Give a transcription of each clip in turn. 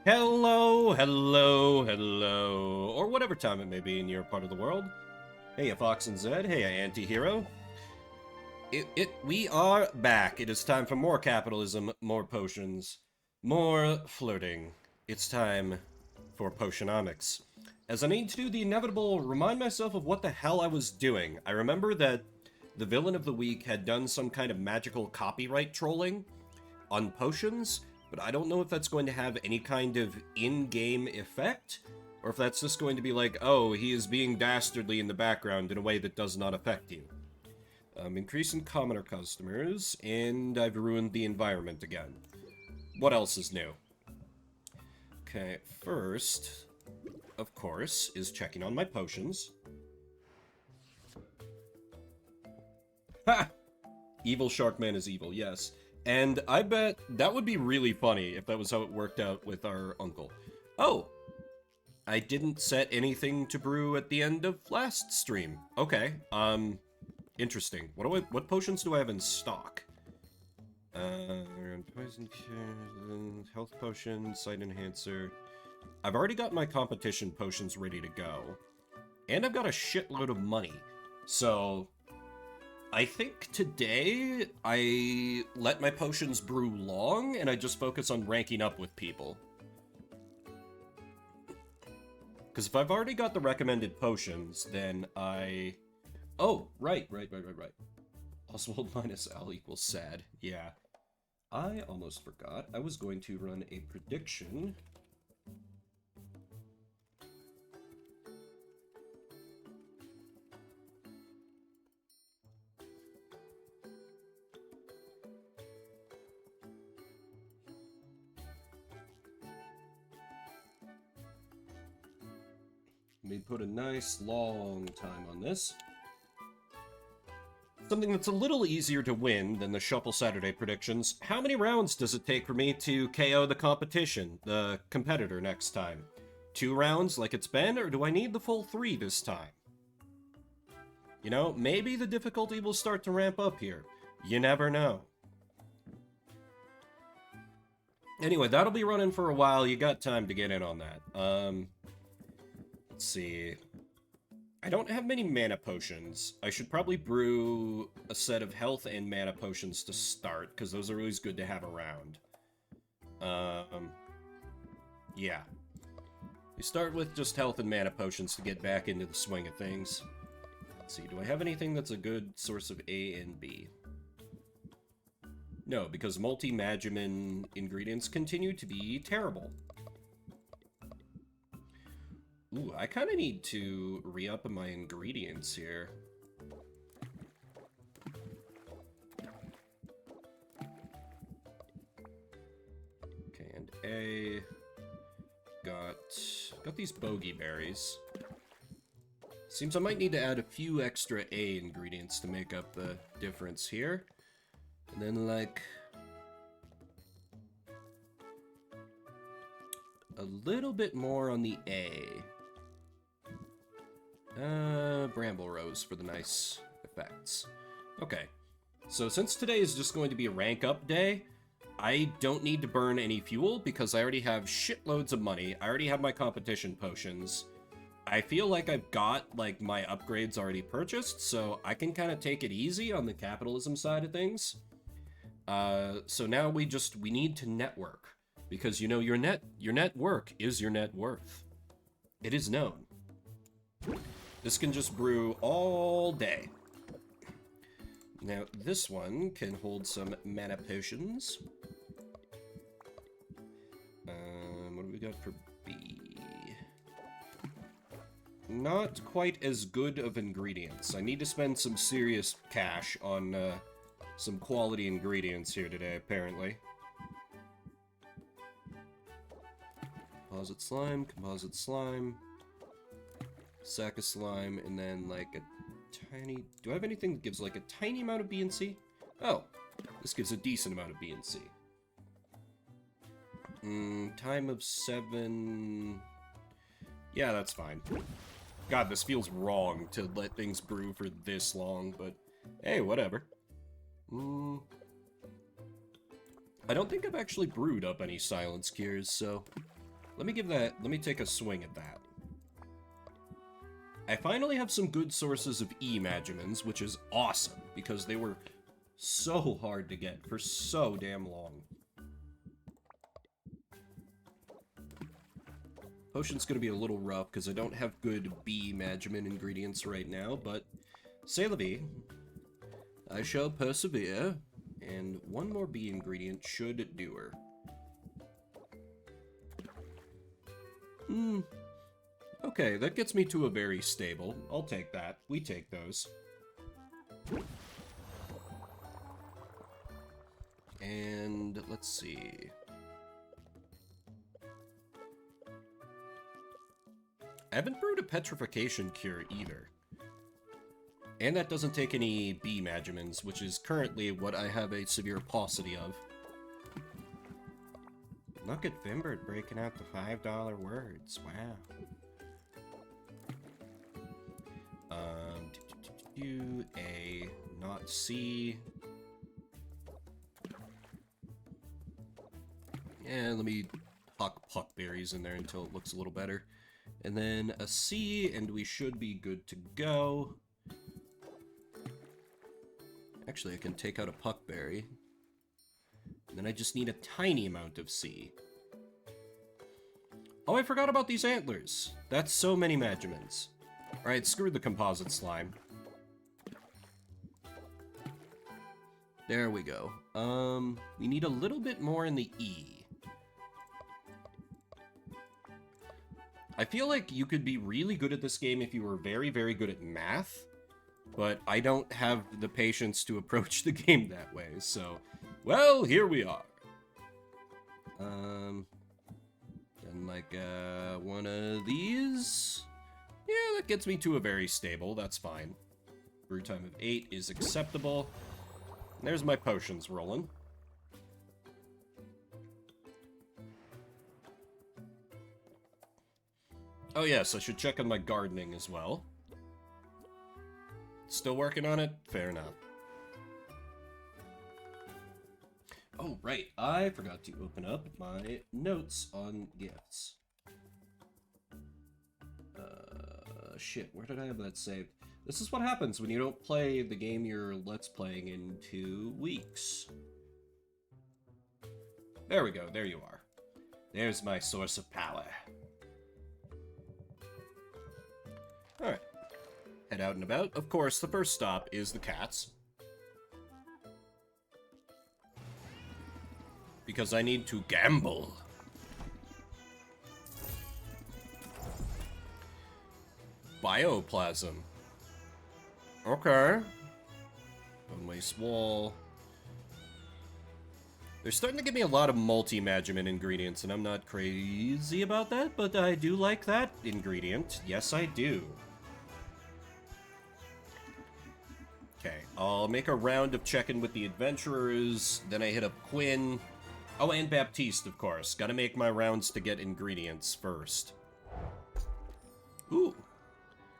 Hello, hello, hello, or whatever time it may be in your part of the world. Hey, Fox and Zed. Hey, anti-hero. We are back. It is time for more capitalism, more potions, more flirting. It's time for Potionomics. As I need to do the inevitable, remind myself of what the hell I was doing. I remember that the villain of the week had done some kind of magical copyright trolling on potions, but I don't know if that's going to have any kind of in-game effect, or if that's just going to be like, oh, he is being dastardly in the background in a way that does not affect you. Increasing commoner customers, and I've ruined the environment again. What else is new? Okay, first, of course, is checking on my potions. Ha! Evil Sharkman is evil, yes. And I bet that would be really funny if that was how it worked out with our uncle. Oh, I didn't set anything to brew at the end of last stream. Okay, interesting. What potions do I have in stock? Poison cure, health potion, sight enhancer. I've already got my competition potions ready to go. And I've got a shitload of money. So, I think today I let my potions brew long and I just focus on ranking up with people. Because if I've already got the recommended potions, then I... Oh, right. Oswald minus Al equals sad. Yeah. I almost forgot. I was going to run a prediction. Let me put a nice long time on this. Something that's a little easier to win than the Shuffle Saturday predictions. How many rounds does it take for me to KO the competition, the competitor, next time? 2 rounds like it's been, or do I need the full 3 this time? You know, maybe the difficulty will start to ramp up here. You never know. Anyway, that'll be running for a while. You got time to get in on that. Let's see. I don't have many mana potions. I should probably brew a set of health and mana potions to start, because those are always good to have around. Yeah. You start with just health and mana potions to get back into the swing of things. Let's see, do I have anything that's a good source of A and B? No, because multi-magimin ingredients continue to be terrible. Ooh, I kind of need to re-up my ingredients here. Okay, and A... Got these bogey berries. Seems I might need to add a few extra A ingredients to make up the difference here. And then, like... a little bit more on the A. Bramble Rose for the nice effects. Okay, so since today is just going to be a rank up day, I don't need to burn any fuel because I already have shitloads of money. I already have my competition potions. I feel like I've got, like, my upgrades already purchased, so I can kind of take it easy on the capitalism side of things. So now we need to network. Because, you know, your network is your net worth. It is known. This can just brew all day. Now, this one can hold some mana potions. What do we got for B? Not quite as good of ingredients. I need to spend some serious cash on some quality ingredients here today, apparently. Composite slime, sack of slime, and then like a tiny... Do I have anything that gives like a tiny amount of B and C? Oh, this gives a decent amount of B and C. Time of 7... Yeah, that's fine. God, this feels wrong to let things brew for this long, but hey, whatever. I don't think I've actually brewed up any silence cures, so Let me take a swing at that. I finally have some good sources of E-Magimins, which is awesome, because they were so hard to get for so damn long. Potion's gonna be a little rough, because I don't have good B-Magimin ingredients right now, but c'est la vie. I shall persevere, and one more B ingredient should do her. Okay, that gets me to a very stable. I'll take that. We take those. And let's see. I haven't brewed a petrification cure either. And that doesn't take any B Magimins, which is currently what I have a severe paucity of. Look at Fimbert breaking out the $5 words. Wow. A, not C. And let me huck puckberries in there until it looks a little better. And then a C, and we should be good to go. Actually, I can take out a puckberry. And then I just need a tiny amount of C. Oh, I forgot about these antlers. That's so many Magimins. Alright, screw the composite slime. There we go. We need a little bit more in the E. I feel like you could be really good at this game if you were very, very good at math, but I don't have the patience to approach the game that way, so, well, here we are. And like, one of these? Yeah, that gets me to a very stable, that's fine. Brew time of 8 is acceptable. There's my potions rolling. Oh yes, I should check on my gardening as well. Still working on it? Fair enough. Oh, right, I forgot to open up my notes on gifts. Shit, where did I have that saved? This is what happens when you don't play the game you're Let's Playing in 2 weeks. There we go, there you are. There's my source of power. Alright. Head out and about. Of course, the first stop is the cats. Because I need to gamble. Bioplasm. Okay. Bone waste wall. They're starting to give me a lot of multi-Magimin ingredients, and I'm not crazy about that, but I do like that ingredient. Yes, I do. Okay, I'll make a round of checking with the adventurers, then I hit up Quinn. Oh, and Baptiste, of course. Gotta make my rounds to get ingredients first. Ooh.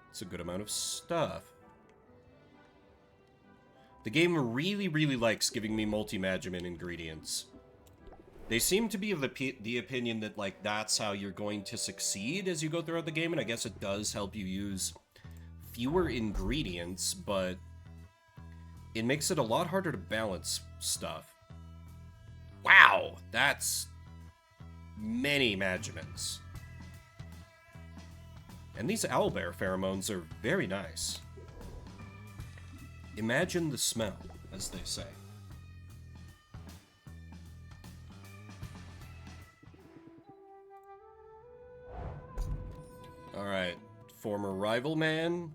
It's a good amount of stuff. The game really, really likes giving me multi-Magimin ingredients. They seem to be of the opinion that, like, that's how you're going to succeed as you go throughout the game, and I guess it does help you use fewer ingredients, but it makes it a lot harder to balance stuff. Wow, that's many Magimins. And these owlbear pheromones are very nice. Imagine the smell, as they say. Alright, former rival man,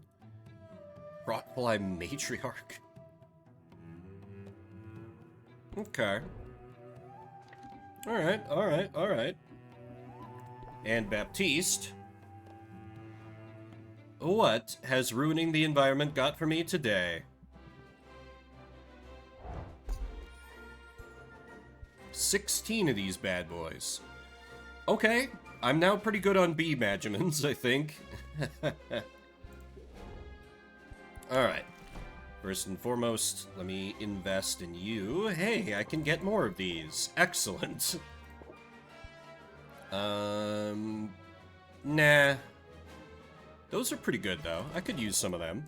Rotfly matriarch. Okay. Alright, alright, alright. And Baptiste. What has ruining the environment got for me today? 16 of these bad boys. Okay, I'm now pretty good on bee Magimins, I think. Alright. First and foremost, let me invest in you. Hey, I can get more of these. Excellent. Nah. Those are pretty good, though. I could use some of them.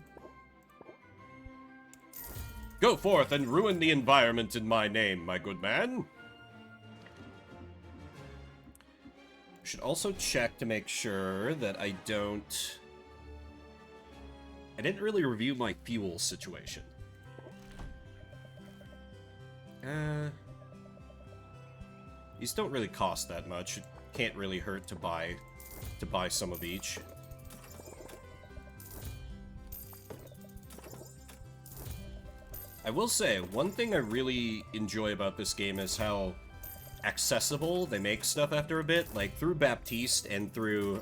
Go forth and ruin the environment in my name, my good man. Should also check to make sure that I don't... I didn't really review my fuel situation. These don't really cost that much. It can't really hurt to buy some of each. I will say, one thing I really enjoy about this game is how accessible they make stuff after a bit. Like, through Baptiste and through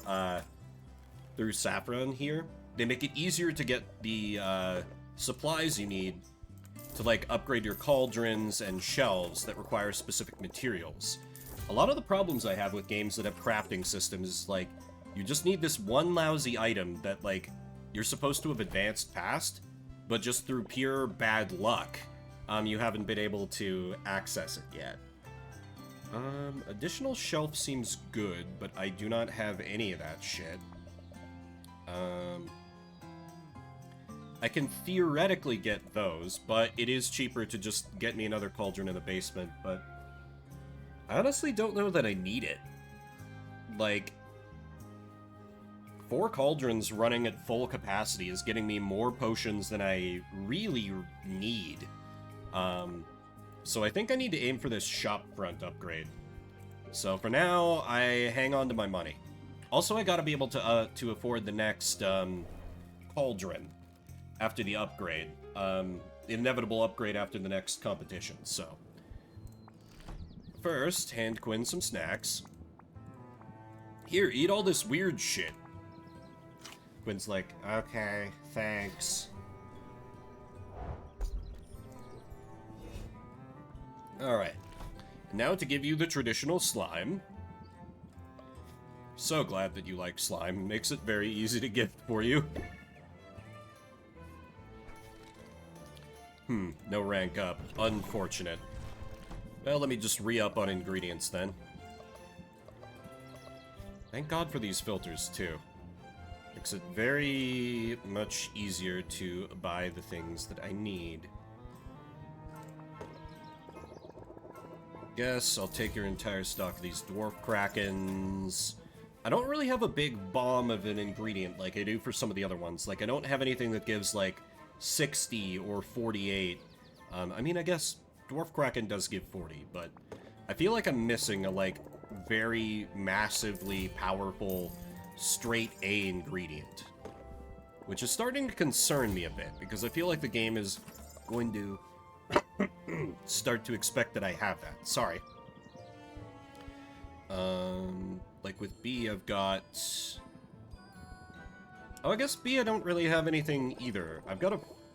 Saffron here, they make it easier to get the supplies you need to, like, upgrade your cauldrons and shelves that require specific materials. A lot of the problems I have with games that have crafting systems is, like, you just need this one lousy item that, like, you're supposed to have advanced past, but just through pure bad luck, you haven't been able to access it yet. Additional shelf seems good, but I do not have any of that shit. I can theoretically get those, but it is cheaper to just get me another cauldron in the basement, but I honestly don't know that I need it. Like, 4 cauldrons running at full capacity is getting me more potions than I really need. So I think I need to aim for this shopfront upgrade. So for now, I hang on to my money. Also, I gotta be able to afford the next cauldron after the upgrade. The inevitable upgrade after the next competition, so. First, hand Quinn some snacks. Here, eat all this weird shit. Quinn's like, okay, thanks. Alright. Now to give you the traditional slime. So glad that you like slime. Makes it very easy to gift for you. No rank up. Unfortunate. Well, let me just re-up on ingredients then. Thank God for these filters, too. Makes it very much easier to buy the things that I need. Guess I'll take your entire stock of these dwarf krakens. I don't really have a big bomb of an ingredient like I do for some of the other ones. Like, I don't have anything that gives, like, 60 or 48. I mean, I guess dwarf kraken does give 40, but I feel like I'm missing a, like, very massively powerful straight A ingredient, which is starting to concern me a bit, because I feel like the game is going to start to expect that I have that. Sorry. Like with B, I've got... Oh, I guess B, I don't really have anything either. I've got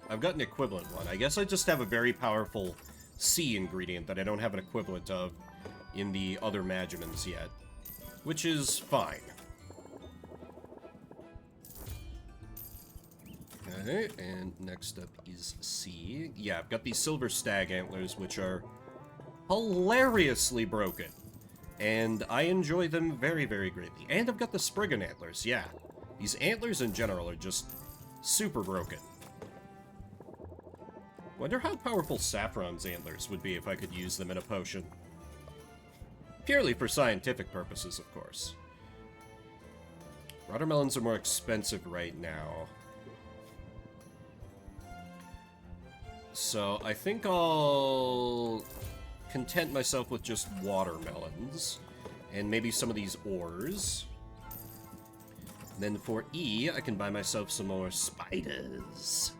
an equivalent one. I guess I just have a very powerful C ingredient that I don't have an equivalent of in the other Magimans yet, which is fine. Okay, and next up is C. Yeah, I've got these silver stag antlers, which are hilariously broken. And I enjoy them very, very greatly. And I've got the Spriggan antlers, yeah. These antlers in general are just super broken. Wonder how powerful Saffron's antlers would be if I could use them in a potion. Purely for scientific purposes, of course. Watermelons are more expensive right now. So I think I'll content myself with just watermelons and maybe some of these ores. Then for E, I can buy myself some more spiders.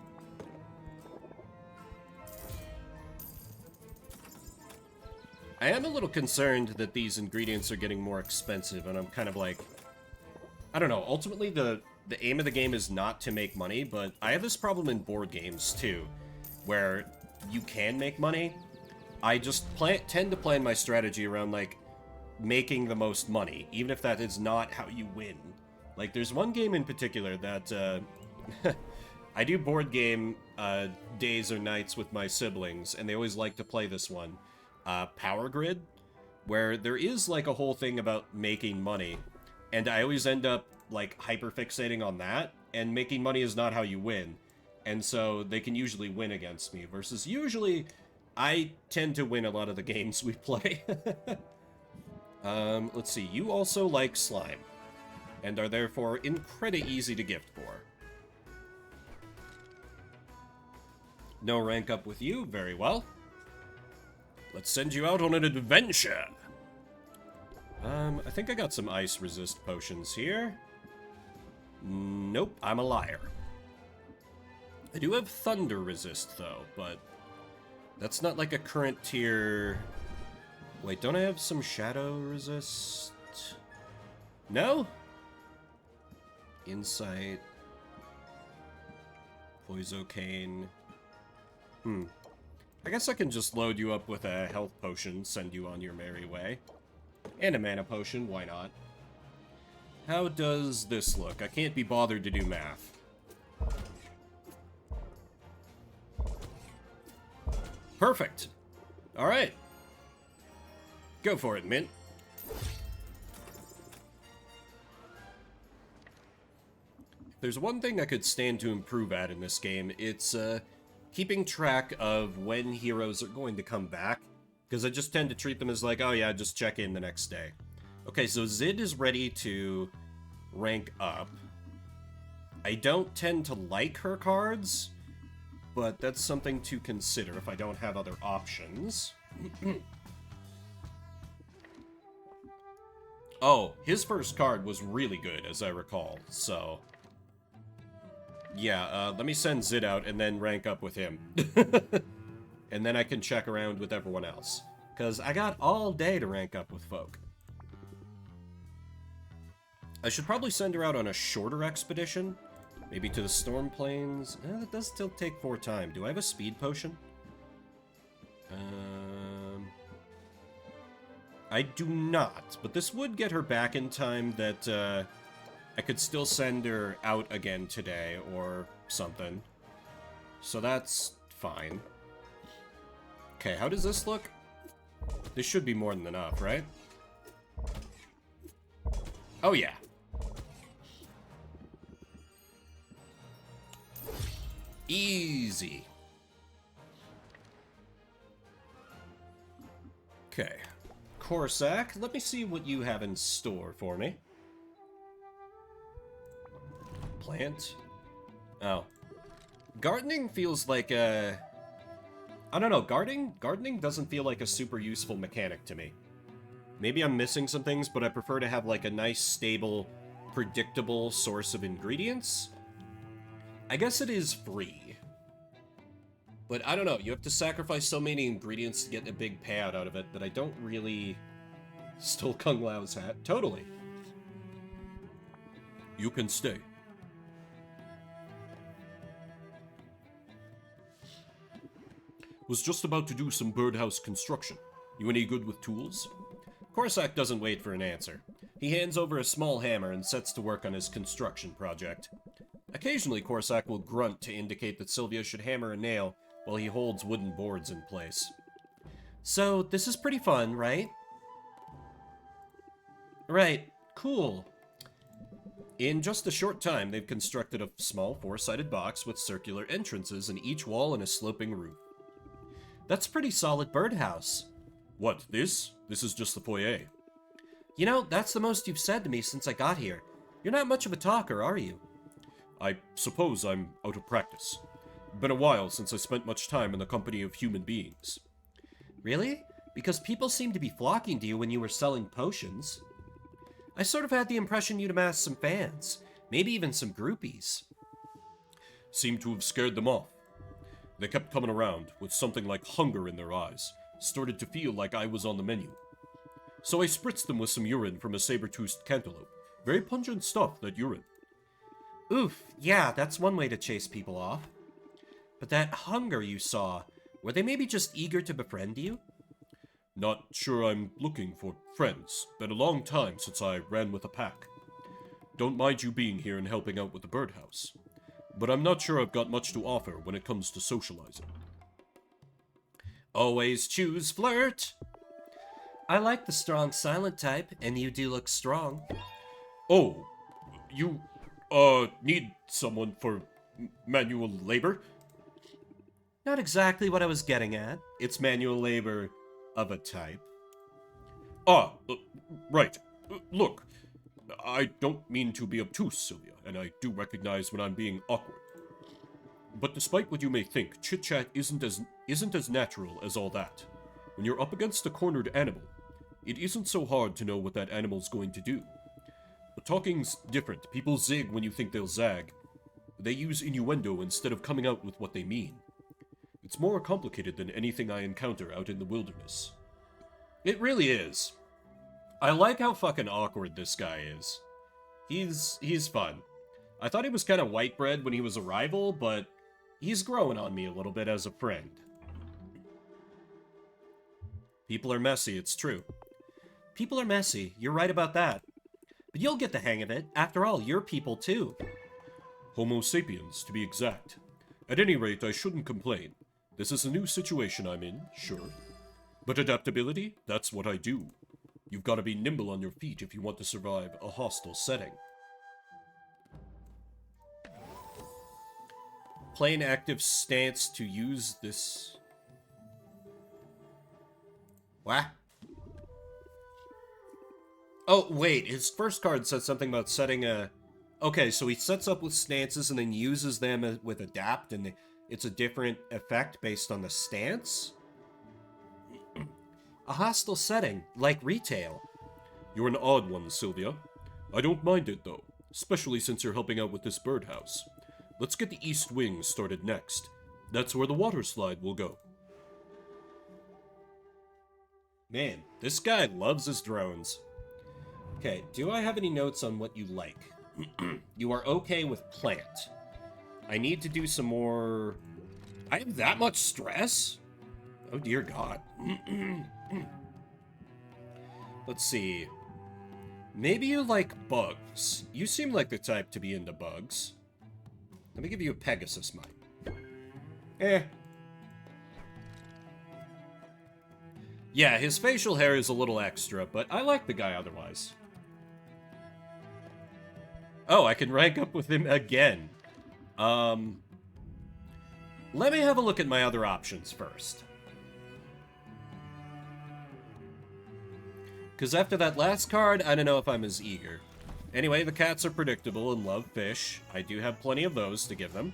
I am a little concerned that these ingredients are getting more expensive, and I'm kind of like... I don't know, ultimately the aim of the game is not to make money, but I have this problem in board games, too, where you can make money. I just tend to plan my strategy around, like, making the most money, even if that is not how you win. Like, there's one game in particular that, I do board game days or nights with my siblings, and they always like to play this one. Power Grid, where there is, like, a whole thing about making money, and I always end up, like, hyper-fixating on that, and making money is not how you win. And so they can usually win against me, versus usually I tend to win a lot of the games we play. Let's see. You also like slime, and are therefore incredibly easy to gift for. No rank up with you. Very well. Let's send you out on an adventure. I think I got some ice resist potions here. Nope, I'm a liar. I do have thunder resist, though, but that's not like a current tier... Wait, don't I have some shadow resist? No? Insight. Poisocane. I guess I can just load you up with a health potion, send you on your merry way. And a mana potion, why not? How does this look? I can't be bothered to do math. Perfect. Alright. Go for it, Mint. If there's one thing I could stand to improve at in this game, it's keeping track of when heroes are going to come back. Because I just tend to treat them as like, oh yeah, just check in the next day. Okay, so Zid is ready to rank up. I don't tend to like her cards, but that's something to consider if I don't have other options. Oh, his first card was really good, as I recall, so... Yeah, let me send Zid out and then rank up with him. And then I can check around with everyone else. Because I got all day to rank up with folk. I should probably send her out on a shorter expedition. Maybe to the Storm Plains. That does still take 4 time. Do I have a speed potion? I do not. But this would get her back in time that I could still send her out again today or something. So that's fine. Okay, how does this look? This should be more than enough, right? Oh, yeah. Easy. Okay. Corsac, let me see what you have in store for me. Plant. Oh. Gardening feels like a... I don't know, gardening doesn't feel like a super useful mechanic to me. Maybe I'm missing some things, but I prefer to have like a nice, stable, predictable source of ingredients. I guess it is free. But I don't know, you have to sacrifice so many ingredients to get a big payout out of it that I don't really... Stole Kung Lao's hat. Totally. You can stay. Was just about to do some birdhouse construction. You any good with tools? Corsac doesn't wait for an answer. He hands over a small hammer and sets to work on his construction project. Occasionally, Corsac will grunt to indicate that Sylvia should hammer a nail while he holds wooden boards in place. So, this is pretty fun, right? Right. Cool. In just a short time, they've constructed a small 4-sided box with circular entrances in each wall and a sloping roof. That's a pretty solid birdhouse. What, this? This is just the foyer. You know, that's the most you've said to me since I got here. You're not much of a talker, are you? I suppose I'm out of practice. Been a while since I spent much time in the company of human beings. Really? Because people seemed to be flocking to you when you were selling potions. I sort of had the impression you'd amassed some fans. Maybe even some groupies. Seemed to have scared them off. They kept coming around, with something like hunger in their eyes. Started to feel like I was on the menu. So I spritzed them with some urine from a saber-toothed cantaloupe. Very pungent stuff, that urine. Oof, yeah, that's one way to chase people off. But that hunger you saw, were they maybe just eager to befriend you? Not sure I'm looking for friends. Been a long time since I ran with a pack. Don't mind you being here and helping out with the birdhouse. But I'm not sure I've got much to offer when it comes to socializing. Always choose flirt! I like the strong silent type, and you do look strong. Oh, you, need someone for manual labor? Not exactly what I was getting at. It's manual labor of a type. Ah, right. Look, I don't mean to be obtuse, Sylvia, and I do recognize when I'm being awkward. But despite what you may think, chit-chat isn't as natural as all that. When you're up against a cornered animal, it isn't so hard to know what that animal's going to do. But talking's different. People zig when you think they'll zag. They use innuendo instead of coming out with what they mean. It's more complicated than anything I encounter out in the wilderness. It really is. I like how fucking awkward this guy is. He's fun. I thought he was kind of white bread when he was a rival, but he's growing on me a little bit as a friend. People are messy, it's true. People are messy, you're right about that. But you'll get the hang of it. After all, you're people too. Homo sapiens, to be exact. At any rate, I shouldn't complain. This is a new situation I'm in, sure. But adaptability, that's what I do. You've got to be nimble on your feet if you want to survive a hostile setting. Play an active stance to use this. What? Oh, wait, his first card said something about setting a... Okay, so he sets up with stances and then uses them with adapt, and it's a different effect based on the stance? A hostile setting, like retail. You're an odd one, Sylvia. I don't mind it, though, especially since you're helping out with this birdhouse. Let's get the east wing started next. That's where the water slide will go. Man, this guy loves his drones. Okay, do I have any notes on what you like? You are okay with plant. I need to do some more... I have that much stress? Oh dear God. Let's see. Maybe you like bugs. You seem like the type to be into bugs. Let me give you a Pegasus mine. Yeah, his facial hair is a little extra, but I like the guy otherwise. Oh, I can rank up with him again. Let me have a look at my other options first. Because after that last card, I don't know if I'm as eager. Anyway, the cats are predictable and love fish. I do have plenty of those to give them.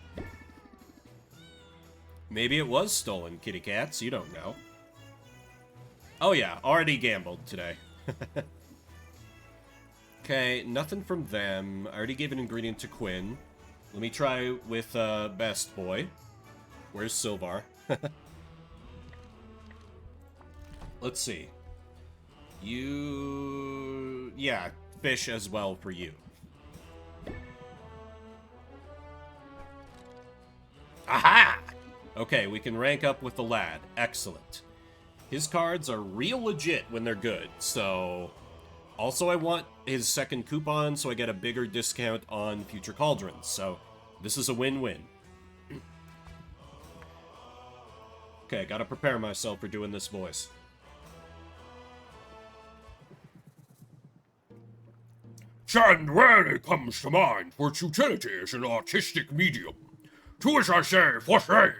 Maybe it was stolen, kitty cats. You don't know. Oh yeah, already gambled today. Okay, nothing from them. I already gave an ingredient to Quinn. Let me try with Best Boy. Where's Silvar? Let's see. You... Yeah, fish as well for you. Aha! Okay, we can rank up with the lad. Excellent. His cards are real legit when they're good, so... Also, I want his second coupon so I get a bigger discount on future cauldrons, so this is a win-win. Okay, gotta prepare myself for doing this voice. Sand rarely comes to mind for its utility as an artistic medium. To which I say, for shame.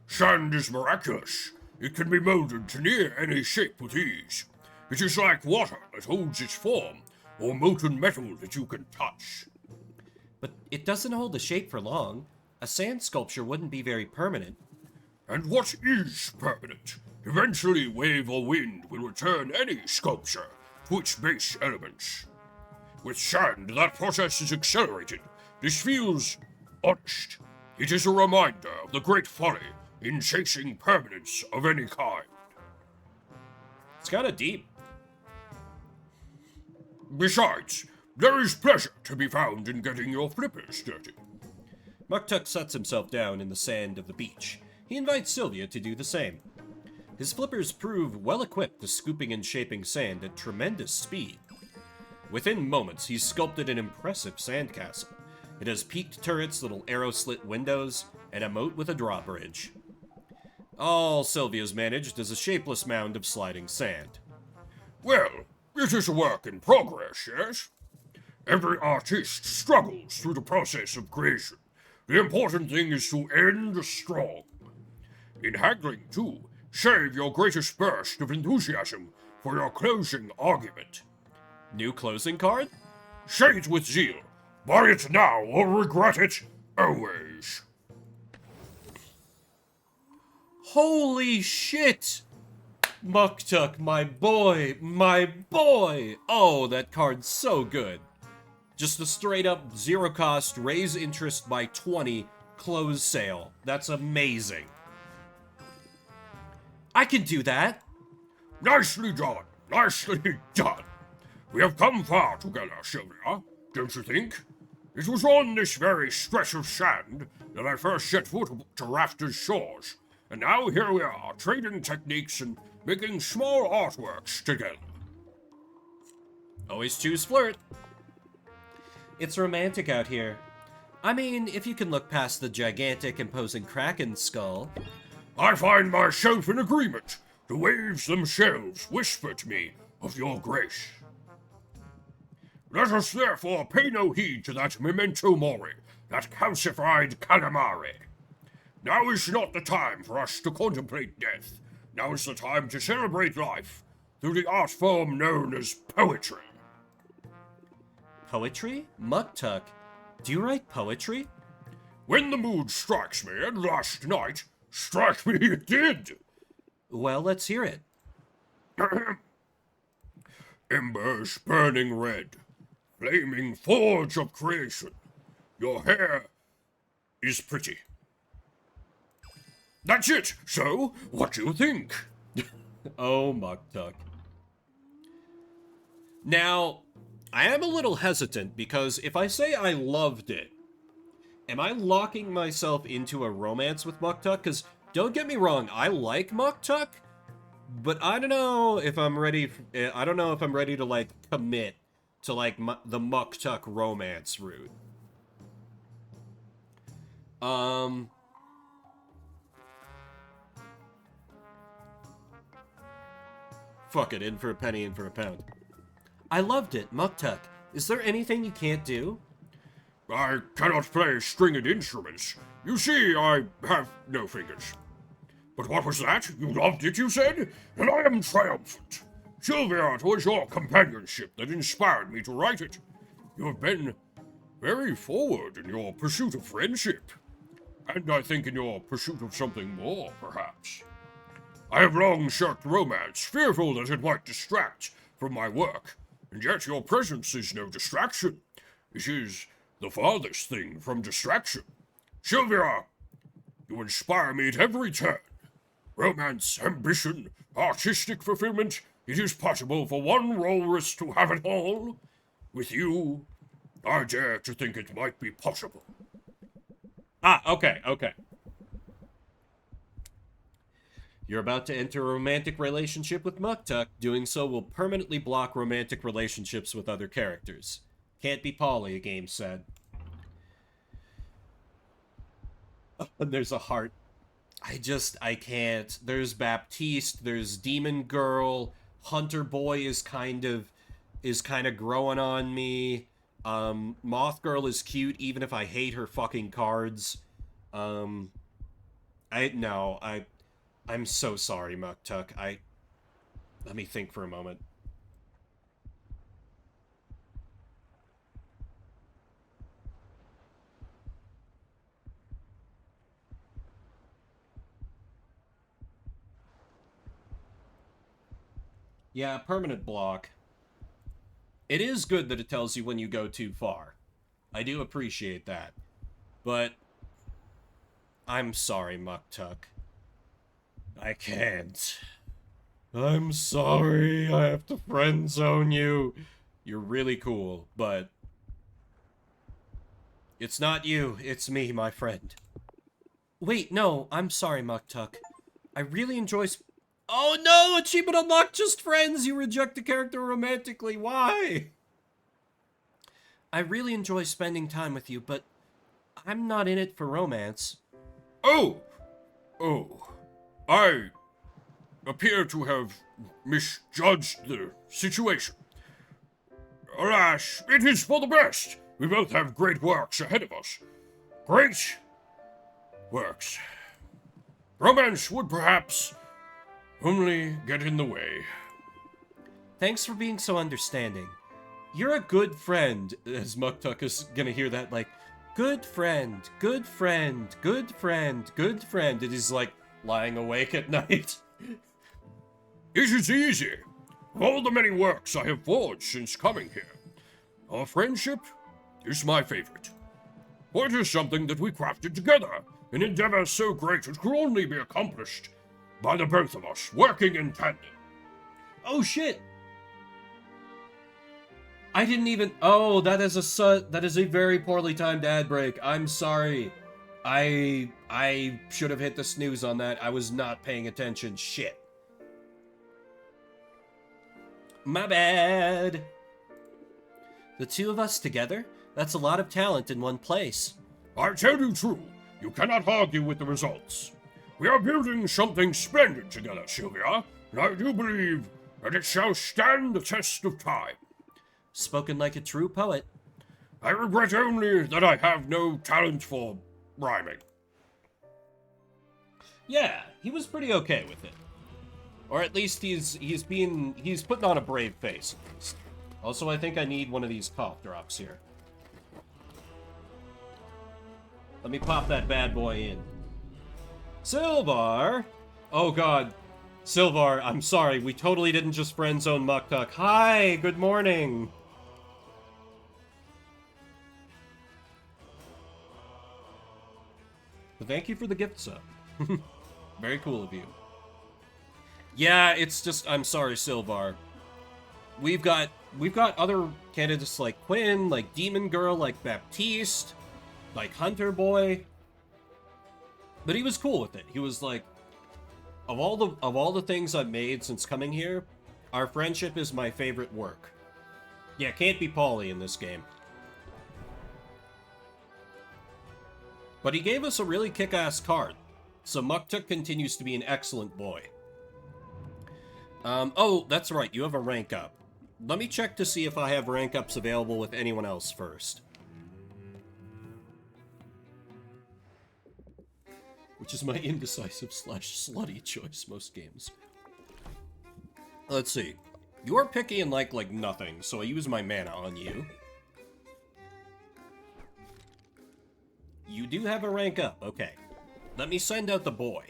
Sand is miraculous. It can be molded to near any shape with ease. It is like water that holds its form, or molten metal that you can touch. But it doesn't hold the shape for long. A sand sculpture wouldn't be very permanent. And what is permanent? Eventually, wave or wind will return any sculpture to its base elements. With sand, that process is accelerated. This feels honest. It is a reminder of the great folly in chasing permanence of any kind. It's kind of deep. Besides, there is pleasure to be found in getting your flippers dirty. Muktuk sets himself down in the sand of the beach. He invites Sylvia to do the same. His flippers prove well-equipped to scooping and shaping sand at tremendous speed. Within moments, he's sculpted an impressive sandcastle. It has peaked turrets, little arrow-slit windows, and a moat with a drawbridge. All Sylvia's managed is a shapeless mound of sliding sand. Well, it is a work in progress, yes? Every artist struggles through the process of creation. The important thing is to end strong. In haggling, too, save your greatest burst of enthusiasm for your closing argument. New closing card? Say it with zeal. Buy it now or regret it always. Holy shit! Muktuk, my boy, my boy! Oh, that card's so good. Just a straight up zero cost, raise interest by 20, close sale. That's amazing. I can do that. Nicely done, nicely done. We have come far together, Sylvia, don't you think? It was on this very stretch of sand that I first set foot to Rafter's shores, and now here we are, trading techniques and making small artworks together. Always choose flirt. It's romantic out here. I mean, if you can look past the gigantic imposing kraken skull. I find myself in agreement. The waves themselves whisper to me of your grace. Let us therefore pay no heed to that memento mori, that calcified calamari. Now is not the time for us to contemplate death. Now is the time to celebrate life through the art form known as poetry. Poetry? Muktuk, do you write poetry? When the mood strikes me, and last night, strike me it did. Well, let's hear it. Embers burning red, flaming forge of creation. Your hair is pretty. That's it. So, what do you think? Oh, Muktuk. Now, I am a little hesitant because if I say I loved it, am I locking myself into a romance with Muktuk? Because don't get me wrong, I like Muktuk, but I don't know if I'm ready. I don't know if I'm ready to like commit to like the Muktuk romance route. Fuck it, in for a penny, in for a pound. I loved it, Muktuk. Is there anything you can't do? I cannot play stringed instruments. You see, I have no fingers. But what was that? You loved it, you said? And I am triumphant. Sylvia, it was your companionship that inspired me to write it. You have been very forward in your pursuit of friendship. And I think in your pursuit of something more, perhaps. I have long shirked romance, fearful that it might distract from my work, and yet your presence is no distraction. It is the farthest thing from distraction. Sylvia, you inspire me at every turn. Romance, ambition, artistic fulfillment, it is possible for one walrus to have it all. With you, I dare to think it might be possible. Ah, okay. You're about to enter a romantic relationship with Muktuk. Doing so will permanently block romantic relationships with other characters. Can't be poly, a game said. And there's a heart. I can't. There's Baptiste, there's Demon Girl, Hunter Boy is kind of growing on me. Moth Girl is cute, even if I hate her fucking cards. I'm so sorry, Muktuk. Let me think for a moment. Yeah, permanent block. It is good that it tells you when you go too far. I do appreciate that. But I'm sorry, Muktuk. I can't. I'm sorry, I have to friend zone you. You're really cool, but it's not you, it's me, my friend. Wait, no, I'm sorry, Muktuk. I really enjoy Oh no! Achievement unlocked, just friends! You reject the character romantically, why? I really enjoy spending time with you, but I'm not in it for romance. Oh! appear to have misjudged the situation. Alas, it is for the best. We both have great works ahead of us. Great works. Romance would perhaps only get in the way. Thanks for being so understanding. You're a good friend, as Muktuk is gonna hear that, like, good friend, good friend, good friend, good friend, and he's, like, lying awake at night. It is easy. Of all the many works I have forged since coming here, our friendship is my favorite. For it is something that we crafted together, an endeavor so great it could only be accomplished by the both of us working in tandem. Oh, shit! I didn't even... Oh, that is a very poorly timed ad break. I'm sorry. I should have hit the snooze on that. I was not paying attention. Shit. My bad. The two of us together? That's a lot of talent in one place. I tell you true, you cannot argue with the results. We are building something splendid together, Sylvia, and I do believe that it shall stand the test of time. Spoken like a true poet. I regret only that I have no talent for rhyming. Yeah, he was pretty okay with it. Or at least he's putting on a brave face. Also, I think I need one of these cough drops here. Let me pop that bad boy in. Silvar! Oh god. Silvar, I'm sorry, we totally didn't just friend zone Muktuk. Hi, good morning! But thank you for the gift sub. Very cool of you. Yeah, it's just, I'm sorry, Silvar. We've got other candidates like Quinn, like Demon Girl, like Baptiste, like Hunter Boy. But he was cool with it. He was like, of all the things I've made since coming here, our friendship is my favorite work. Yeah, can't be Pauly in this game. But he gave us a really kick-ass card, so Muktuk continues to be an excellent boy. Oh, that's right, you have a rank up. Let me check to see if I have rank ups available with anyone else first. Which is my indecisive / slutty choice most games. Let's see. You're picky and like nothing, so I use my mana on you. You do have a rank up, okay. Let me send out the boy.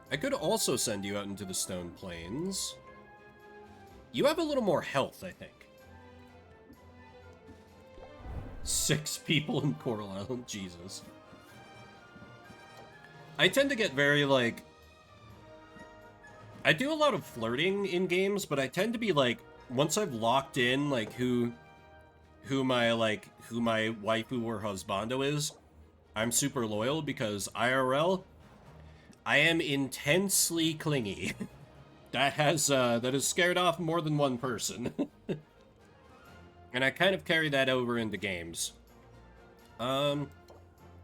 I could also send you out into the Stone Plains. You have a little more health, I think. 6 people in Coral Island, Jesus. I tend to get very, like... I do a lot of flirting in games, but I tend to be, like, once I've locked in, like, who my waifu or husbando is, I'm super loyal because IRL... I am intensely clingy. That has scared off more than one person. And I kind of carry that over into games. Yeah,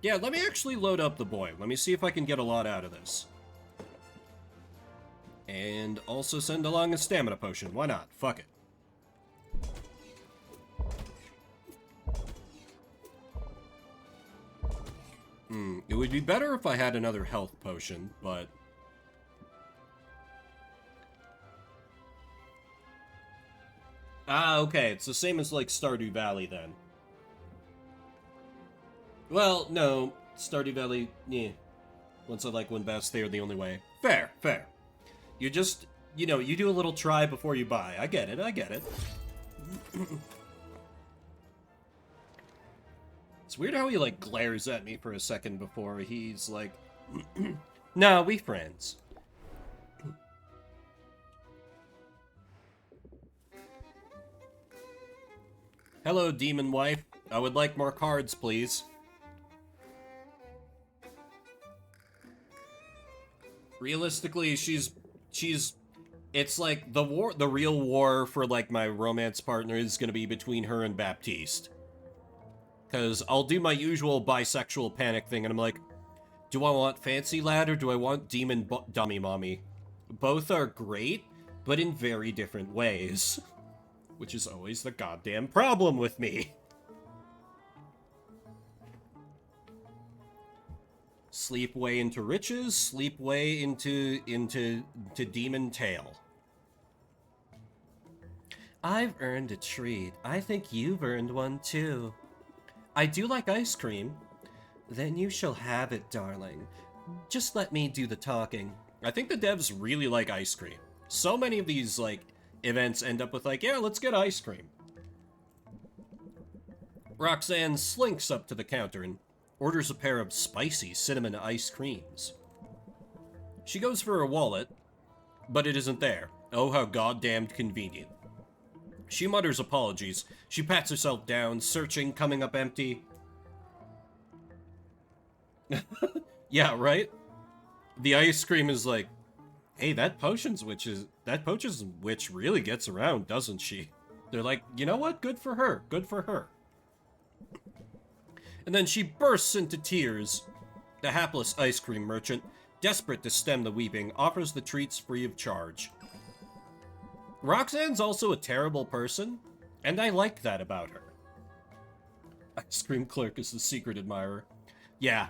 let me actually load up the boy. Let me see if I can get a lot out of this. And also send along a stamina potion. Why not? Fuck it. It would be better if I had another health potion, but... Ah, okay, it's the same as, like, Stardew Valley, then. Well, no, Stardew Valley, yeah. Once I like one best, they are the only way. Fair, fair. You just, you know, you do a little try before you buy. I get it, I get it. It's weird how he, like, glares at me for a second before he's like, no, we friends. Hello, demon wife. I would like more cards, please. Realistically, she's It's like the real war for like my romance partner is gonna be between her and Baptiste. Because I'll do my usual bisexual panic thing, and I'm like, do I want fancy lad or do I want demon dummy mommy? Both are great, but in very different ways. Which is always the goddamn problem with me. Sleep way into riches, sleep way into demon tail. I've earned a treat. I think you've earned one too. I do like ice cream. Then you shall have it, darling. Just let me do the talking. I think the devs really like ice cream. So many of these, like, events end up with like, yeah, let's get ice cream. Roxanne slinks up to the counter and orders a pair of spicy cinnamon ice creams. She goes for her wallet, but it isn't there. Oh, how goddamned convenient. She mutters apologies. She pats herself down, searching, coming up empty. Yeah, right? The ice cream is like, hey, that potions witch really gets around, doesn't she? They're like, you know what? Good for her. Good for her. And then she bursts into tears. The hapless ice cream merchant, desperate to stem the weeping, offers the treats free of charge. Roxanne's also a terrible person, and I like that about her. Ice cream clerk is the secret admirer. Yeah.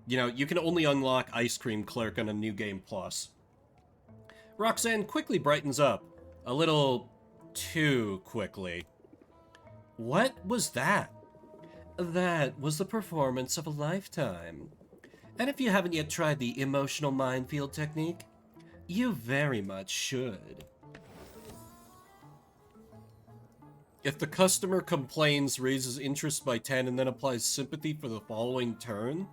You know, you can only unlock Ice Cream Clerk on a New Game Plus. Roxanne quickly brightens up. A little too quickly. What was that? That was the performance of a lifetime. And if you haven't yet tried the emotional minefield technique, you very much should. If the customer complains, raises interest by 10, and then applies sympathy for the following turn,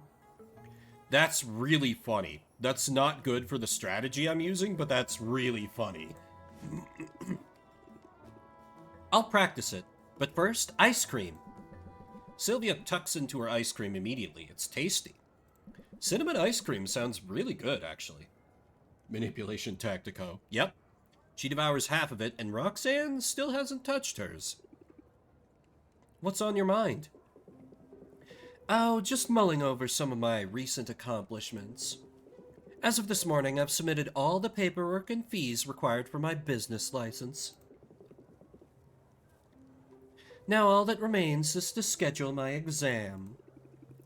that's really funny. That's not good for the strategy I'm using, but that's really funny. I'll practice it, but first, ice cream. Sylvia tucks into her ice cream immediately. It's tasty. Cinnamon ice cream sounds really good, actually. Manipulation tactico. Yep. She devours half of it, and Roxanne still hasn't touched hers. What's on your mind? Oh, just mulling over some of my recent accomplishments. As of this morning, I've submitted all the paperwork and fees required for my business license. Now all that remains is to schedule my exam.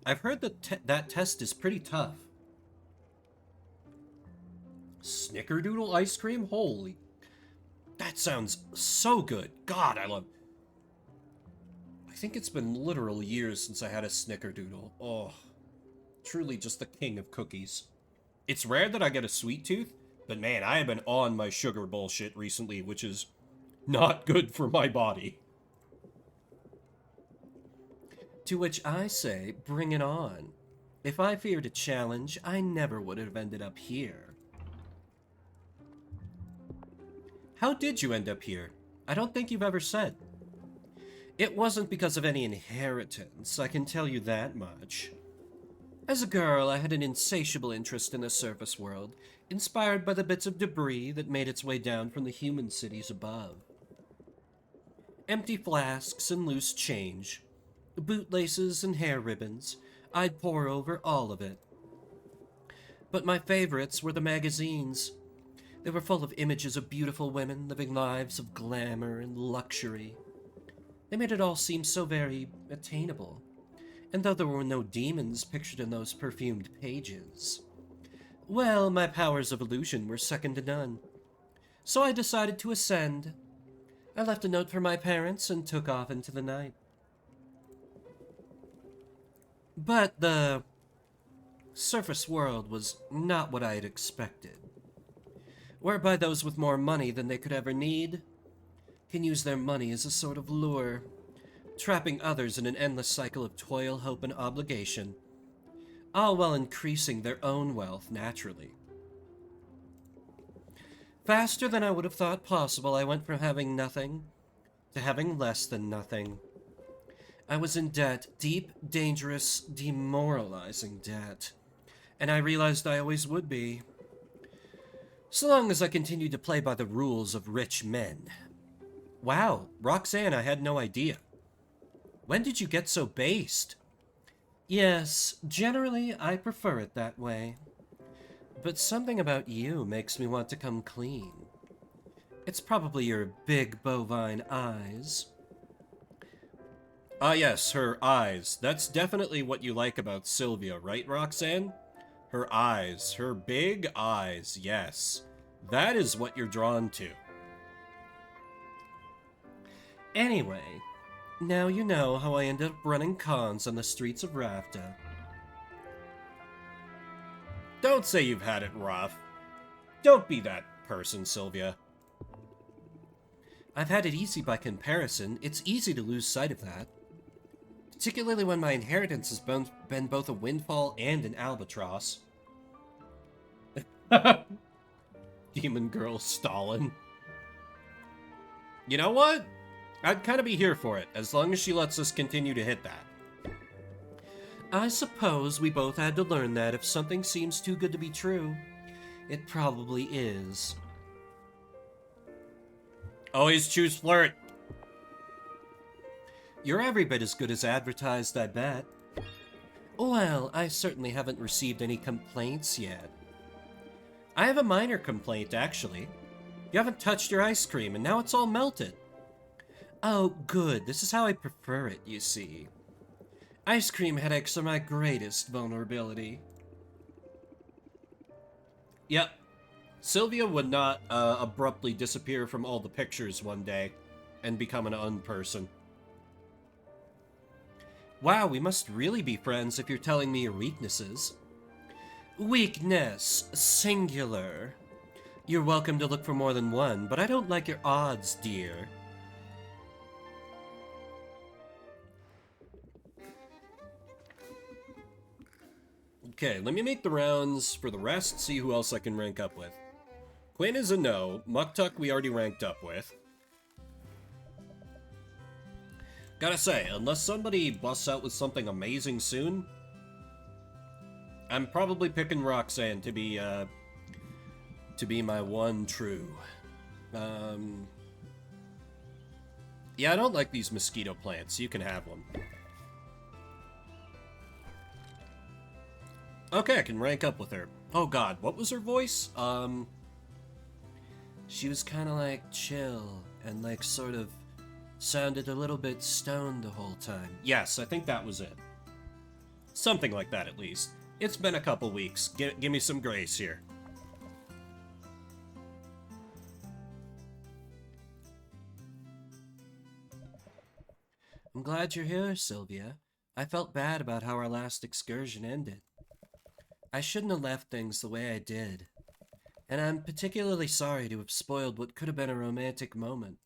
I've heard that that test is pretty tough. Snickerdoodle ice cream? Holy... That sounds so good. God, I love... I think it's been literal years since I had a snickerdoodle. Oh, truly just the king of cookies. It's rare that I get a sweet tooth, but man, I have been on my sugar bullshit recently, which is not good for my body. To which I say, bring it on. If I feared a challenge, I never would have ended up here. How did you end up here? I don't think you've ever said. It wasn't because of any inheritance, I can tell you that much. As a girl, I had an insatiable interest in the surface world, inspired by the bits of debris that made its way down from the human cities above. Empty flasks and loose change, bootlaces and hair ribbons, I'd pore over all of it. But my favorites were the magazines. They were full of images of beautiful women living lives of glamour and luxury. They made it all seem so very attainable. And though there were no demons pictured in those perfumed pages, well, my powers of illusion were second to none. So I decided to ascend. I left a note for my parents and took off into the night. But the surface world was not what I had expected. Whereby those with more money than they could ever need can use their money as a sort of lure, trapping others in an endless cycle of toil, hope, and obligation, all while increasing their own wealth naturally. Faster than I would have thought possible, I went from having nothing to having less than nothing. I was in debt, deep, dangerous, demoralizing debt, and I realized I always would be. So long as I continue to play by the rules of rich men. Wow, Roxanne, I had no idea. When did you get so based? Yes, generally I prefer it that way. But something about you makes me want to come clean. It's probably your big bovine eyes. Ah yes, her eyes. That's definitely what you like about Sylvia, right, Roxanne? Her eyes. Her big eyes, yes. That is what you're drawn to. Anyway, now you know how I ended up running cons on the streets of Ravda. Don't say you've had it rough. Don't be that person, Sylvia. I've had it easy by comparison. It's easy to lose sight of that. Particularly when my inheritance has been both a windfall and an albatross. Demon girl Stalin. You know what? I'd kind of be here for it, as long as she lets us continue to hit that. I suppose we both had to learn that if something seems too good to be true, it probably is. Always choose flirt. You're every bit as good as advertised, I bet. Well, I certainly haven't received any complaints yet. I have a minor complaint, actually. You haven't touched your ice cream, and now it's all melted. Oh, good. This is how I prefer it, you see. Ice cream headaches are my greatest vulnerability. Yep. Sylvia would not abruptly disappear from all the pictures one day and become an unperson. Wow, we must really be friends if you're telling me your weaknesses. Weakness, singular. You're welcome to look for more than one, but I don't like your odds, dear. Okay, let me make the rounds for the rest, see who else I can rank up with. Quinn is a no. Muktuk we already ranked up with. Gotta say, unless somebody busts out with something amazing soon, I'm probably picking Roxanne to be my one true. Yeah, I don't like these mosquito plants. You can have one. Okay, I can rank up with her. Oh god, what was her voice? She was kind of like chill and like sort of sounded a little bit stoned the whole time. Yes, I think that was it. Something like that at least. It's been a couple weeks. Give me some grace here. I'm glad you're here, Sylvia. I felt bad about how our last excursion ended. I shouldn't have left things the way I did. And I'm particularly sorry to have spoiled what could have been a romantic moment.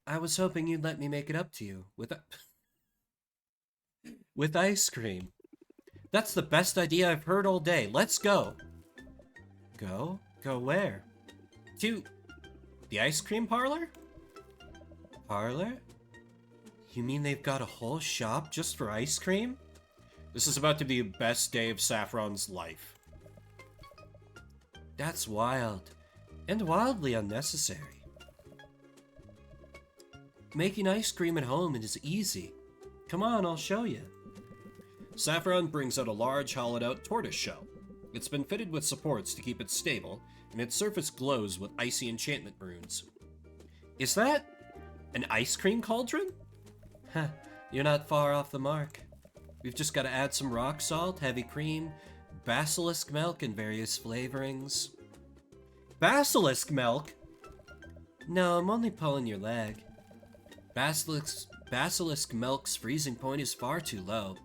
I was hoping you'd let me make it up to you with ice cream. That's the best idea I've heard all day. Let's go. Go? Go where? To the ice cream parlor? Parlor? You mean they've got a whole shop just for ice cream? This is about to be the best day of Saffron's life. That's wild. And wildly unnecessary. Making ice cream at home is easy. Come on, I'll show you. Saffron brings out a large hollowed-out tortoise shell. It's been fitted with supports to keep it stable, and its surface glows with icy enchantment runes. Is that an ice cream cauldron? Huh, you're not far off the mark. We've just got to add some rock salt, heavy cream, basilisk milk, and various flavorings. Basilisk milk? No, I'm only pulling your leg. Basilisk milk's freezing point is far too low.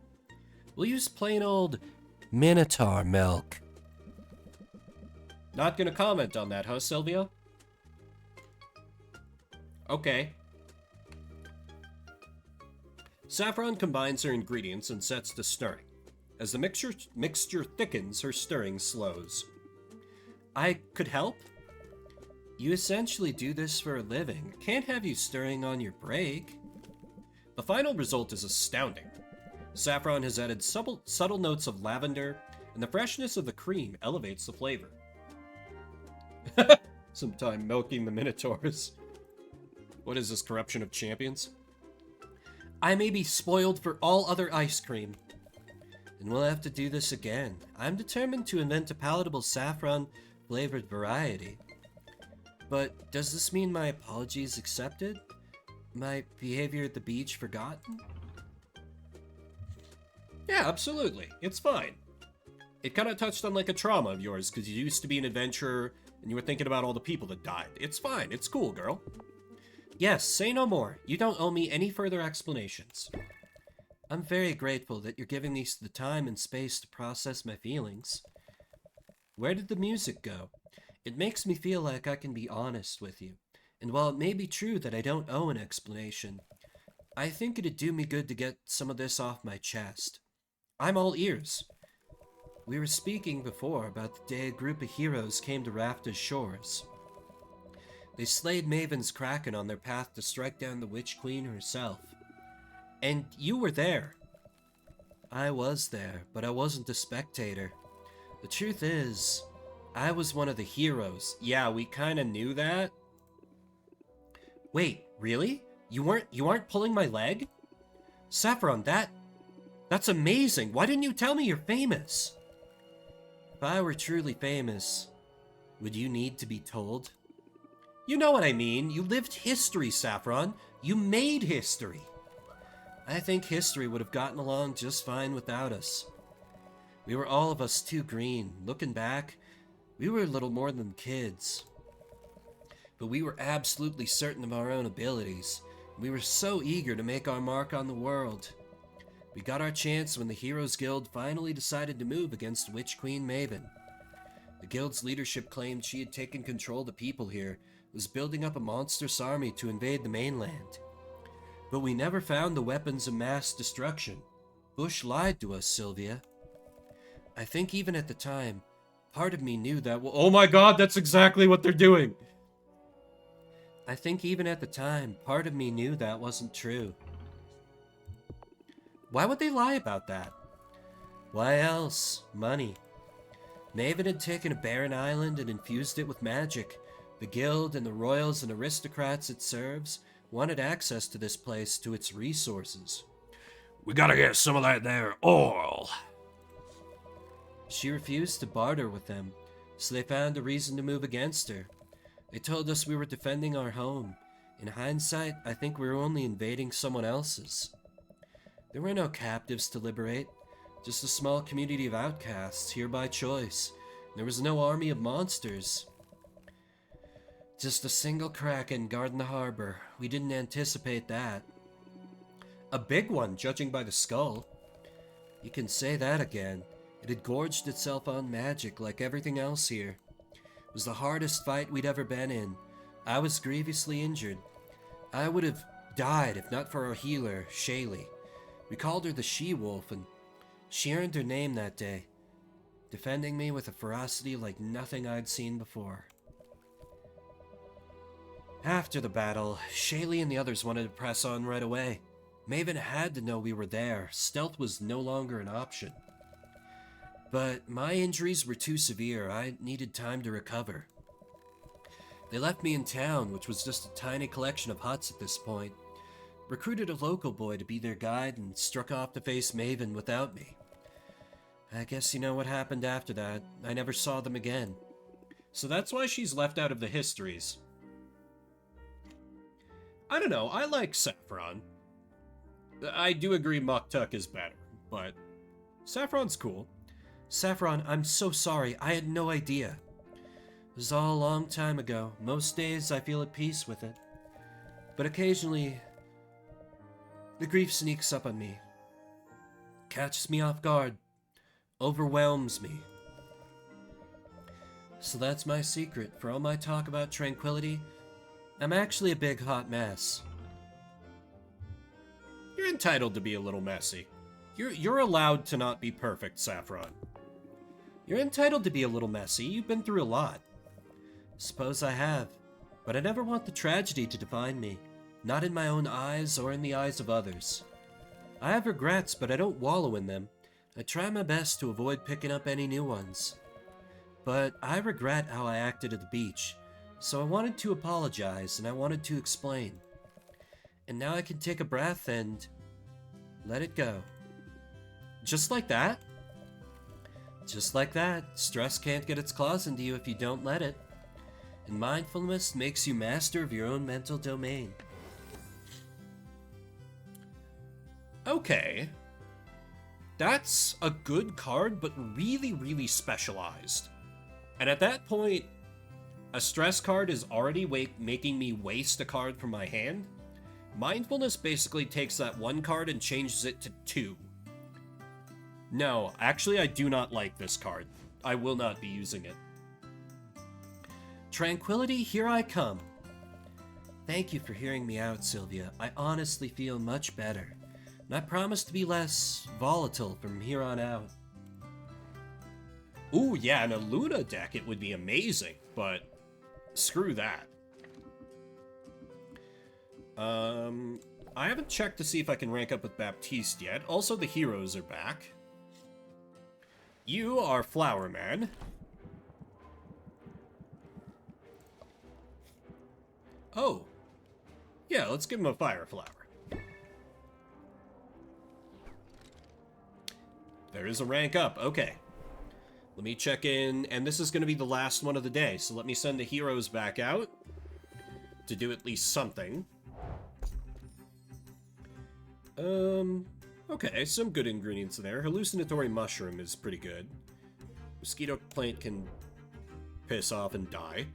We'll use plain old Minotaur milk. Not gonna comment on that, huh, Sylvia? Okay. Saffron combines her ingredients and sets to stirring. As the mixture thickens, her stirring slows. I could help? You essentially do this for a living. Can't have you stirring on your break. The final result is astounding. Saffron has added subtle notes of lavender, and the freshness of the cream elevates the flavor. Sometime milking the Minotaurs. What is this, corruption of champions? I may be spoiled for all other ice cream. And we'll have to do this again. I'm determined to invent a palatable saffron-flavored variety. But does this mean my apologies accepted? My behavior at the beach forgotten? Yeah, absolutely. It's fine. It kind of touched on like a trauma of yours, because you used to be an adventurer, and you were thinking about all the people that died. It's fine. It's cool, girl. Yes, say no more. You don't owe me any further explanations. I'm very grateful that you're giving me the time and space to process my feelings. Where did the music go? It makes me feel like I can be honest with you. And while it may be true that I don't owe an explanation, I think it'd do me good to get some of this off my chest. I'm all ears. We were speaking before about the day a group of heroes came to Rafta's shores. They slayed Maven's Kraken on their path to strike down the Witch Queen herself. And you were there. I was there, but I wasn't a spectator. The truth is, I was one of the heroes. Yeah, we kinda knew that. Wait, really? You aren't pulling my leg? Saffron, that's amazing. Why didn't you tell me you're famous? If I were truly famous, would you need to be told? You know what I mean. You lived history, Saffron. You made history. I think history would have gotten along just fine without us. We were all of us too green. Looking back, we were little more than kids. But we were absolutely certain of our own abilities. We were so eager to make our mark on the world. We got our chance when the Heroes Guild finally decided to move against Witch Queen Maven. The guild's leadership claimed she had taken control of the people here, was building up a monstrous army to invade the mainland. But we never found the weapons of mass destruction. Bush lied to us, Sylvia. I think even at the time, part of me knew that... Oh my god, that's exactly what they're doing! I think even at the time, part of me knew that wasn't true. Why would they lie about that? Why else? Money. Maven had taken a barren island and infused it with magic. The guild and the royals and aristocrats it serves wanted access to this place, to its resources. We gotta get some of that there oil. She refused to barter with them, so they found a reason to move against her. They told us we were defending our home. In hindsight, I think we were only invading someone else's. There were no captives to liberate, just a small community of outcasts here by choice. There was no army of monsters. Just a single kraken guarding the harbor. We didn't anticipate that. A big one, judging by the skull. You can say that again. It had gorged itself on magic like everything else here. It was the hardest fight we'd ever been in. I was grievously injured. I would have died if not for our healer, Shaylee. We called her the She-Wolf, and she earned her name that day, defending me with a ferocity like nothing I'd seen before. After the battle, Shaylee and the others wanted to press on right away. Maven had to know we were there. Stealth was no longer an option. But my injuries were too severe. I needed time to recover. They left me in town, which was just a tiny collection of huts at this point. Recruited a local boy to be their guide and struck off to face Maven without me. I guess you know what happened after that. I never saw them again. So that's why she's left out of the histories. I don't know, I like Saffron. I do agree Muktuk is better, but Saffron's cool. Saffron, I'm so sorry, I had no idea. It was all a long time ago. Most days I feel at peace with it. But occasionally, the grief sneaks up on me. Catches me off guard. Overwhelms me. So that's my secret. For all my talk about tranquility, I'm actually a big hot mess. You're entitled to be a little messy. You're allowed to not be perfect, Saffron. You're entitled to be a little messy. You've been through a lot. Suppose I have. But I never want the tragedy to define me. Not in my own eyes or in the eyes of others. I have regrets, but I don't wallow in them. I try my best to avoid picking up any new ones. but I regret how I acted at the beach. So I wanted to apologize and I wanted to explain. And now I can take a breath and let it go. Just like that. Just like that. Stress can't get its claws into you if you don't let it. And mindfulness makes you master of your own mental domain. Okay. That's a good card, but really, really specialized. And at that point, a stress card is already making me waste a card from my hand. Mindfulness basically takes that one card and changes it to 2. No, actually I do not like this card. I will not be using it. Tranquility, here I come. Thank you for hearing me out, Sylvia. I honestly feel much better. And I promise to be less volatile from here on out. Ooh, yeah, in a Luna deck it would be amazing, but screw that. I haven't checked to see if I can rank up with Baptiste yet. Also, the heroes are back. You are Flower Man. Oh. Yeah, let's give him a Fire Flower. There is a rank up. Okay. Let me check in, and this is going to be the last one of the day, so let me send the heroes back out to do at least something. Okay, some good ingredients there. Hallucinatory mushroom is pretty good. Mosquito plant can piss off and die.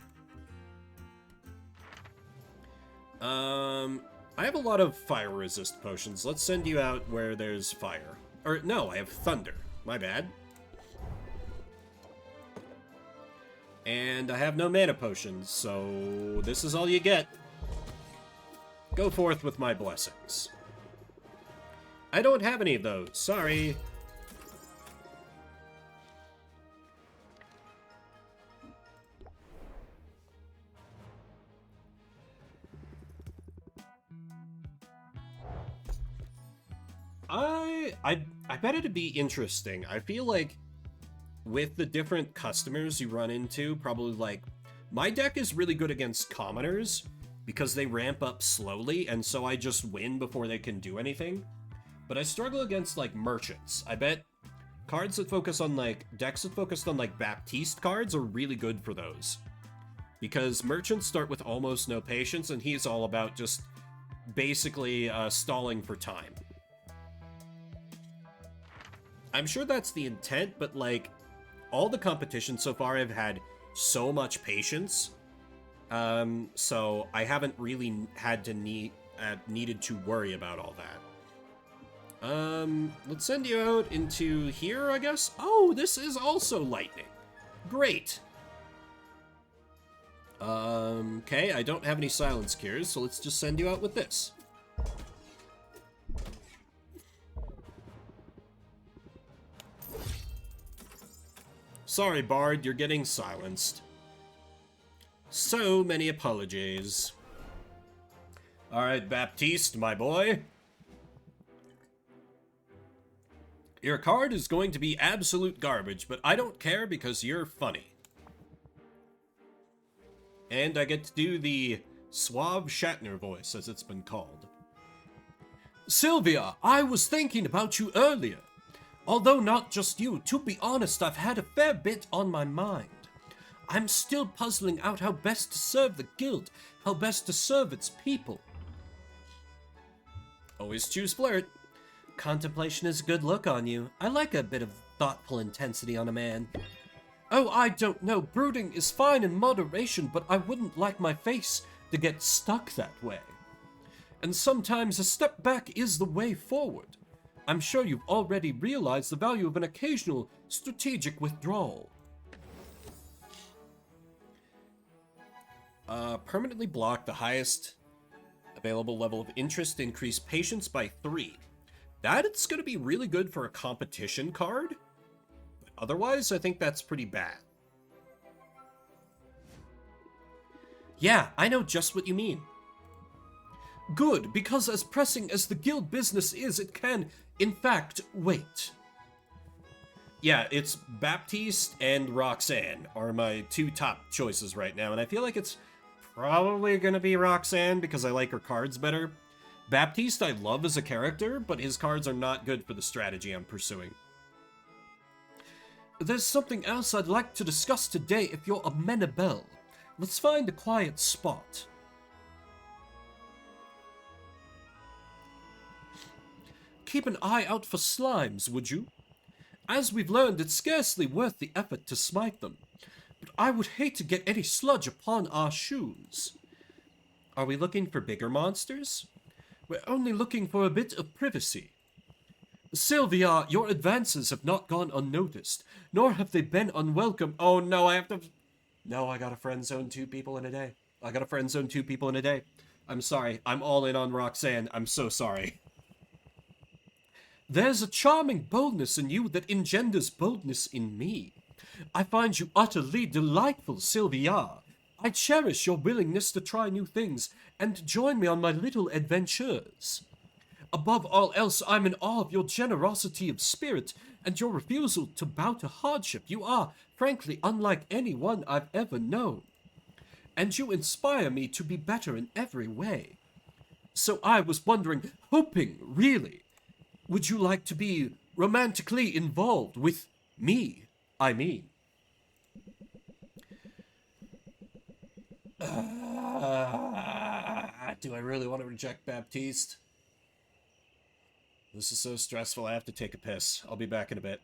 I have a lot of fire resist potions. Let's send you out where there's fire. Or, no, I have thunder. My bad. And I have no mana potions, so this is all you get. Go forth with my blessings. I don't have any of those. Sorry. I bet it'd be interesting. I feel like with the different customers you run into, probably like my deck is really good against commoners because they ramp up slowly, and so I just win before they can do anything. But I struggle against like merchants. I bet cards that focus on like decks that focused on like Baptiste cards are really good for those. Because merchants start with almost no patience, and he's all about just basically stalling for time. I'm sure that's the intent, but like all the competitions so far have had so much patience, so I haven't really had to needed to worry about all that. Let's send you out into here, I guess. Oh, this is also lightning. Great. Okay, I don't have any silence cures, so let's just send you out with this. Sorry, Bard, you're getting silenced. So many apologies. Alright, Baptiste, my boy. Your card is going to be absolute garbage, but I don't care because you're funny. And I get to do the suave Shatner voice, as it's been called. Sylvia, I was thinking about you earlier. Although not just you, to be honest, I've had a fair bit on my mind. I'm still puzzling out how best to serve the guild, how best to serve its people. Always choose flirt. Contemplation is a good look on you. I like a bit of thoughtful intensity on a man. Oh, I don't know. Brooding is fine in moderation, but I wouldn't like my face to get stuck that way. And sometimes a step back is the way forward. I'm sure you've already realized the value of an occasional strategic withdrawal. Permanently block the highest available level of interest, increase patience by 3. That's going to be really good for a competition card. But otherwise, I think that's pretty bad. Yeah, I know just what you mean. Good, because as pressing as the guild business is, it can, in fact, wait. Yeah, it's Baptiste and Roxanne are my two top choices right now, and I feel like it's probably gonna be Roxanne because I like her cards better. Baptiste I love as a character, but his cards are not good for the strategy I'm pursuing. There's something else I'd like to discuss today if you're amenable. Let's find a quiet spot. Keep an eye out for slimes, would you? As we've learned, it's scarcely worth the effort to smite them, but I would hate to get any sludge upon our shoes. Are we looking for bigger monsters? We're only looking for a bit of privacy. Sylvia, your advances have not gone unnoticed, nor have they been unwelcome. Oh no, I have to... No, I gotta friend zone 2 people in a day. I gotta friend zone 2 people in a day. I'm sorry. I'm all in on Roxanne. I'm so sorry. There's a charming boldness in you that engenders boldness in me. I find you utterly delightful, Sylvia. I cherish your willingness to try new things and to join me on my little adventures. Above all else, I'm in awe of your generosity of spirit and your refusal to bow to hardship. You are, frankly, unlike anyone I've ever known. And you inspire me to be better in every way. So I was wondering, hoping, really, would you like to be romantically involved with me? I mean. Do I really want to reject Baptiste? This is so stressful, I have to take a piss. I'll be back in a bit.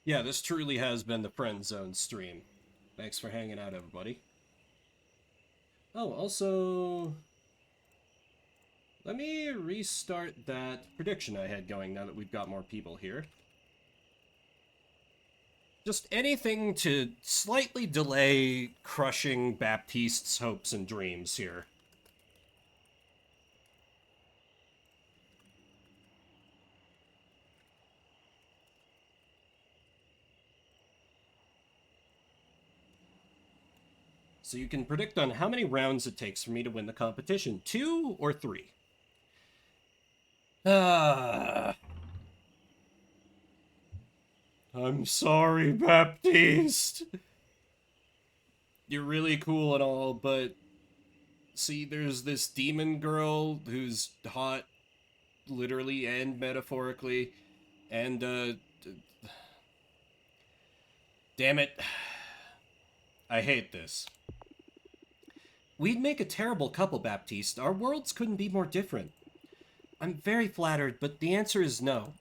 Yeah, this truly has been the Friend Zone stream. Thanks for hanging out, everybody. Oh, also, let me restart that prediction I had going now that we've got more people here. Just anything to slightly delay crushing Baptiste's hopes and dreams here. So you can predict on how many rounds it takes for me to win the competition. 2 or 3? I'm sorry, Baptiste. You're really cool and all, but see, there's this demon girl who's hot, literally and metaphorically, and, damn it. I hate this. We'd make a terrible couple, Baptiste. Our worlds couldn't be more different. I'm very flattered, but the answer is no.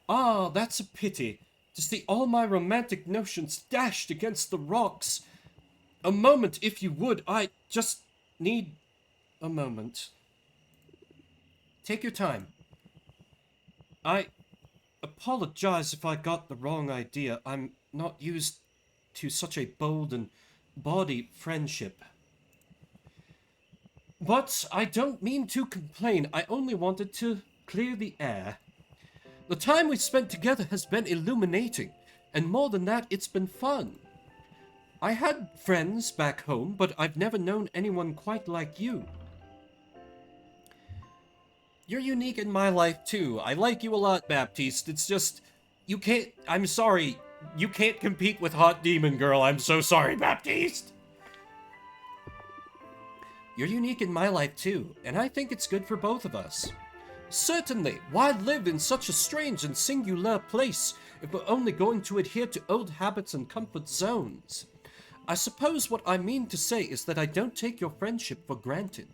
Ah, that's a pity. To see all my romantic notions dashed against the rocks. A moment, if you would. I just need a moment. Take your time. I apologize if I got the wrong idea. I'm not used to such a bold and bawdy friendship. But I don't mean to complain. I only wanted to clear the air. The time we spent together has been illuminating, and more than that, it's been fun. I had friends back home, but I've never known anyone quite like you. You're unique in my life, too. I like you a lot, Baptiste. It's just, you can't, I'm sorry, you can't compete with Hot Demon Girl. I'm so sorry, Baptiste. You're unique in my life, too, and I think it's good for both of us. Certainly, why live in such a strange and singular place if we're only going to adhere to old habits and comfort zones? I suppose what I mean to say is that I don't take your friendship for granted.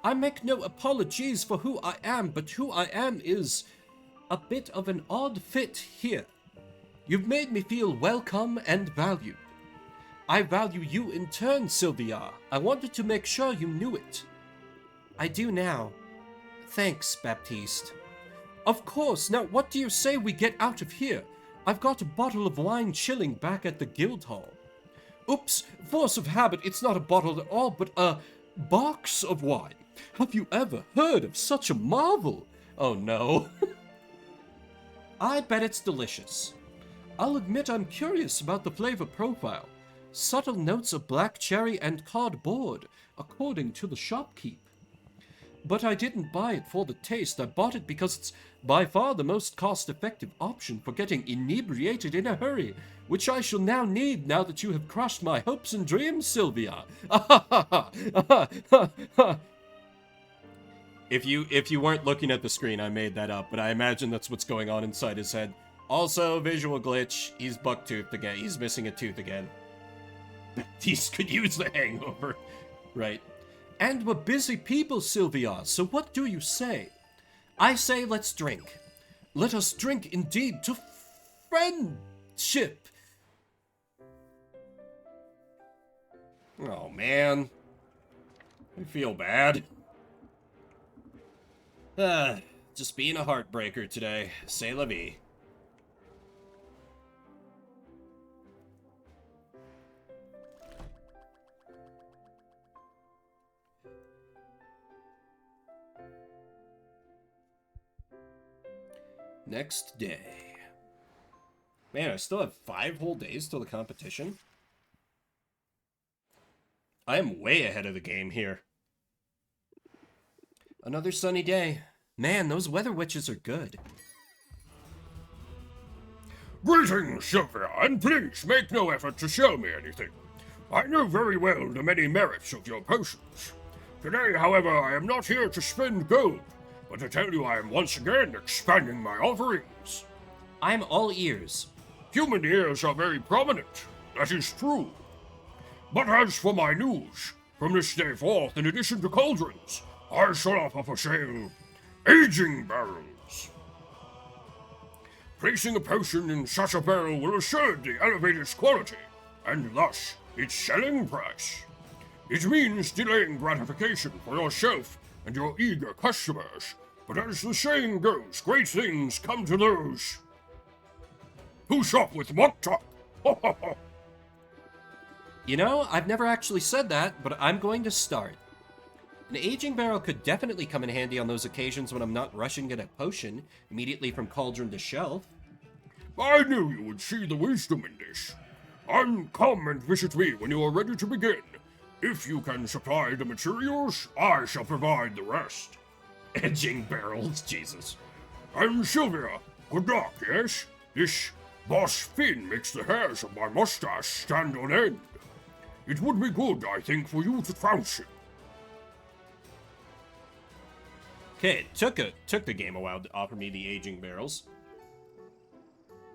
I make no apologies for who I am, but who I am is a bit of an odd fit here. You've made me feel welcome and valued. I value you in turn, Sylvia. I wanted to make sure you knew it. I do now. Thanks, Baptiste. Of course. Now, what do you say we get out of here? I've got a bottle of wine chilling back at the guild hall. Oops, force of habit, it's not a bottle at all, but a box of wine. Have you ever heard of such a marvel? Oh no. I bet it's delicious. I'll admit I'm curious about the flavor profile. Subtle notes of black cherry and cardboard, according to the shopkeep. But I didn't buy it for the taste. I bought it because it's by far the most cost-effective option for getting inebriated in a hurry, which I shall now need now that you have crushed my hopes and dreams, Sylvia. If you weren't looking at the screen, I made that up, but I imagine that's what's going on inside his head. Also, visual glitch. He's buck-toothed again. He's missing a tooth again. Baptiste could use the hangover. Right. And we're busy people, Sylvia, so what do you say? I say let's drink. Let us drink indeed to friendship. Oh, man. I feel bad. Just being a heartbreaker today. C'est la vie. Next day. Man, I still have 5 whole days till the competition. I am way ahead of the game here. Another sunny day. Man, those weather witches are good. Greetings, Sylvia, and please make no effort to sell me anything. I know very well the many merits of your potions. Today, however, I am not here to spend gold, but to tell you I am once again expanding my offerings. I'm all ears. Human ears are very prominent, that is true. But as for my news, from this day forth, in addition to cauldrons, I shall offer for sale aging barrels. Placing a potion in such a barrel will assuredly elevate its quality, and thus its selling price. It means delaying gratification for yourself and your eager customers, but as the saying goes, great things come to those who shop with Mokta. You know, I've never actually said that, but I'm going to start. An aging barrel could definitely come in handy on those occasions when I'm not rushing to get a potion immediately from cauldron to shelf. I knew you would see the wisdom in this. Come and visit me when you are ready to begin, If you can supply the materials, I shall provide the rest. Edging barrels, Jesus. And Sylvia, good luck, yes? This boss Finn makes the hairs of my mustache stand on end. It would be good, I think, for you to trounce him. Okay, it took the game a while to offer me the aging barrels.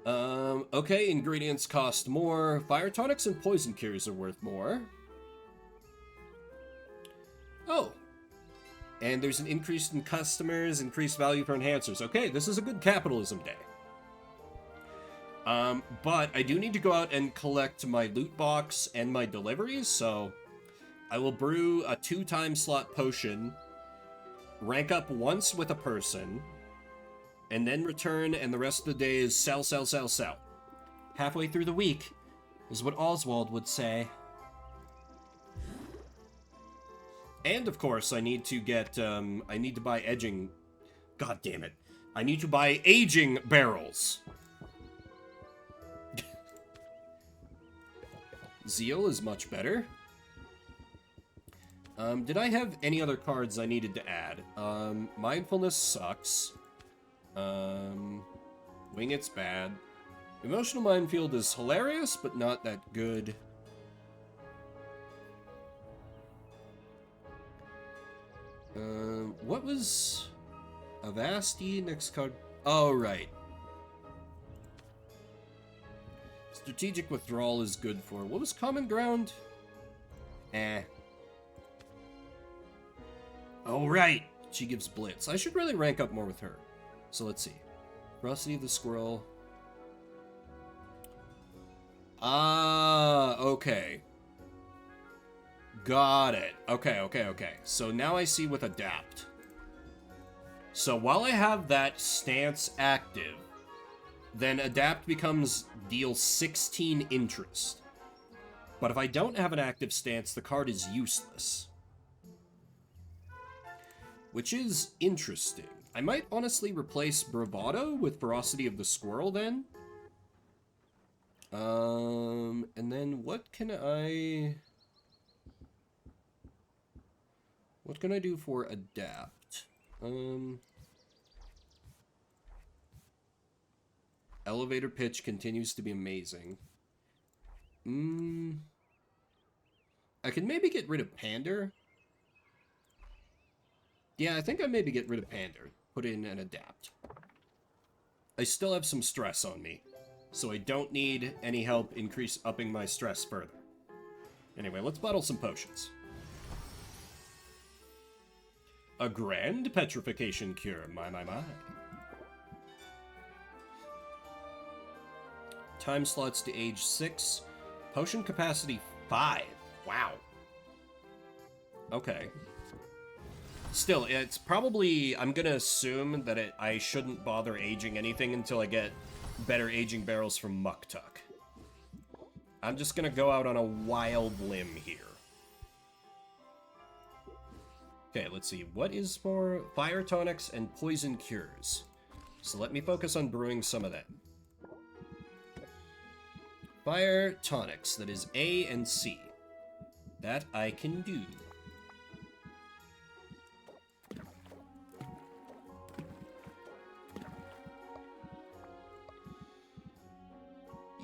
Okay, ingredients cost more. Fire tonics and poison cures are worth more. Oh. And there's an increase in customers, increased value for enhancers. Okay, this is a good capitalism day. But I do need to go out and collect my loot box and my deliveries, so I will brew a 2-time slot potion, rank up once with a person, and then return, and the rest of the day is sell, sell, sell, sell. Halfway through the week is what Oswald would say. And, of course, I need to get, I need to buy edging... God damn it. I need to buy aging barrels. Zeal is much better. Did I have any other cards I needed to add? Mindfulness sucks. Wing It's bad. Emotional Minefield is hilarious, but not that good. What was Avasti next card? Oh, right. Strategic Withdrawal is good for... What was Common Ground? Oh, right. She gives Blitz. I should really rank up more with her. So let's see. Ferocity of the Squirrel. Ah, okay. Got it. Okay. So now I see with Adapt. So while I have that stance active, then Adapt becomes deal 16 interest. But if I don't have an active stance, the card is useless. Which is interesting. I might honestly replace Bravado with Ferocity of the Squirrel then. And then what can I do for Adapt? Elevator Pitch continues to be amazing. I can maybe get rid of Pander. Yeah, I think I maybe get rid of Pander. Put in an Adapt. I still have some stress on me, so I don't need any help upping my stress further. Anyway, let's bottle some potions. A grand petrification cure, my. Time slots to age 6. Potion capacity 5. Wow. Okay. Still, it's probably... I'm gonna assume that I shouldn't bother aging anything until I get better aging barrels from Muktuk. I'm just gonna go out on a wild limb here. Okay, let's see. What is more? Fire tonics and poison cures. So let me focus on brewing some of them. Fire tonics, that is A and C. That I can do.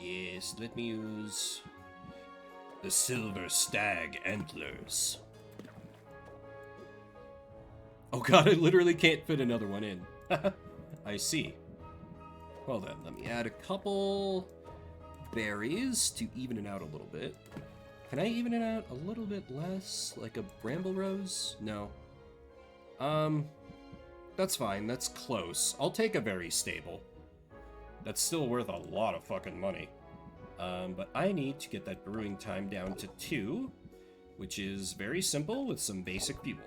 Yes, let me use the Silver Stag Antlers. Oh god, I literally can't fit another one in. I see. Well then, let me add a couple berries to even it out a little bit. Can I even it out a little bit less? Like a bramble rose? No. That's fine. That's close. I'll take a very stable. That's still worth a lot of fucking money. But I need to get that brewing time down to 2, which is very simple with some basic fuel.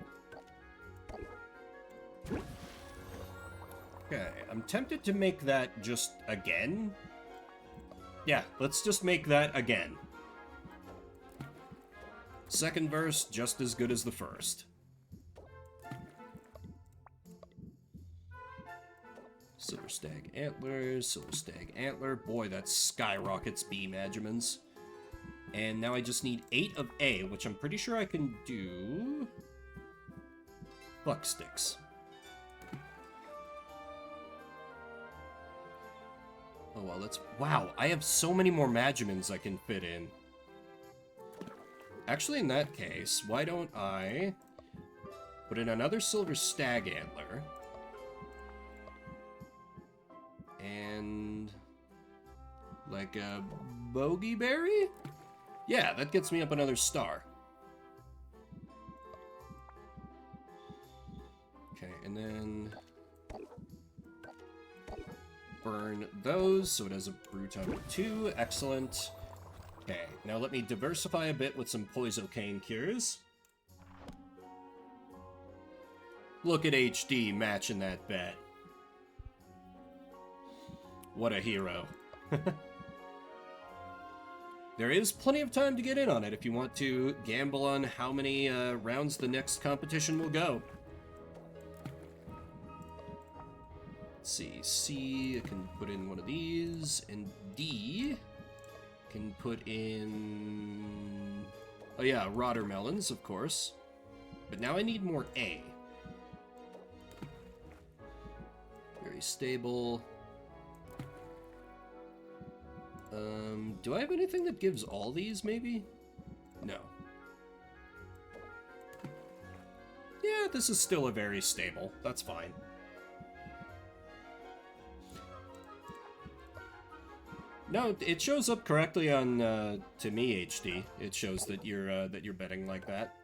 Okay, I'm tempted to make that just again. Yeah, let's just make that again. Second verse, just as good as the first. Silver Stag Antlers, Silver Stag Antler. Boy, that skyrockets beam Adjumans. And now I just need 8 of A, which I'm pretty sure I can do... Fuck sticks. Oh, well, let's... Wow, I have so many more Magimins I can fit in. Actually, in that case, why don't I put in another Silver Stag Antler? And... like a Bogey Berry? Yeah, that gets me up another star. Okay, and then... burn those, so it has a brew time of 2. Excellent. Okay, now let me diversify a bit with some Poisocane cures. Look at HD matching that bet. What a hero. There is plenty of time to get in on it if you want to gamble on how many rounds the next competition will go. Let's see, C, I can put in one of these, and D can put in... oh yeah, Watermelons, of course. But now I need more A. Very stable. Do I have anything that gives all these, maybe? No. Yeah, this is still a very stable. That's fine. No, it shows up correctly on to me HD. It shows that you're betting like that.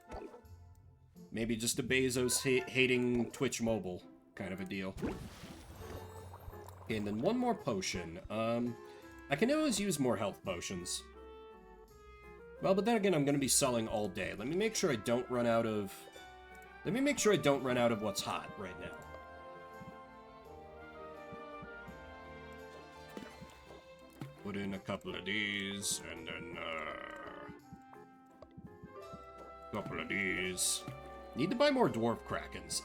Maybe just a Bezos hating Twitch mobile kind of a deal. Okay, and then one more potion. I can always use more health potions. Well, but then again, I'm going to be selling all day. Let me make sure I don't run out of... let me make sure I don't run out of what's hot right now. Put in a couple of these, and then, couple of these. Need to buy more Dwarf Krakens.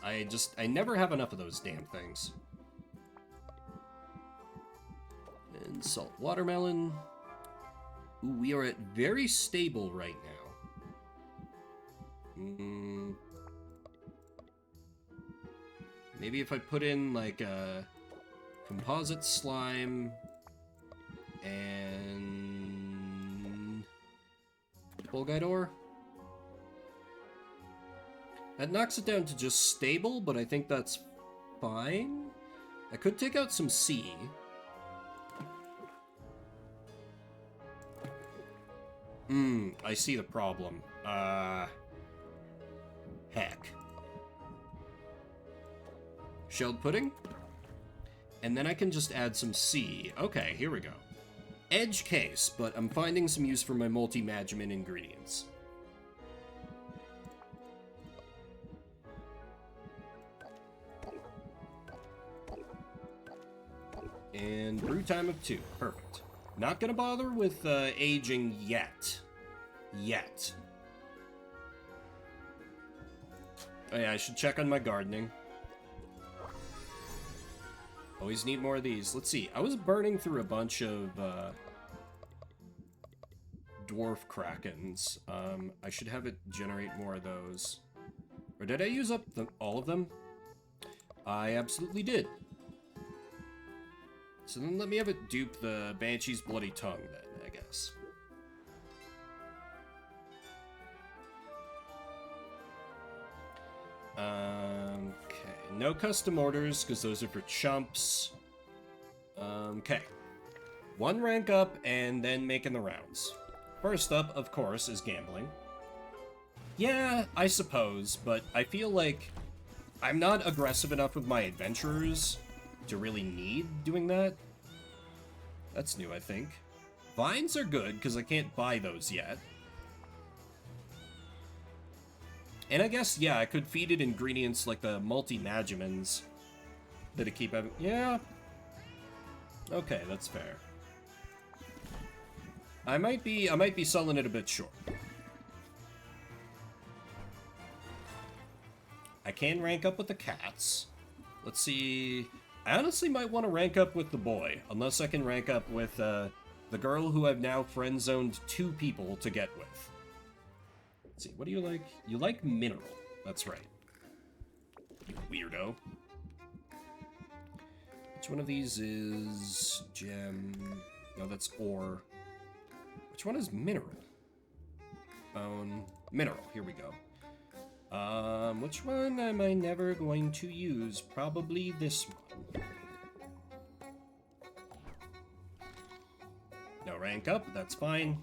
I never have enough of those damn things. And Salt Watermelon. Ooh, we are at very stable right now. Maybe if I put in, like, a Composite Slime... and... Bulgaidor? That knocks it down to just stable, but I think that's fine. I could take out some C. I see the problem. Heck. Shelled pudding? And then I can just add some C. Okay, here we go. Edge case, but I'm finding some use for my multi-Magimin ingredients. And brew time of 2. Perfect. Not gonna bother with aging yet. Yet. Oh yeah, I should check on my gardening. Always need more of these. Let's see. I was burning through a bunch of Dwarf Krakens. I should have it generate more of those. Or did I use up all of them? I absolutely did. So then let me have it dupe the Banshee's Bloody Tongue then, I guess. Okay, no custom orders, because those are for chumps. Okay. One rank up, and then making the rounds. First up, of course, is gambling. Yeah, I suppose, but I feel like I'm not aggressive enough with my adventurers to really need doing that. That's new, I think. Vines are good, because I can't buy those yet. And I guess, yeah, I could feed it ingredients like the multi-Magimins that it keep having. Yeah. Okay, that's fair. I might be selling it a bit short. I can rank up with the cats. Let's see. I honestly might want to rank up with the boy, unless I can rank up with The girl who I've now friend-zoned 2 people to get with. Let's see, what do you like? You like mineral. That's right. You weirdo. Which one of these is gem? No, that's ore. Which one is mineral? Bone. Mineral. Here we go. Which one am I never going to use? Probably this one. No rank up. That's fine.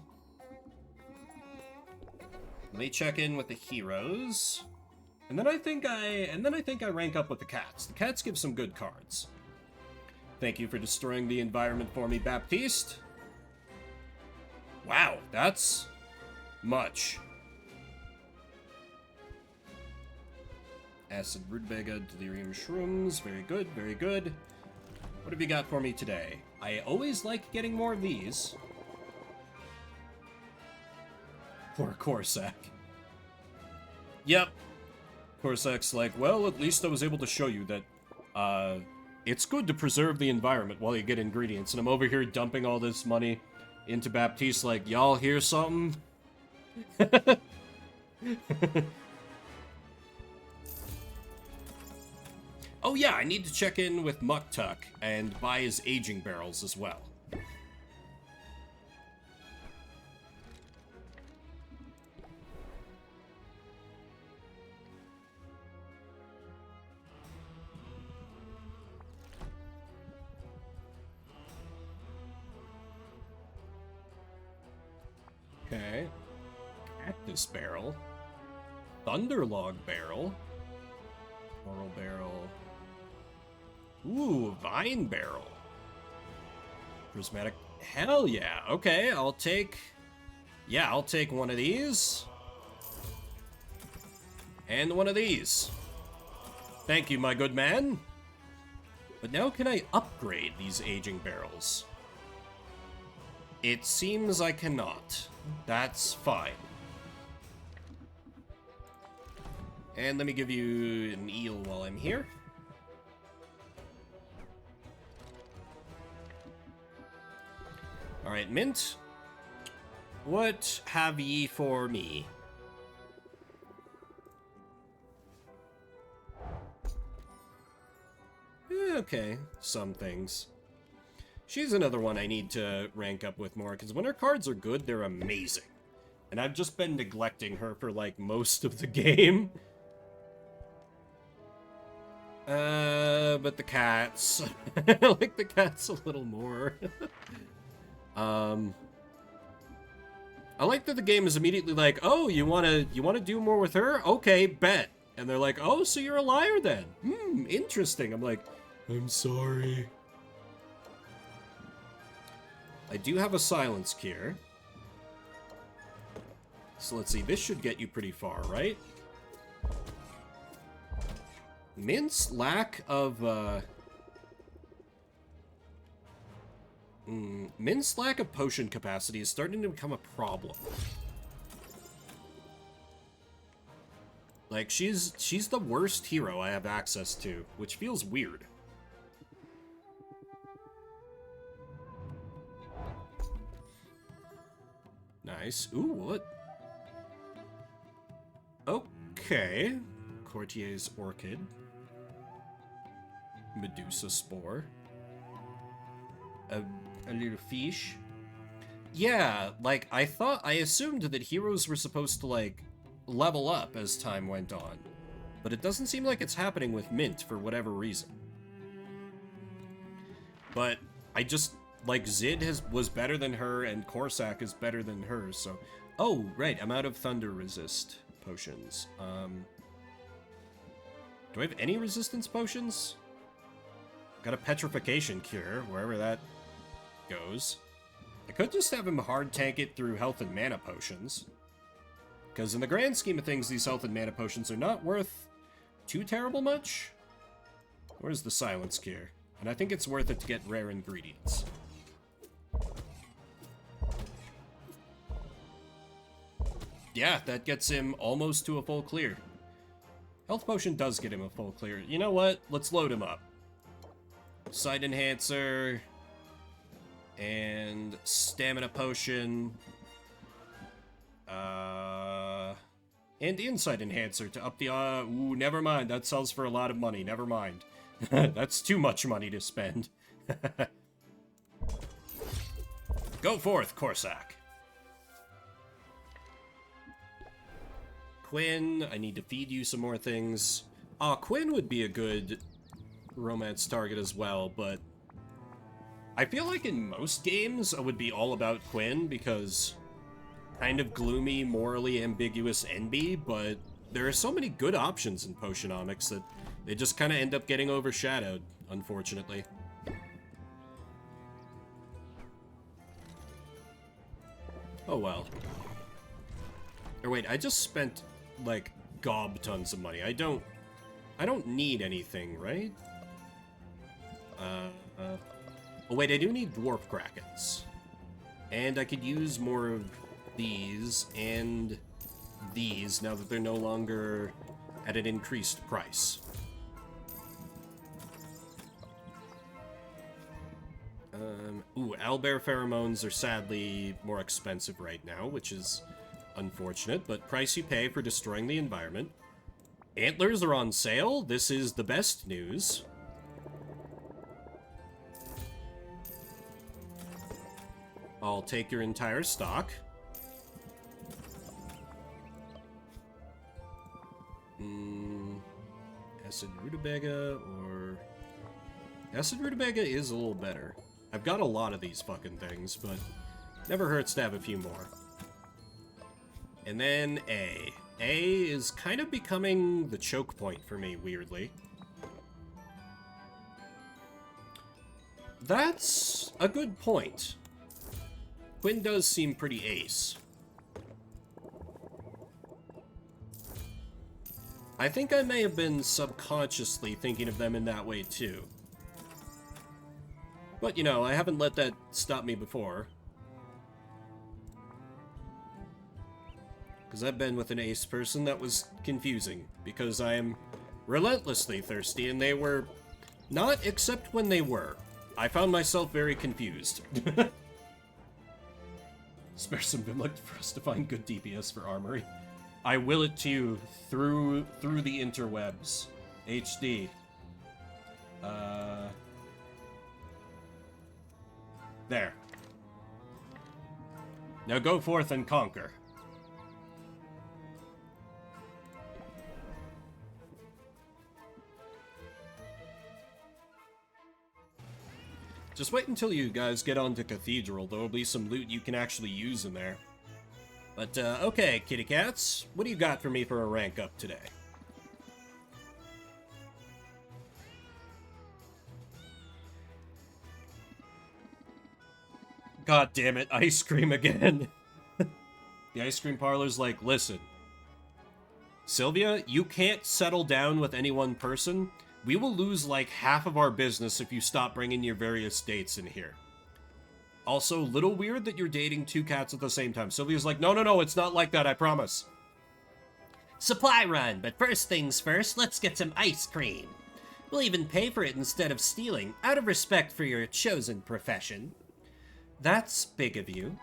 Let me check in with the heroes. And then I think I rank up with the cats. The cats give some good cards. Thank you for destroying the environment for me, Baptiste. Wow, that's much. Acid rutabaga, delirium shrooms. Very good, very good. What have you got for me today? I always like getting more of these. Poor Corsac. Yep. Corsac's like, well, at least I was able to show you that, it's good to preserve the environment while you get ingredients. And I'm over here dumping all this money into Baptiste like, y'all hear something? Oh yeah, I need to check in with Muktuk and buy his aging barrels as well. Okay. Cactus barrel. Thunderlog barrel. Coral barrel. Ooh, vine barrel. Prismatic. Hell yeah. Okay, I'll take... Yeah, I'll take one of these. And one of these. Thank you, my good man. But now can I upgrade these aging barrels? It seems I cannot. That's fine. And let me give you an eel while I'm here. Alright, Mint. What have ye for me? Okay, some things. She's another one I need to rank up with more, because when her cards are good, they're amazing. And I've just been neglecting her for, like, most of the game. But the cats. I like the cats a little more. I like that the game is immediately like, oh, you wanna do more with her? Okay, bet. And they're like, oh, so you're a liar then? Interesting. I'm like, I'm sorry. I do have a silence cure. So let's see, this should get you pretty far, right? Mint's lack of, Mint's lack of potion capacity is starting to become a problem. Like, she's the worst hero I have access to, which feels weird. Nice. Ooh, what? Okay. Courtier's Orchid. Medusa Spore. A little fish. Yeah, like, I assumed that heroes were supposed to, like, level up as time went on. But it doesn't seem like it's happening with Mint for whatever reason. But I just, like, Zid was better than her, and Corsac is better than her, so... Oh, right, I'm out of Thunder Resist potions. Do I have any resistance potions? Got a Petrification Cure, wherever that goes. I could just have him hard tank it through health and mana potions. Because in the grand scheme of things, these health and mana potions are not worth too terrible much. Where's the Silence Cure? And I think it's worth it to get rare ingredients. Yeah, that gets him almost to a full clear. Health potion does get him a full clear. You know what? Let's load him up. Sight Enhancer. And stamina potion. And insight enhancer to up the, ooh, never mind. That sells for a lot of money. Never mind. That's too much money to spend. Go forth, Corsac. Quinn, I need to feed you some more things. Aw, Quinn would be a good romance target as well, but I feel like in most games I would be all about Quinn because kind of gloomy, morally ambiguous Enby, but there are so many good options in Potionomics that they just kind of end up getting overshadowed, unfortunately. Oh well. Or wait, I just spent like gob tons of money. I don't need anything, right? Oh wait, I do need dwarf krakens. And I could use more of these and these now that they're no longer at an increased price. Ooh, owlbear pheromones are sadly more expensive right now, which is unfortunate, but price you pay for destroying the environment. Antlers are on sale. This is the best news. I'll take your entire stock. Acid rutabaga or... Acid rutabaga is a little better. I've got a lot of these fucking things, but never hurts to have a few more. And then A. A is kind of becoming the choke point for me, weirdly. That's a good point. Quinn does seem pretty ace. I think I may have been subconsciously thinking of them in that way, too. But, you know, I haven't let that stop me before. Because I've been with an ace person that was confusing. Because I am relentlessly thirsty, and they were not, except when they were. I found myself very confused. Spare some Vimlick for us to find good DPS for Armory. I will it to you through the interwebs. HD. There. Now go forth and conquer. Just wait until you guys get onto Cathedral. There will be some loot you can actually use in there. But, okay, kitty cats. What do you got for me for a rank up today? God damn it, ice cream again. The ice cream parlor's like, listen. Sylvia, you can't settle down with any one person. We will lose like half of our business if you stop bringing your various dates in here. Also, little weird that you're dating two cats at the same time. Sylvia's like, no, it's not like that, I promise. Supply run, but first things first, let's get some ice cream. We'll even pay for it instead of stealing, out of respect for your chosen profession. That's big of you.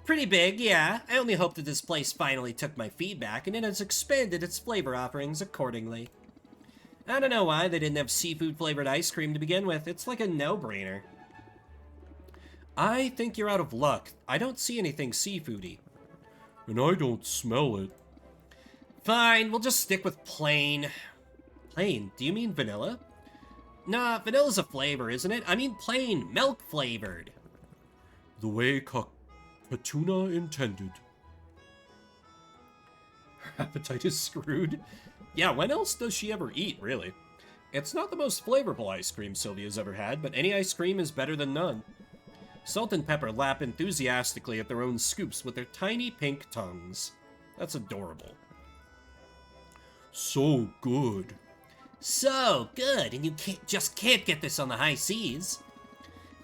Pretty big, yeah. I only hope that this place finally took my feedback and it has expanded its flavor offerings accordingly. I don't know why they didn't have seafood-flavored ice cream to begin with. It's like a no-brainer. I think you're out of luck. I don't see anything seafoody. And I don't smell it. Fine, we'll just stick with plain. Plain? Do you mean vanilla? Nah, vanilla's a flavor, isn't it? I mean plain, milk-flavored. The way Petuna intended. Her appetite is screwed. Yeah, when else does she ever eat, really? It's not the most flavorful ice cream Sylvia's ever had, but any ice cream is better than none. Salt and Pepper lap enthusiastically at their own scoops with their tiny pink tongues. That's adorable. So good. So good, and you just can't get this on the high seas.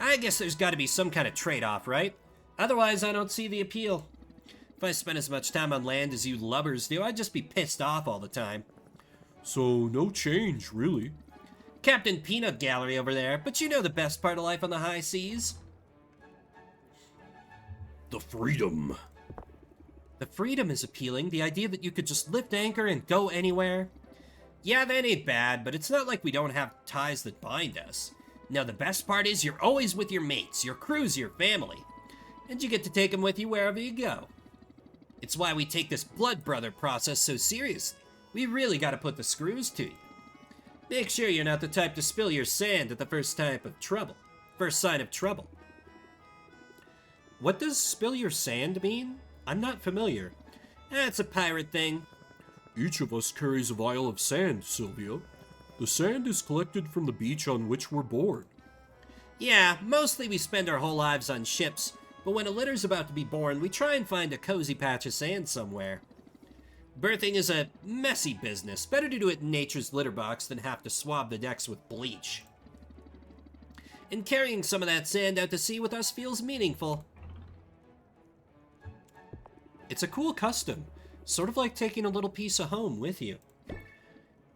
I guess there's got to be some kind of trade-off, right? Otherwise, I don't see the appeal. If I spent as much time on land as you lubbers do, I'd just be pissed off all the time. So, no change, really. Captain Peanut Gallery over there, but you know the best part of life on the high seas? The freedom. The freedom is appealing, the idea that you could just lift anchor and go anywhere. Yeah, that ain't bad, but it's not like we don't have ties that bind us. Now, the best part is you're always with your mates, your crew's your family, and you get to take them with you wherever you go. It's why we take this blood brother process so seriously. We really gotta put the screws to you. Make sure you're not the type to spill your sand at the first sign of trouble. What does spill your sand mean? I'm not familiar. That's a pirate thing. Each of us carries a vial of sand, Sylvia. The sand is collected from the beach on which we're born. Yeah, mostly we spend our whole lives on ships, but when a litter's about to be born, we try and find a cozy patch of sand somewhere. Birthing is a messy business. Better to do it in nature's litter box than have to swab the decks with bleach. And carrying some of that sand out to sea with us feels meaningful. It's a cool custom, sort of like taking a little piece of home with you.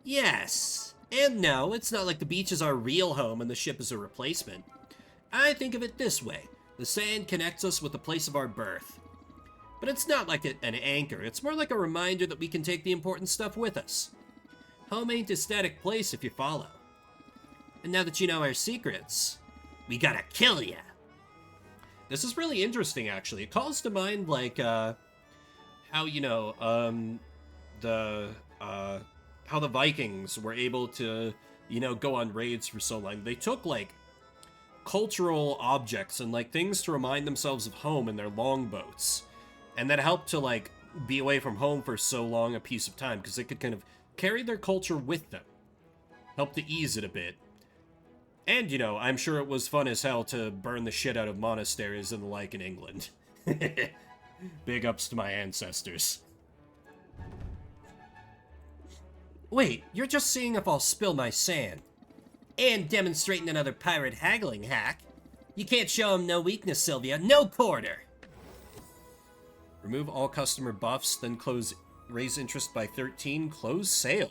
Yes, and no, it's not like the beach is our real home and the ship is a replacement. I think of it this way. The sand connects us with the place of our birth. But it's not like an anchor, it's more like a reminder that we can take the important stuff with us. Home ain't a static place if you follow. And now that you know our secrets, we gotta kill ya. This is really interesting, actually. It calls to mind, like, how, you know, how the Vikings were able to, you know, go on raids for so long. They took, like, cultural objects and, like, things to remind themselves of home in their longboats. And that helped to, like, be away from home for so long a piece of time, because they could kind of carry their culture with them. Help to ease it a bit. And, you know, I'm sure it was fun as hell to burn the shit out of monasteries and the like in England. Big ups to my ancestors. Wait, you're just seeing if I'll spill my sand. And demonstrating another pirate haggling hack. You can't show him no weakness, Sylvia. No quarter! Remove all customer buffs, then raise interest by 13, close sale.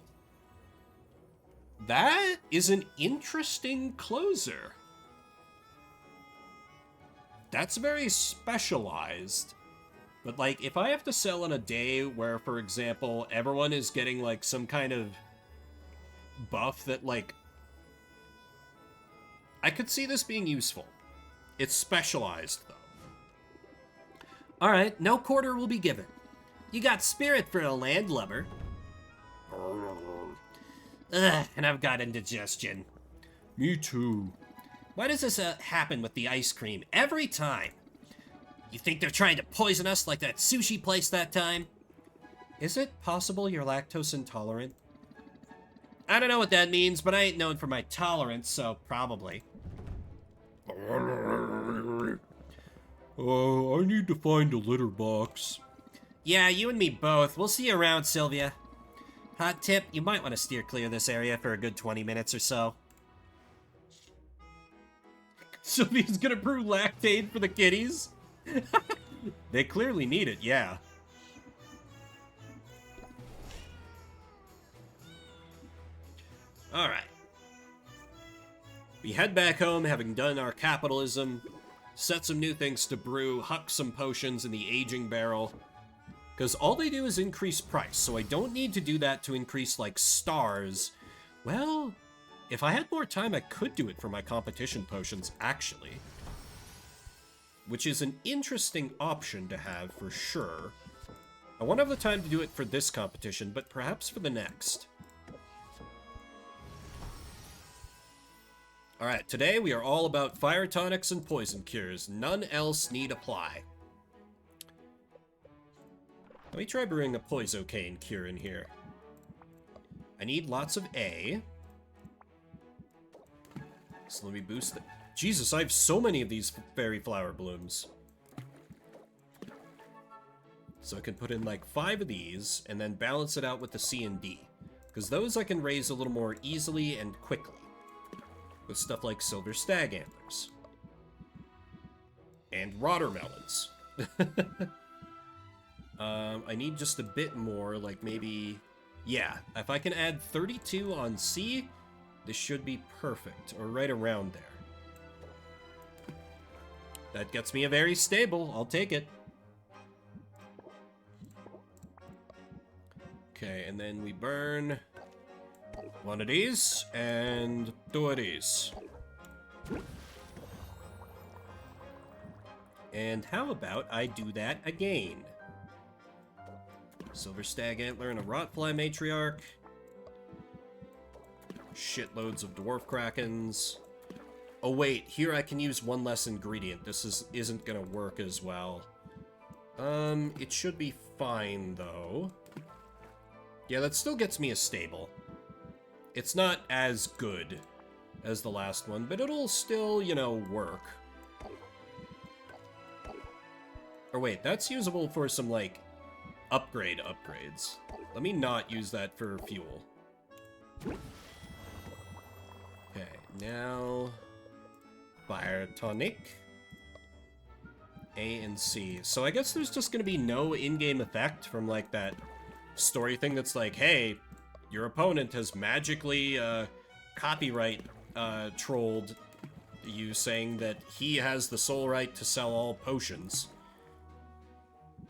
That is an interesting closer. That's very specialized. But, like, if I have to sell on a day where, for example, everyone is getting, like, some kind of buff that, like... I could see this being useful. It's specialized, though. Alright, no quarter will be given. You got spirit for a landlubber. Ugh, and I've got indigestion. Me too. Why does this happen with the ice cream every time? You think they're trying to poison us like that sushi place that time? Is it possible you're lactose intolerant? I don't know what that means, but I ain't known for my tolerance, so probably. I need to find a litter box. Yeah, you and me both. We'll see you around, Sylvia. Hot tip, you might want to steer clear of this area for a good 20 minutes or so. Sylvia's gonna brew lactate for the kitties? They clearly need it, yeah. Alright. We head back home having done our capitalism, set some new things to brew, huck some potions in the aging barrel. Because all they do is increase price, so I don't need to do that to increase, like, stars. Well, if I had more time, I could do it for my competition potions, actually. Which is an interesting option to have, for sure. I won't have the time to do it for this competition, but perhaps for the next. Alright, today we are all about fire tonics and poison cures. None else need apply. Let me try brewing a poisocaine cure in here. I need lots of A. So let me boost it. Jesus, I have so many of these fairy flower blooms. So I can put in like 5 of these, and then balance it out with the C and D. Because those I can raise a little more easily and quickly. With stuff like silver stag antlers. And watermelons. I need just a bit more, like maybe... Yeah, if I can add 32 on C, this should be perfect, or right around there. That gets me a very stable. I'll take it. Okay, and then we burn one of these and two of these. And how about I do that again? Silver Stag Antler and a Rotfly Matriarch. Shitloads of Dwarf Krakens. Oh wait, here I can use one less ingredient. This isn't gonna work as well. It should be fine though. Yeah, that still gets me a stable. It's not as good as the last one, but it'll still, you know, work. Or wait, that's usable for some, like, upgrades. Let me not use that for fuel. Okay, now... Fire tonic. A and C. So I guess there's just gonna be no in-game effect from, like, that story thing that's like, hey, your opponent has magically, copyright, trolled you, saying that he has the sole right to sell all potions.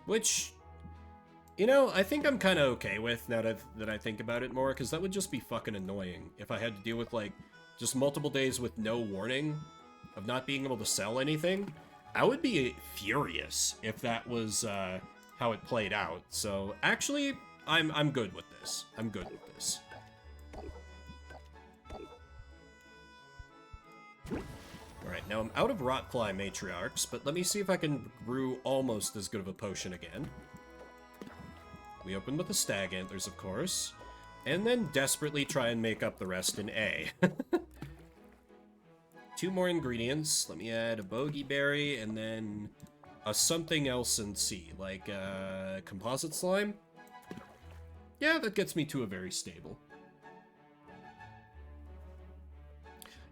Which, you know, I think I'm kind of okay with now that I think about it more, because that would just be fucking annoying if I had to deal with, like, just multiple days with no warning of not being able to sell anything. I would be furious if that was, how it played out. So, actually, I'm good with this. I'm good with this. Alright, now I'm out of Rotfly Matriarchs, but let me see if I can brew almost as good of a potion again. We open with the Stag Antlers, of course, and then desperately try and make up the rest in A. 2 more ingredients. Let me add a Bogey Berry, and then a something else in C, like Composite Slime. Yeah, that gets me to a very stable.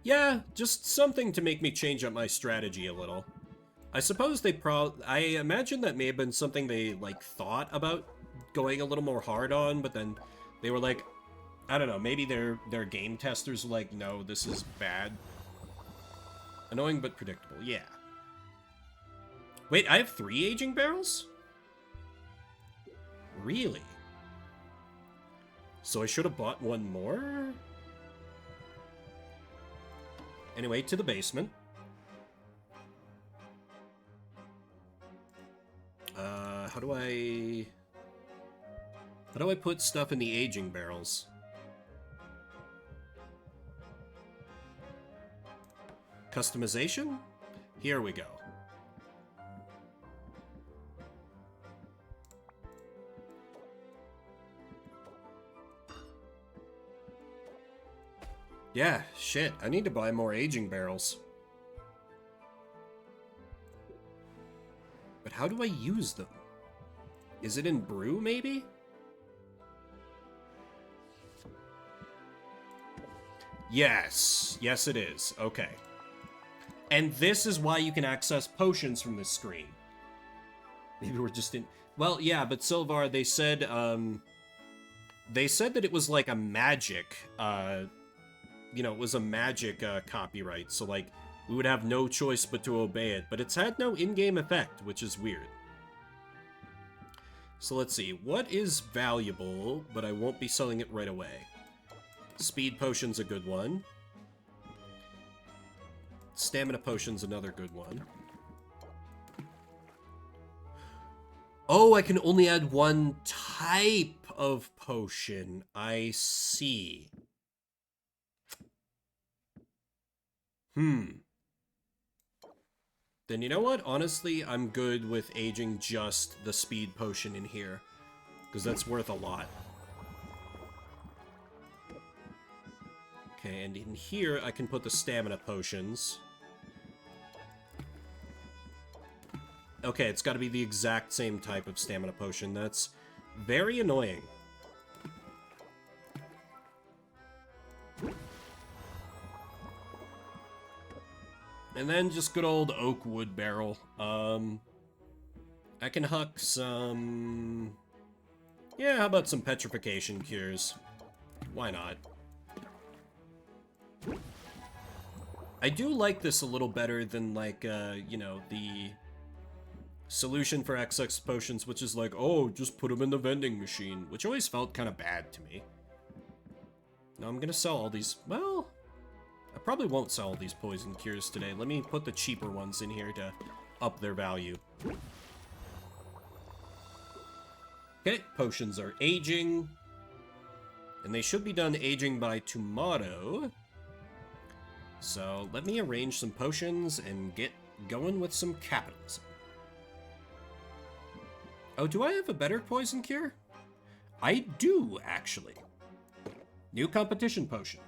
Yeah, just something to make me change up my strategy a little. I suppose I imagine that may have been something they, like, thought about going a little more hard on, but then they were like, I don't know, maybe their game testers were like, no, this is bad. Annoying but predictable, yeah. Wait, I have 3 aging barrels? Really? So I should have bought one more? Anyway, to the basement. How do I put stuff in the aging barrels? Customization? Here we go. Yeah, shit, I need to buy more aging barrels. But how do I use them? Is it in brew, maybe? Yes. Yes, it is. Okay. And this is why you can access potions from this screen. Maybe we're just in... Well, yeah, but Sylvar, they said that it was like a magic, you know, it was a magic copyright, so, like, we would have no choice but to obey it, but it's had no in-game effect, which is weird. So let's see, what is valuable, but I won't be selling it right away? Speed Potion's a good one. Stamina Potion's another good one. Oh, I can only add one type of potion. I see. Then you know what? Honestly, I'm good with aging just the speed potion in here, because that's worth a lot. Okay, and in here, I can put the stamina potions. Okay, it's got to be the exact same type of stamina potion. That's very annoying. And then just good old oak wood barrel. I can huck some... Yeah, how about some petrification cures? Why not? I do like this a little better than, like, you know, the solution for XX potions, which is like, oh, just put them in the vending machine, which always felt kind of bad to me. Now I'm gonna sell all these, well, I probably won't sell all these poison cures today. Let me put the cheaper ones in here to up their value. Okay, potions are aging. And they should be done aging by tomorrow. So let me arrange some potions and get going with some capitalism. Oh, do I have a better poison cure? I do, actually. New competition potion.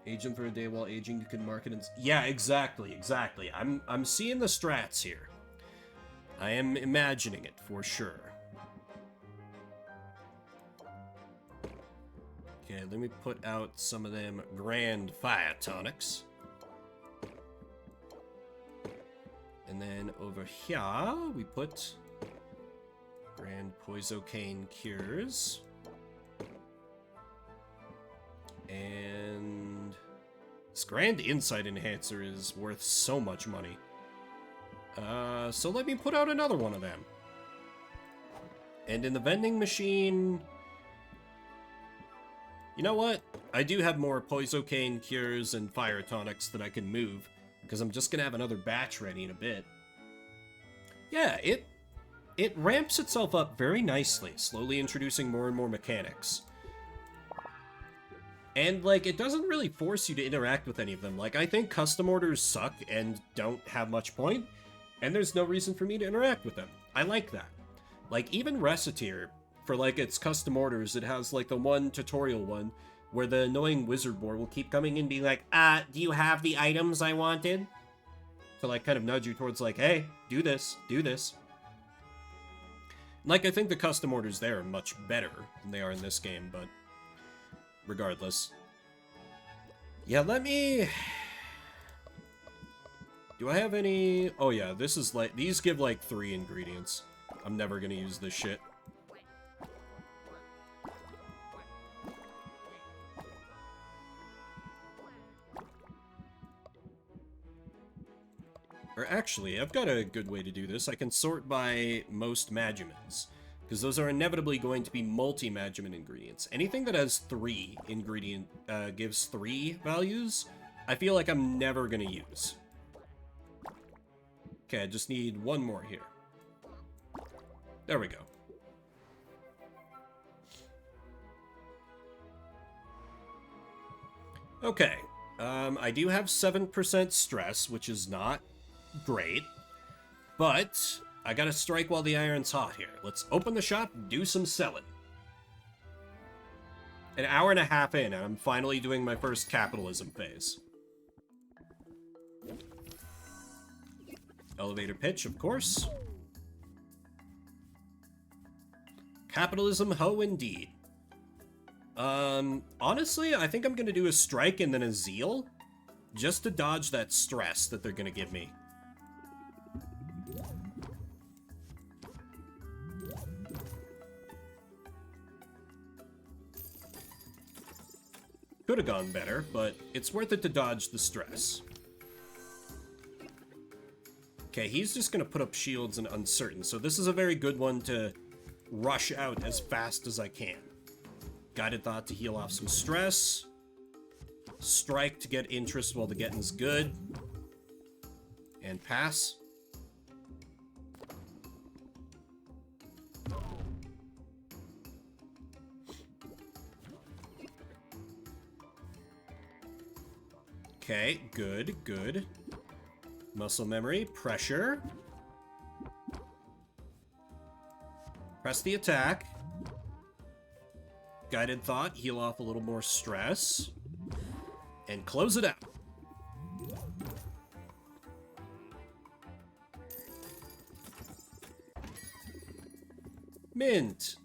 Age them for a day while aging, you can market and... Yeah, exactly. I'm seeing the strats here. I am imagining it, for sure. Okay, let me put out some of them grand fire tonics. And then over here, we put grand poisocane cures. And this grand insight enhancer is worth so much money. So let me put out another one of them. And in the vending machine... You know what? I do have more poisocane cures and fire tonics that I can move, because I'm just gonna have another batch ready in a bit. Yeah, it ramps itself up very nicely, slowly introducing more and more mechanics. And, like, it doesn't really force you to interact with any of them. Like, I think custom orders suck and don't have much point, and there's no reason for me to interact with them. I like that. Like, even Reciteer, for, like, its custom orders, it has, like, the one tutorial one where the annoying wizard board will keep coming in and being like, do you have the items I wanted? To, like, kind of nudge you towards, like, hey, do this, do this. Like, I think the custom orders there are much better than they are in this game, but regardless. Yeah, let me... Do I have any... Oh, yeah, this is, like... These give, like, 3 ingredients. I'm never gonna use this shit. Or actually, I've got a good way to do this. I can sort by most magimins, because those are inevitably going to be multi-magimin ingredients. Anything that has 3 ingredient, gives 3 values, I feel like I'm never gonna use. Okay, I just need one more here. There we go. Okay, I do have 7% stress, which is not great, but I gotta strike while the iron's hot here. Let's open the shop and do some selling. An hour and a half in, and I'm finally doing my first capitalism phase. Elevator pitch, of course. Capitalism, ho indeed. Honestly, I think I'm gonna do a strike and then a zeal, just to dodge that stress that they're gonna give me. Could have gone better, but it's worth it to dodge the stress. Okay, he's just gonna put up shields and uncertain, so this is a very good one to rush out as fast as I can. Guided thought to heal off some stress. Strike to get interest while the getting's good. And pass. Okay, good, good. Muscle memory, pressure. Press the attack. Guided thought, heal off a little more stress. And close it out. Mint.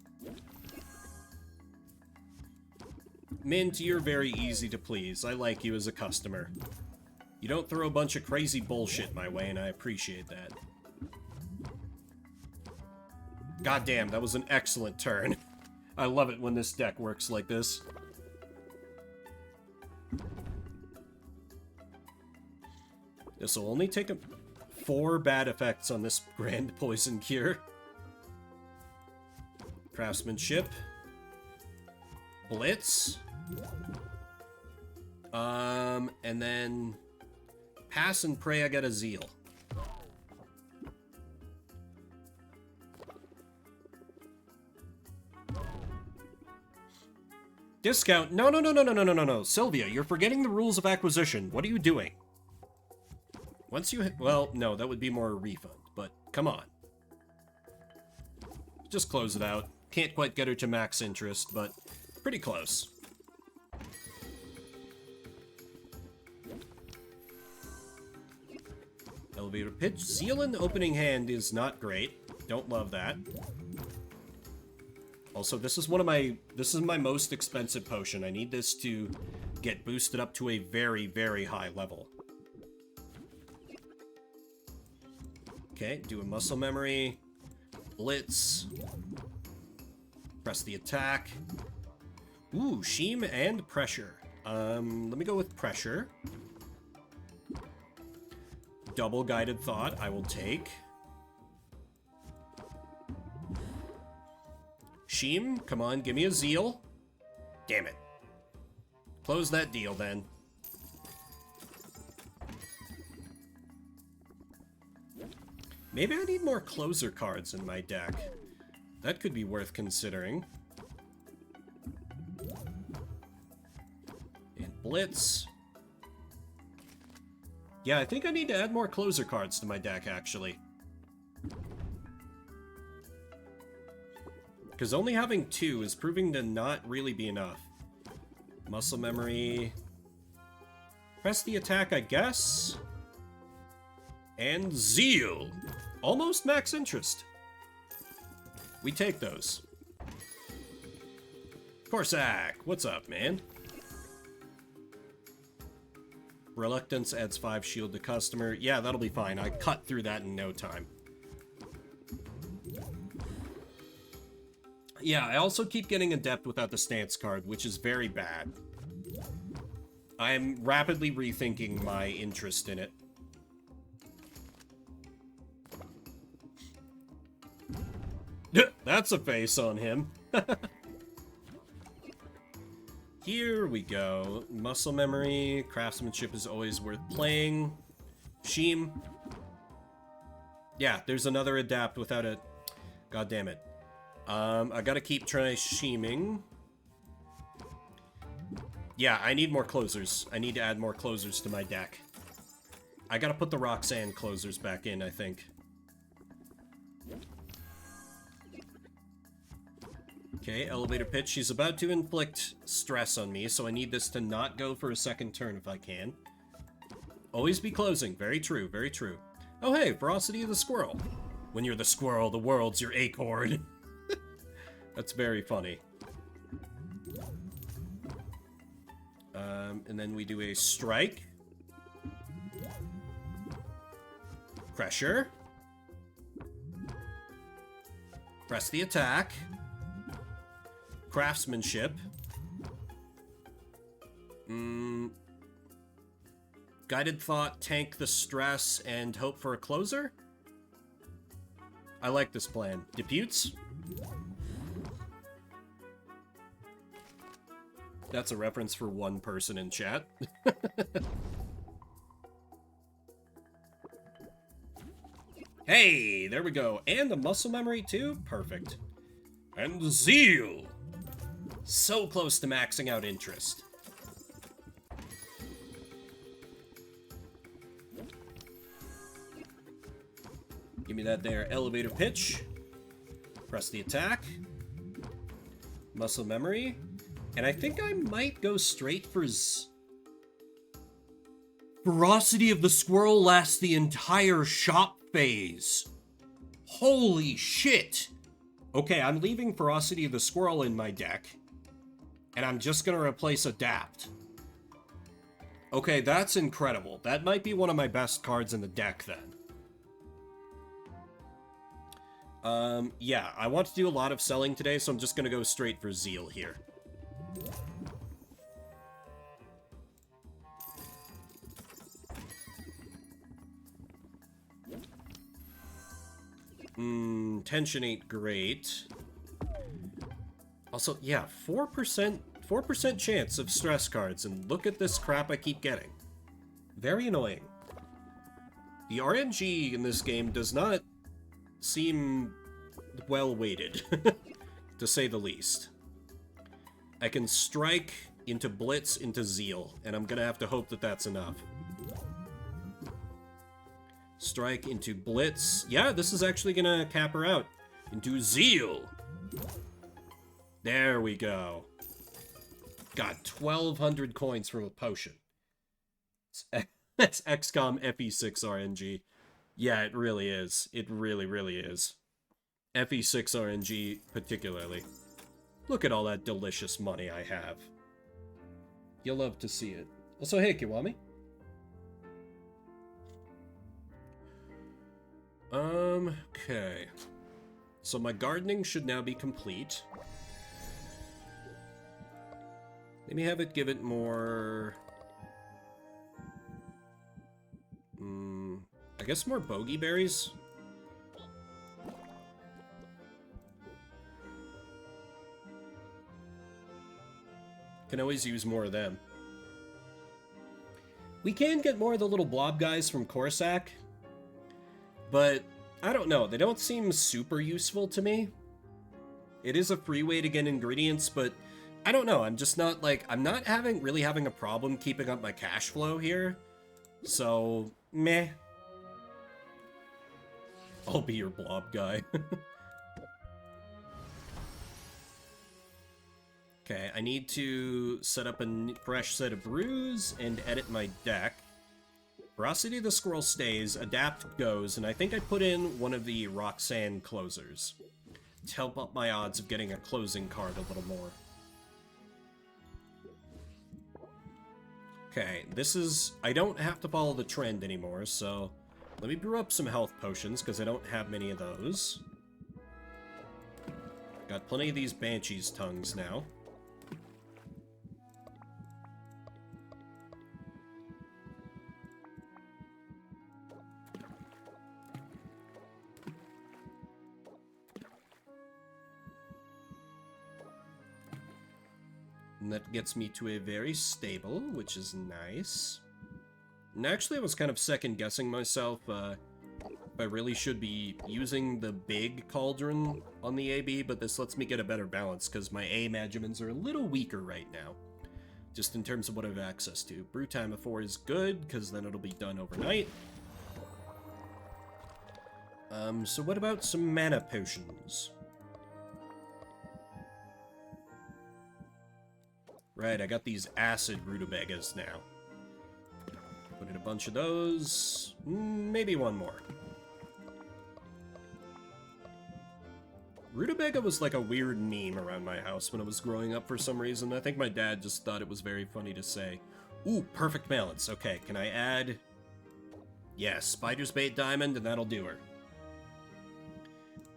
Mint, you're very easy to please. I like you as a customer. You don't throw a bunch of crazy bullshit my way, and I appreciate that. God damn, that was an excellent turn. I love it when this deck works like this. This will only take 4 bad effects on this Grand Poison Cure. Craftsmanship. Blitz. And then pass and pray I get a Zeal. Discount? No. Sylvia, you're forgetting the rules of acquisition. What are you doing? Once you well, no, that would be more a refund, but come on. Just close it out. Can't quite get her to max interest, but pretty close. Elevator pitch. Zeal in opening hand is not great. Don't love that. Also, this is my most expensive potion. I need this to get boosted up to a very, very high level. Okay, do a muscle memory. Blitz. Press the attack. Ooh, Sheem and pressure. Let me go with pressure. Double guided thought, I will take. Sheem, come on, give me a Zeal. Damn it. Close that deal, then. Maybe I need more closer cards in my deck. That could be worth considering. And Blitz. Yeah, I think I need to add more closer cards to my deck, actually. Because only having 2 is proving to not really be enough. Muscle memory. Press the attack, I guess. And Zeal. Almost max interest. We take those. Corsac, what's up, man? Reluctance adds 5 shield to customer. Yeah, that'll be fine. I cut through that in no time. Yeah, I also keep getting Adept without the stance card, which is very bad. I'm rapidly rethinking my interest in it. That's a face on him. Here we go. Muscle memory. Craftsmanship is always worth playing. Sheem. Yeah, there's another Adapt without a... God damn it. I gotta keep trying Sheeming. Yeah, I need more closers. I need to add more closers to my deck. I gotta put the Roxanne closers back in, I think. Okay, elevator pitch. She's about to inflict stress on me, so I need this to not go for a second turn if I can. Always be closing. Very true, very true. Oh hey, Ferocity of the Squirrel. When you're the squirrel, the world's your acorn. That's very funny. And then we do a strike. Pressure. Press the attack. Craftsmanship. Guided thought, tank the stress, and hope for a closer? I like this plan. Deputes? That's a reference for one person in chat. Hey, there we go. And the muscle memory too? Perfect. And Zeal! So close to maxing out interest. Give me that there. Elevator pitch. Press the attack. Muscle memory. And I think I might go straight for Ferocity of the Squirrel lasts the entire shop phase. Holy shit! Okay, I'm leaving Ferocity of the Squirrel in my deck. And I'm just gonna replace Adapt. Okay, that's incredible. That might be one of my best cards in the deck, then. Yeah, I want to do a lot of selling today, so I'm just gonna go straight for Zeal here. Tension ain't great. Also, yeah, 4% chance of stress cards, and look at this crap I keep getting. Very annoying. The RNG in this game does not seem well-weighted, to say the least. I can strike into Blitz into Zeal, and I'm gonna have to hope that that's enough. Strike into Blitz. Yeah, this is actually gonna cap her out. Into Zeal! There we go. Got 1,200 coins from a potion. That's XCOM FE6 RNG. Yeah, it really is. It really, really is. FE6 RNG particularly. Look at all that delicious money I have. You'll love to see it. Also, hey, Kiwami. Okay. So my gardening should now be complete. Let me have it give it more... I guess more bogey berries? Can always use more of them. We can get more of the little blob guys from Corsac, but I don't know. They don't seem super useful to me. It is a free way to get ingredients, but I don't know. I'm just not like, I'm not really having a problem keeping up my cash flow here. So, meh. I'll be your blob guy. Okay, I need to set up a fresh set of brews and edit my deck. Ferocity of the Squirrel stays, Adapt goes, and I think I put in one of the Roxanne closers to help up my odds of getting a closing card a little more. Okay, this is... I don't have to follow the trend anymore, so let me brew up some health potions, because I don't have many of those. Got plenty of these Banshee's tongues now. And that gets me to a very stable, which is nice. And actually, I was kind of second-guessing myself if I really should be using the big cauldron on the AB, but this lets me get a better balance, because my A magimins are a little weaker right now, just in terms of what I have access to. Brew time of 4 is good, because then it'll be done overnight. So what about some mana potions? Right, I got these acid rutabagas now. Put in a bunch of those. Maybe one more. Rutabaga was like a weird meme around my house when I was growing up for some reason. I think my dad just thought it was very funny to say. Ooh, perfect balance. Okay, can I add... Yeah, Spider's Bait Diamond, and that'll do her.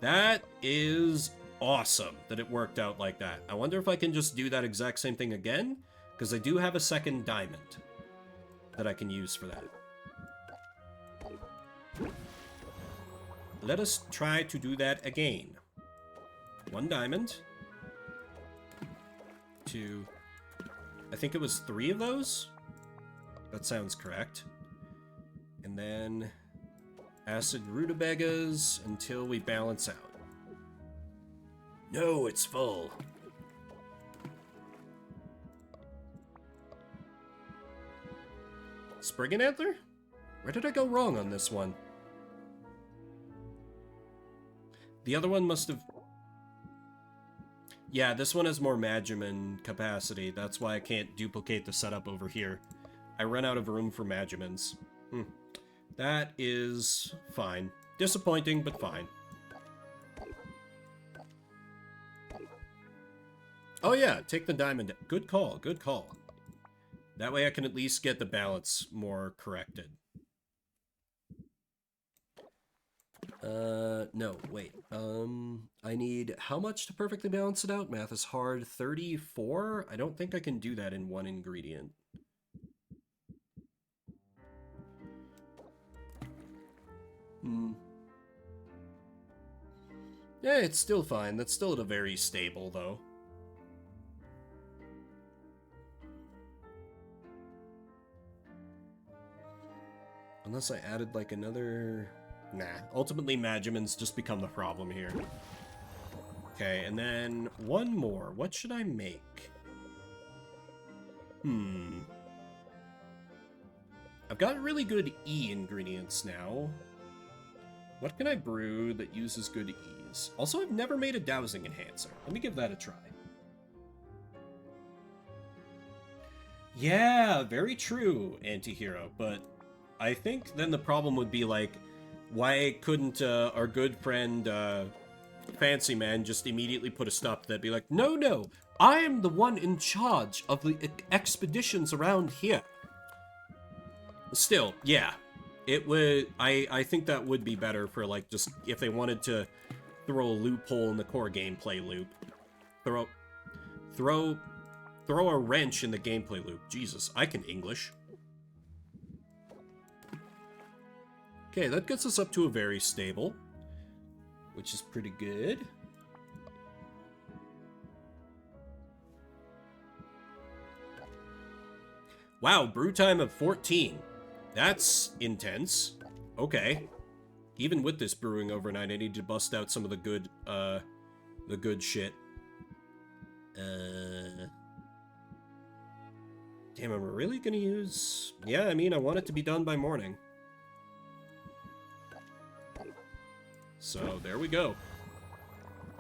That is awesome that it worked out like that. I wonder if I can just do that exact same thing again, because I do have a second diamond that I can use for that. Let us try to do that again. 1 diamond. 2. I think it was 3 of those? That sounds correct. And then acid rutabagas until we balance out. No, it's full. Spriggan Antler? Where did I go wrong on this one? The other one must have... Yeah, this one has more Magimin capacity. That's why I can't duplicate the setup over here. I ran out of room for Magimins. That is fine. Disappointing, but fine. Oh yeah, take the diamond. Good call, good call. That way I can at least get the balance more corrected. No, wait. I need how much to perfectly balance it out? Math is hard. 34? I don't think I can do that in one ingredient. Yeah, it's still fine. That's still at a very stable, though. Unless I added, like, another... Nah. Ultimately, Magimans just become the problem here. Okay, and then one more. What should I make? I've got really good E ingredients now. What can I brew that uses good E's? Also, I've never made a dowsing enhancer. Let me give that a try. Yeah, very true, Antihero, but I think then the problem would be, like, why couldn't our good friend Fancy Man just immediately put a stop to that? Be like, no, I am the one in charge of the expeditions around here. Still, yeah, it would. I think that would be better for, like, just if they wanted to throw a loophole in the core gameplay loop. Throw a wrench in the gameplay loop. Jesus, I can English. Okay, that gets us up to a very stable, which is pretty good. Wow, brew time of 14. That's intense. Okay. Even with this brewing overnight, I need to bust out some of the good shit. Damn, am I really gonna use... Yeah, I mean, I want it to be done by morning. So, there we go.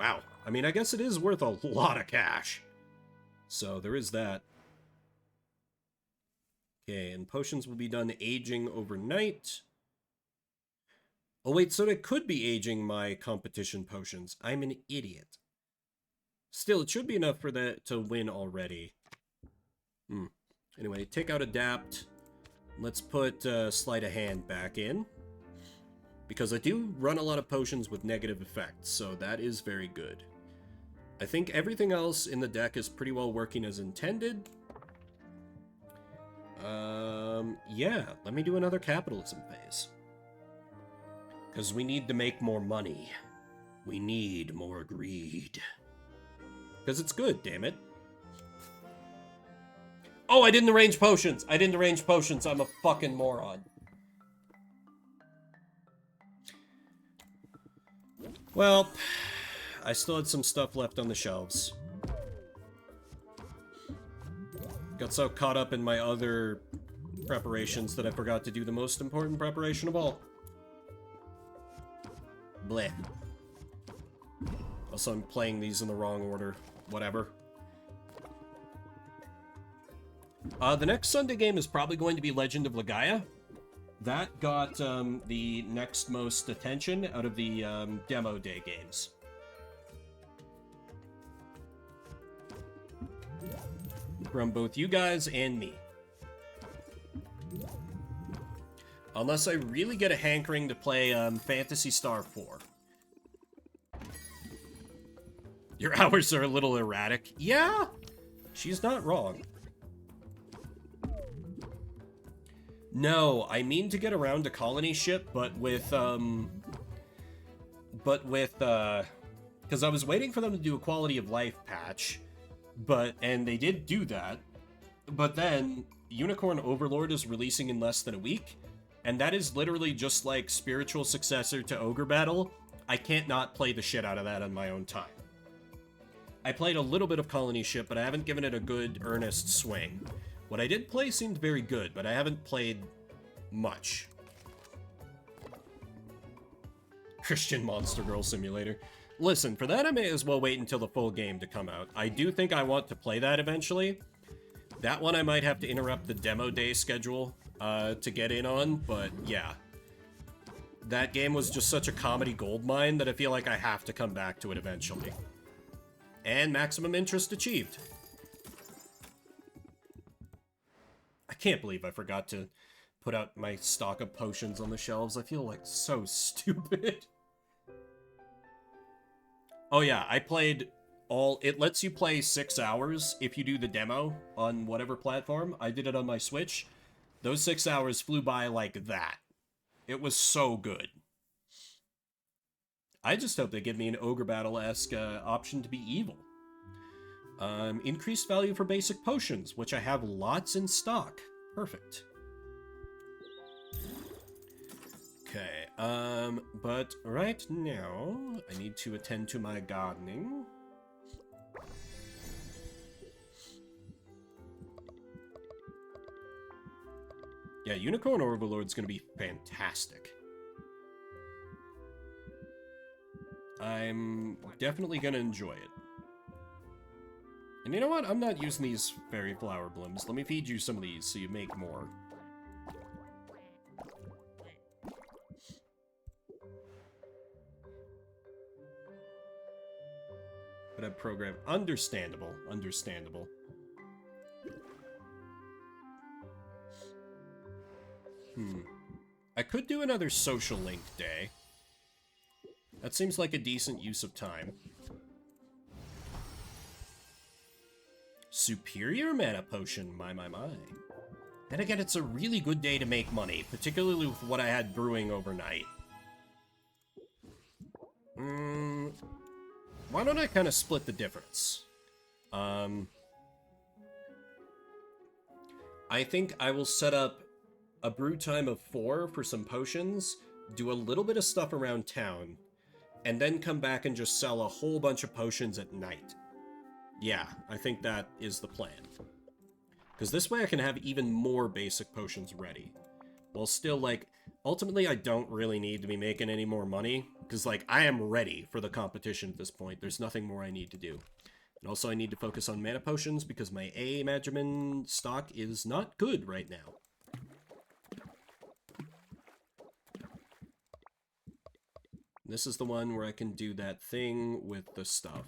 Wow. I mean, I guess it is worth a lot of cash. So, there is that. Okay, and potions will be done aging overnight. Oh, wait, so it could be aging my competition potions. I'm an idiot. Still, it should be enough for that to win already. Anyway, take out Adapt. Let's put Sleight of Hand back in. Because I do run a lot of potions with negative effects, so that is very good. I think everything else in the deck is pretty well working as intended. Yeah, let me do another capitalism phase. Because we need to make more money. We need more greed. Because it's good, damn it. Oh, I didn't arrange potions! I didn't arrange potions, I'm a fucking moron. Well, I still had some stuff left on the shelves. Got so caught up in my other preparations that I forgot to do the most important preparation of all. Bleh. Also, I'm playing these in the wrong order. Whatever. The next Sunday game is probably going to be Legend of Legaia. That got the next most attention out of the demo day games. From both you guys and me. Unless I really get a hankering to play Phantasy Star 4. Your hours are a little erratic. Yeah, she's not wrong. No, I mean to get around to colony ship, but with, because I was waiting for them to do a quality of life patch, and they did do that, but then Unicorn Overlord is releasing in less than a week, and that is literally just like spiritual successor to Ogre Battle. I can't not play the shit out of that on my own time. I played a little bit of colony ship, but I haven't given it a good, earnest swing. What I did play seemed very good, but I haven't played much. Christian Monster Girl Simulator. Listen, for that I may as well wait until the full game to come out. I do think I want to play that eventually. That one I might have to interrupt the demo day schedule to get in on, but yeah. That game was just such a comedy goldmine that I feel like I have to come back to it eventually. And maximum interest achieved. I can't believe I forgot to put out my stock of potions on the shelves. I feel like so stupid. Oh yeah, I played all... It lets you play 6 hours if you do the demo on whatever platform. I did it on my Switch. Those 6 hours flew by like that. It was so good. I just hope they give me an Ogre Battle-esque option to be evil. Increased value for basic potions, which I have lots in stock. Perfect. Okay, but right now, I need to attend to my gardening. Yeah, Unicorn Overlord's gonna be fantastic. I'm definitely gonna enjoy it. And you know what? I'm not using these fairy flower blooms. Let me feed you some of these so you make more. But I program... Understandable. Understandable. I could do another social link day. That seems like a decent use of time. Superior mana potion, my. And again, it's a really good day to make money, particularly with what I had brewing overnight. Why don't I kind of split the difference? I think I will set up a brew time of 4 for some potions, do a little bit of stuff around town, and then come back and just sell a whole bunch of potions at night. Yeah, I think that is the plan. Because this way I can have even more basic potions ready. While still, like, ultimately I don't really need to be making any more money. Because, like, I am ready for the competition at this point. There's nothing more I need to do. And also I need to focus on mana potions because my A Magimin stock is not good right now. This is the one where I can do that thing with the stuff.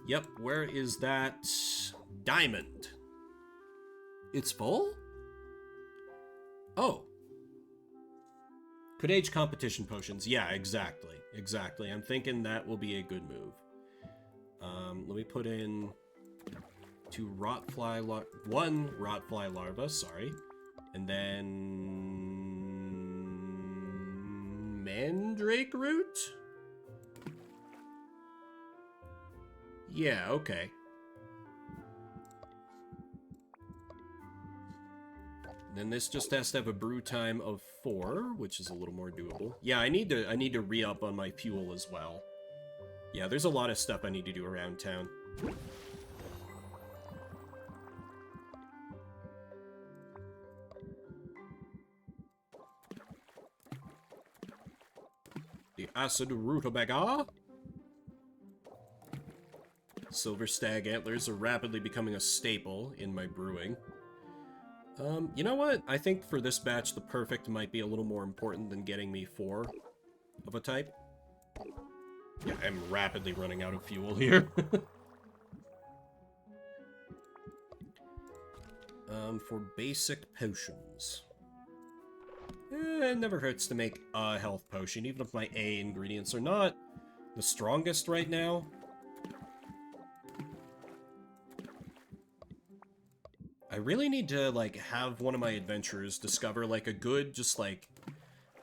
Yep, where is that diamond? It's full? Oh. Could age competition potions. Yeah, exactly. Exactly. I'm thinking that will be a good move. Let me put in one rotfly larva, sorry. And then mandrake root? Yeah, okay. Then this just has to have a brew time of 4, which is a little more doable. Yeah, I need to re-up on my fuel as well. Yeah, there's a lot of stuff I need to do around town. The acid rutabaga. Silver stag antlers are rapidly becoming a staple in my brewing. You know what? I think for this batch, the perfect might be a little more important than getting me 4 of a type. Yeah, I'm rapidly running out of fuel here. For basic potions. It never hurts to make a health potion, even if my A ingredients are not the strongest right now. I really need to, like, have one of my adventurers discover, like, a good, just, like...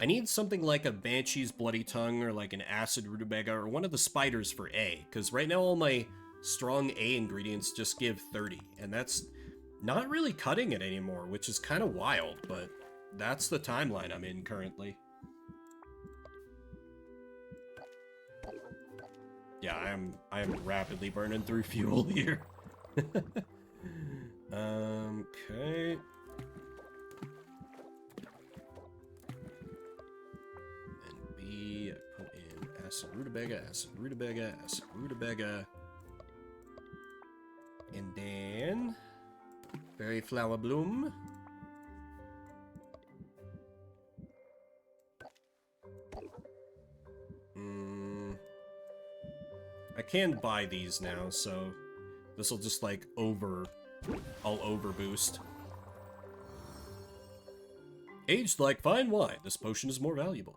I need something like a Banshee's Bloody Tongue or, like, an Acid Rutabaga or one of the spiders for A. Because right now all my strong A ingredients just give 30. And that's not really cutting it anymore, which is kind of wild, but that's the timeline I'm in currently. Yeah, I am rapidly burning through fuel here. Okay. And B, I put in acid rutabaga, acid rutabaga, acid rutabaga. And then berry flower bloom. I can buy these now, so this will just like I'll overboost. Aged like fine wine, this potion is more valuable.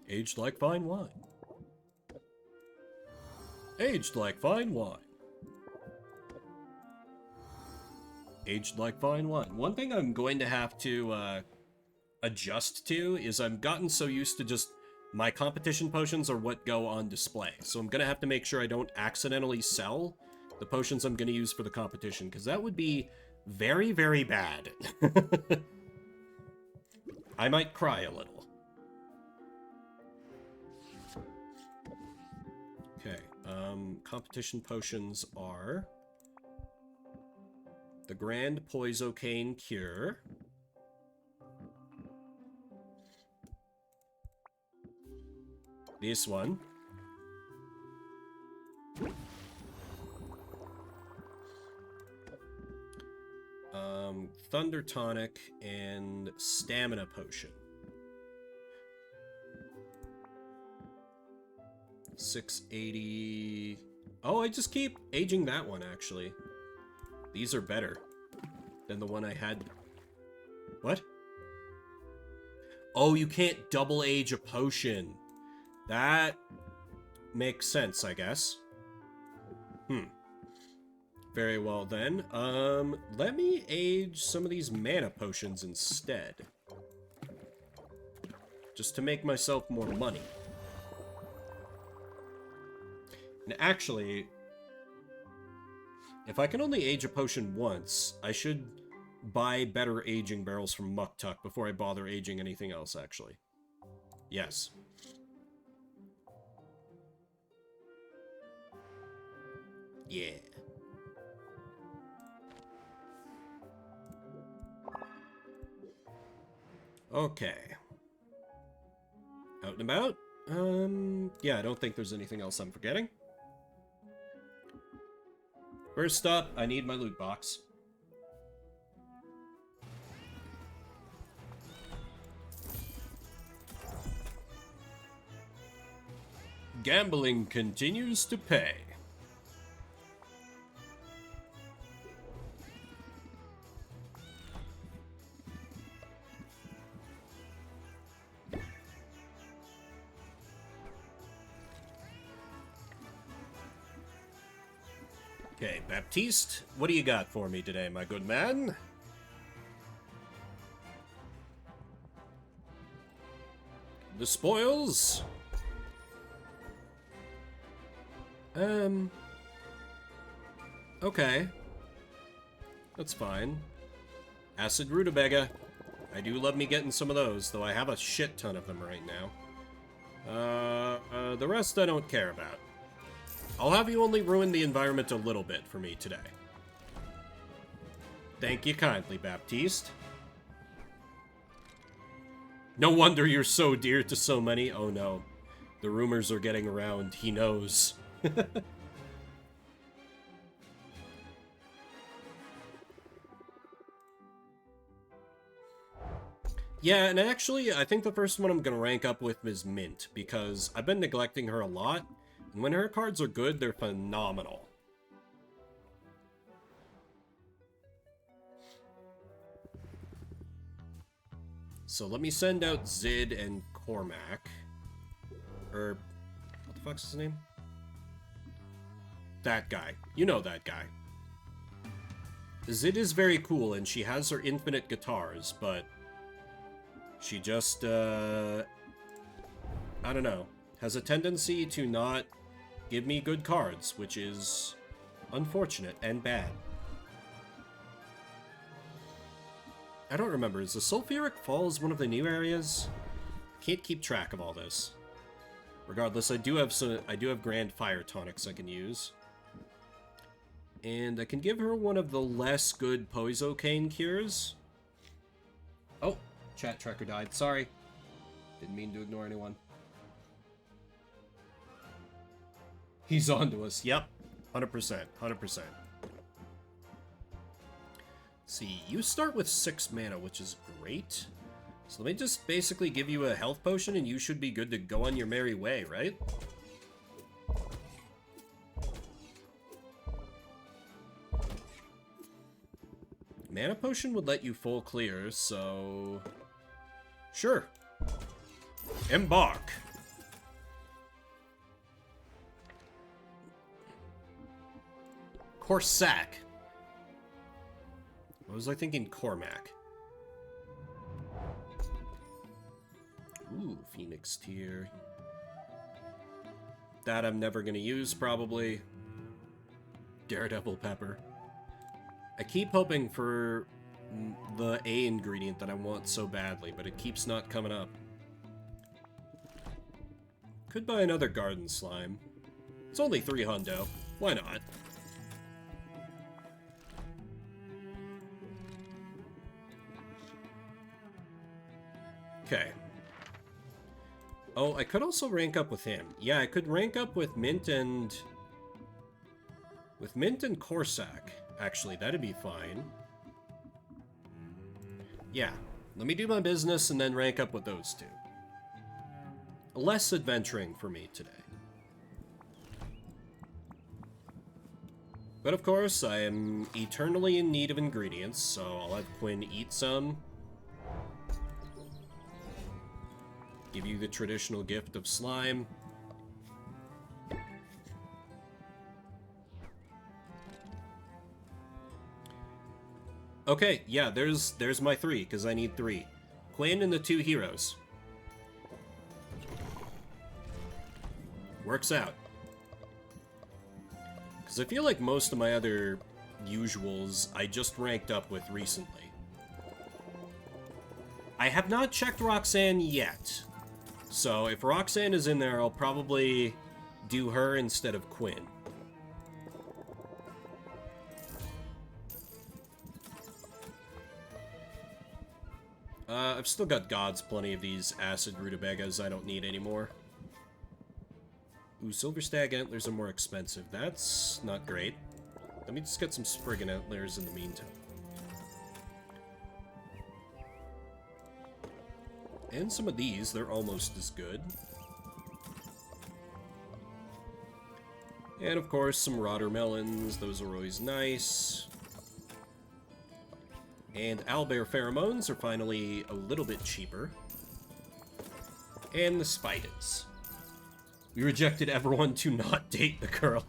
Aged like fine wine. Aged like fine wine. Aged like fine wine. One thing I'm going to have to adjust to is I've gotten so used to just my competition potions are what go on display. So I'm gonna have to make sure I don't accidentally sell the potions I'm gonna use for the competition, because that would be very, very bad. I might cry a little. Okay, competition potions are the Grand Poisocane Cure, this one, Thunder Tonic, and Stamina Potion. 680. Oh, I just keep aging that one, actually. These are better than the one I had. What? Oh, you can't double age a potion. That makes sense, I guess. Very well then. Let me age some of these mana potions instead. Just to make myself more money. And actually, if I can only age a potion once, I should buy better aging barrels from Muktuk before I bother aging anything else, actually. Yes. Yeah. Okay. Out and about? Yeah, I don't think there's anything else I'm forgetting. First up, I need my loot box. Gambling continues to pay. Okay, Baptiste, what do you got for me today, my good man? The spoils? Okay. That's fine. Acid Rutabaga. I do love me getting some of those, though I have a shit ton of them right now. The rest I don't care about. I'll have you only ruin the environment a little bit for me today. Thank you kindly, Baptiste. No wonder you're so dear to so many. Oh no. The rumors are getting around. He knows. Yeah, and actually, I think the first one I'm gonna rank up with is Mint, because I've been neglecting her a lot, and when her cards are good, they're phenomenal. So let me send out Zid and Cormac. Or, what the fuck's his name? That guy. You know that guy. Zid is very cool, and she has her infinite guitars, but she just, I don't know, has a tendency to not give me good cards, which is unfortunate and bad. I don't remember, is the Sulfuric Falls one of the new areas? Can't keep track of all this. Regardless, I do have Grand Fire Tonics I can use. And I can give her one of the less good Poisocane cures. Oh, chat tracker died. Sorry. Didn't mean to ignore anyone. He's on to us. Yep. 100%. 100%. See, you start with 6 mana, which is great. So let me just basically give you a health potion and you should be good to go on your merry way, right? Mana potion would let you full clear, so... Sure. Embark. Corsac. What was I thinking? Cormac. Ooh, Phoenix tier. That I'm never gonna use, probably. Daredevil pepper. I keep hoping for the A ingredient that I want so badly, but it keeps not coming up. Could buy another garden slime. It's only 3 hundo. Why not? Okay. Oh, I could also rank up with him. Yeah, I could rank up with Mint and... with Mint and Corsac. Actually, that'd be fine. Yeah. Let me do my business and then rank up with those two. Less adventuring for me today. But of course, I am eternally in need of ingredients, so I'll have Quinn eat some. Give you the traditional gift of slime. Okay, yeah, there's my 3, because I need 3. Quinn and the 2 heroes. Works out. Because I feel like most of my other usuals I just ranked up with recently. I have not checked Roxanne yet. So if Roxanne is in there, I'll probably do her instead of Quinn. I've still got gods plenty of these acid rutabagas I don't need anymore. Ooh, silver stag antlers are more expensive. That's not great. Let me just get some Spriggan antlers in the meantime. And some of these, they're almost as good. And of course, some watermelons. Those are always nice. And owlbear pheromones are finally a little bit cheaper. And the spiders. We rejected everyone to not date the girl.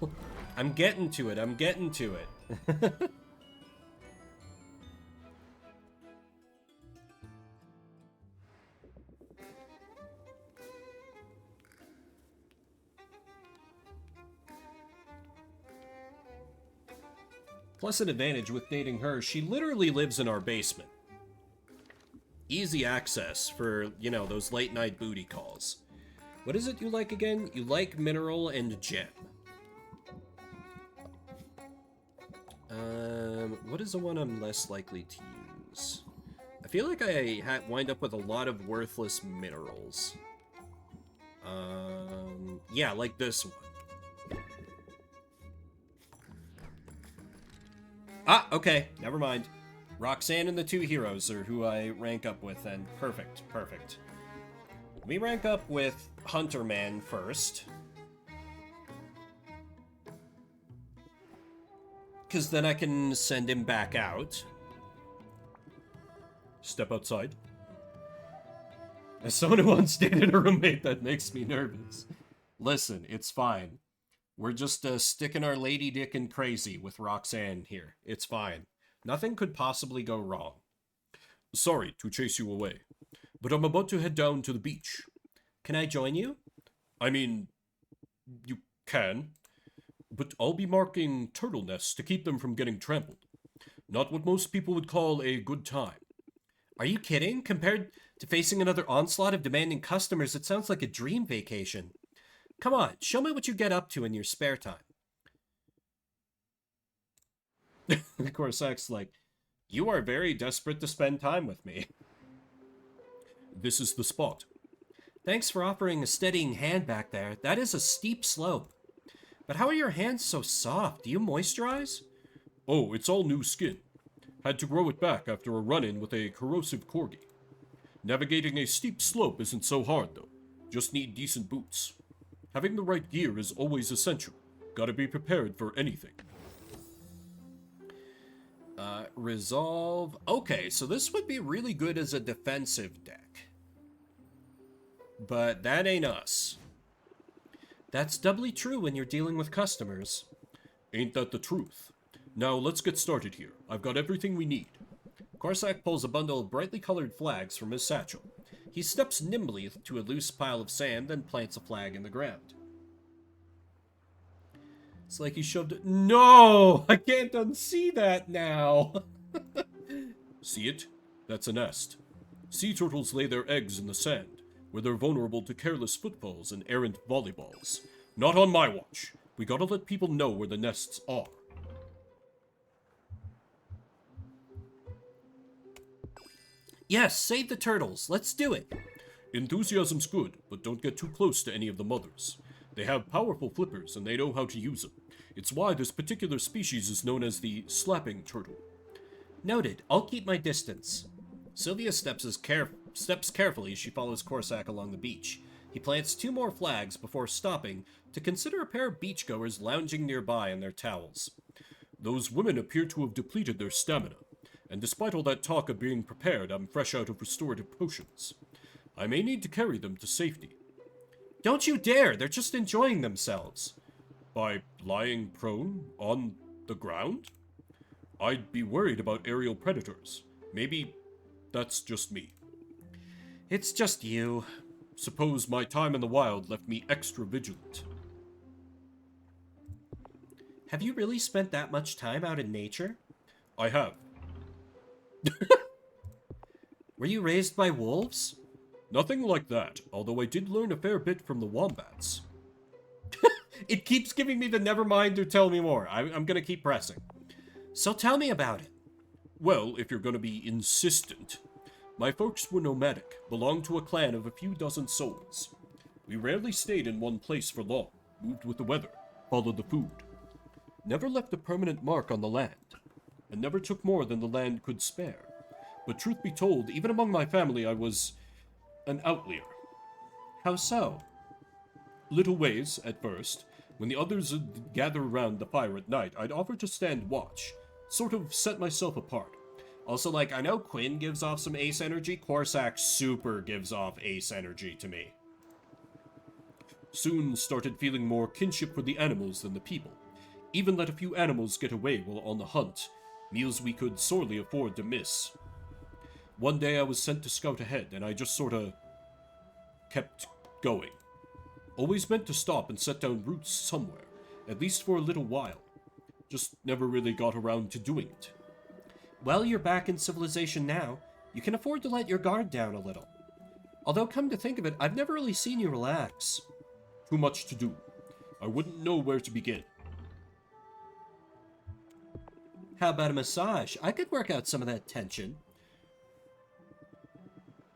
I'm getting to it, I'm getting to it. Plus an advantage with dating her, she literally lives in our basement. Easy access for, you know, those late night booty calls. What is it you like again? You like mineral and gem. What is the one I'm less likely to use? I feel like I wind up with a lot of worthless minerals. Yeah, like this one. Ah, okay, never mind. Roxanne and the 2 heroes are who I rank up with, and perfect, perfect. Let me rank up with Hunter Man first. Because then I can send him back out. Step outside. As someone who once dated a roommate, that makes me nervous. Listen, it's fine. We're just sticking our lady dick in crazy with Roxanne here. It's fine. Nothing could possibly go wrong. Sorry to chase you away, but I'm about to head down to the beach. Can I join you? I mean, you can, but I'll be marking turtle nests to keep them from getting trampled. Not what most people would call a good time. Are you kidding? Compared to facing another onslaught of demanding customers, it sounds like a dream vacation. Come on, show me what you get up to in your spare time. Of course, Zach's like, you are very desperate to spend time with me. This is the spot. Thanks for offering a steadying hand back there. That is a steep slope. But how are your hands so soft? Do you moisturize? Oh, it's all new skin. Had to grow it back after a run-in with a corrosive corgi. Navigating a steep slope isn't so hard, though. Just need decent boots. Having the right gear is always essential. Gotta be prepared for anything. Resolve. Okay, so this would be really good as a defensive deck. But that ain't us. That's doubly true when you're dealing with customers. Ain't that the truth? Now let's get started here. I've got everything we need. Corsac pulls a bundle of brightly colored flags from his satchel. He steps nimbly to a loose pile of sand, then plants a flag in the ground. It's like he shoved it. No! I can't unsee that now! See it? That's a nest. Sea turtles lay their eggs in the sand, where they're vulnerable to careless footfalls and errant volleyballs. Not on my watch. We gotta let people know where the nests are. Yes, save the turtles. Let's do it. Enthusiasm's good, but don't get too close to any of the mothers. They have powerful flippers, and they know how to use them. It's why this particular species is known as the slapping turtle. Noted. I'll keep my distance. Sylvia steps carefully as she follows Corsac along the beach. He plants 2 more flags before stopping to consider a pair of beachgoers lounging nearby in their towels. Those women appear to have depleted their stamina, and despite all that talk of being prepared, I'm fresh out of restorative potions. I may need to carry them to safety. Don't you dare! They're just enjoying themselves. By lying prone on the ground? I'd be worried about aerial predators. Maybe that's just me. It's just you. Suppose my time in the wild left me extra vigilant. Have you really spent that much time out in nature? I have. Were you raised by wolves? Nothing like that, although I did learn a fair bit from the wombats. It keeps giving me the never mind or tell me more. I'm gonna keep pressing. So tell me about it. Well, if you're gonna be insistent. My folks were nomadic, belonged to a clan of a few dozen souls. We rarely stayed in one place for long, moved with the weather, followed the food. Never left a permanent mark on the land, and never took more than the land could spare. But truth be told, even among my family I was an outlier. How so? Little ways, at first. When the others would gather around the fire at night, I'd offer to stand watch, sort of set myself apart. Also, like, I know Quinn gives off some ace energy. Corsac super gives off ace energy to me. Soon started feeling more kinship for the animals than the people. Even let a few animals get away while on the hunt, meals we could sorely afford to miss. One day I was sent to scout ahead, and I just sorta kept going. Always meant to stop and set down roots somewhere, at least for a little while. Just never really got around to doing it. Well, you're back in civilization now. You can afford to let your guard down a little. Although, come to think of it, I've never really seen you relax. Too much to do. I wouldn't know where to begin. How about a massage? I could work out some of that tension.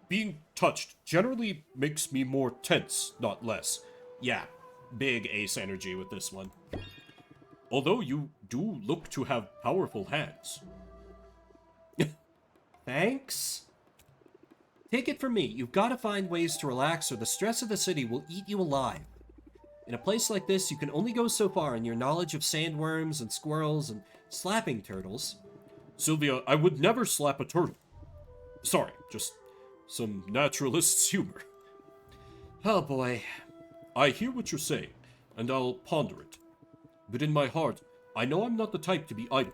Being touched generally makes me more tense, not less. Yeah, big ace energy with this one. Although you do look to have powerful hands. Thanks. Take it from me, you've got to find ways to relax or the stress of the city will eat you alive. In a place like this, you can only go so far in your knowledge of sandworms and squirrels and slapping turtles. Sylvia, I would never slap a turtle. Sorry, just some naturalist's humor. Oh boy. I hear what you're saying, and I'll ponder it. But in my heart, I know I'm not the type to be idle.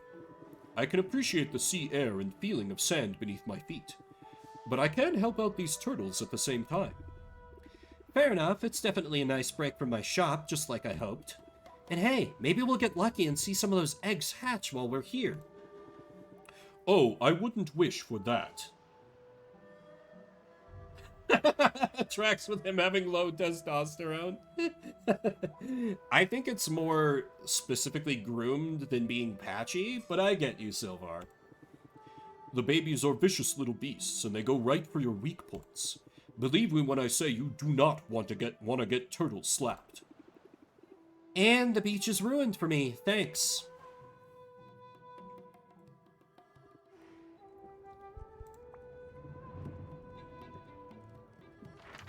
I can appreciate the sea air and feeling of sand beneath my feet. But I can help out these turtles at the same time. Fair enough, it's definitely a nice break from my shop, just like I hoped. And hey, maybe we'll get lucky and see some of those eggs hatch while we're here. Oh, I wouldn't wish for that. Tracks with him having low testosterone. I think it's more specifically groomed than being patchy, but I get you, Sylvar. The babies are vicious little beasts, and they go right for your weak points. Believe me when I say you do not want to get turtles slapped. And the beach is ruined for me, thanks.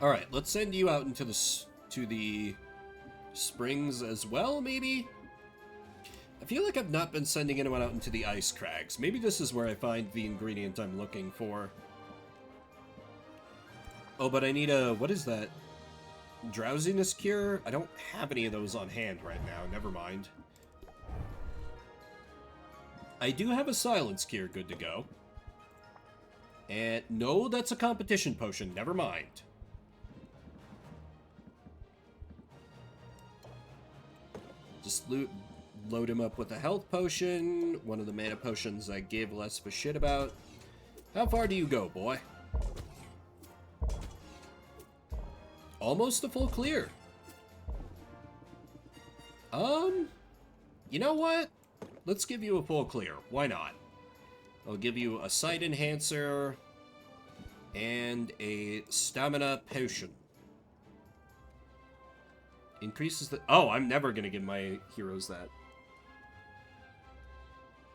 Alright, let's send you out into the springs as well, maybe? I feel like I've not been sending anyone out into the ice crags. Maybe this is where I find the ingredient I'm looking for. Oh, but I need a... what is that? Drowsiness cure? I don't have any of those on hand right now. Never mind. I do have a silence cure good to go. And no, that's a competition potion. Never mind. Just load him up with a health potion. One of the mana potions I gave less of a shit about. How far do you go, boy? Almost a full clear. You know what? Let's give you a full clear. Why not? I'll give you a sight enhancer and a stamina potion. Increases the... Oh, I'm never gonna give my heroes that.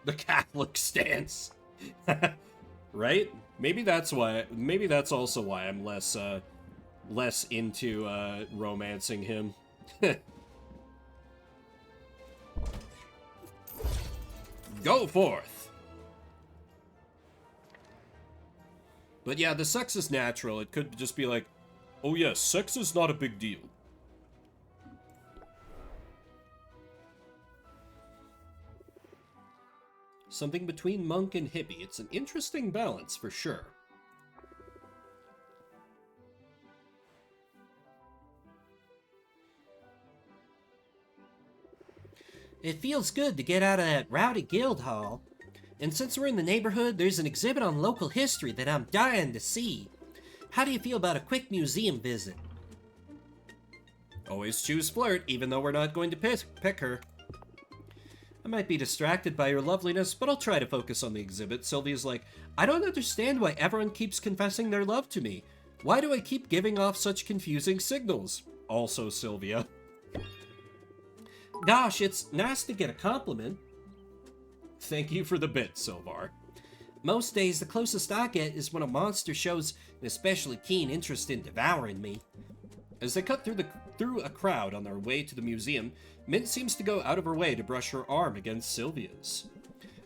The Catholic stance. Right? Maybe that's why... Maybe that's also why I'm less into, romancing him. Go forth! But yeah, the sex is natural. It could just be like, Oh yes, sex is not a big deal. something between monk and hippie. It's an interesting balance, for sure. It feels good to get out of that rowdy guild hall. And since we're in the neighborhood, there's an exhibit on local history that I'm dying to see. How do you feel about a quick museum visit? Always choose flirt, even though we're not going to pick her. I might be distracted by your loveliness, but I'll try to focus on the exhibit. Sylvia's like, I don't understand why everyone keeps confessing their love to me. Why do I keep giving off such confusing signals? Also, Sylvia. Gosh, it's nice to get a compliment. Thank you for the bit, Sylvar. Most days, the closest I get is when a monster shows an especially keen interest in devouring me. As they cut through a crowd on their way to the museum, Mint seems to go out of her way to brush her arm against Sylvia's.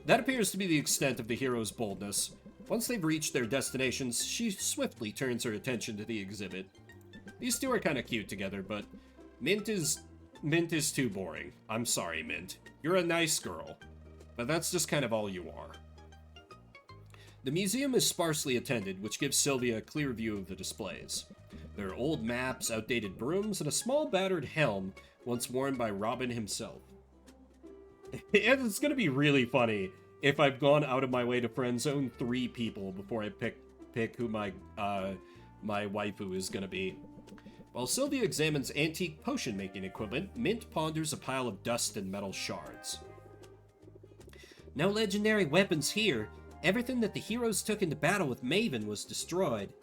That appears to be the extent of the hero's boldness. Once they've reached their destinations, she swiftly turns her attention to the exhibit. These two are kind of cute together, but Mint is too boring. I'm sorry, Mint. You're a nice girl, but that's just kind of all you are. The museum is sparsely attended, which gives Sylvia a clear view of the displays. There are old maps, outdated brooms, and a small battered helm once worn by Robin himself. It's gonna be really funny if I've gone out of my way to friend zone 3 people before I pick who my waifu is gonna be. While Sylvia examines antique potion-making equipment, Mint ponders a pile of dust and metal shards. No legendary weapons here. Everything that the heroes took into battle with Maven was destroyed.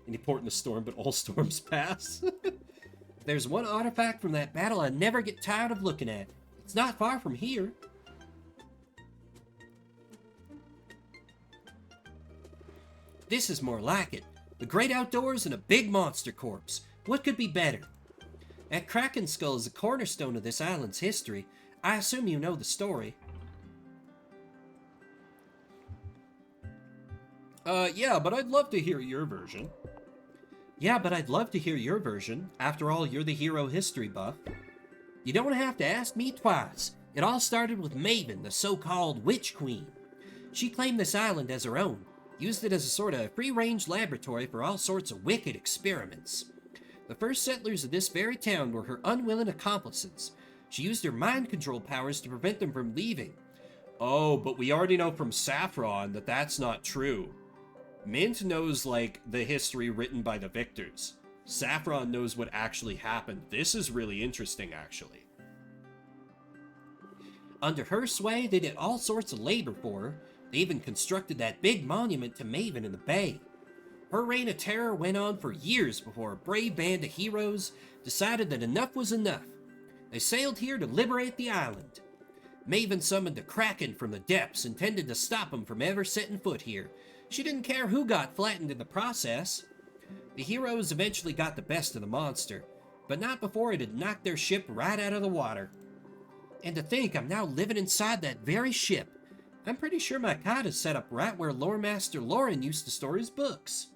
Any port in a storm, but all storms pass. There's one artifact from that battle I never get tired of looking at. It's not far from here. This is more like it. The great outdoors and a big monster corpse. What could be better? That Kraken skull is the cornerstone of this island's history. I assume you know the story. Yeah, but I'd love to hear your version. Yeah, but I'd love to hear your version. After all, you're the hero history buff. You don't have to ask me twice. It all started with Maven, the so-called Witch Queen. She claimed this island as her own, used it as a sort of free-range laboratory for all sorts of wicked experiments. The first settlers of this very town were her unwilling accomplices. She used her mind control powers to prevent them from leaving. Oh, but we already know from Saffron that that's not true. Mint knows, like, the history written by the victors. Saffron knows what actually happened. This is really interesting, actually. Under her sway, they did all sorts of labor for her. They even constructed that big monument to Maven in the bay. Her reign of terror went on for years before a brave band of heroes decided that enough was enough. They sailed here to liberate the island. Maven summoned a Kraken from the depths, intended to stop him from ever setting foot here. She didn't care who got flattened in the process. The heroes eventually got the best of the monster, but not before it had knocked their ship right out of the water. And to think I'm now living inside that very ship. I'm pretty sure my cot is set up right where Lore Master Lauren used to store his books.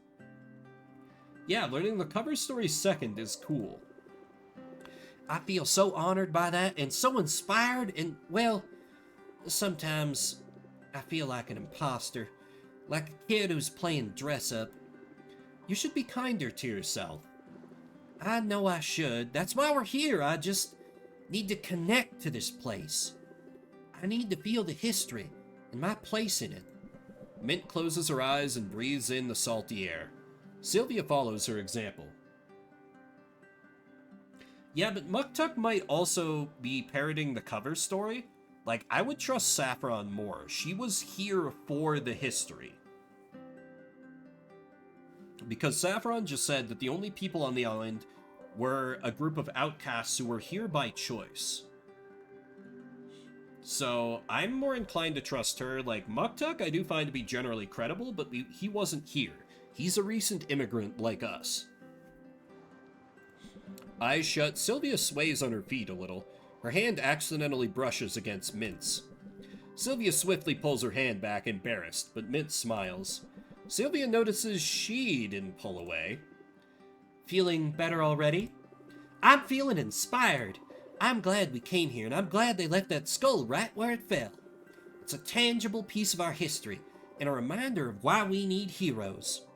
Yeah, learning the cover story second is cool. I feel so honored by that and so inspired, and, well, sometimes I feel like an imposter. like a kid who's playing dress-up. You should be kinder to yourself. I know I should. That's why we're here. I just need to connect to this place. I need to feel the history and my place in it. Mint closes her eyes and breathes in the salty air. Sylvia follows her example. Yeah, but Muktuk might also be parroting the cover story. Like, I would trust Saffron more. She was here for the history. Because Saffron just said that the only people on the island were a group of outcasts who were here by choice. So, I'm more inclined to trust her. Like, Muktuk I do find to be generally credible, but he wasn't here. He's a recent immigrant like us. Eyes shut, Sylvia sways on her feet a little. Her hand accidentally brushes against Mint's. Sylvia swiftly pulls her hand back, embarrassed, but Mint smiles. Sylvia notices she didn't pull away. Feeling better already? I'm feeling inspired. I'm glad we came here, and I'm glad they left that skull right where it fell. It's a tangible piece of our history, and a reminder of why we need heroes.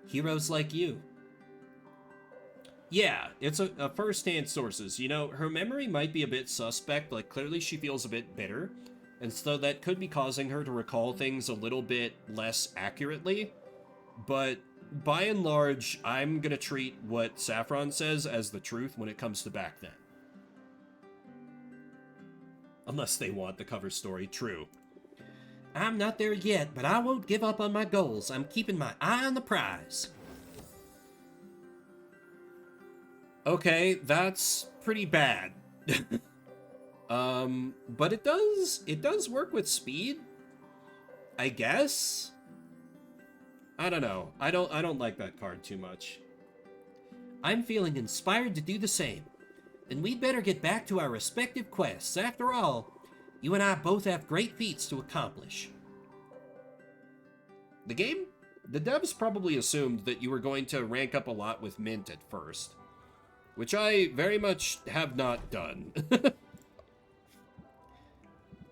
Heroes like you. Yeah, it's a first-hand sources. You know, her memory might be a bit suspect, like clearly she feels a bit bitter, and so that could be causing her to recall things a little bit less accurately, but by and large, I'm gonna treat what Saffron says as the truth when it comes to back then. Unless they want the cover story true. I'm not there yet, but I won't give up on my goals. I'm keeping my eye on the prize. Okay, that's pretty bad. But it does work with speed, I guess. I don't know. I don't like that card too much. I'm feeling inspired to do the same. Then we'd better get back to our respective quests. After all, you and I both have great feats to accomplish. The devs probably assumed that you were going to rank up a lot with Mint at first, which I very much have not done.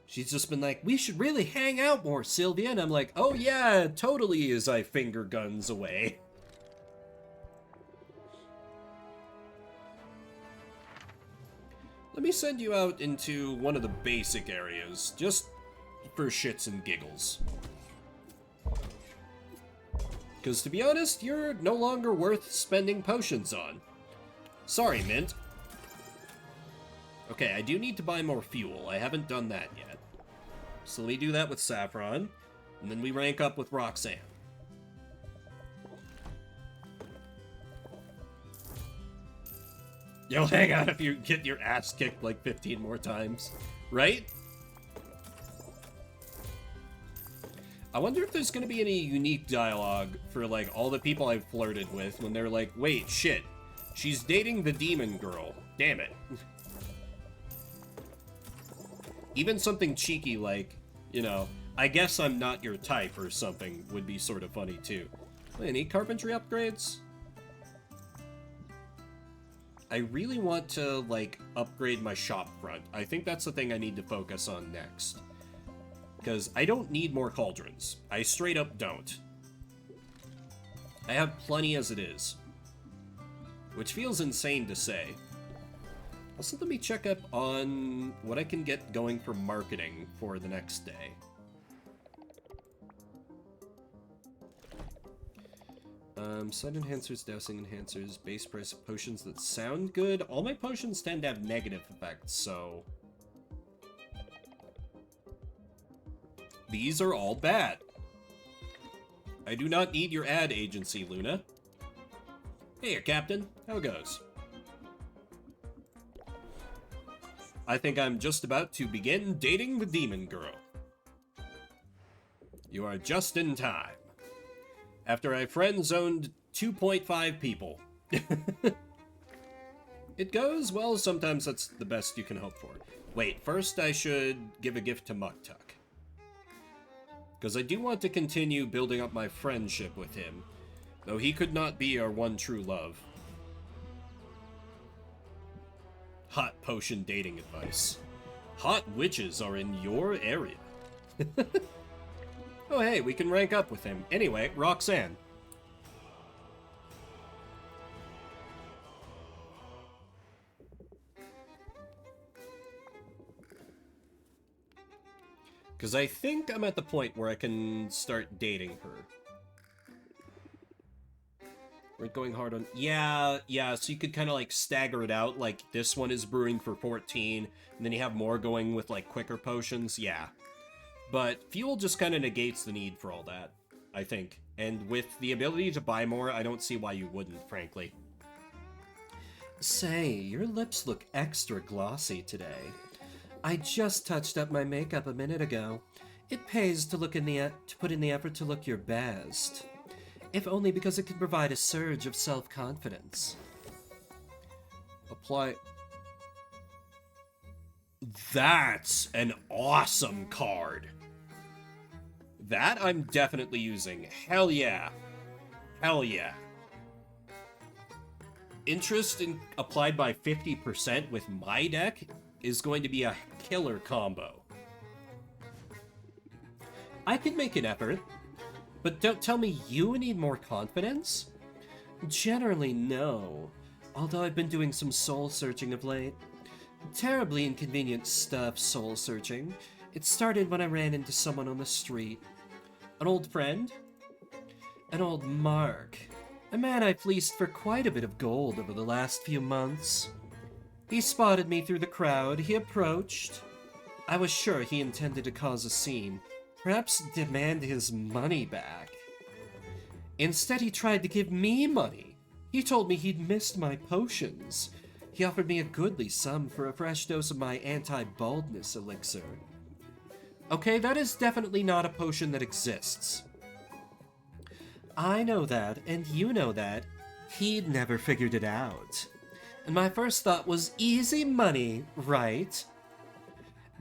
She's just been like, we should really hang out more, Sylvia. And I'm like, oh yeah, totally, as I finger guns away. Let me send you out into one of the basic areas, just for shits and giggles. Because to be honest, you're no longer worth spending potions on. Sorry, Mint. Okay, I do need to buy more fuel. I haven't done that yet. So let me do that with Saffron, and then we rank up with Roxanne. You'll hang out if you get your ass kicked like 15 more times, right? I wonder if there's gonna be any unique dialogue for, like, all the people I've flirted with when they're like, wait, shit, she's dating the demon girl. Damn it. Even something cheeky like, you know, I guess I'm not your type or something would be sort of funny too. Any carpentry upgrades? I really want to, like, upgrade my shop front. I think that's the thing I need to focus on next. Because I don't need more cauldrons. I straight up don't. I have plenty as it is. Which feels insane to say. Also, let me check up on what I can get going for marketing for the next day. Sun enhancers, dousing enhancers, base price of potions that sound good. All my potions tend to have negative effects, so... these are all bad. I do not need your ad agency, Luna. Hey, Captain. How goes? I think I'm just about to begin dating the demon girl. You are just in time. After I friend-zoned 2.5 people. It goes, well, sometimes that's the best you can hope for. Wait, first I should give a gift to Muktuk. Because I do want to continue building up my friendship with him, though he could not be our one true love. Hot potion dating advice. Hot witches are in your area. Oh, hey, we can rank up with him. Anyway, Roxanne. Because I think I'm at the point where I can start dating her. We're going hard on... Yeah, so you could kind of, like, stagger it out. Like, this one is brewing for 14, and then you have more going with, like, quicker potions. Yeah. But fuel just kind of negates the need for all that, I think. And with the ability to buy more, I don't see why you wouldn't, frankly. Say, your lips look extra glossy today. I just touched up my makeup a minute ago. It pays to put in the effort to look your best. If only because it can provide a surge of self-confidence. Apply... That's an awesome card. That I'm definitely using. Hell yeah. Hell yeah. Interest applied by 50% with my deck is going to be a killer combo. I can make an effort, but don't tell me you need more confidence? Generally, no. Although I've been doing some soul searching of late. Terribly inconvenient stuff, soul searching. It started when I ran into someone on the street. An old friend? An old Mark. A man I fleeced for quite a bit of gold over the last few months. He spotted me through the crowd. He approached. I was sure he intended to cause a scene. Perhaps demand his money back. Instead, he tried to give me money. He told me he'd missed my potions. He offered me a goodly sum for a fresh dose of my anti-baldness elixir. Okay, that is definitely not a potion that exists. I know that, and you know that. He'd never figured it out. And my first thought was easy money, right?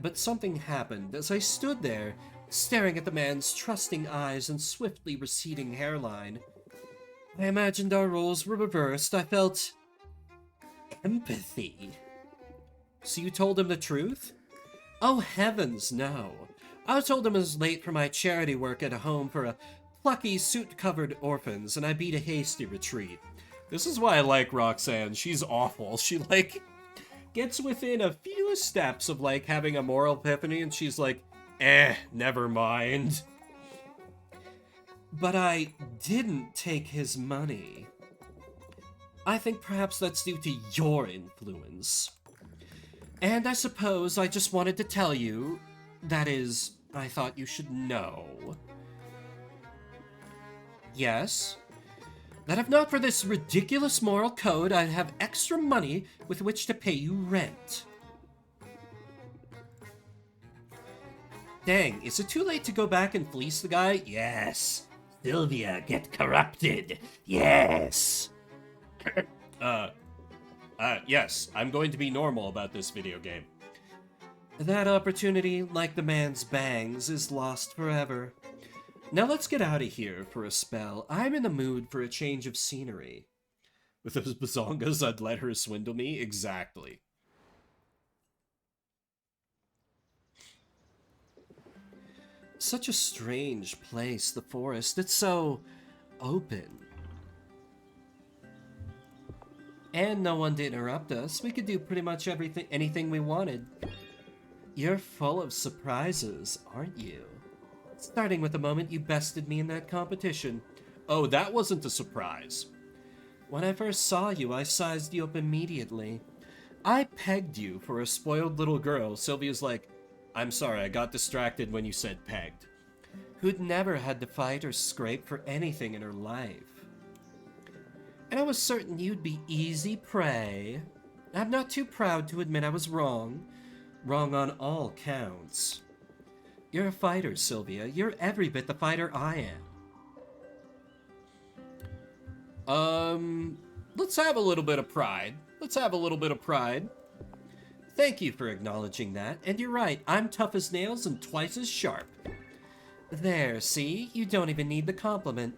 But something happened as I stood there, staring at the man's trusting eyes and swiftly receding hairline. I imagined our roles were reversed. I felt... empathy. So you told him the truth? Oh heavens, no. I told him I was late for my charity work at a home for plucky, suit-covered orphans, and I beat a hasty retreat. This is why I like Roxanne. She's awful. She, like, gets within a few steps of, like, having a moral epiphany, and she's like, never mind. But I didn't take his money. I think perhaps that's due to your influence. And I suppose I just wanted to tell you, that is, I thought you should know. Yes? That if not for this ridiculous moral code, I'd have extra money with which to pay you rent. Dang, is it too late to go back and fleece the guy? Yes. Sylvia, get corrupted. Yes. Yes, I'm going to be normal about this video game. That opportunity, like the man's bangs, is lost forever. Now let's get out of here for a spell. I'm in the mood for a change of scenery. With those bazongas, I'd let her swindle me? Exactly. Such a strange place, the forest. It's so... open. And no one to interrupt us. We could do pretty much anything we wanted. You're full of surprises, aren't you? Starting with the moment you bested me in that competition. Oh, that wasn't a surprise. When I first saw you, I sized you up immediately. I pegged you for a spoiled little girl. Sylvia's like, I'm sorry, I got distracted when you said pegged. Who'd never had to fight or scrape for anything in her life. And I was certain you'd be easy prey. I'm not too proud to admit I was wrong. Wrong on all counts. You're a fighter, Sylvia. You're every bit the fighter I am. Let's have a little bit of pride. Let's have a little bit of pride. Thank you for acknowledging that. And you're right, I'm tough as nails and twice as sharp. There, see? You don't even need the compliment.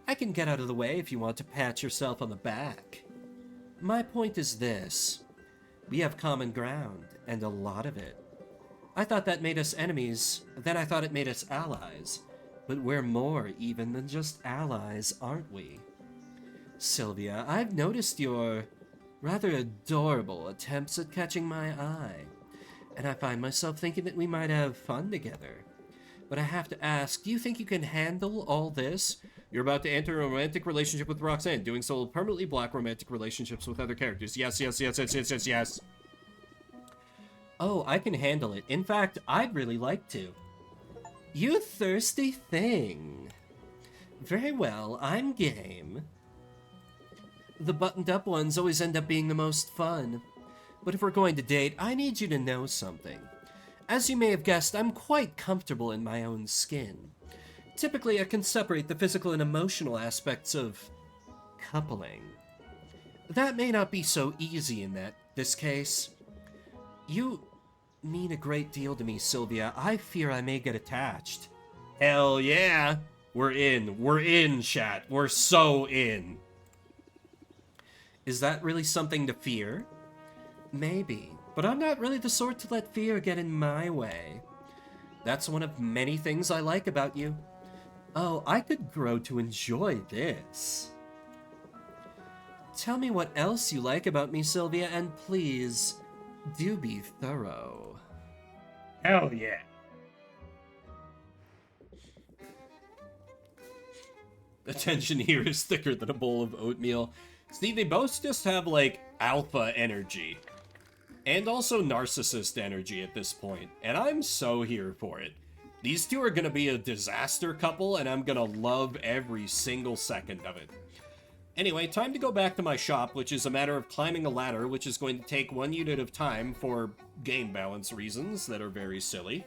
I can get out of the way if you want to pat yourself on the back. My point is this. We have common ground, and a lot of it. I thought that made us enemies, then I thought it made us allies. But we're more even than just allies, aren't we? Sylvia, I've noticed your rather adorable attempts at catching my eye, and I find myself thinking that we might have fun together. But I have to ask, do you think you can handle all this? You're about to enter a romantic relationship with Roxanne. Doing so will permanently block romantic relationships with other characters. Yes, yes, yes, yes, yes, yes, yes. Oh, I can handle it. In fact, I'd really like to. You thirsty thing. Very well, I'm game. The buttoned-up ones always end up being the most fun. But if we're going to date, I need you to know something. As you may have guessed, I'm quite comfortable in my own skin. Typically, I can separate the physical and emotional aspects of coupling. That may not be so easy in this case. You mean a great deal to me, Sylvia. I fear I may get attached. Hell yeah! We're in. We're in, chat. We're so in. Is that really something to fear? Maybe, but I'm not really the sort to let fear get in my way. That's one of many things I like about you. Oh, I could grow to enjoy this. Tell me what else you like about me, Sylvia, and please, do be thorough. Hell yeah. The tension here is thicker than a bowl of oatmeal. See, they both just have, like, alpha energy. And also narcissist energy at this point. And I'm so here for it. These two are gonna be a disaster couple, and I'm gonna love every single second of it. Anyway, time to go back to my shop, which is a matter of climbing a ladder, which is going to take 1 unit of time for game balance reasons that are very silly.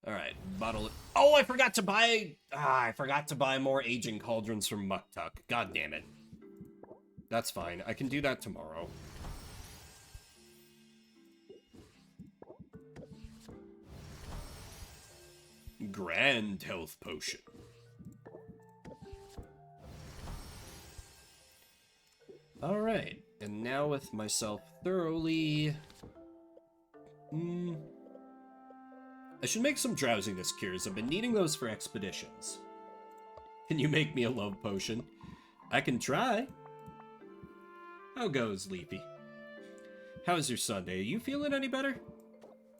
Alright, bottle it. Oh, I forgot to buy... I forgot to buy more aging cauldrons from Muktuk. God damn it. That's fine. I can do that tomorrow. Grand health potion. Alright, and now with myself thoroughly... I should make some drowsiness cures. I've been needing those for expeditions. Can you make me a love potion? I can try. How goes, Leafy? How's your Sunday? Are you feeling any better?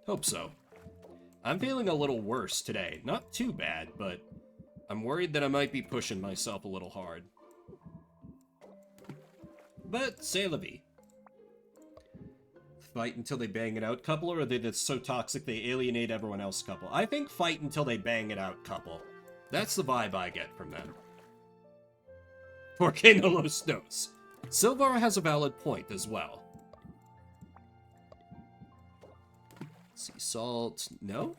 Hope so. I'm feeling a little worse today. Not too bad, but I'm worried that I might be pushing myself a little hard. But c'est la vie. Fight until they bang it out couple, or are they just so toxic they alienate everyone else couple? I think fight until they bang it out couple. That's the vibe I get from them. Porque no los dos. Silvar has a valid point as well. Sea salt. No?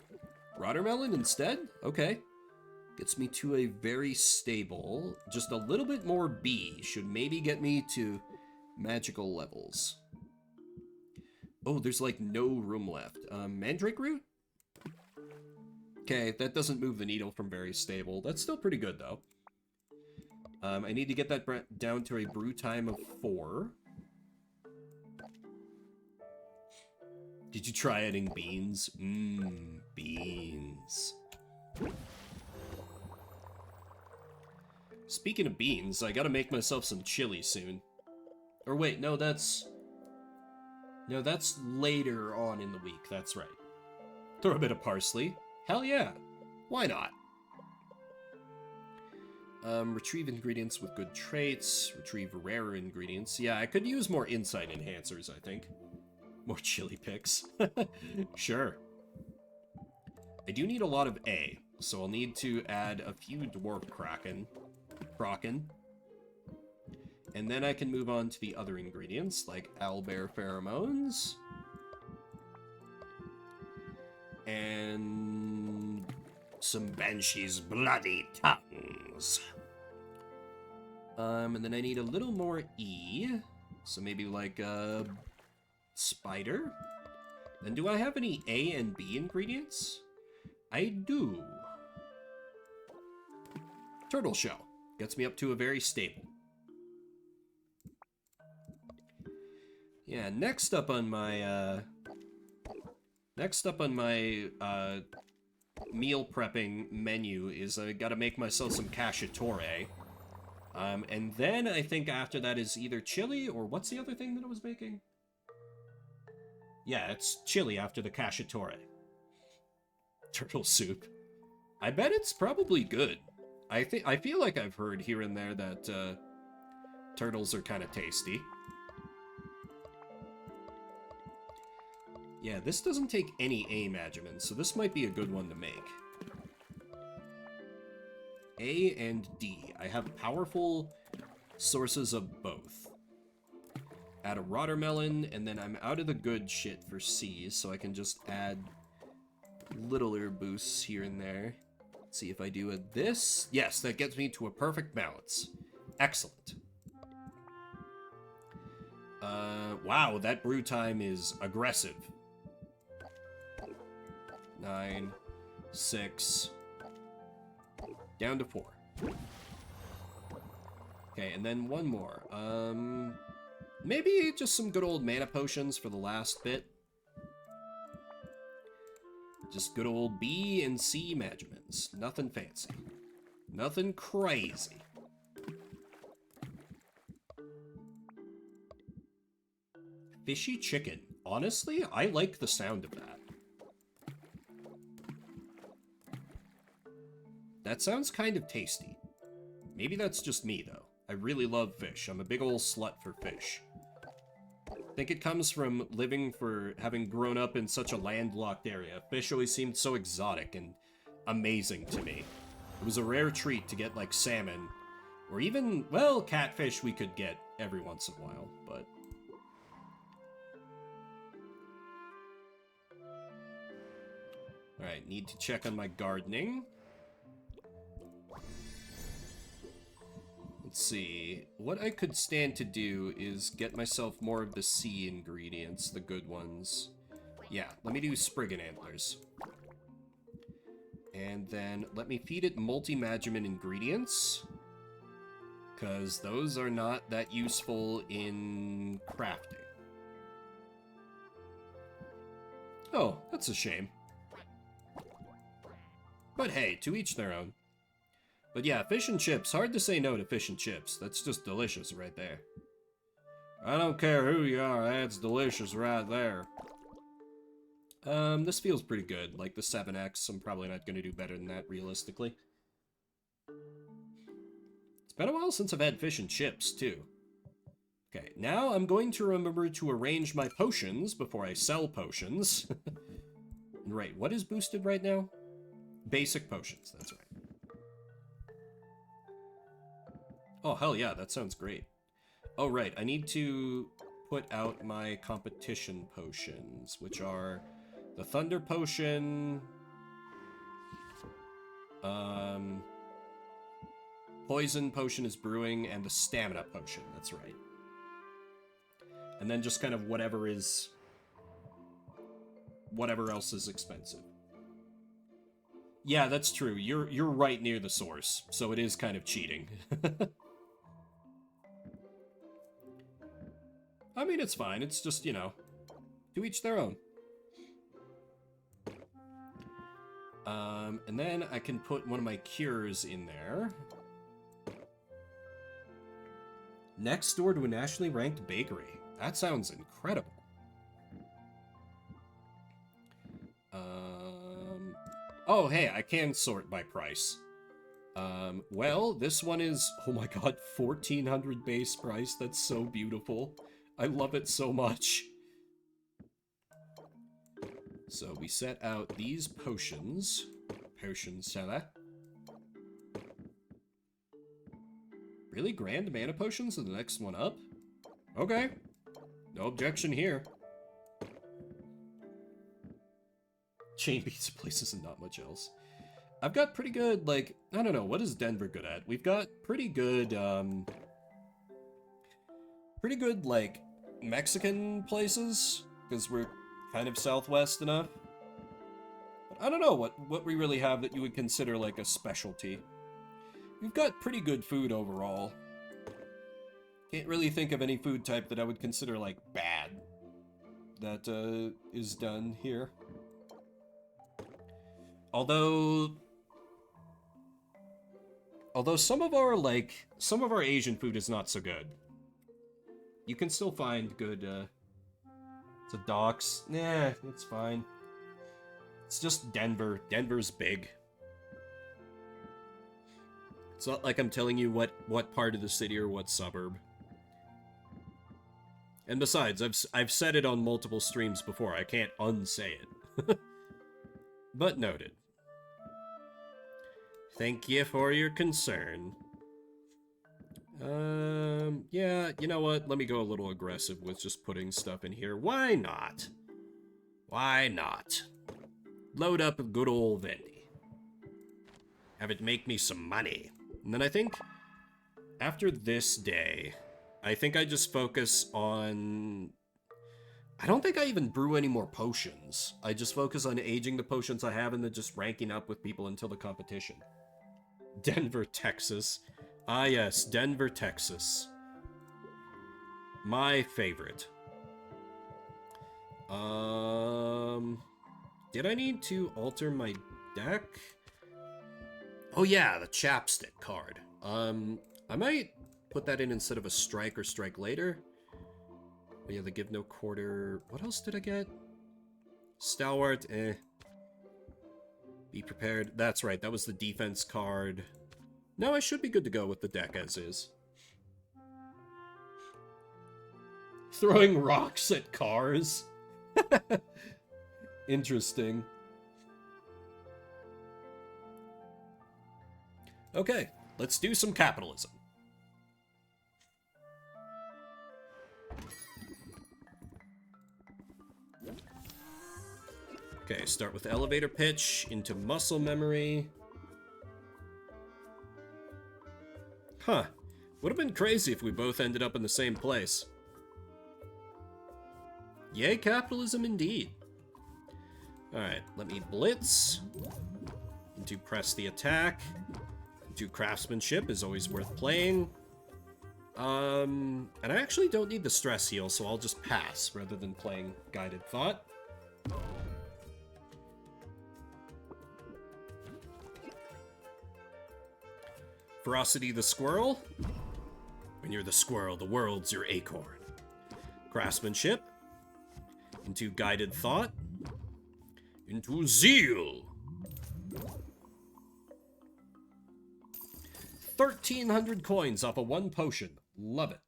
Watermelon instead? Okay. Gets me to a very stable. Just a little bit more B should maybe get me to magical levels. Oh, there's like no room left. Mandrake root? Okay, that doesn't move the needle from very stable. That's still pretty good, though. I need to get that down to a brew time of 4. Did you try adding beans? Beans. Speaking of beans, I gotta make myself some chili soon. Or wait, no, that's later on in the week, that's right. Throw a bit of parsley. Hell yeah. Why not? Retrieve ingredients with good traits. Retrieve rarer ingredients. Yeah, I could use more insight enhancers, I think. More chili picks. Sure. I do need a lot of A, so I'll need to add a few dwarf kraken. And then I can move on to the other ingredients, like owlbear pheromones. And some Banshee's bloody tongues. And then I need a little more E. So maybe like a spider. Then do I have any A and B ingredients? I do. Turtle shell. Gets me up to a very stable. Yeah, next up on my meal prepping menu is I gotta make myself some cacciatore. And then I think after that is either chili or what's the other thing that I was making? Yeah, it's chili after the cacciatore. Turtle soup. I bet it's probably good. I feel like I've heard here and there that turtles are kind of tasty. Yeah, this doesn't take any A measurements, so this might be a good one to make. A and D. I have powerful sources of both. Add a watermelon, and then I'm out of the good shit for C, so I can just add littler boosts here and there. Let's see if I do this. Yes, that gets me to a perfect balance. Excellent. Wow, that brew time is aggressive. 9, 6, down to 4. Okay, and then one more. Maybe just some good old mana potions for the last bit. Just good old B and C measurements. Nothing fancy. Nothing crazy. Fishy chicken. Honestly, I like the sound of that. That sounds kind of tasty. Maybe that's just me, though. I really love fish. I'm a big old slut for fish. I think it comes from having grown up in such a landlocked area. Fish always seemed so exotic and amazing to me. It was a rare treat to get, like, salmon. Or even, well, catfish we could get every once in a while, but... Alright, need to check on my gardening. Let's see. What I could stand to do is get myself more of the C ingredients, the good ones. Yeah, let me do Spriggan Antlers. And then let me feed it multi-measurement ingredients, because those are not that useful in crafting. Oh, that's a shame. But hey, to each their own. But yeah, fish and chips. Hard to say no to fish and chips. That's just delicious right there. I don't care who you are, that's delicious right there. This feels pretty good. Like the 7X, I'm probably not going to do better than that, realistically. It's been a while since I've had fish and chips, too. Okay, now I'm going to remember to arrange my potions before I sell potions. Right, what is boosted right now? Basic potions, that's right. Oh, hell yeah, that sounds great. Oh, right, I need to put out my competition potions, which are the Thunder Potion, Poison Potion is brewing, and the Stamina Potion, that's right. And then just kind of whatever else is expensive. Yeah, that's true. You're right near the source, so it is kind of cheating. I mean, it's fine. It's just, you know, to each their own. And then I can put one of my cures in there. Next door to a nationally ranked bakery. That sounds incredible. Oh, hey, I can sort by price. Well, this one is, oh my god, 1,400 base price. That's so beautiful. I love it so much. So we set out these potions. Potion seller. Really? Grand mana potions are the next one up? Okay. No objection here. Chain pizza places and not much else. I've got pretty good, like, I don't know, what is Denver good at? We've got pretty good, like, Mexican places, because we're kind of southwest enough. But I don't know what we really have that you would consider, like, a specialty. We've got pretty good food overall. Can't really think of any food type that I would consider, like, bad that is done here. Although some of our Asian food is not so good. You can still find good, it's a docks. Nah, it's fine. It's just Denver. Denver's big. It's not like I'm telling you what part of the city or what suburb. And besides, I've said it on multiple streams before. I can't unsay it. But noted. Thank you for your concern. Yeah, you know what? Let me go a little aggressive with just putting stuff in here. Why not? Why not? Load up a good old Vendy. Have it make me some money. And then I think, after this day, I think I just focus on... I don't think I even brew any more potions. I just focus on aging the potions I have and then just ranking up with people until the competition. Denver, Texas. Ah yes, Denver, Texas. My favorite. Did I need to alter my deck? Oh yeah, the chapstick card. I might put that in instead of a strike or strike later. But yeah, the give no quarter. What else did I get? Stalwart, eh. Be prepared. That's right, that was the defense card. No, I should be good to go with the deck as is. Throwing rocks at cars. Interesting. Okay, let's do some capitalism. Okay, start with elevator pitch into muscle memory. Huh. Would have been crazy if we both ended up in the same place. Yay, capitalism indeed. Alright, let me blitz. Into press the attack. Into craftsmanship is always worth playing. And I actually don't need the stress heal, so I'll just pass rather than playing guided thought. Ferocity the squirrel. When you're the squirrel, the world's your acorn. Craftsmanship. Into guided thought. Into zeal. 1,300 coins off of one potion. Love it.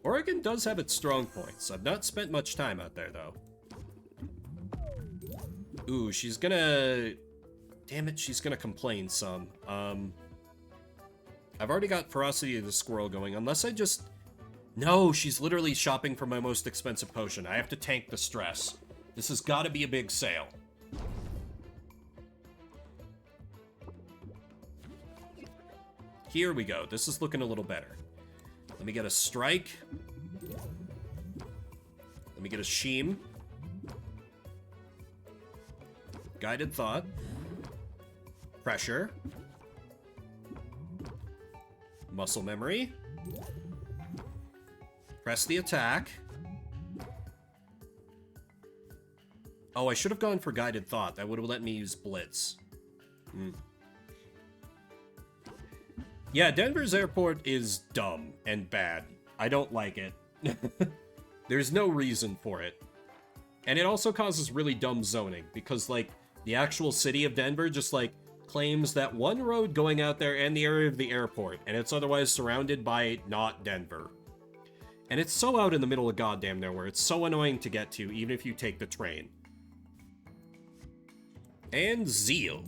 Oregon does have its strong points. I've not spent much time out there, though. Ooh, she's gonna... Damn it, she's gonna complain some. I've already got Ferocity of the Squirrel going, unless I just... No, she's literally shopping for my most expensive potion. I have to tank the stress. This has got to be a big sale. Here we go. This is looking a little better. Let me get a strike. Let me get a sheem. Guided thought. Pressure. Muscle memory. Press the attack. Oh, I should have gone for guided thought. That would have let me use blitz. Yeah, Denver's airport is dumb and bad. I don't like it. There's no reason for it. And it also causes really dumb zoning, because, like, the actual city of Denver just, like, claims that one road going out there and the area of the airport, and it's otherwise surrounded by not Denver. And it's so out in the middle of goddamn nowhere. It's so annoying to get to, even if you take the train. And zeal.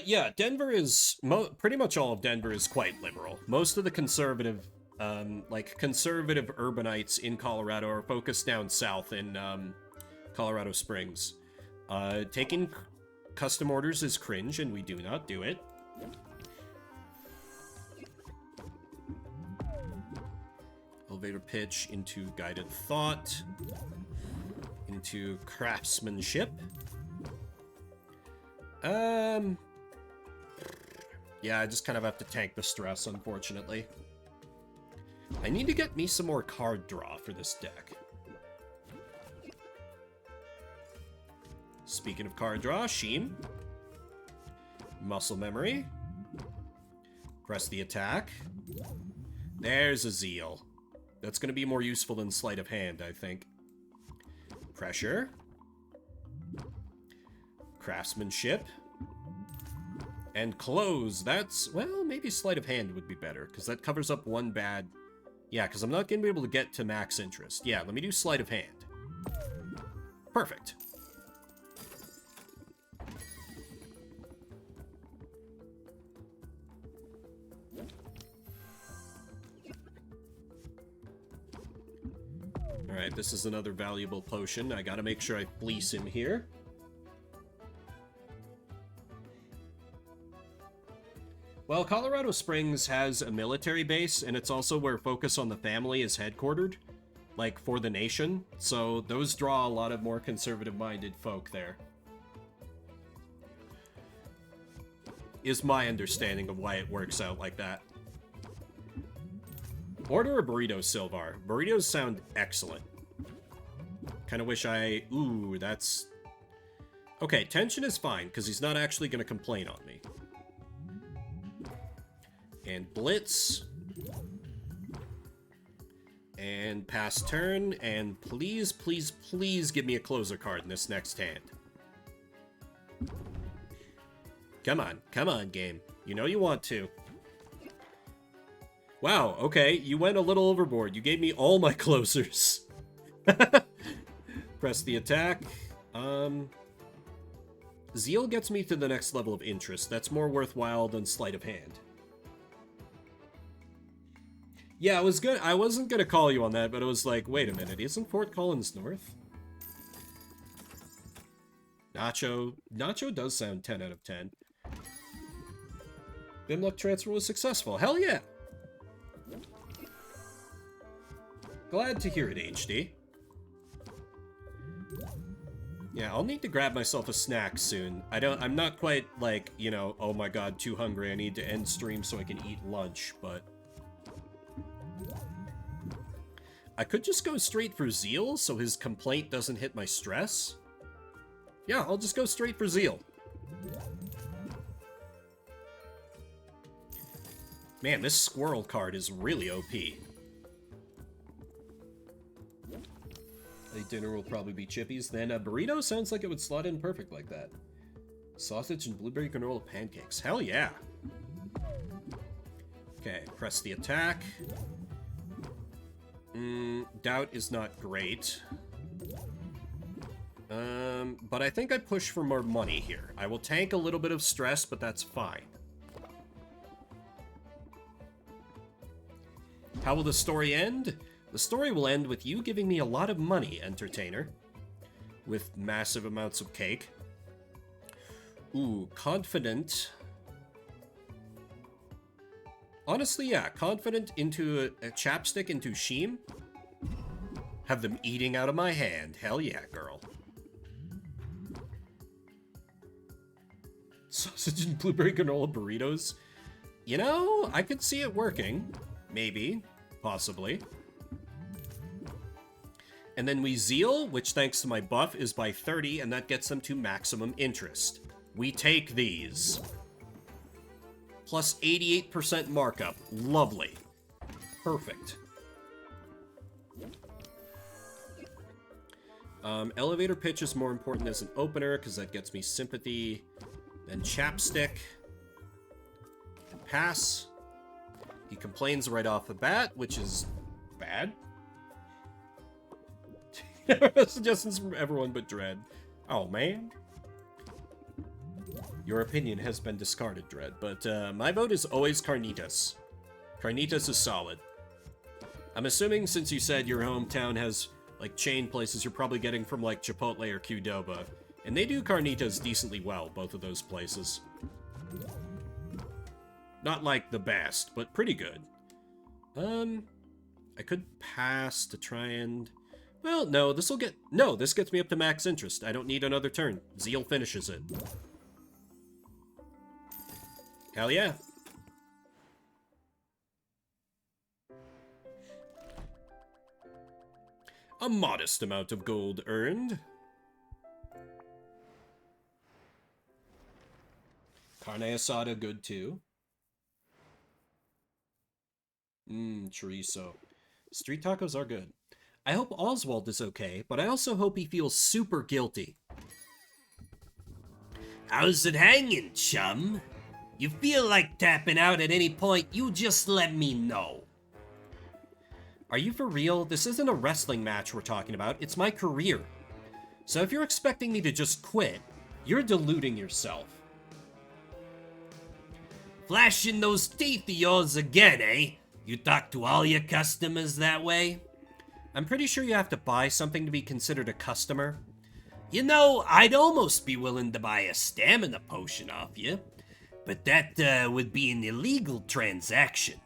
Yeah, Denver is... pretty much all of Denver is quite liberal. Most of the conservative, conservative urbanites in Colorado are focused down south in, Colorado Springs. Taking custom orders is cringe, and we do not do it. Elevator pitch into guided thought. into craftsmanship. Yeah, I just kind of have to tank the stress, unfortunately. I need to get me some more card draw for this deck. Speaking of card draw, Sheen. Muscle memory. Press the attack. There's a Zeal. That's going to be more useful than Sleight of Hand, I think. Pressure. Craftsmanship. And close. That's, well, maybe Sleight of Hand would be better, because that covers up one bad... Yeah, because I'm not going to be able to get to max interest. Yeah, let me do Sleight of Hand. Perfect. Alright, this is another valuable potion. I gotta make sure I fleece him here. Well, Colorado Springs has a military base, and it's also where Focus on the Family is headquartered, like, for the nation, so those draw a lot of more conservative-minded folk there. Is my understanding of why it works out like that. Order a burrito, Silvar. Burritos sound excellent. Kind of wish I... Ooh, that's... Okay, tension is fine, because he's not actually going to complain on me. And Blitz. And pass turn. And please, please, please give me a closer card in this next hand. Come on, game. You know you want to. Wow, okay, you went a little overboard. You gave me all my closers. Press the attack. Zeal gets me to the next level of interest. That's more worthwhile than Sleight of Hand. Yeah, I wasn't gonna call you on that, but it was like, wait a minute, isn't Fort Collins north? Nacho does sound 10 out of 10. Bimluck transfer was successful. Hell yeah! Glad to hear it, HD. Yeah, I'll need to grab myself a snack soon. I'm not quite like, you know, oh my god, too hungry, I need to end stream so I can eat lunch, but... I could just go straight for Zeal so his complaint doesn't hit my stress. Yeah, I'll just go straight for Zeal. Man, this squirrel card is really OP. The dinner will probably be chippies. Then a burrito sounds like it would slot in perfect like that. Sausage and blueberry granola pancakes. Hell yeah. Okay, press the attack. Doubt is not great. But I think I push for more money here. I will tank a little bit of stress, but that's fine. How will the story end? The story will end with you giving me a lot of money, entertainer. With massive amounts of cake. Ooh, confident. Honestly, yeah, confident into a chapstick into Sheem. Have them eating out of my hand. Hell yeah, girl. Sausage and blueberry granola burritos. You know, I could see it working. Maybe. Possibly. And then we Zeal, which thanks to my buff is by 30, and that gets them to maximum interest. We take these. Plus 88% markup. Lovely. Perfect. Elevator pitch is more important as an opener, because that gets me sympathy. Then chapstick. And pass. He complains right off the bat, which is bad. Suggestions from everyone but Dread. Oh, man. Your opinion has been discarded, Dread, but my vote is always Carnitas. Carnitas is solid. I'm assuming since you said your hometown has, like, chain places, you're probably getting from, like, Chipotle or Qdoba. And they do Carnitas decently well, both of those places. Not, like, the best, but pretty good. I could pass to try and... Well, no, this gets me up to max interest. I don't need another turn. Zeal finishes it. Hell yeah. A modest amount of gold earned. Carne asada, good too. Chorizo. Street tacos are good. I hope Oswald is okay, but I also hope he feels super guilty. How's it hanging, chum? You feel like tapping out at any point, you just let me know. Are you for real? This isn't a wrestling match we're talking about, it's my career. So if you're expecting me to just quit, you're deluding yourself. Flashing those teeth of yours again, eh? You talk to all your customers that way? I'm pretty sure you have to buy something to be considered a customer. You know, I'd almost be willing to buy a stamina potion off you, but that would be an illegal transaction.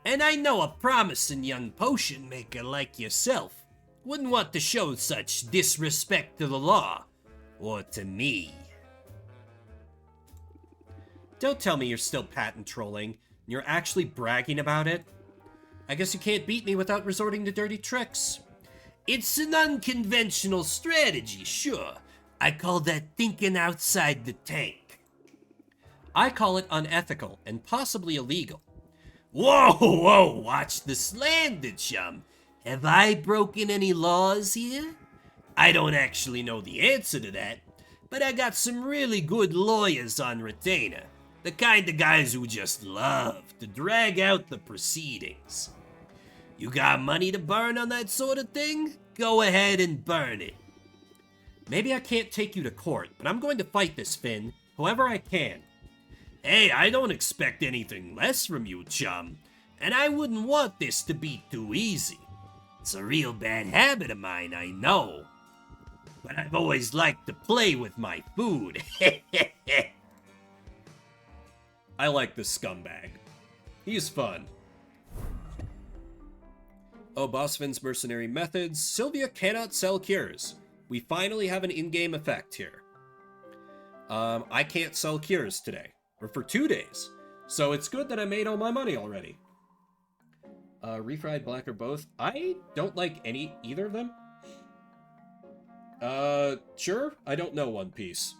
And I know a promising young potion maker like yourself wouldn't want to show such disrespect to the law, or to me. Don't tell me you're still patent trolling, and you're actually bragging about it. I guess you can't beat me without resorting to dirty tricks. It's an unconventional strategy, sure. I call that thinking outside the tank. I call it unethical and possibly illegal. Whoa, watch the slander, chum. Have I broken any laws here? I don't actually know the answer to that, but I got some really good lawyers on retainer. The kind of guys who just love to drag out the proceedings. You got money to burn on that sort of thing? Go ahead and burn it. Maybe I can't take you to court, but I'm going to fight this, Finn, however I can. Hey, I don't expect anything less from you, chum. And I wouldn't want this to be too easy. It's a real bad habit of mine, I know. But I've always liked to play with my food. I like this scumbag. He's fun. Oh, Boss Finn's mercenary methods. Sylvia cannot sell cures. We finally have an in-game effect here. I can't sell cures today. Or for 2 days. So it's good that I made all my money already. Refried black or both. I don't like either of them. Sure. I don't know One Piece.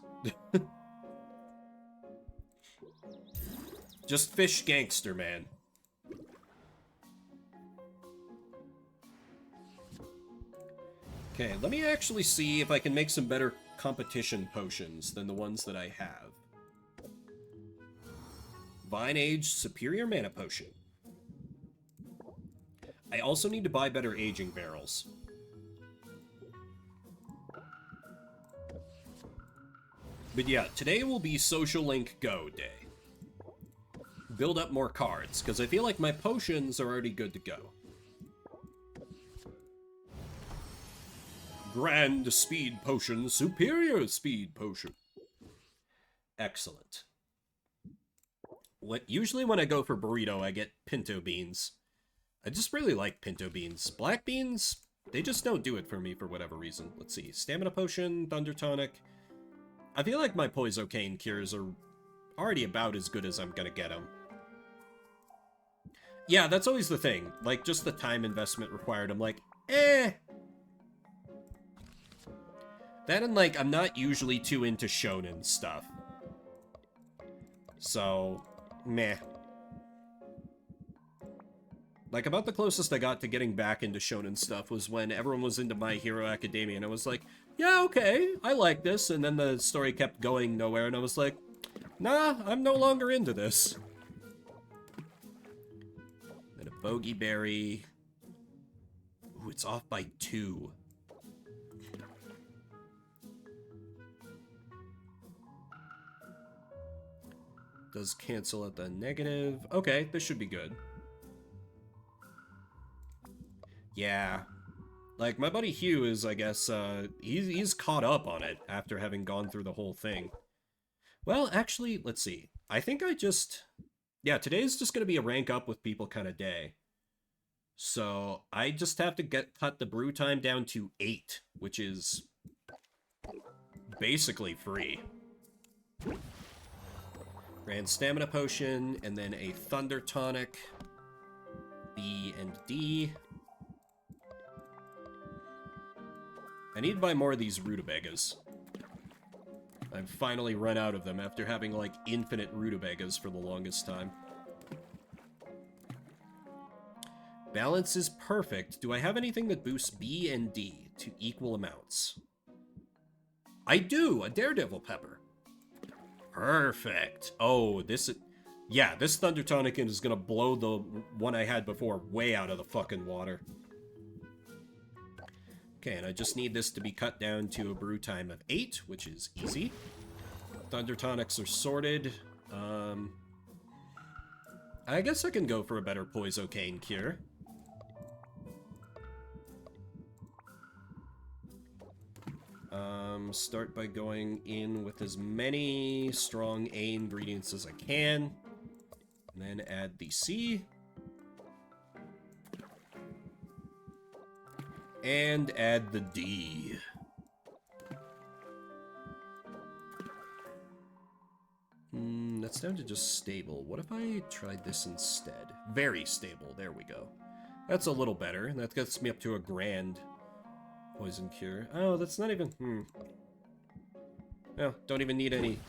Just fish gangster, man. Okay, let me actually see if I can make some better competition potions than the ones that I have. Vine Age Superior Mana Potion. I also need to buy better aging barrels. But yeah, today will be Social Link Go day. Build up more cards, because I feel like my potions are already good to go. Grand Speed Potion, Superior Speed Potion. Excellent. Usually when I go for burrito, I get pinto beans. I just really like pinto beans. Black beans, they just don't do it for me for whatever reason. Let's see. Stamina Potion, Thunder Tonic. I feel like my Poisocaine cures are already about as good as I'm gonna get them. Yeah, that's always the thing. Like, just the time investment required. I'm like, eh. That and, like, I'm not usually too into shonen stuff. So, meh. Like, about the closest I got to getting back into shonen stuff was when everyone was into My Hero Academia, and I was like, yeah, okay, I like this, and then the story kept going nowhere, and I was like, nah, I'm no longer into this. Then a Bogey Berry. Ooh, it's off by 2. Does cancel at the negative. Okay, this should be good. Yeah. Like, my buddy Hugh is, I guess, he's caught up on it after having gone through the whole thing. Well, actually, let's see. I think I just... Yeah, today's just gonna be a rank up with people kind of day. So I just have to cut the brew time down to 8, which is basically free. Grand Stamina Potion, and then a Thunder Tonic, B and D. I need to buy more of these rutabagas. I've finally run out of them after having, like, infinite rutabagas for the longest time. Balance is perfect. Do I have anything that boosts B and D to equal amounts? I do! A Daredevil Pepper. Perfect. Oh, this... Yeah, this Thunder Tonic is gonna blow the one I had before way out of the fucking water. Okay, and I just need this to be cut down to a brew time of 8, which is easy. Thunder Tonics are sorted. I guess I can go for a better Poisocane cure. Start by going in with as many strong A ingredients as I can. And then add the C. And add the D. That's down to just stable. What if I tried this instead? Very stable. There we go. That's a little better. That gets me up to a grand poison cure. Oh, that's not even... No, don't even need any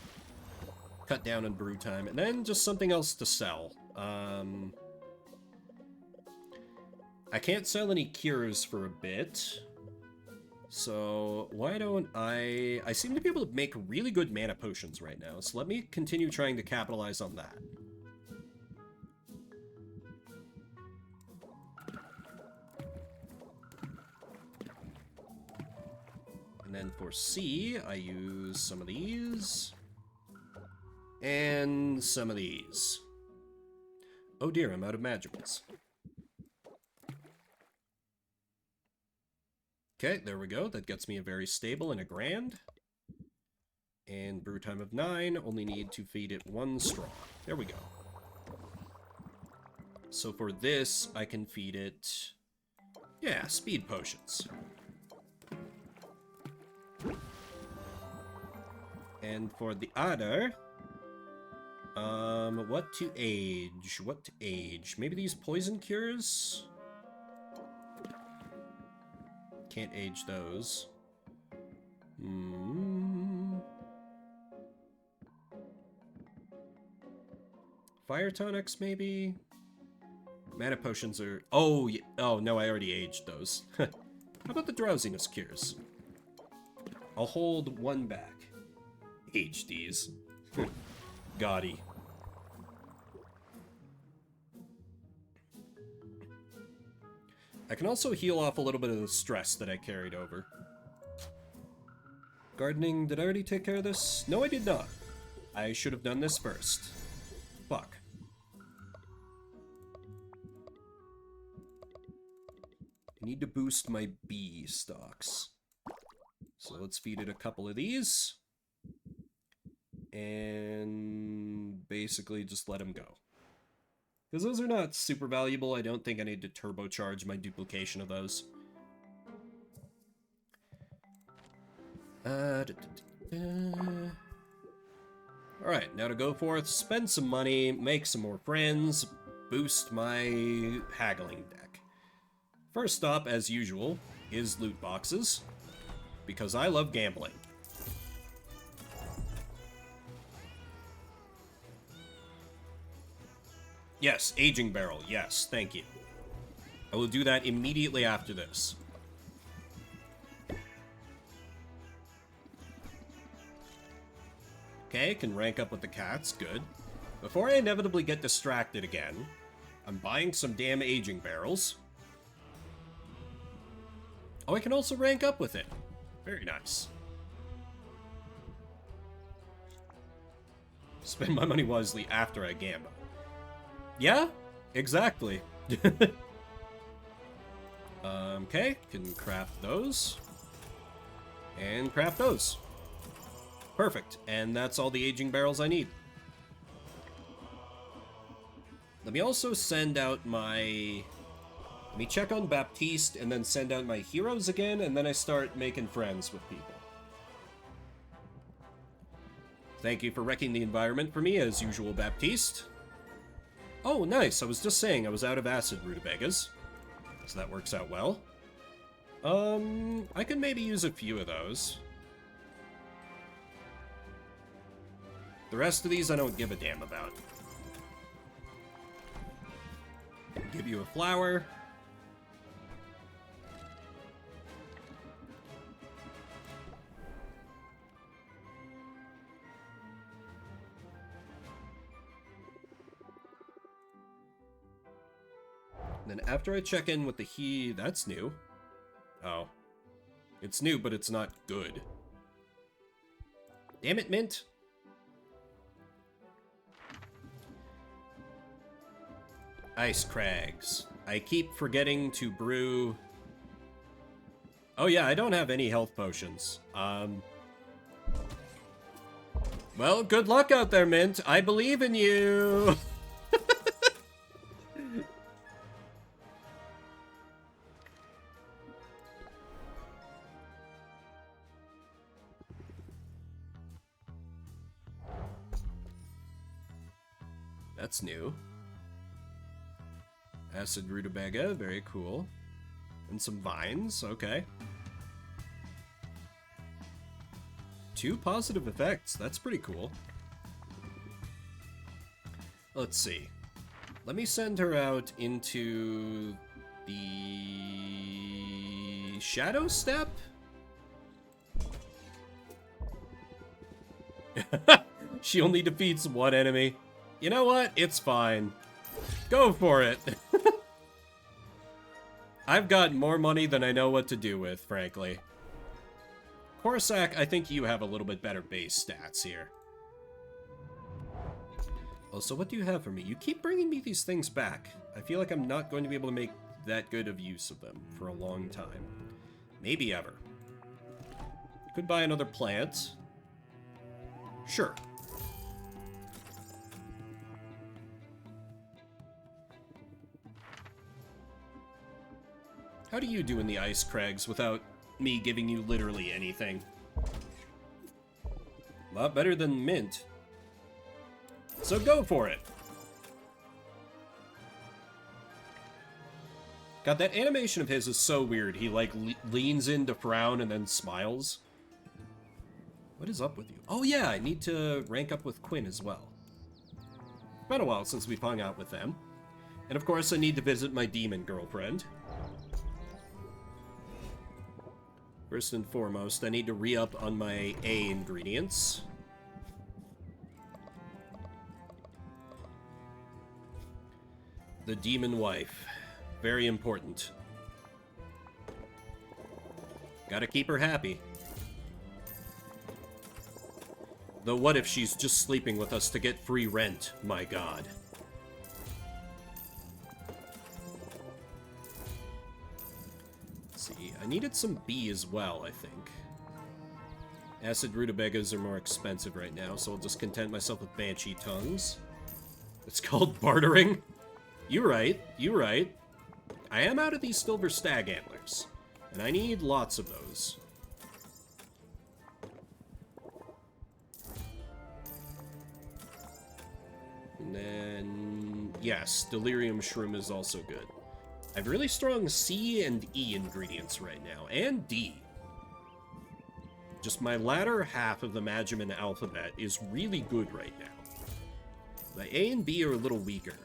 cut down on brew time. And then just something else to sell. I can't sell any cures for a bit. So why don't I seem to be able to make really good mana potions right now. So let me continue trying to capitalize on that. And then for C, I use some of these. And some of these. Oh dear, I'm out of magicals. Okay, there we go. That gets me a very stable and a grand. And brew time of 9, only need to feed it 1 straw. There we go. So for this, I can feed it... Yeah, speed potions. And for the other... what to age? What to age? Maybe these poison cures? Can't age those. Fire tonics, maybe? Mana potions are... Oh, yeah. Oh, no, I already aged those. How about the drowsiness cures? I'll hold 1 back. Age these. Gaudy. I can also heal off a little bit of the stress that I carried over. Gardening, did I already take care of this? No, I did not. I should have done this first. Fuck. I need to boost my bee stocks. So let's feed it a couple of these. And basically just let him go. Because those are not super valuable. I don't think I need to turbocharge my duplication of those. Alright, now to go forth, spend some money, make some more friends, boost my haggling deck. First stop, as usual, is loot boxes. Because I love gambling. Yes, aging barrel. Yes, thank you. I will do that immediately after this. Okay, can rank up with the cats. Good. Before I inevitably get distracted again, I'm buying some damn aging barrels. Oh, I can also rank up with it. Very nice. Spend my money wisely after I gamble. Yeah, exactly. Okay, can craft those. And craft those. Perfect, and that's all the aging barrels I need. Let me also send out my Let me check on Baptiste and then send out my heroes again, and then I start making friends with people. Thank you for wrecking the environment for me, as usual, Baptiste. Oh, nice. I was just saying I was out of acid rutabagas. So that works out well. I could maybe use a few of those. The rest of these I don't give a damn about. Give you a flower. And then after I check in with the that's new. Oh. It's new, but it's not good. Damn it, Mint. Ice Crags. I keep forgetting to brew... Oh yeah, I don't have any health potions. Well, good luck out there, Mint. I believe in you. That's new. Acid rutabaga, very cool. And some vines, okay. 2 positive effects, that's pretty cool. Let's see. Let me send her out into the Shadow Step? She only defeats 1 enemy. You know what? It's fine. Go for it. I've got more money than I know what to do with, frankly. Corsac, I think you have a little bit better base stats here. Oh, so what do you have for me? You keep bringing me these things back. I feel like I'm not going to be able to make that good of use of them for a long time. Maybe ever. Could buy another plant. Sure. How do you do in the Ice Crags without me giving you literally anything? A lot better than Mint. So go for it! God, that animation of his is so weird. He, like, leans in to frown and then smiles. What is up with you? Oh yeah, I need to rank up with Quinn as well. It's been a while since we've hung out with them. And of course, I need to visit my demon girlfriend. First and foremost, I need to re-up on my A ingredients. The demon wife. Very important. Gotta keep her happy. Though what if she's just sleeping with us to get free rent? My god. See, I needed some B as well, I think. Acid rutabagas are more expensive right now, so I'll just content myself with banshee tongues. It's called bartering? You're right, you're right. I am out of these silver stag antlers, and I need lots of those. And then, yes, delirium shroom is also good. I have really strong C and E ingredients right now, and D. Just my latter half of the Magiman alphabet is really good right now. My A and B are a little weaker.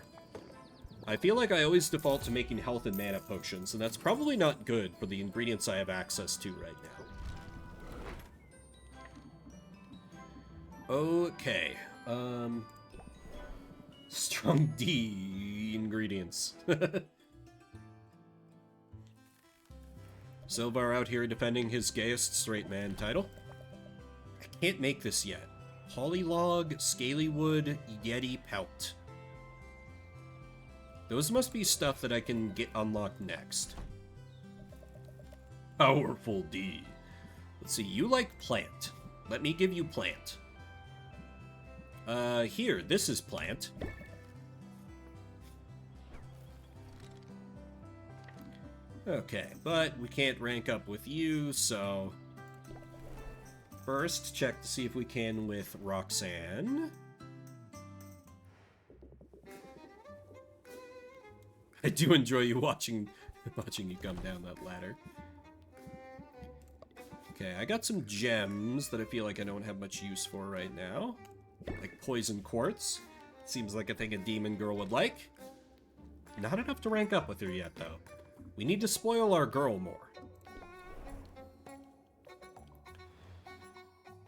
I feel like I always default to making health and mana potions, and that's probably not good for the ingredients I have access to right now. Okay, strong D ingredients. Silvar out here defending his gayest straight man title. I can't make this yet. Hollylog, Scalywood, Yeti Pelt. Those must be stuff that I can get unlocked next. Powerful D. Let's see, you like plant. Let me give you plant. Here, this is plant. Okay, but we can't rank up with you, so... First, check to see if we can with Roxanne. I do enjoy you watching you come down that ladder. Okay, I got some gems that I feel like I don't have much use for right now. Like poison quartz. Seems like a thing a demon girl would like. Not enough to rank up with her yet, though. We need to spoil our girl more.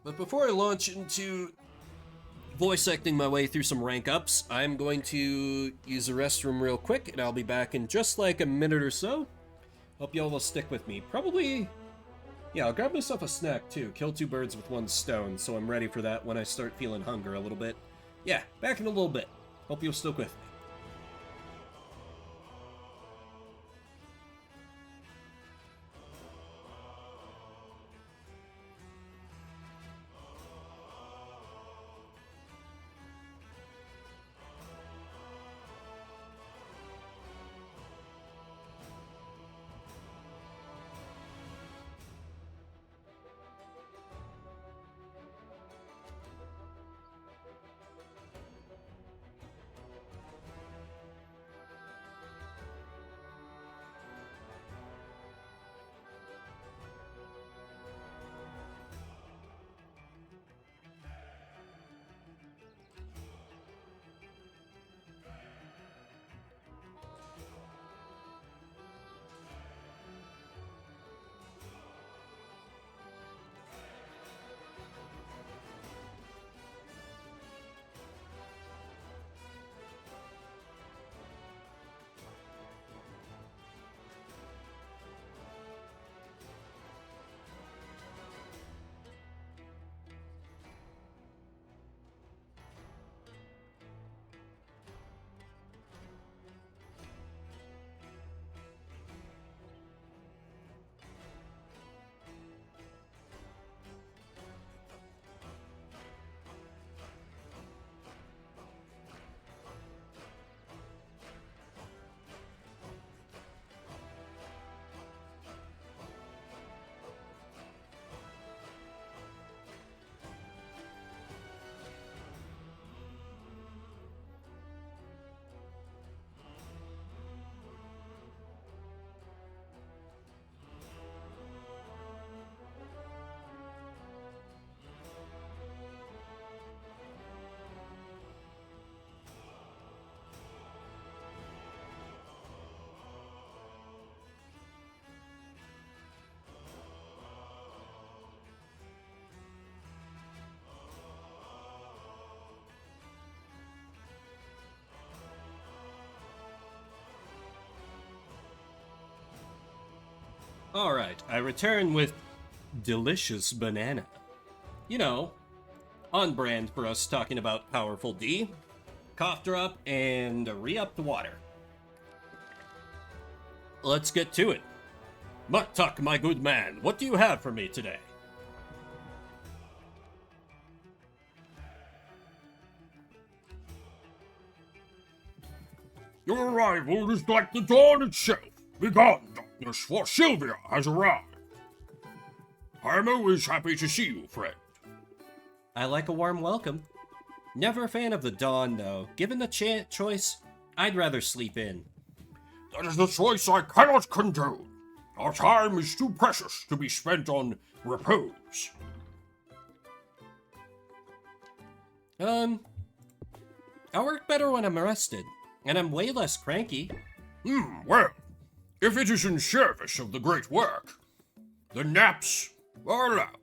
But before I launch into voice acting my way through some rank ups, I'm going to use the restroom real quick, and I'll be back in just like a minute or so. Hope y'all will stick with me. Probably, yeah, I'll grab myself a snack too. Kill two birds with one stone, so I'm ready for that when I start feeling hunger a little bit. Yeah, back in a little bit. Hope you'll stick with me. Alright, I return with delicious banana. You know, on brand for us talking about powerful D, cough drop, and re-up the water. Let's get to it. Muktuk, my good man, what do you have for me today? Your arrival is like the dawn itself. Begone, darkness, for Sylvia has arrived. I'm always happy to see you, friend. I like a warm welcome. Never a fan of the dawn, though. Given the choice, I'd rather sleep in. That is the choice I cannot condone. Our time is too precious to be spent on repose. I work better when I'm rested, and I'm way less cranky. Well, if it is in service of the great work, the naps are allowed.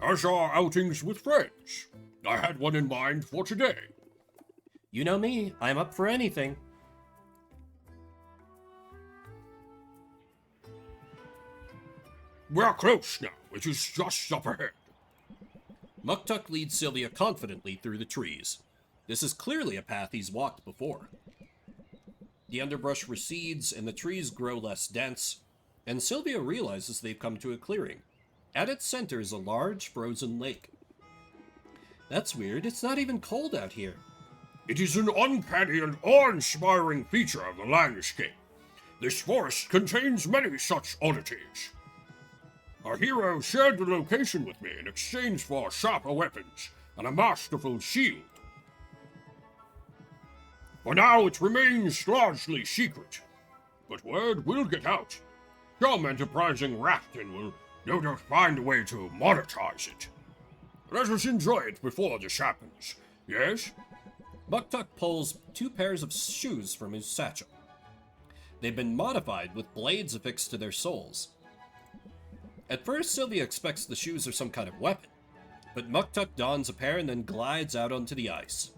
As are outings with friends. I had one in mind for today. You know me, I'm up for anything. We're close now. It is just up ahead. Muktuk leads Sylvia confidently through the trees. This is clearly a path he's walked before. The underbrush recedes and the trees grow less dense, and Sylvia realizes they've come to a clearing. At its center is a large frozen lake. That's weird, it's not even cold out here. It is an uncanny and awe-inspiring feature of the landscape. This forest contains many such oddities. Our hero shared the location with me in exchange for sharper weapons and a masterful shield. For now, it remains largely secret, but word will get out. Some enterprising raftin will no doubt find a way to monetize it. Let us enjoy it before this happens, yes? Muktuk pulls 2 pairs of shoes from his satchel. They've been modified with blades affixed to their soles. At first, Sylvia expects the shoes are some kind of weapon, but Muktuk dons a pair and then glides out onto the ice.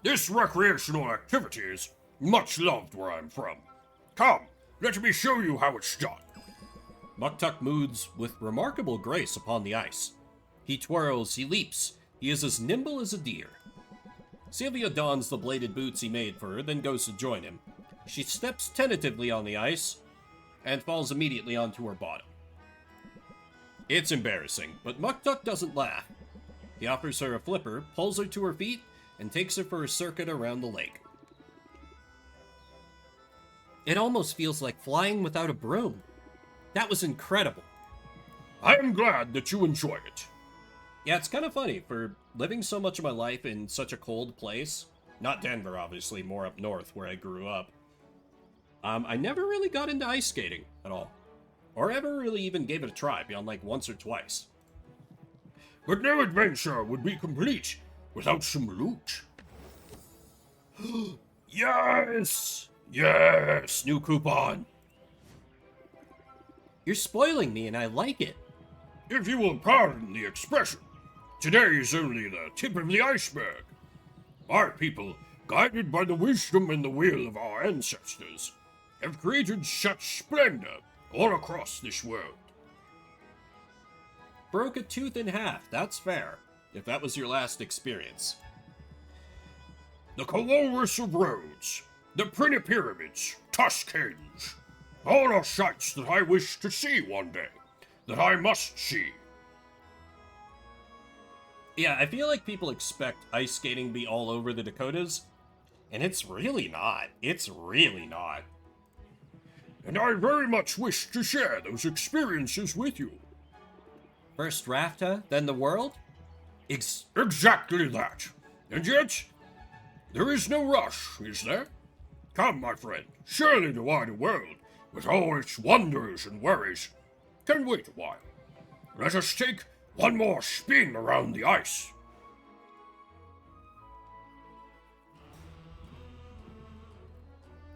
This recreational activity is much loved where I'm from. Come, let me show you how it's done. Muktuk moves with remarkable grace upon the ice. He twirls, he leaps, he is as nimble as a deer. Sylvia dons the bladed boots he made for her, then goes to join him. She steps tentatively on the ice, and falls immediately onto her bottom. It's embarrassing, but Muktuk doesn't laugh. He offers her a flipper, pulls her to her feet, and takes her for a circuit around the lake. It almost feels like flying without a broom. That was incredible. I am glad that you enjoyed it. Yeah, it's kind of funny, for living so much of my life in such a cold place, not Denver obviously, more up north where I grew up, I never really got into ice skating at all. Or ever really even gave it a try beyond like once or twice. But no adventure would be complete without some loot. Yes! Yes, new coupon. You're spoiling me and I like it. If you will pardon the expression, today is only the tip of the iceberg. Our people, guided by the wisdom and the will of our ancestors, have created such splendor all across this world. Broke a tooth in half, that's fair, if that was your last experience. The Colossus of Rhodes, the Pretty Pyramids, Tuscans, all are sights that I wish to see one day, that I must see. Yeah, I feel like people expect ice skating to be all over the Dakotas, and it's really not. It's really not. And I very much wish to share those experiences with you. First Rafta, then the world? Exactly that. And yet, there is no rush, is there? Come, my friend, surely the wider world, with all its wonders and worries, can wait a while. Let us take one more spin around the ice.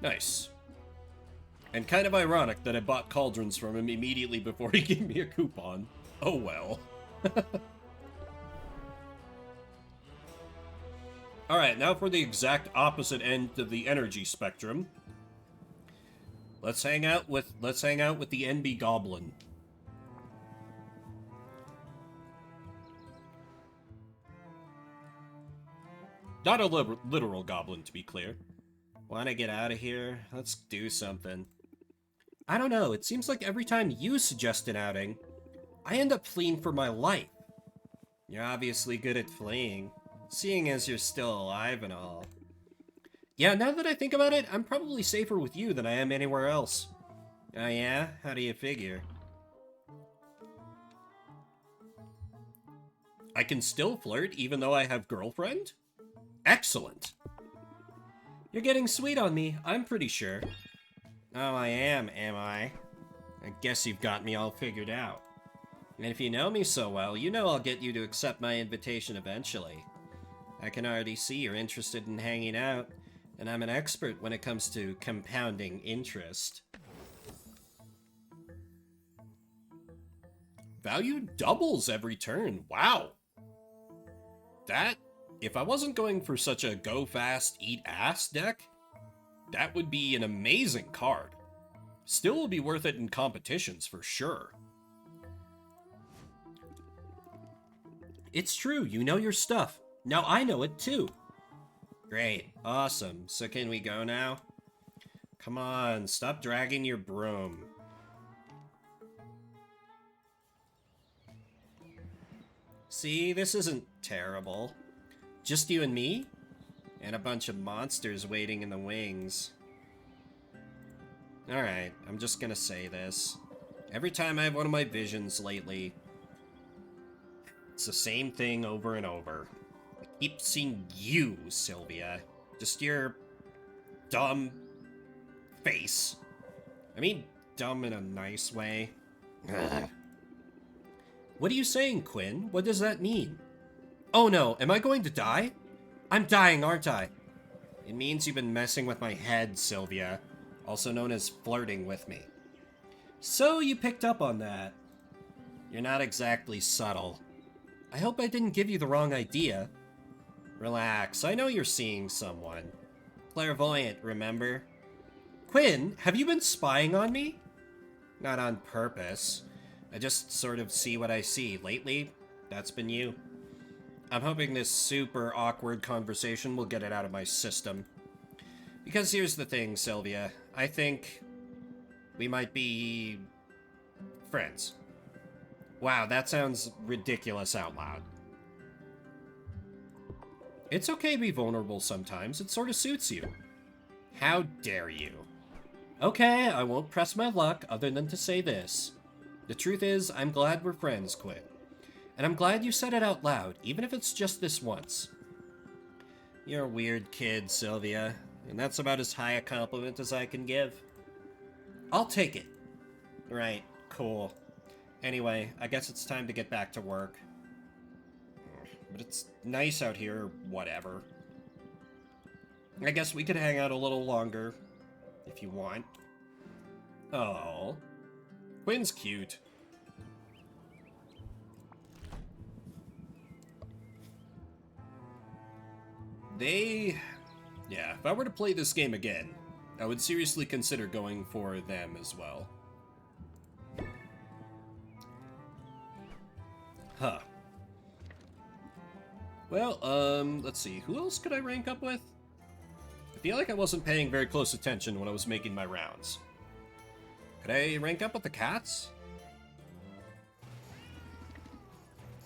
Nice. And kind of ironic that I bought cauldrons from him immediately before he gave me a coupon. Oh well. Alright, now for the exact opposite end of the energy spectrum. Let's hang out with the NB Goblin. Not a literal goblin, to be clear. Wanna get out of here? Let's do something. I don't know, it seems like every time you suggest an outing, I end up fleeing for my life. You're obviously good at fleeing, seeing as you're still alive and all. Yeah, now that I think about it, I'm probably safer with you than I am anywhere else. Oh yeah? How do you figure? I can still flirt even though I have girlfriend? Excellent. You're getting sweet on me, I'm pretty sure. Oh, I am I? I guess you've got me all figured out. And if you know me so well, you know I'll get you to accept my invitation eventually. I can already see you're interested in hanging out, and I'm an expert when it comes to compounding interest. Value doubles every turn, wow! That, if I wasn't going for such a go fast, eat ass deck, that would be an amazing card. Still will be worth it in competitions for sure. It's true, you know your stuff. Now I know it too. Great, awesome. So can we go now? Come on, stop dragging your broom. See, this isn't terrible. Just you and me? And a bunch of monsters waiting in the wings. Alright, I'm just gonna say this. Every time I have one of my visions lately, it's the same thing over and over. I keep seeing you, Sylvia. Just your dumb face. I mean, dumb in a nice way. Ugh. What are you saying, Quinn? What does that mean? Oh no, am I going to die? I'm dying, aren't I? It means you've been messing with my head, Sylvia. Also known as flirting with me. So you picked up on that. You're not exactly subtle. I hope I didn't give you the wrong idea. Relax, I know you're seeing someone. Clairvoyant, remember? Quinn, have you been spying on me? Not on purpose. I just sort of see what I see. Lately, that's been you. I'm hoping this super awkward conversation will get it out of my system. Because here's the thing, Sylvia. I think we might be friends. Wow, that sounds ridiculous out loud. It's okay to be vulnerable sometimes. It sort of suits you. How dare you? Okay, I won't press my luck other than to say this. The truth is, I'm glad we're friends, Quinn. And I'm glad you said it out loud, even if it's just this once. You're a weird kid, Sylvia, and that's about as high a compliment as I can give. I'll take it. Right, cool. Anyway, I guess it's time to get back to work. But it's nice out here, whatever. I guess we could hang out a little longer, if you want. Oh, Quinn's cute. Yeah, if I were to play this game again, I would seriously consider going for them as well. Huh. Well, let's see. Who else could I rank up with? I feel like I wasn't paying very close attention when I was making my rounds. Could I rank up with the cats?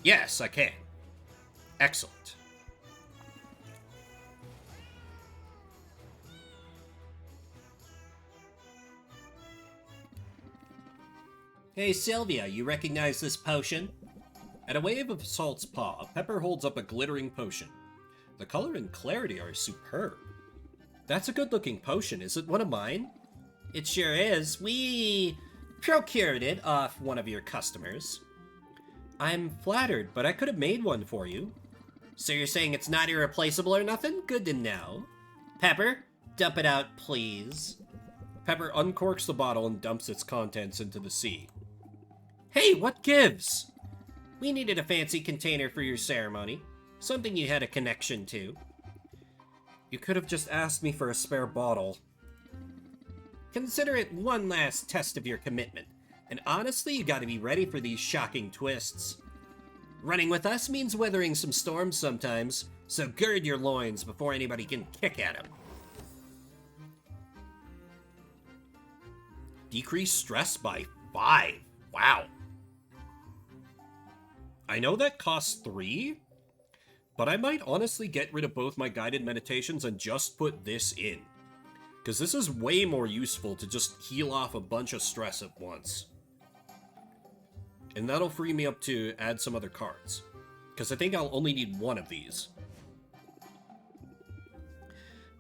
Yes, I can. Excellent. Hey, Sylvia, you recognize this potion? At a wave of Salt's paw, Pepper holds up a glittering potion. The color and clarity are superb. That's a good-looking potion. Is it one of mine? It sure is. We procured it off one of your customers. I'm flattered, but I could have made one for you. So you're saying it's not irreplaceable or nothing? Good to know. Pepper, dump it out, please. Pepper uncorks the bottle and dumps its contents into the sea. Hey, what gives? We needed a fancy container for your ceremony. Something you had a connection to. You could have just asked me for a spare bottle. Consider it one last test of your commitment. And honestly, you gotta be ready for these shocking twists. Running with us means weathering some storms sometimes, so gird your loins before anybody can kick at them. Decrease stress by 5. Wow. I know that costs 3, but I might honestly get rid of both my guided meditations and just put this in. Because this is way more useful to just heal off a bunch of stress at once. And that'll free me up to add some other cards. Because I think I'll only need one of these.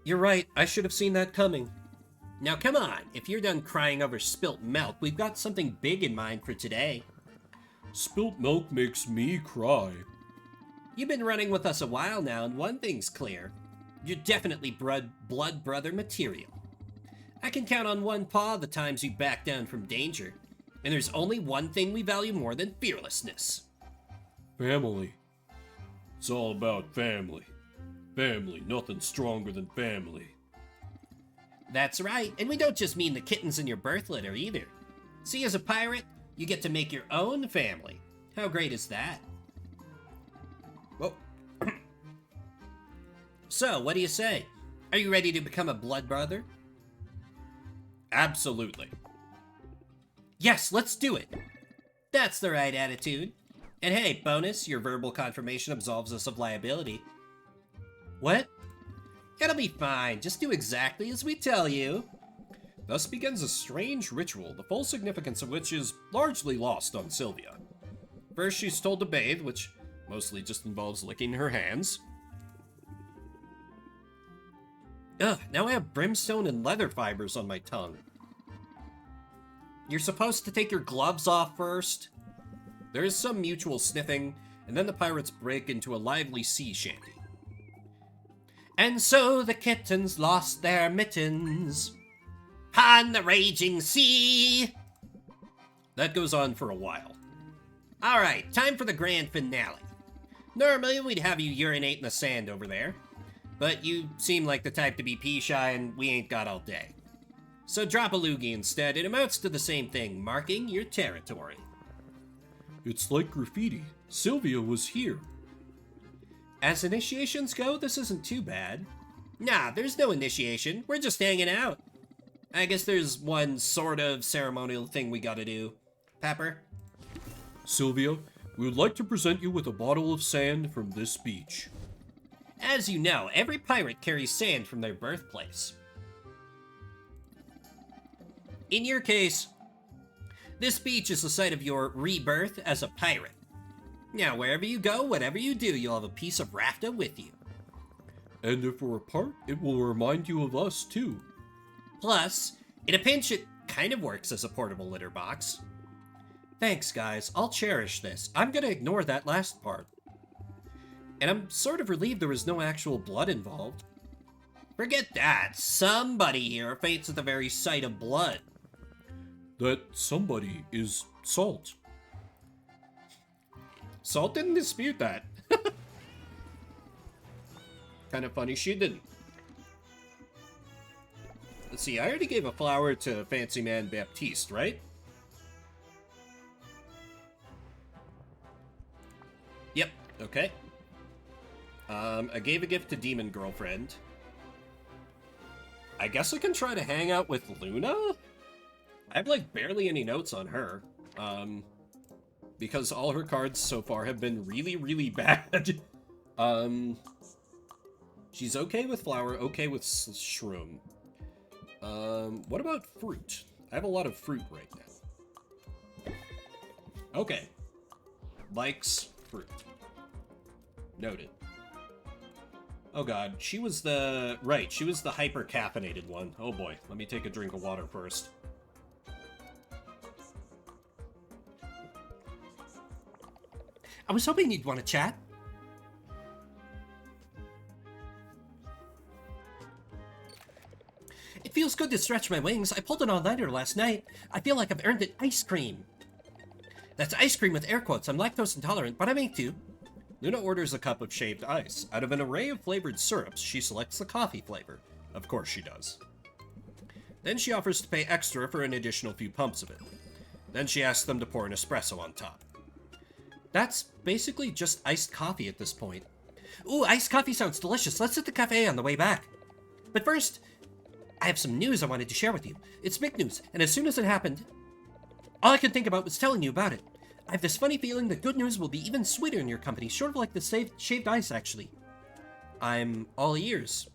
You're right, I should have seen that coming. Now come on, if you're done crying over spilt milk, we've got something big in mind for today. Spilt milk makes me cry. You've been running with us a while now, and one thing's clear. You're definitely blood brother material. I can count on one paw the times you back down from danger, and there's only one thing we value more than fearlessness. Family. It's all about family. Family, nothing stronger than family. That's right, and we don't just mean the kittens in your birth litter either. See, as a pirate, you get to make your own family. How great is that? Well, so, what do you say? Are you ready to become a blood brother? Absolutely. Yes, let's do it. That's the right attitude. And hey, bonus, your verbal confirmation absolves us of liability. What? It'll be fine. Just do exactly as we tell you. Thus begins a strange ritual, the full significance of which is largely lost on Sylvia. First, she's told to bathe, which mostly just involves licking her hands. Ugh, now I have brimstone and leather fibers on my tongue. You're supposed to take your gloves off first. There is some mutual sniffing, and then the pirates break into a lively sea shanty. And so the kittens lost their mittens on the raging sea. That goes on for a while. Alright, time for the grand finale. Normally we'd have you urinate in the sand over there, but you seem like the type to be pee-shy and we ain't got all day. So drop a loogie instead. It amounts to the same thing, marking your territory. It's like graffiti. Sylvia was here. As initiations go, this isn't too bad. Nah, there's no initiation. We're just hanging out. I guess there's one sort of ceremonial thing we gotta do. Pepper? Sylvia, we would like to present you with a bottle of sand from this beach. As you know, every pirate carries sand from their birthplace. In your case, this beach is the site of your rebirth as a pirate. Now, wherever you go, whatever you do, you'll have a piece of rafta with you. And if we're apart, it will remind you of us, too. Plus, in a pinch, it kind of works as a portable litter box. Thanks, guys. I'll cherish this. I'm gonna ignore that last part. And I'm sort of relieved there was no actual blood involved. Forget that. Somebody here faints at the very sight of blood. That somebody is Salt. Salt didn't dispute that. Kind of funny she didn't. Let's see, I already gave a flower to Fancy Man Baptiste, right? Yep, okay. I gave a gift to Demon Girlfriend. I guess I can try to hang out with Luna? I have, like, barely any notes on her. Because all her cards so far have been really, really bad. She's okay with flower, okay with shroom. What about fruit? I have a lot of fruit right now. Okay. Likes fruit. Noted. Oh god, she was the... Right, she was the hyper-caffeinated one. Oh boy, let me take a drink of water first. I was hoping you'd want to chat. It feels good to stretch my wings. I pulled an all-nighter last night. I feel like I've earned an ice cream. That's ice cream with air quotes. I'm lactose intolerant, but I make do. Luna orders a cup of shaved ice. Out of an array of flavored syrups, she selects the coffee flavor. Of course she does. Then she offers to pay extra for an additional few pumps of it. Then she asks them to pour an espresso on top. That's basically just iced coffee at this point. Ooh, iced coffee sounds delicious. Let's hit the cafe on the way back. But first, I have some news I wanted to share with you. It's big news, and as soon as it happened, all I could think about was telling you about it. I have this funny feeling that good news will be even sweeter in your company, sort of like the shaved ice, actually. I'm all ears.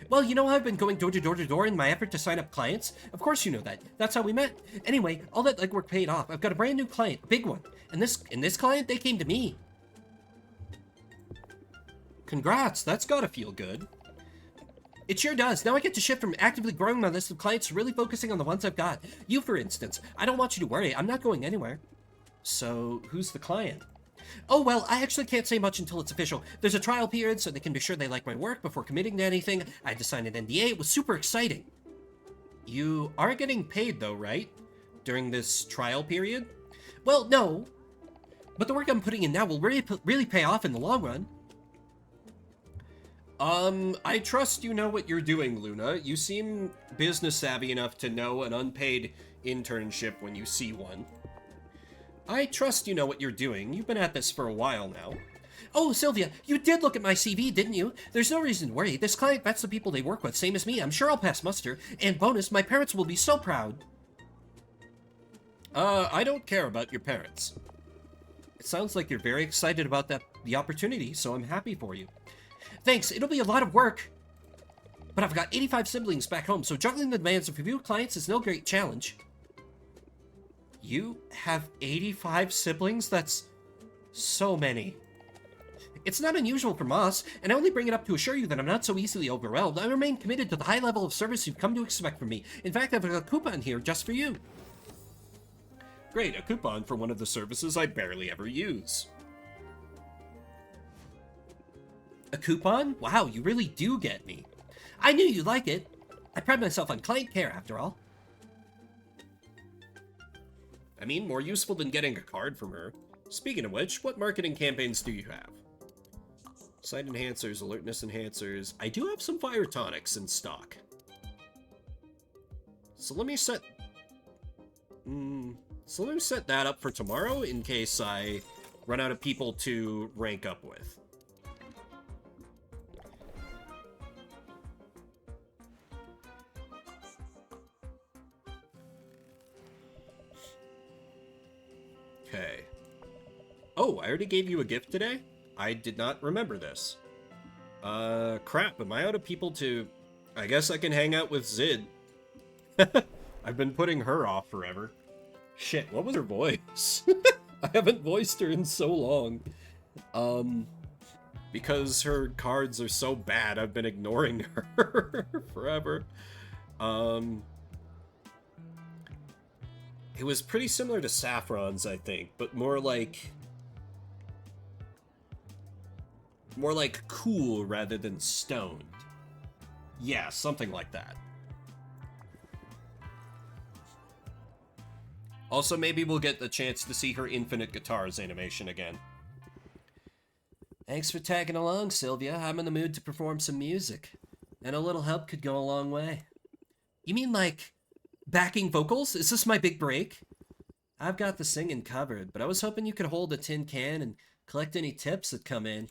Well, you know how I've been going door to door to door in my effort to sign up clients? Of course you know that. That's how we met. Anyway, all that legwork paid off. I've got a brand new client, a big one. And this client, they came to me. Congrats, that's gotta feel good. It sure does. Now I get to shift from actively growing my list of clients to really focusing on the ones I've got. You, for instance. I don't want you to worry. I'm not going anywhere. So, who's the client? Oh, well, I actually can't say much until it's official. There's a trial period, so they can be sure they like my work before committing to anything. I had to sign an NDA. It was super exciting. You are getting paid, though, right? During this trial period? Well, no. But the work I'm putting in now will really pay off in the long run. I trust you know what you're doing, Luna. You seem business savvy enough to know an unpaid internship when you see one. I trust you know what you're doing. You've been at this for a while now. Oh, Sylvia, you did look at my CV, didn't you? There's no reason to worry. This client vets the people they work with, same as me. I'm sure I'll pass muster. And bonus, my parents will be so proud. I don't care about your parents. It sounds like you're very excited about the opportunity, so I'm happy for you. Thanks, it'll be a lot of work. But I've got 85 siblings back home, so juggling the demands of few clients is no great challenge. You have 85 siblings? That's so many. It's not unusual from us, and I only bring it up to assure you that I'm not so easily overwhelmed. I remain committed to the high level of service you've come to expect from me. In fact, I've got a coupon here just for you. Great, a coupon for one of the services I barely ever use. A coupon? Wow, you really do get me. I knew you'd like it. I pride myself on client care, after all. I mean, more useful than getting a card from her. Speaking of which, what marketing campaigns do you have? Sight enhancers, alertness enhancers. I do have some fire tonics in stock. So let me set that up for tomorrow in case I run out of people to rank up with. Okay. Oh, I already gave you a gift today? I did not remember this. Crap, am I out of people to... I guess I can hang out with Zid. I've been putting her off forever. Shit, what was her voice? I haven't voiced her in so long. Because her cards are so bad, I've been ignoring her forever. It was pretty similar to Saffron's, I think, but more like cool rather than stoned. Yeah, something like that. Also, maybe we'll get the chance to see her Infinite Guitars animation again. Thanks for tagging along, Sylvia. I'm in the mood to perform some music. And a little help could go a long way. You mean like backing vocals? Is this my big break? I've got the singing covered, but I was hoping you could hold a tin can and collect any tips that come in.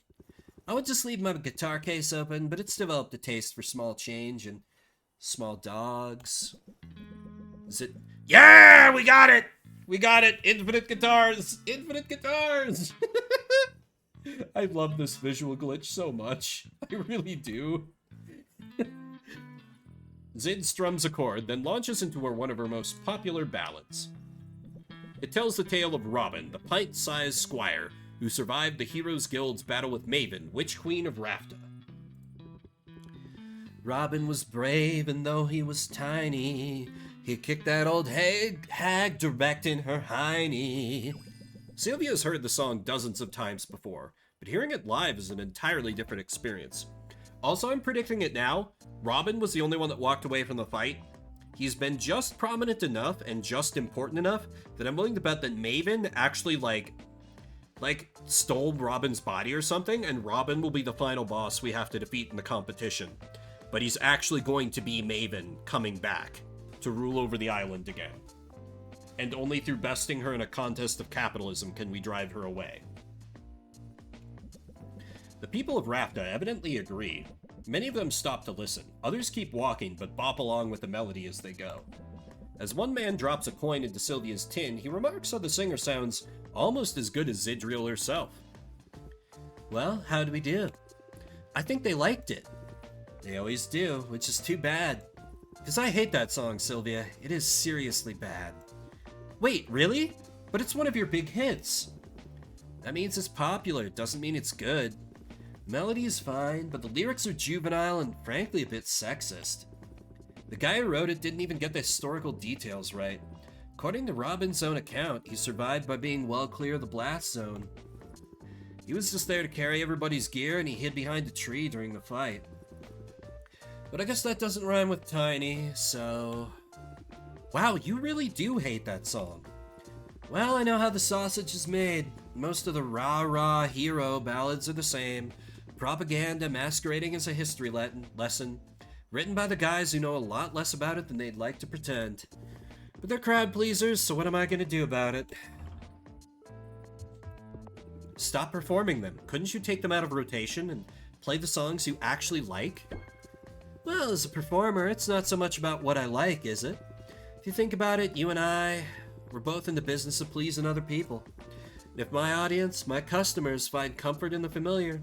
I would just leave my guitar case open, but it's developed a taste for small change and small dogs. Is it? Yeah, we got it! We got it! Infinite Guitars! Infinite Guitars! I love this visual glitch so much. I really do. Zid strums a chord, then launches into one of her most popular ballads. It tells the tale of Robin, the pint-sized squire, who survived the Heroes Guild's battle with Maven, Witch Queen of Rafta. Robin was brave, and though he was tiny, he kicked that old hag direct in her hiney. Sylvia's heard the song dozens of times before, but hearing it live is an entirely different experience. Also, I'm predicting it now. Robin was the only one that walked away from the fight. He's been just prominent enough and just important enough that I'm willing to bet that Maven actually, like stole Robin's body or something, and Robin will be the final boss we have to defeat in the competition. But he's actually going to be Maven coming back to rule over the island again. And only through besting her in a contest of capitalism can we drive her away. The people of Rafta evidently agree. Many of them stop to listen. Others keep walking, but bop along with the melody as they go. As one man drops a coin into Sylvia's tin, he remarks how the singer sounds almost as good as Zidriel herself. Well, how do we do? I think they liked it. They always do, which is too bad. Because I hate that song, Sylvia. It is seriously bad. Wait, really? But it's one of your big hits. That means it's popular, doesn't mean it's good. Melody is fine, but the lyrics are juvenile and frankly a bit sexist. The guy who wrote it didn't even get the historical details right. According to Robin's own account, he survived by being well clear of the blast zone. He was just there to carry everybody's gear, and he hid behind a tree during the fight. But I guess that doesn't rhyme with tiny, so... Wow, you really do hate that song. Well, I know how the sausage is made. Most of the rah-rah hero ballads are the same. Propaganda masquerading as a history lesson. Written by the guys who know a lot less about it than they'd like to pretend. But they're crowd pleasers, so what am I gonna do about it? Stop performing them. Couldn't you take them out of rotation and play the songs you actually like? Well, as a performer, it's not so much about what I like, is it? If you think about it, you and I, we're both in the business of pleasing other people. And if my audience, my customers, find comfort in the familiar,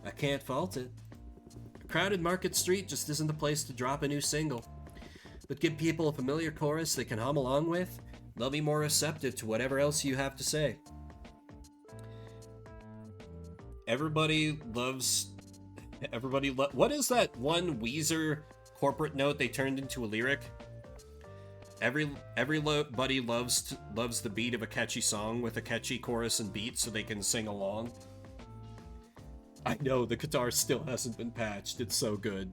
I can't fault it. crowded Market Street just isn't the place to drop a new single. But give people a familiar chorus they can hum along with, they'll be more receptive to whatever else you have to say. What is that one Weezer corporate note they turned into a lyric? Everybody loves the beat of a catchy song with a catchy chorus and beat so they can sing along. I know, the guitar still hasn't been patched. It's so good.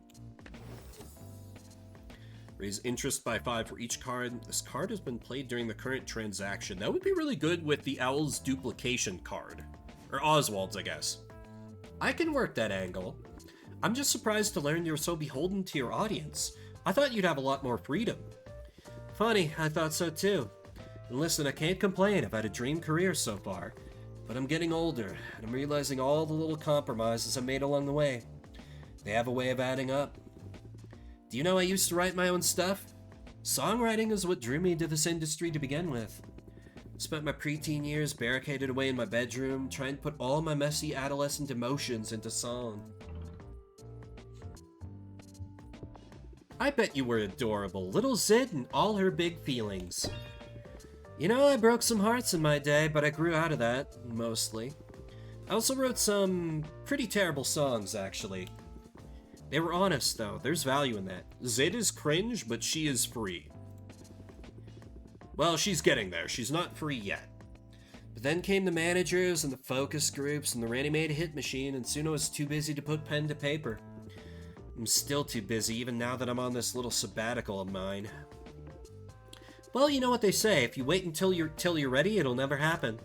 Raise interest by 5 for each card. This card has been played during the current transaction. That would be really good with the Owl's duplication card. Or Oswald's, I guess. I can work that angle. I'm just surprised to learn you're so beholden to your audience. I thought you'd have a lot more freedom. Funny, I thought so too. And listen, I can't complain. I've had a dream career so far. But I'm getting older, and I'm realizing all the little compromises I made along the way. They have a way of adding up. Do you know I used to write my own stuff? Songwriting is what drew me to this industry to begin with. I spent my preteen years barricaded away in my bedroom, trying to put all my messy adolescent emotions into song. I bet you were adorable, little Zid and all her big feelings. You know, I broke some hearts in my day, but I grew out of that, mostly. I also wrote some pretty terrible songs, actually. They were honest, though. There's value in that. Zid is cringe, but she is free. Well, she's getting there. She's not free yet. But then came the managers and the focus groups and the ready-made hit machine, and soon I was too busy to put pen to paper. I'm still too busy, even now that I'm on this little sabbatical of mine. Well, you know what they say, if you wait until you're ready, it'll never happen.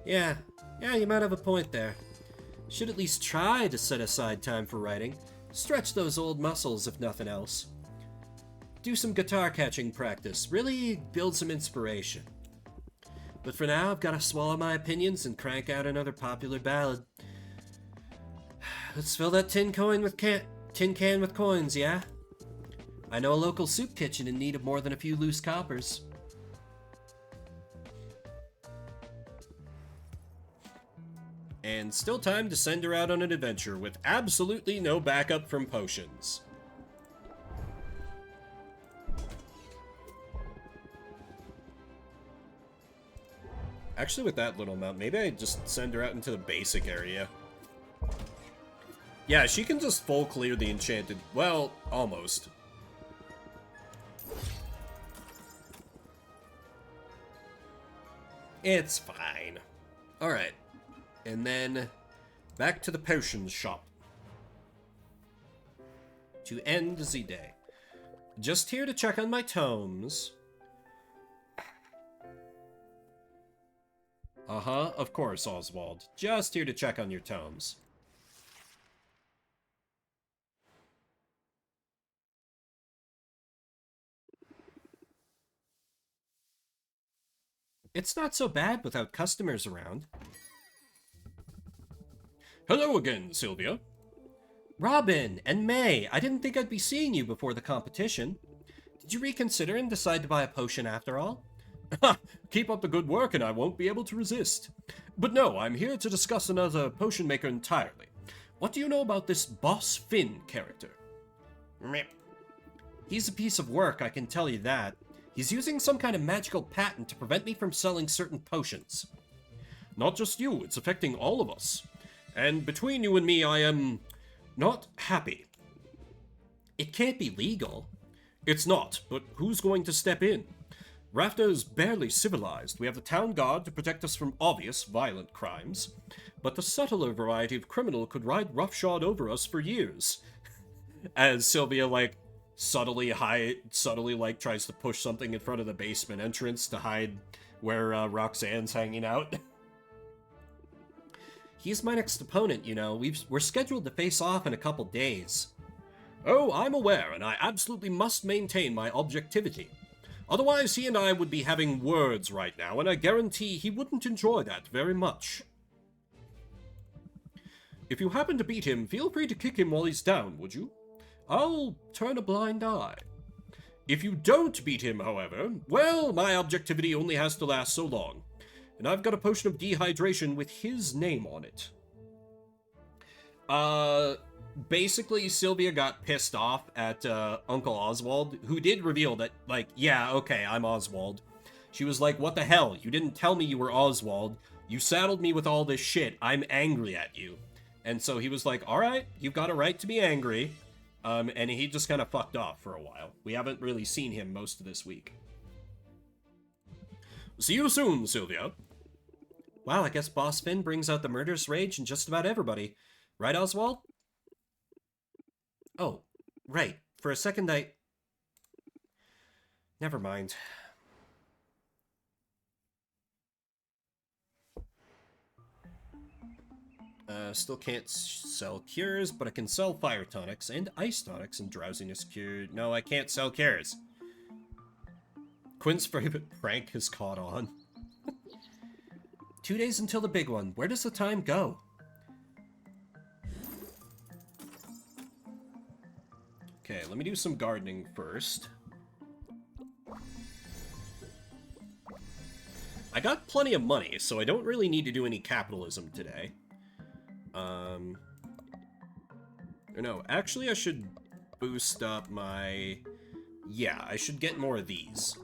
Yeah, you might have a point there. Should at least try to set aside time for writing. Stretch those old muscles, if nothing else. Do some guitar catching practice, really build some inspiration. But for now, I've got to swallow my opinions and crank out another popular ballad. Let's fill that tin can with coins, yeah? I know a local soup kitchen in need of more than a few loose coppers. And still time to send her out on an adventure with absolutely no backup from potions. Actually, with that little amount, maybe I just send her out into the basic area. Yeah, she can just full clear the enchanted... Well, almost. It's fine. Alright. And then, back to the potions shop. To end the day. Just here to check on my tomes. Uh-huh, of course, Oswald. Just here to check on your tomes. It's not so bad without customers around. Hello again, Sylvia. Robin and May, I didn't think I'd be seeing you before the competition. Did you reconsider and decide to buy a potion after all? Keep up the good work and I won't be able to resist. But no, I'm here to discuss another potion maker entirely. What do you know about this Boss Finn character? He's a piece of work, I can tell you that. He's using some kind of magical patent to prevent me from selling certain potions. Not just you, it's affecting all of us. And between you and me, I am not happy. It can't be legal. It's not, but who's going to step in? Rafta is barely civilized. We have the town guard to protect us from obvious, violent crimes. But the subtler variety of criminal could ride roughshod over us for years. As Sylvia, subtly tries to push something in front of the basement entrance to hide where Roxanne's hanging out. He's my next opponent, you know. We're scheduled to face off in a couple days. Oh, I'm aware, and I absolutely must maintain my objectivity. Otherwise, he and I would be having words right now, and I guarantee he wouldn't enjoy that very much. If you happen to beat him, feel free to kick him while he's down, would you? I'll turn a blind eye. If you don't beat him, however, well, my objectivity only has to last so long. And I've got a potion of dehydration with his name on it. basically, Sylvia got pissed off at Uncle Oswald, who did reveal that, like, yeah, okay, I'm Oswald. She was like, what the hell? You didn't tell me you were Oswald. You saddled me with all this shit. I'm angry at you. And so he was like, all right, you've got a right to be angry. And he just kind of fucked off for a while. We haven't really seen him most of this week. See you soon, Sylvia. Wow, I guess Boss Finn brings out the murderous rage in just about everybody. Right, Oswald? Oh, right. For a second, Never mind. Still can't sell cures, but I can sell fire tonics and ice tonics and drowsiness cure. No, I can't sell cures. Quinn's favorite prank has caught on. 2 days until the big one. Where does the time go? Okay, let me do some gardening first. I got plenty of money, so I don't really need to do any capitalism today. No, actually I should boost up my... Yeah, I should get more of these.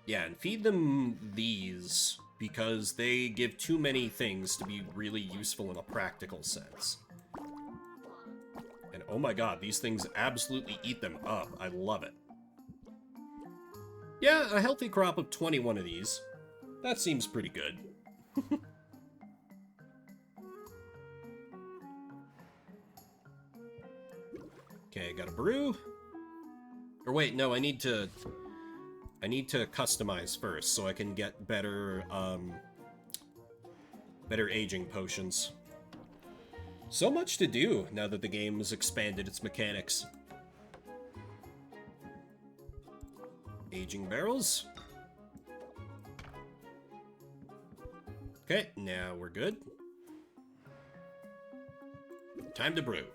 Yeah, and feed them these, because they give too many things to be really useful in a practical sense. And oh my god, these things absolutely eat them up. I love it. Yeah, a healthy crop of 21 of these. That seems pretty good. Okay, got a brew. Or wait, no, I need to customize first so I can get better, better aging potions. So much to do now that the game has expanded its mechanics. Aging barrels. Okay, now we're good. Time to brew.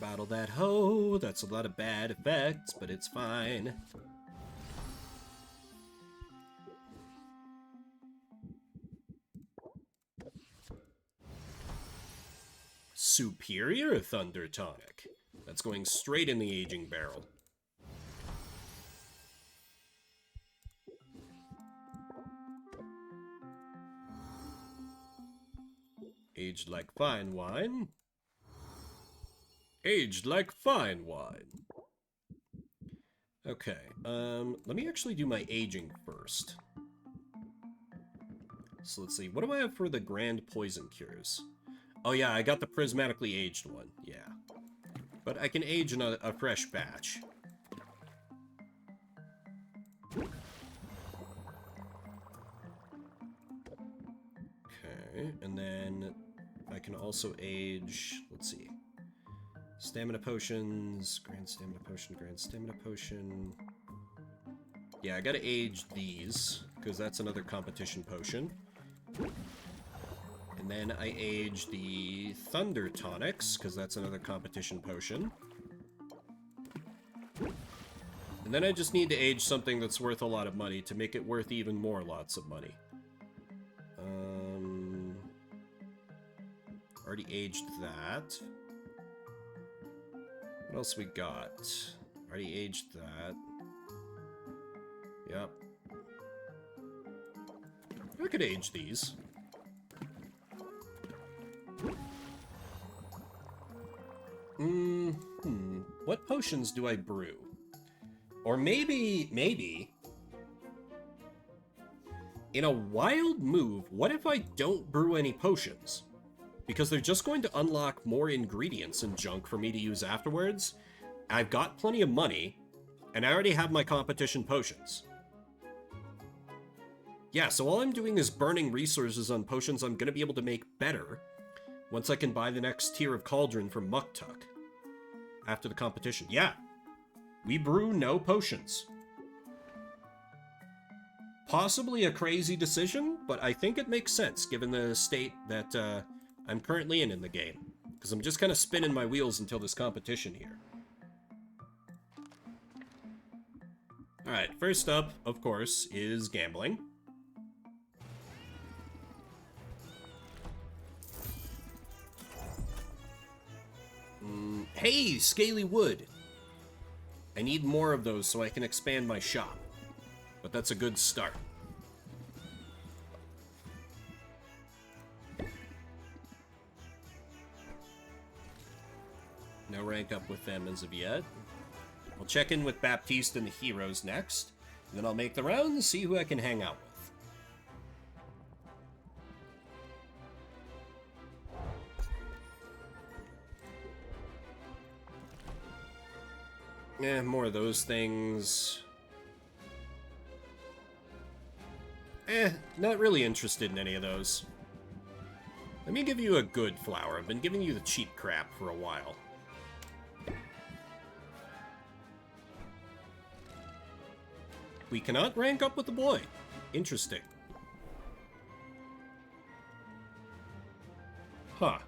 Bottle that hoe. That's a lot of bad effects, but it's fine. Superior Thunder Tonic. That's going straight in the aging barrel. Aged like fine wine. Aged like fine wine. Okay, let me actually do my aging first. So let's see, what do I have for the Grand Poison Cures? Oh yeah, I got the prismatically aged one, yeah. But I can age in a fresh batch. Okay, and then I can also age, let's see. Stamina potions, grand stamina potion, grand stamina potion. Yeah, I gotta age these, because that's another competition potion. And then I age the Thunder Tonics, because that's another competition potion. And then I just need to age something that's worth a lot of money to make it worth even more lots of money. Already aged that. What else we got? Already aged that. Yep. I could age these. What potions do I brew? Or maybe... In a wild move, what if I don't brew any potions? Because they're just going to unlock more ingredients and junk for me to use afterwards. I've got plenty of money, and I already have my competition potions. Yeah, so all I'm doing is burning resources on potions I'm going to be able to make better once I can buy the next tier of Cauldron from Muktuk after the competition. Yeah, we brew no potions. Possibly a crazy decision, but I think it makes sense given the state that I'm currently in the game. Because I'm just kind of spinning my wheels until this competition here. Alright, first up, of course, is gambling. Hey, scaly wood! I need more of those so I can expand my shop. But that's a good start. No rank up with them as of yet. I'll check in with Baptiste and the heroes next, and then I'll make the round and see who I can hang out with. More of those things. Not really interested in any of those. Let me give you a good flower. I've been giving you the cheap crap for a while. We cannot rank up with the boy. Interesting. Huh.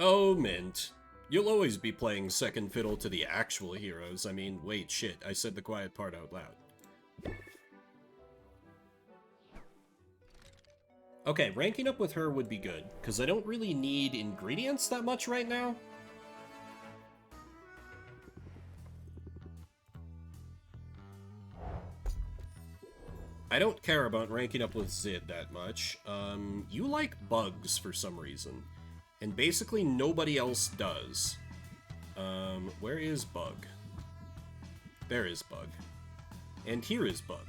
Oh, Mint. You'll always be playing second fiddle to the actual heroes. I mean, wait, shit. I said the quiet part out loud. Okay, ranking up with her would be good, because I don't really need ingredients that much right now. I don't care about ranking up with Zid that much. You like bugs for some reason. And basically nobody else does. Where is Bug? There is Bug. And here is Bug.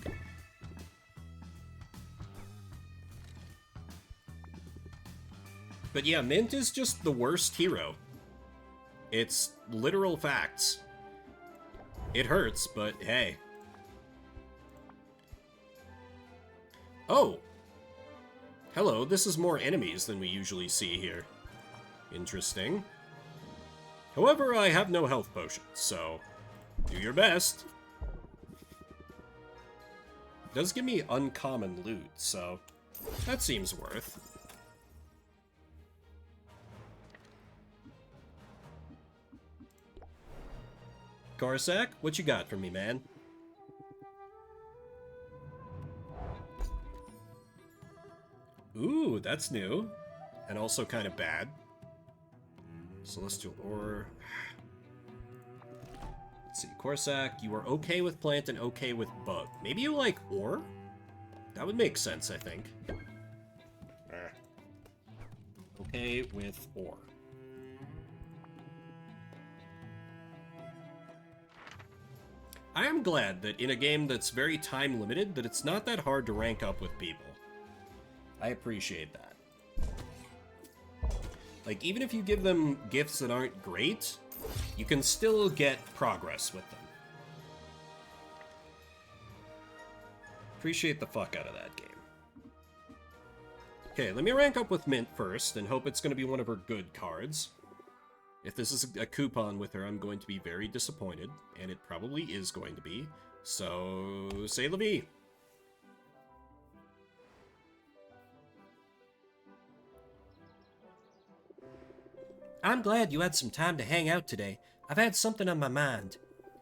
But yeah, Mint is just the worst hero. It's literal facts. It hurts, but hey. Oh! Hello, this is more enemies than we usually see here. Interesting. However, I have no health potions, so do your best. It does give me uncommon loot, so that seems worth. Corsac, what you got for me, man? Ooh, that's new. And also kind of bad. Celestial Ore. Let's see, Corsac, you are okay with plant and okay with bug. Maybe you like ore? That would make sense, I think. Okay with ore. I am glad that in a game that's very time limited, that it's not that hard to rank up with people. I appreciate that. Like, even if you give them gifts that aren't great, you can still get progress with them. Appreciate the fuck out of that game. Okay, let me rank up with Mint first, and hope it's going to be one of her good cards. If this is a coupon with her, I'm going to be very disappointed, and it probably is going to be. So, say la vie. I'm glad you had some time to hang out today. I've had something on my mind,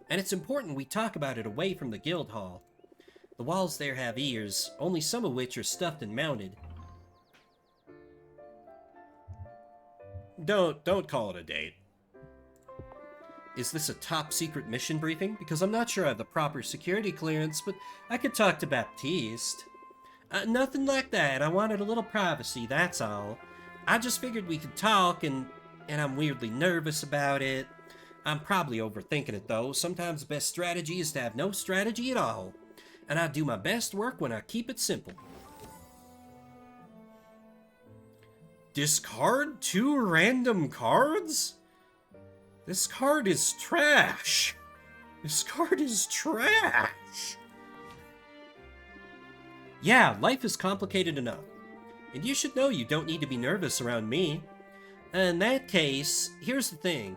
and it's important we talk about it away from the guild hall. The walls there have ears, only some of which are stuffed and mounted. Don't call it a date. Is this a top secret mission briefing? Because I'm not sure I have the proper security clearance, but I could talk to Baptiste. Nothing like that. I wanted a little privacy, that's all. I just figured we could talk, and I'm weirdly nervous about it. I'm probably overthinking it, though. Sometimes the best strategy is to have no strategy at all. And I do my best work when I keep it simple. Discard 2 random cards? This card is trash. This card is trash. Yeah, life is complicated enough. And you should know you don't need to be nervous around me. In that case, here's the thing.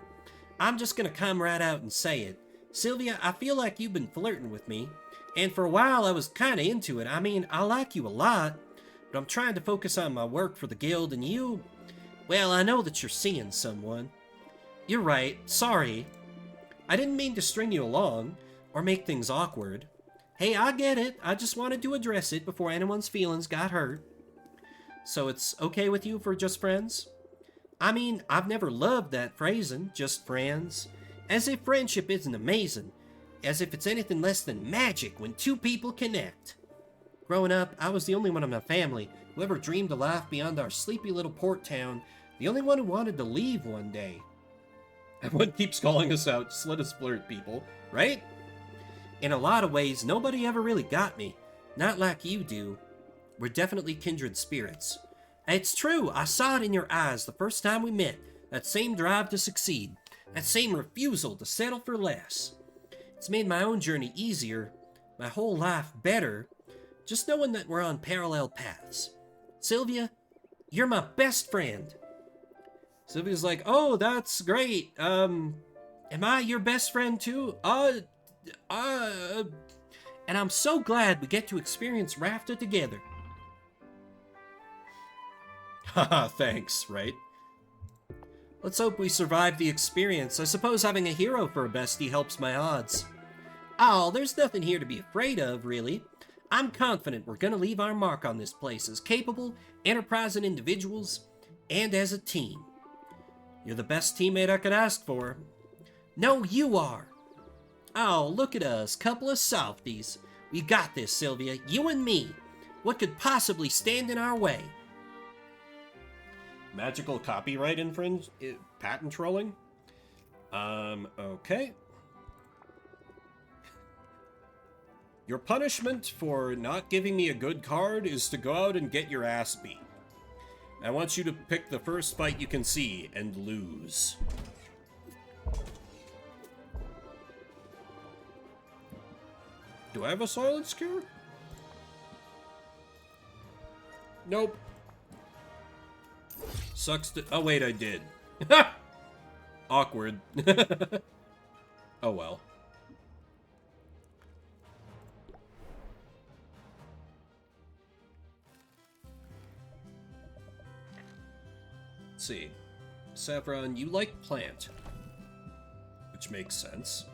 I'm just gonna come right out and say it. Sylvia, I feel like you've been flirting with me. And for a while I was kinda into it. I mean, I like you a lot. But I'm trying to focus on my work for the guild, and you... Well, I know that you're seeing someone. You're right. Sorry. I didn't mean to string you along, or make things awkward. Hey, I get it. I just wanted to address it before anyone's feelings got hurt. So it's okay with you for just friends? I mean, I've never loved that phrasing, just friends. As if friendship isn't amazing. As if it's anything less than magic when two people connect. Growing up, I was the only one in my family who ever dreamed a life beyond our sleepy little port town, the only one who wanted to leave one day. Everyone keeps calling us out, just let us flirt, people, right? In a lot of ways, nobody ever really got me. Not like you do. We're definitely kindred spirits. It's true, I saw it in your eyes the first time we met. That same drive to succeed. That same refusal to settle for less. It's made my own journey easier, my whole life better, just knowing that we're on parallel paths. Sylvia, you're my best friend. Sylvia's like, oh, that's great. Am I your best friend too? And I'm so glad we get to experience Rafta together. Haha, thanks, right? Let's hope we survive the experience. I suppose having a hero for a bestie helps my odds. Oh, there's nothing here to be afraid of, really. I'm confident we're gonna leave our mark on this place as capable, enterprising individuals, and as a team. You're the best teammate I could ask for. No, you are. Oh, look at us, couple of softies. We got this, Sylvia, you and me. What could possibly stand in our way? Magical copyright patent trolling? Okay. Your punishment for not giving me a good card is to go out and get your ass beat. I want you to pick the first fight you can see and lose. Do I have a silence cure? Nope. Sucks to... Oh, wait, I did. Awkward. Oh, well. Let's see. Saffron, you like plant. Which makes sense.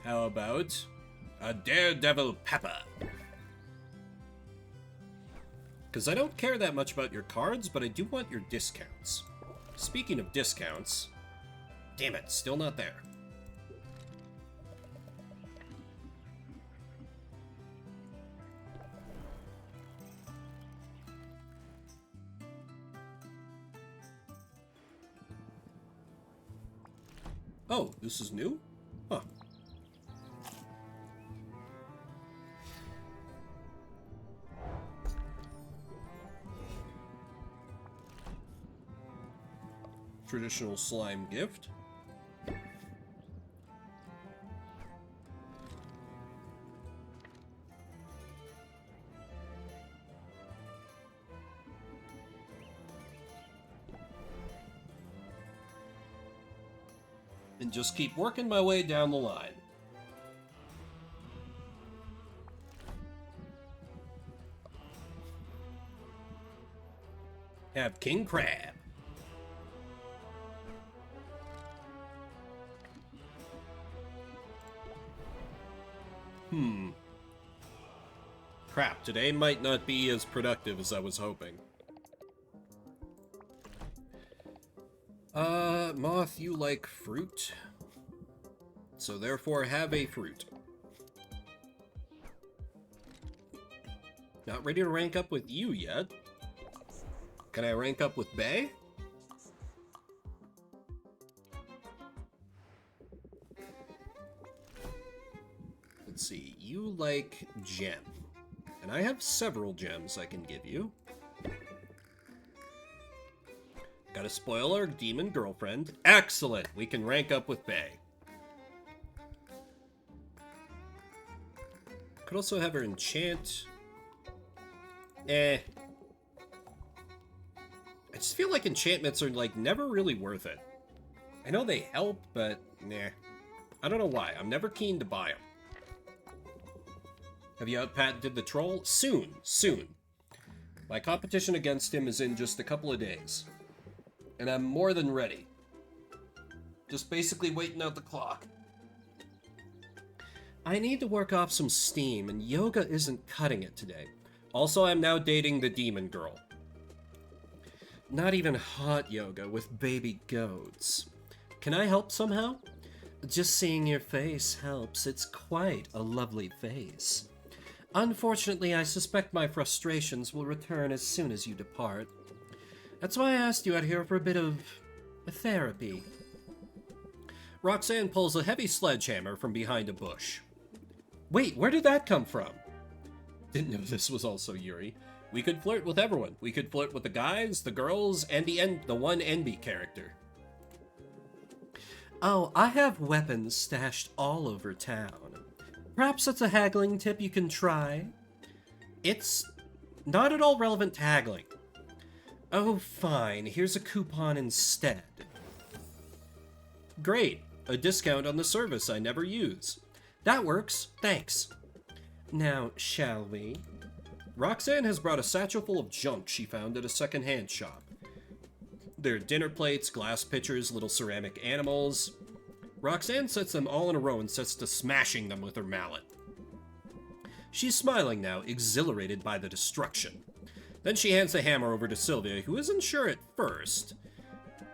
How about a daredevil pepper? Because I don't care that much about your cards, but I do want your discounts. Speaking of discounts... Damn it, still not there. Oh, this is new? Huh. Traditional slime gift. And just keep working my way down the line. Have King Crab. Crap, today might not be as productive as I was hoping. Moth, you like fruit. So therefore have a fruit. Not ready to rank up with you yet. Can I rank up with Bay? Let's see, you like gem. And I have several gems I can give you. Got a spoiler demon girlfriend. Excellent! We can rank up with Bay. Could also have her enchant. I just feel like enchantments are, like, never really worth it. I know they help, but nah. I don't know why. I'm never keen to buy them. Have you outpatented the troll? Soon. Soon. My competition against him is in just a couple of days. And I'm more than ready. Just basically waiting out the clock. I need to work off some steam, and yoga isn't cutting it today. Also, I'm now dating the demon girl. Not even hot yoga with baby goats. Can I help somehow? Just seeing your face helps. It's quite a lovely face. Unfortunately, I suspect my frustrations will return as soon as you depart. That's why I asked you out here for a bit of therapy. Roxanne pulls a heavy sledgehammer from behind a bush. Wait, where did that come from? Didn't know this was also Yuri. We could flirt with everyone. We could flirt with the guys, the girls, and the one NB character. Oh, I have weapons stashed all over town. Perhaps that's a haggling tip you can try. It's not at all relevant to haggling. Oh, fine. Here's a coupon instead. Great. A discount on the service I never use. That works. Thanks. Now, shall we? Roxanne has brought a satchel full of junk she found at a second-hand shop. There are dinner plates, glass pitchers, little ceramic animals. Roxanne sets them all in a row and sets to smashing them with her mallet. She's smiling now, exhilarated by the destruction. Then she hands the hammer over to Sylvia, who isn't sure at first.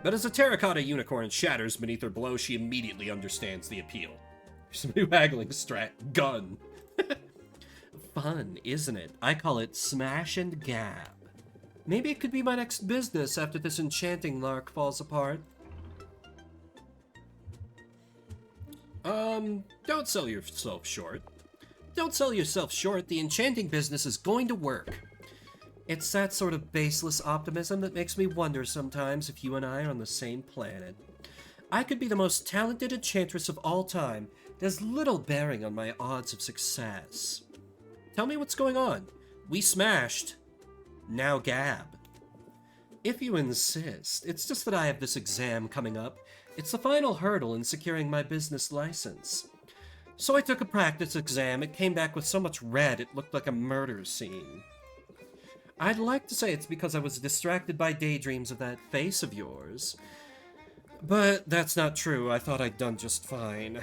But as a terracotta unicorn shatters beneath her blow, she immediately understands the appeal. There's a new haggling strat. Gun. Fun, isn't it? I call it smash and gab. Maybe it could be my next business after this enchanting lark falls apart. Don't sell yourself short. Don't sell yourself short. The enchanting business is going to work. It's that sort of baseless optimism that makes me wonder sometimes if you and I are on the same planet. I could be the most talented enchantress of all time. There's little bearing on my odds of success. Tell me what's going on. We smashed. Now gab. If you insist. It's just that I have this exam coming up. It's the final hurdle in securing my business license. So I took a practice exam. It came back with so much red it looked like a murder scene. I'd like to say it's because I was distracted by daydreams of that face of yours. But that's not true. I thought I'd done just fine.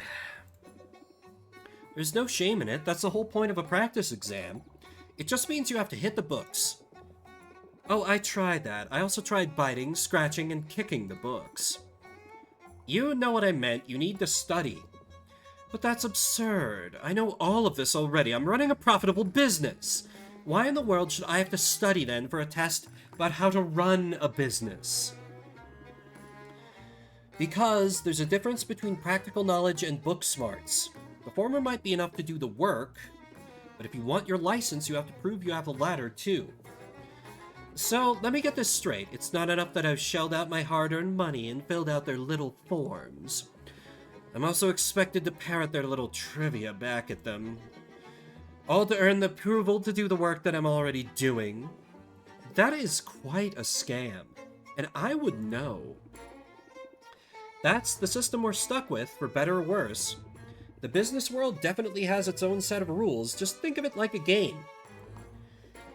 There's no shame in it. That's the whole point of a practice exam. It just means you have to hit the books. Oh, I tried that. I also tried biting, scratching, and kicking the books. You know what I meant. You need to study. But that's absurd. I know all of this already. I'm running a profitable business. Why in the world should I have to study then for a test about how to run a business? Because there's a difference between practical knowledge and book smarts. The former might be enough to do the work, but if you want your license, you have to prove you have the latter too. So, let me get this straight. It's not enough that I've shelled out my hard-earned money and filled out their little forms. I'm also expected to parrot their little trivia back at them. All to earn the approval to do the work that I'm already doing. That is quite a scam, and I would know. That's the system we're stuck with, for better or worse. The business world definitely has its own set of rules. Just think of it like a game.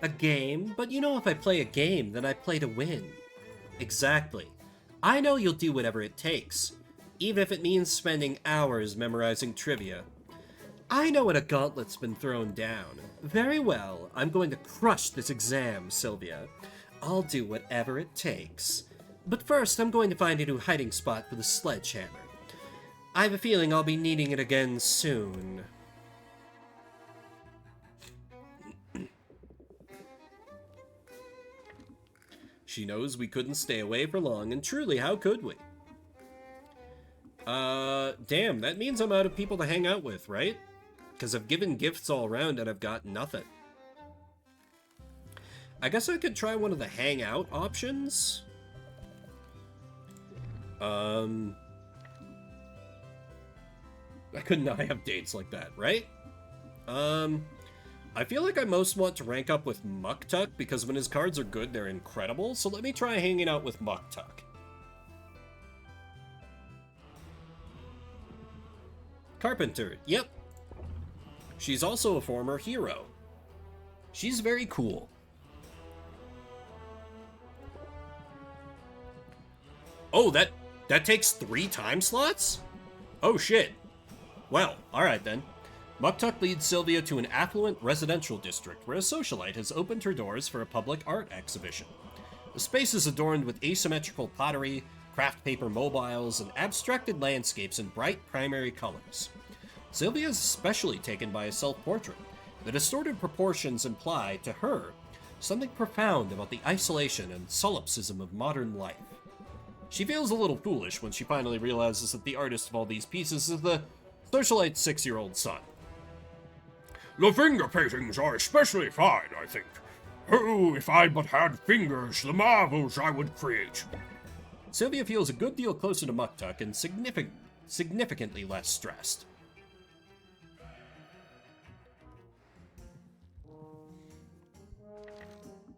A game? But you know if I play a game, then I play to win. Exactly. I know you'll do whatever it takes, even if it means spending hours memorizing trivia. I know when a gauntlet's been thrown down. Very well, I'm going to crush this exam, Sylvia. I'll do whatever it takes. But first, I'm going to find a new hiding spot for the sledgehammer. I have a feeling I'll be needing it again soon. She knows we couldn't stay away for long, and truly, how could we? Damn, that means I'm out of people to hang out with, right? Because I've given gifts all around and I've got nothing. I guess I could try one of the hangout options. I could not have dates like that, right? I feel like I most want to rank up with Muktuk because when his cards are good, they're incredible. So let me try hanging out with Muktuk. Carpenter, yep. She's also a former hero. She's very cool. Oh, That takes 3 time slots? Oh shit. Well, alright then. Muktuk leads Sylvia to an affluent residential district where a socialite has opened her doors for a public art exhibition. The space is adorned with asymmetrical pottery, craft paper mobiles, and abstracted landscapes in bright primary colors. Sylvia is especially taken by a self-portrait. The distorted proportions imply, to her, something profound about the isolation and solipsism of modern life. She feels a little foolish when she finally realizes that the artist of all these pieces is the socialite's 6-year-old son. The finger paintings are especially fine, I think. Oh, if I but had fingers, the marvels I would create. Sylvia feels a good deal closer to Muktuk and significantly less stressed.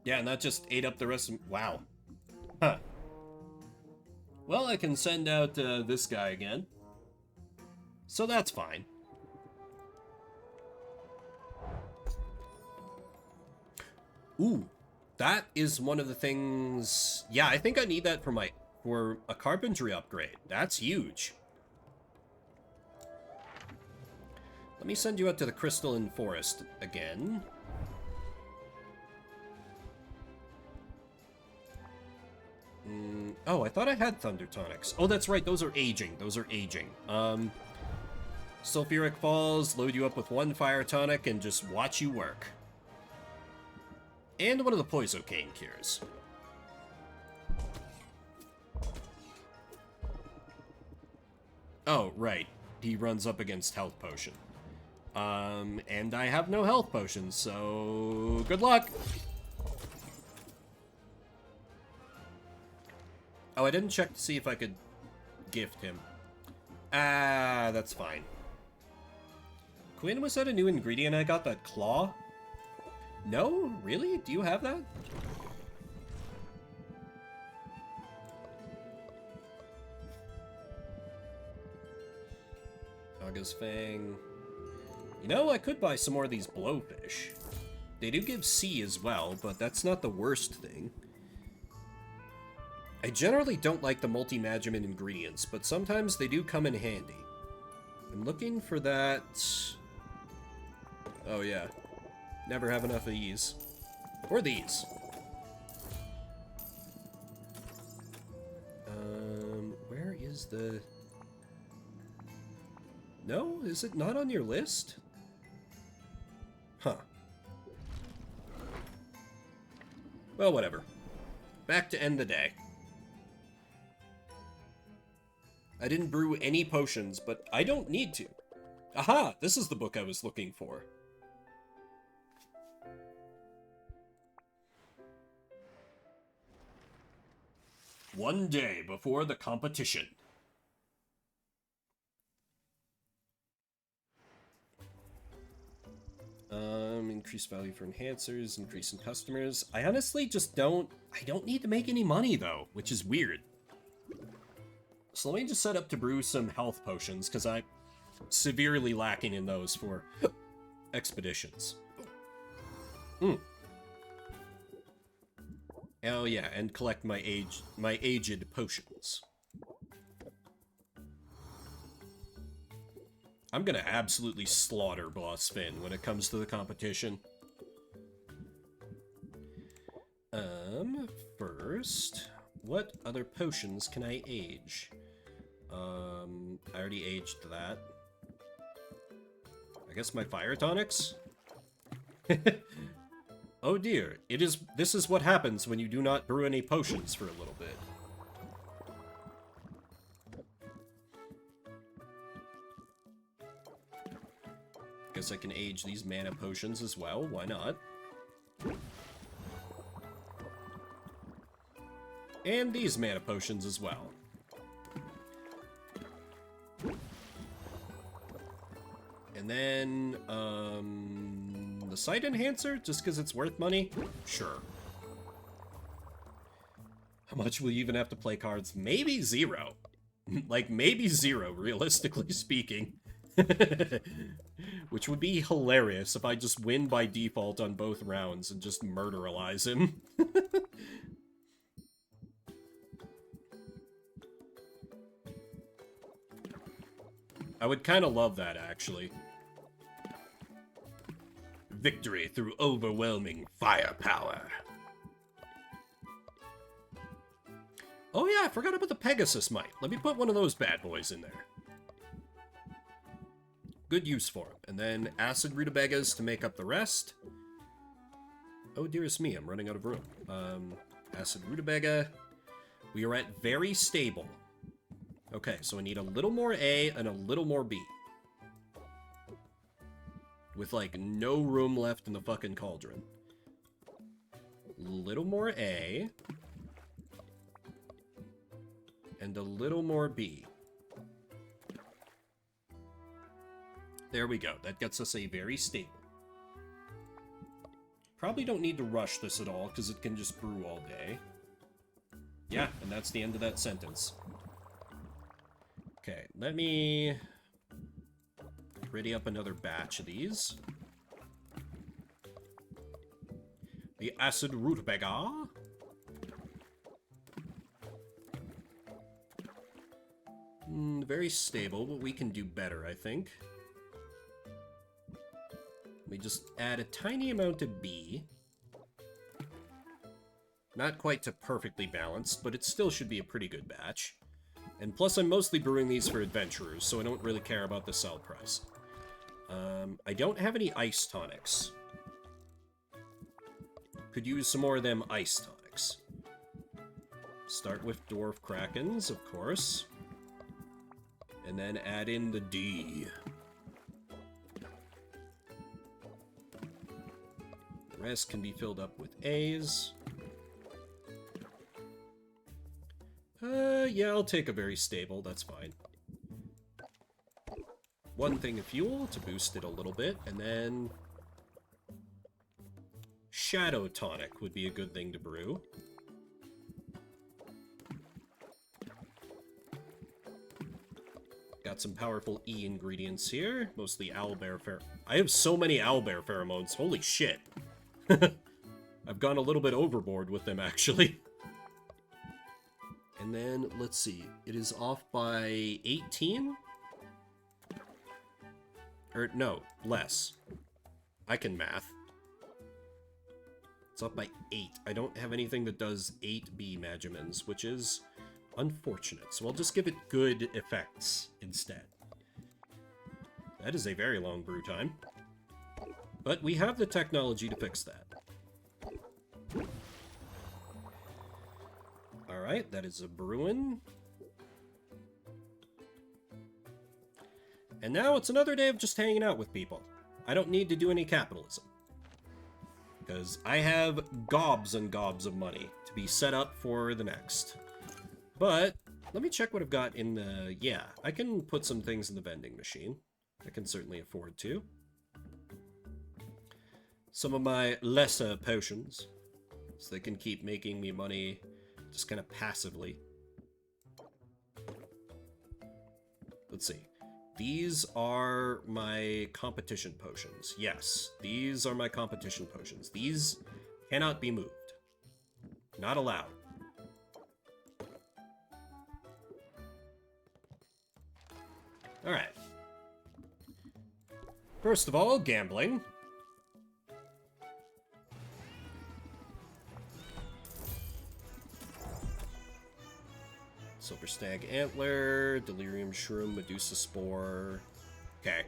Yeah, and that just ate up the rest of... Wow. Huh. Well, I can send out this guy again. So that's fine. Ooh, that is one of the things... Yeah, I think I need that for a carpentry upgrade. That's huge. Let me send you out to the Crystalline Forest again. Oh, I thought I had Thunder Tonics. Oh, that's right, those are aging. Sulfuric Falls, load you up with 1 Fire Tonic and just watch you work. And one of the Poisocane cures. Oh, right. He runs up against Health Potion. And I have no Health Potions, so good luck! Oh, I didn't check to see if I could gift him. Ah, that's fine. Quinn, was that a new ingredient I got? That claw? No? Really? Do you have that? August Fang. You know, I could buy some more of these blowfish. They do give C as well, but that's not the worst thing. I generally don't like the multi-magiment ingredients, but sometimes they do come in handy. I'm looking for that... Oh yeah. Never have enough of these. Or these. Where is the... No? Is it not on your list? Huh. Well, whatever. Back to end the day. I didn't brew any potions, but I don't need to. Aha! This is the book I was looking for. One day before the competition. Increase value for enhancers, increase in customers. I honestly just I don't need to make any money though, which is weird. So let me just set up to brew some health potions, because I'm severely lacking in those for expeditions. Oh yeah, and collect my aged potions. I'm gonna absolutely slaughter Boss Finn when it comes to the competition. First, what other potions can I age? I already aged that. I guess my fire tonics? Oh dear, this is what happens when you do not brew any potions for a little bit. Guess I can age these mana potions as well, why not? And these mana potions as well. And then, the Sight Enhancer, just because it's worth money? Sure. How much will you even have to play cards? Maybe 0. Like, maybe 0, realistically speaking. Which would be hilarious if I just win by default on both rounds and just murderalize him. I would kind of love that, actually. Victory through overwhelming firepower. Oh yeah, I forgot about the Pegasus Mite. Let me put one of those bad boys in there. Good use for them. And then acid rutabagas to make up the rest. Oh, dearest me, I'm running out of room. Acid rutabaga. We are at very stable. Okay, so I need a little more A and a little more B. With, like, no room left in the fucking cauldron. Little more A. And a little more B. There we go. That gets us a very stable. Probably don't need to rush this at all, because it can just brew all day. Yeah, and that's the end of that sentence. Okay, let me ready up another batch of these. The acid rutabaga. Very stable, but we can do better, I think. Let me just add a tiny amount of B. Not quite to perfectly balanced, but it still should be a pretty good batch. And plus, I'm mostly brewing these for adventurers, so I don't really care about the sell price. I don't have any ice tonics. Could use some more of them ice tonics. Start with Dwarf Krakens, of course. And then add in the D. The rest can be filled up with A's. Yeah, I'll take a very stable, that's fine. One thing of fuel to boost it a little bit, and then... Shadow Tonic would be a good thing to brew. Got some powerful E ingredients here, mostly owlbear pher... I have so many owlbear pheromones, holy shit. I've gone a little bit overboard with them, actually. And then, let's see, it is off by 18? Or, no, less. I can math. It's off by 8. I don't have anything that does 8B Magimans, which is unfortunate. So I'll just give it good effects instead. That is a very long brew time. But we have the technology to fix that. Alright, that is a Bruin. And now it's another day of just hanging out with people. I don't need to do any capitalism. Because I have gobs and gobs of money to be set up for the next. But, let me check what I've got in the... Yeah, I can put some things in the vending machine. I can certainly afford to. Some of my lesser potions. So they can keep making me money just kind of passively. Let's see. These are my competition potions. Yes, these are my competition potions. These cannot be moved. Not allowed. Alright. First of all, gambling. Silver Stag Antler, Delirium Shroom, Medusa Spore. Okay.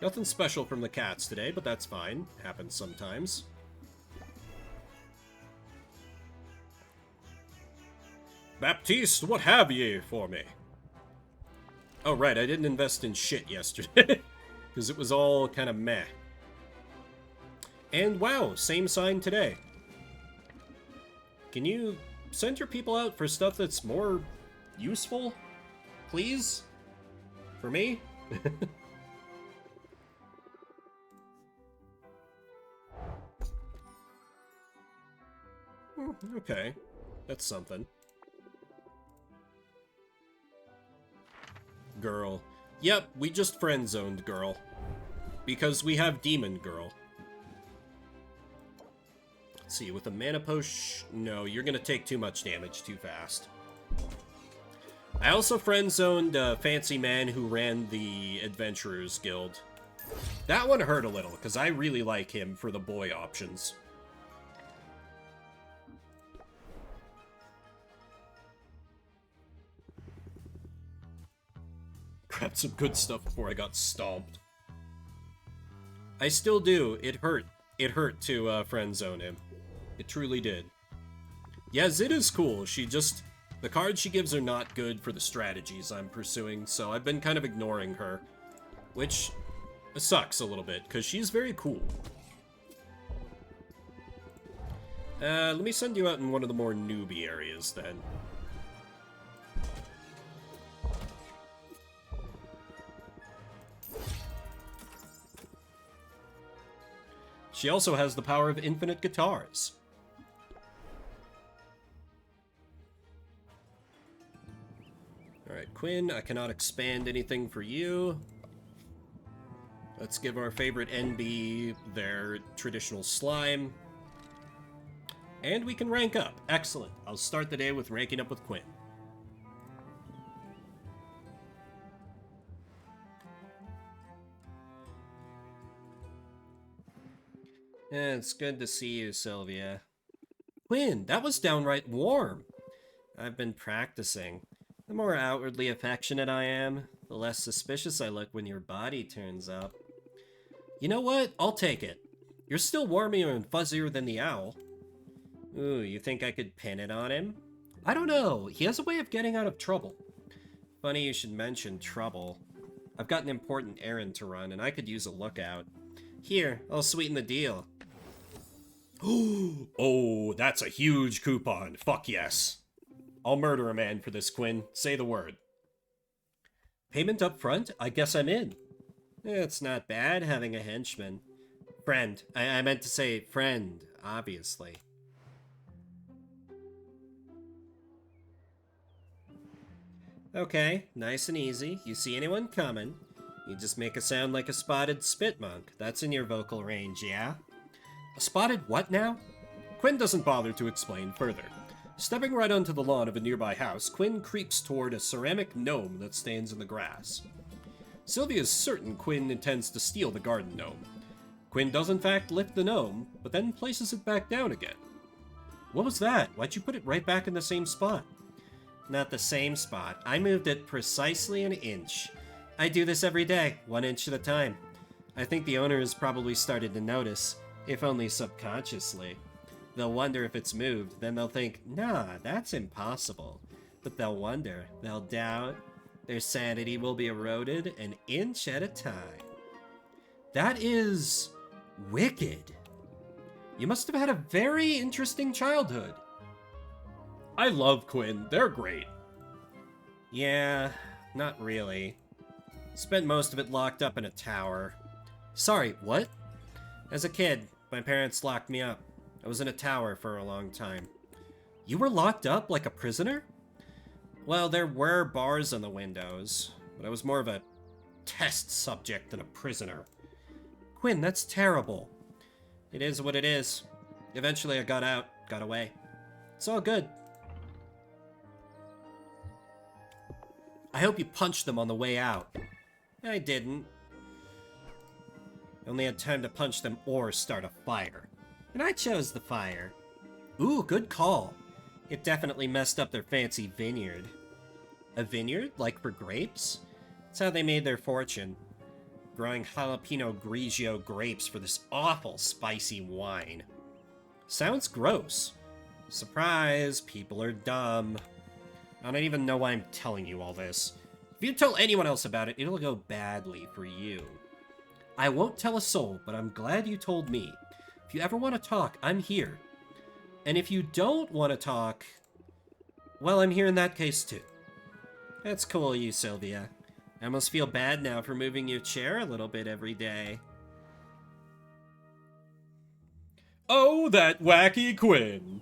Nothing special from the cats today, but that's fine. Happens sometimes. Baptiste, what have ye for me? Oh, right, I didn't invest in shit yesterday. Because it was all kind of meh. And wow, same sign today. Can you send your people out for stuff that's more useful? Please? For me? Okay. That's something. Girl. Yep, we just friend-zoned Girl. Because we have Demon Girl. Let's see, with a mana potion... No, you're gonna take too much damage too fast. I also friend-zoned a fancy man who ran the Adventurers Guild. That one hurt a little, because I really like him for the boy options. Grabbed some good stuff before I got stomped. I still do. It hurt. It hurt to friend-zone him. It truly did. Yeah, Zid is cool. She just... The cards she gives are not good for the strategies I'm pursuing, so I've been kind of ignoring her. Which sucks a little bit, because she's very cool. Let me send you out in one of the more newbie areas, then. She also has the power of infinite guitars. Alright, Quinn, I cannot expand anything for you. Let's give our favorite NB their traditional slime. And we can rank up. Excellent. I'll start the day with ranking up with Quinn. Yeah, it's good to see you, Sylvia. Quinn, that was downright warm. I've been practicing. The more outwardly affectionate I am, the less suspicious I look when your body turns up. You know what? I'll take it. You're still warmer and fuzzier than the owl. Ooh, you think I could pin it on him? I don't know. He has a way of getting out of trouble. Funny you should mention trouble. I've got an important errand to run, and I could use a lookout. Here, I'll sweeten the deal. Oh, that's a huge coupon. Fuck yes. I'll murder a man for this, Quinn. Say the word. Payment up front? I guess I'm in. It's not bad having a henchman. Friend. I meant to say friend, obviously. Okay, nice and easy. You see anyone coming, you just make a sound like a spotted spitmonk. That's in your vocal range, yeah? A spotted what now? Quinn doesn't bother to explain further. Stepping right onto the lawn of a nearby house, Quinn creeps toward a ceramic gnome that stands in the grass. Sylvia is certain Quinn intends to steal the garden gnome. Quinn does in fact lift the gnome, but then places it back down again. What was that? Why'd you put it right back in the same spot? Not the same spot. I moved it precisely an inch. I do this every day, 1 inch at a time. I think the owner has probably started to notice, if only subconsciously. They'll wonder if it's moved, then they'll think, nah, that's impossible. But they'll wonder, they'll doubt, their sanity will be eroded an inch at a time. That is... wicked. You must have had a very interesting childhood. I love Quinn, they're great. Yeah, not really. Spent most of it locked up in a tower. Sorry, what? As a kid, my parents locked me up. I was in a tower for a long time. You were locked up like a prisoner? Well, there were bars on the windows, but I was more of a test subject than a prisoner. Quinn, that's terrible. It is what it is. Eventually I got out, got away. It's all good. I hope you punched them on the way out. I didn't. I only had time to punch them or start a fire. And I chose the fire. Ooh, good call. It definitely messed up their fancy vineyard. A vineyard? Like for grapes? That's how they made their fortune. Growing jalapeno grigio grapes for this awful spicy wine. Sounds gross. Surprise, people are dumb. I don't even know why I'm telling you all this. If you tell anyone else about it, it'll go badly for you. I won't tell a soul, but I'm glad you told me. If you ever want to talk, I'm here. And if you don't want to talk, well, I'm here in that case too. That's cool, you Sylvia. I almost feel bad now for moving your chair a little bit every day. Oh, that wacky Quinn!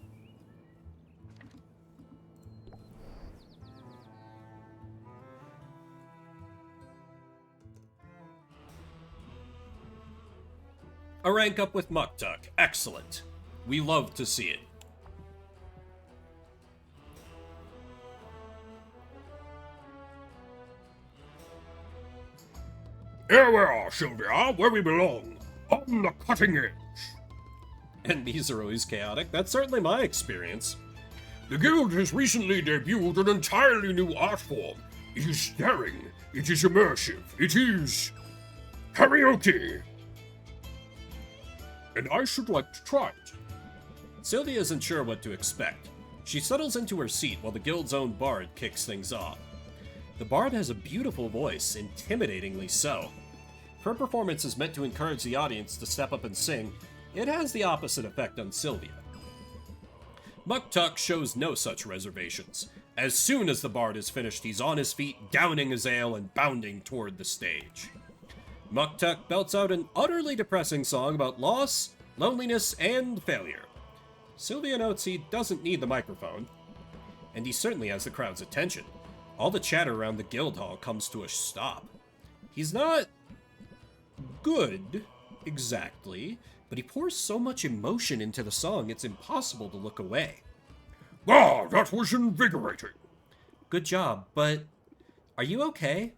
A rank up with Muktuk. Excellent. We love to see it. Here we are, Sylvia, where we belong. On the cutting edge. And these are always chaotic. That's certainly my experience. The Guild has recently debuted an entirely new art form. It is daring, it is immersive, it is karaoke. And I should like to try it. Sylvia isn't sure what to expect. She settles into her seat while the Guild's own bard kicks things off. The bard has a beautiful voice, intimidatingly so. If her performance is meant to encourage the audience to step up and sing, it has the opposite effect on Sylvia. Muktuk shows no such reservations. As soon as the bard is finished, he's on his feet, downing his ale and bounding toward the stage. Muktuk belts out an utterly depressing song about loss, loneliness, and failure. Sylvia notes he doesn't need the microphone, and he certainly has the crowd's attention. All the chatter around the guild hall comes to a stop. He's not good, exactly, but he pours so much emotion into the song it's impossible to look away. Ah, that was invigorating. Good job, but are you okay?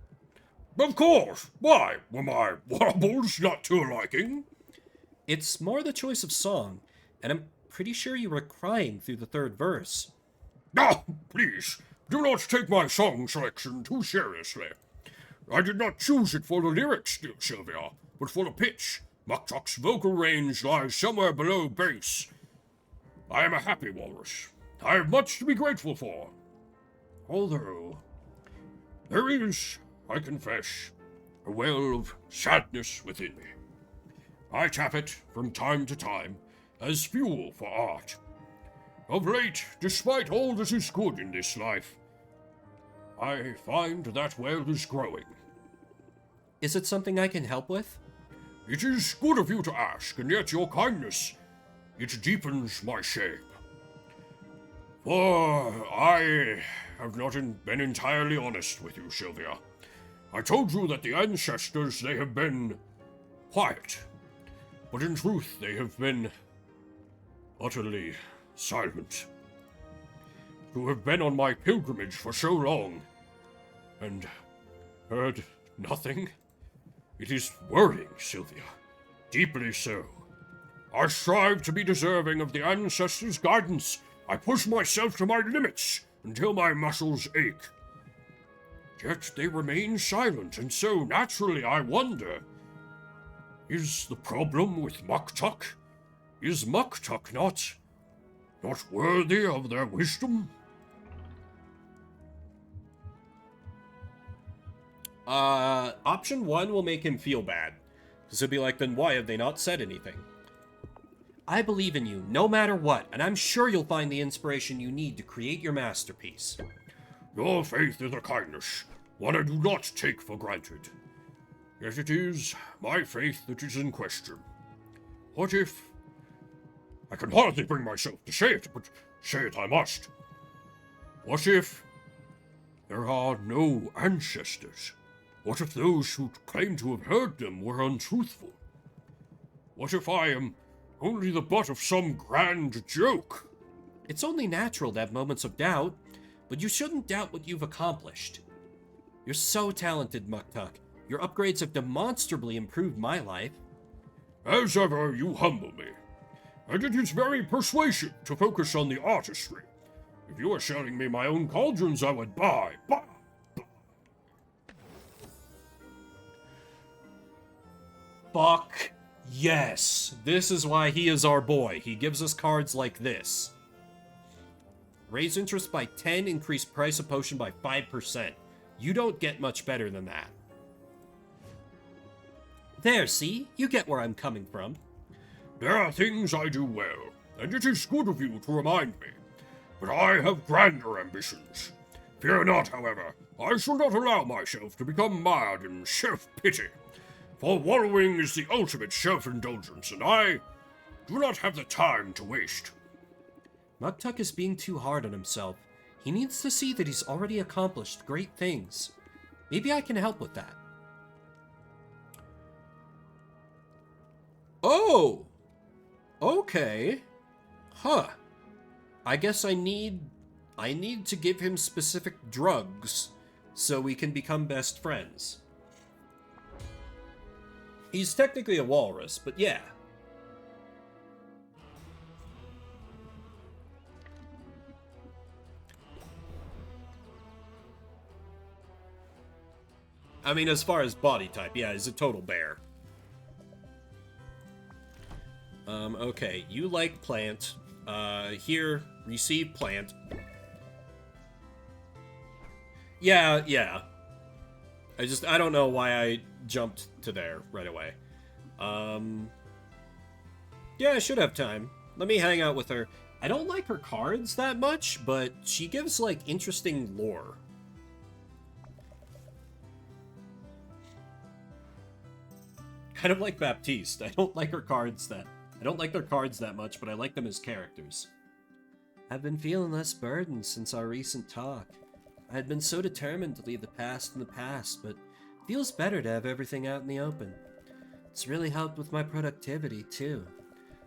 Of course. Why? Were my wobbles not to your liking? It's more the choice of song, and I'm pretty sure you were crying through the third verse. Ah, please, do not take my song selection too seriously. I did not choose it for the lyrics, dear Sylvia, but for the pitch. Muktuk's vocal range lies somewhere below bass. I am a happy walrus. I have much to be grateful for. Although, there is, I confess, a well of sadness within me. I tap it from time to time as fuel for art. Of late, despite all that is good in this life, I find that well is growing. Is it something I can help with? It is good of you to ask, and yet your kindness, it deepens my shame. For I have not been entirely honest with you, Sylvia. I told you that the ancestors, they have been quiet, but in truth they have been utterly silent. To have been on my pilgrimage for so long, and heard nothing, it is worrying, Sylvia. Deeply so. I strive to be deserving of the ancestors' guidance. I push myself to my limits until my muscles ache. Yet they remain silent, and so naturally I wonder, is the problem with Muktuk? Is Muktuk not worthy of their wisdom? Option 1 will make him feel bad. Because he'll be like, then why have they not said anything? I believe in you, no matter what, and I'm sure you'll find the inspiration you need to create your masterpiece. Your faith is a kindness, one I do not take for granted. Yet it is my faith that is in question. What if... I can hardly bring myself to say it, but say it I must. What if there are no ancestors? What if those who claim to have heard them were untruthful? What if I am only the butt of some grand joke? It's only natural to have moments of doubt, but you shouldn't doubt what you've accomplished. You're so talented, Muktuk. Your upgrades have demonstrably improved my life. As ever, you humble me. And it is very persuasive to focus on the artistry. If you were selling me my own cauldrons, I would buy. Fuck yes. This is why he is our boy. He gives us cards like this. Raise interest by 10, increase price of potion by 5%. You don't get much better than that. There, see? You get where I'm coming from. There are things I do well, and it is good of you to remind me. But I have grander ambitions. Fear not, however, I shall not allow myself to become mired in self-pity. For wallowing is the ultimate self-indulgence, and I do not have the time to waste. Muktuk is being too hard on himself. He needs to see that he's already accomplished great things. Maybe I can help with that. Oh! Okay. Huh. I guess I need to give him specific drugs so we can become best friends. He's technically a walrus, but yeah. I mean, as far as body type, yeah, he's a total bear. Okay, you like plant. Here, receive plant. Yeah. I don't know why I jumped to there right away. Yeah, I should have time. Let me hang out with her. I don't like her cards that much, but she gives, like, interesting lore. Kind of like Baptiste. I don't like their cards that much, but I like them as characters. I've been feeling less burdened since our recent talk. I had been so determined to leave the past in the past, but it feels better to have everything out in the open. It's really helped with my productivity, too.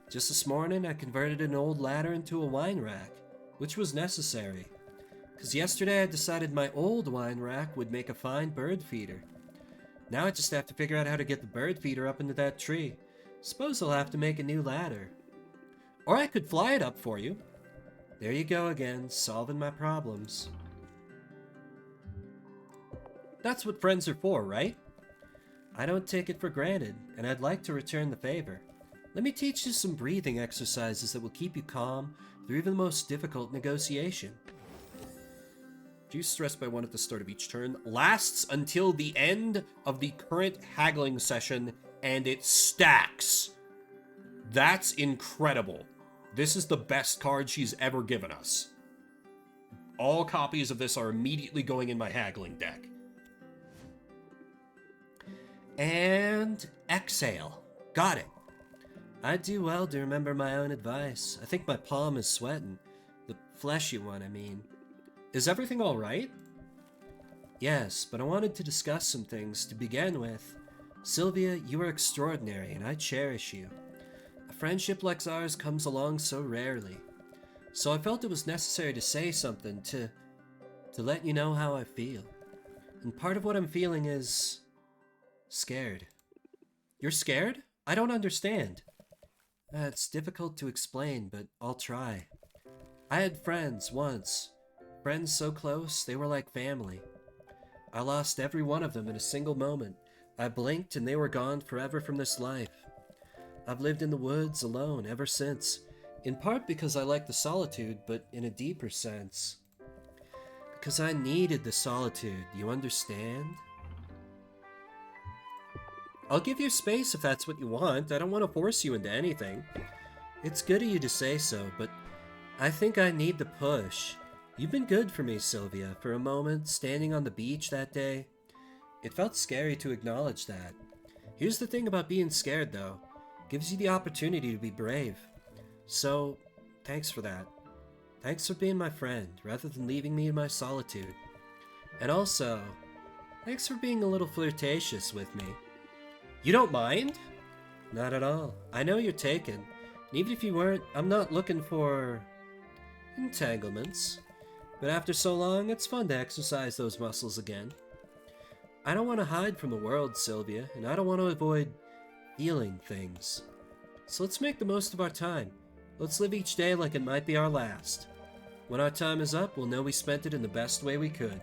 Just this morning, I converted an old ladder into a wine rack, which was necessary. Because yesterday I decided my old wine rack would make a fine bird feeder. Now I just have to figure out how to get the bird feeder up into that tree. Suppose I'll have to make a new ladder. Or I could fly it up for you. There you go again, solving my problems. That's what friends are for, right? I don't take it for granted, and I'd like to return the favor. Let me teach you some breathing exercises that will keep you calm through even the most difficult negotiation. Reduce stress by 1 at the start of each turn. Lasts until the end of the current haggling session, and it stacks. That's incredible. This is the best card she's ever given us. All copies of this are immediately going in my haggling deck. And exhale. Got it. I do well to remember my own advice. I think my palm is sweating. The fleshy one, I mean. Is everything all right? Yes, but I wanted to discuss some things. To begin with, Sylvia, you are extraordinary, and I cherish you. A friendship like ours comes along so rarely. So I felt it was necessary to say something to let you know how I feel. And part of what I'm feeling is scared. You're scared? I don't understand. It's difficult to explain, but I'll try. I had friends once. Friends so close, they were like family. I lost every one of them in a single moment. I blinked and they were gone forever from this life. I've lived in the woods alone ever since, in part because I like the solitude, but in a deeper sense, because I needed the solitude, you understand? I'll give you space if that's what you want. I don't want to force you into anything. It's good of you to say so, but I think I need the push. You've been good for me, Sylvia. For a moment, standing on the beach that day, it felt scary to acknowledge that. Here's the thing about being scared, though. It gives you the opportunity to be brave. So, thanks for that. Thanks for being my friend, rather than leaving me in my solitude. And also, thanks for being a little flirtatious with me. You don't mind? Not at all. I know you're taken. And even if you weren't, I'm not looking for entanglements. But after so long, it's fun to exercise those muscles again. I don't want to hide from the world, Sylvia, and I don't want to avoid feeling things. So let's make the most of our time. Let's live each day like it might be our last. When our time is up, we'll know we spent it in the best way we could.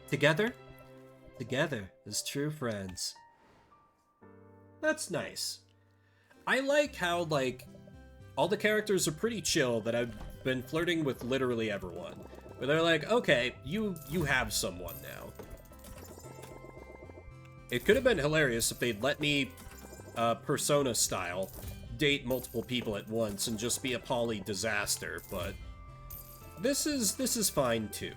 Together? Together as true friends. That's nice. I like how, like, all the characters are pretty chill that I've been flirting with literally everyone. Where they're like, okay, you have someone now. It could have been hilarious if they'd let me, Persona style, date multiple people at once and just be a poly disaster, but this is fine too.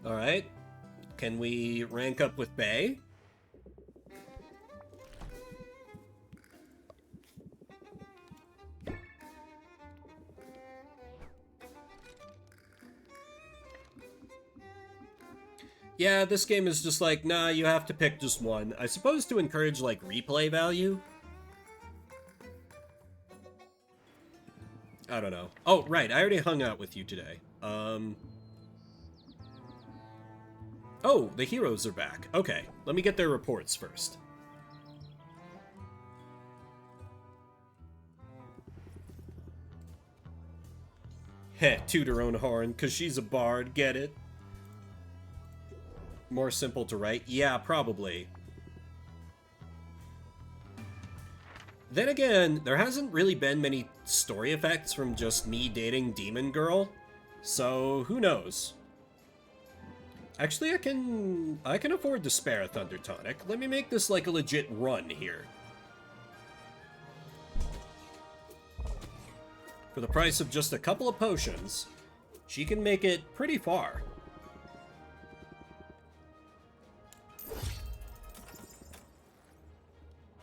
Alright. Can we rank up with Bae? Yeah, this game is just like, nah, you have to pick just one. I suppose to encourage, like, replay value? I don't know. Oh, right, I already hung out with you today. Oh, the heroes are back. Okay, let me get their reports first. Heh, toot her own horn, cause she's a bard, get it? More simple to write? Yeah, probably. Then again, there hasn't really been many story effects from just me dating Demon Girl, so who knows? Actually, I can afford to spare a Thunder Tonic. Let me make this like a legit run here. For the price of just a couple of potions, she can make it pretty far.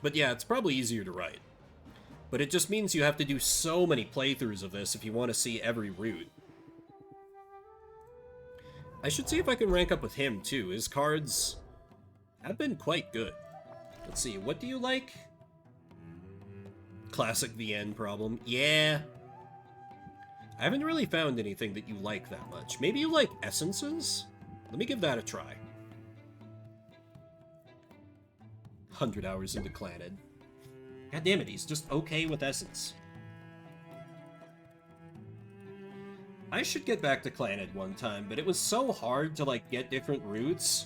But yeah, it's probably easier to write. But it just means you have to do so many playthroughs of this if you want to see every route. I should see if I can rank up with him, too. His cards have been quite good. Let's see, what do you like? Classic VN problem. Yeah. I haven't really found anything that you like that much. Maybe you like essences? Let me give that a try. 100 hours into Clannad. God damn it, he's just okay with essence. I should get back to Clannad one time, but it was so hard to, like, get different routes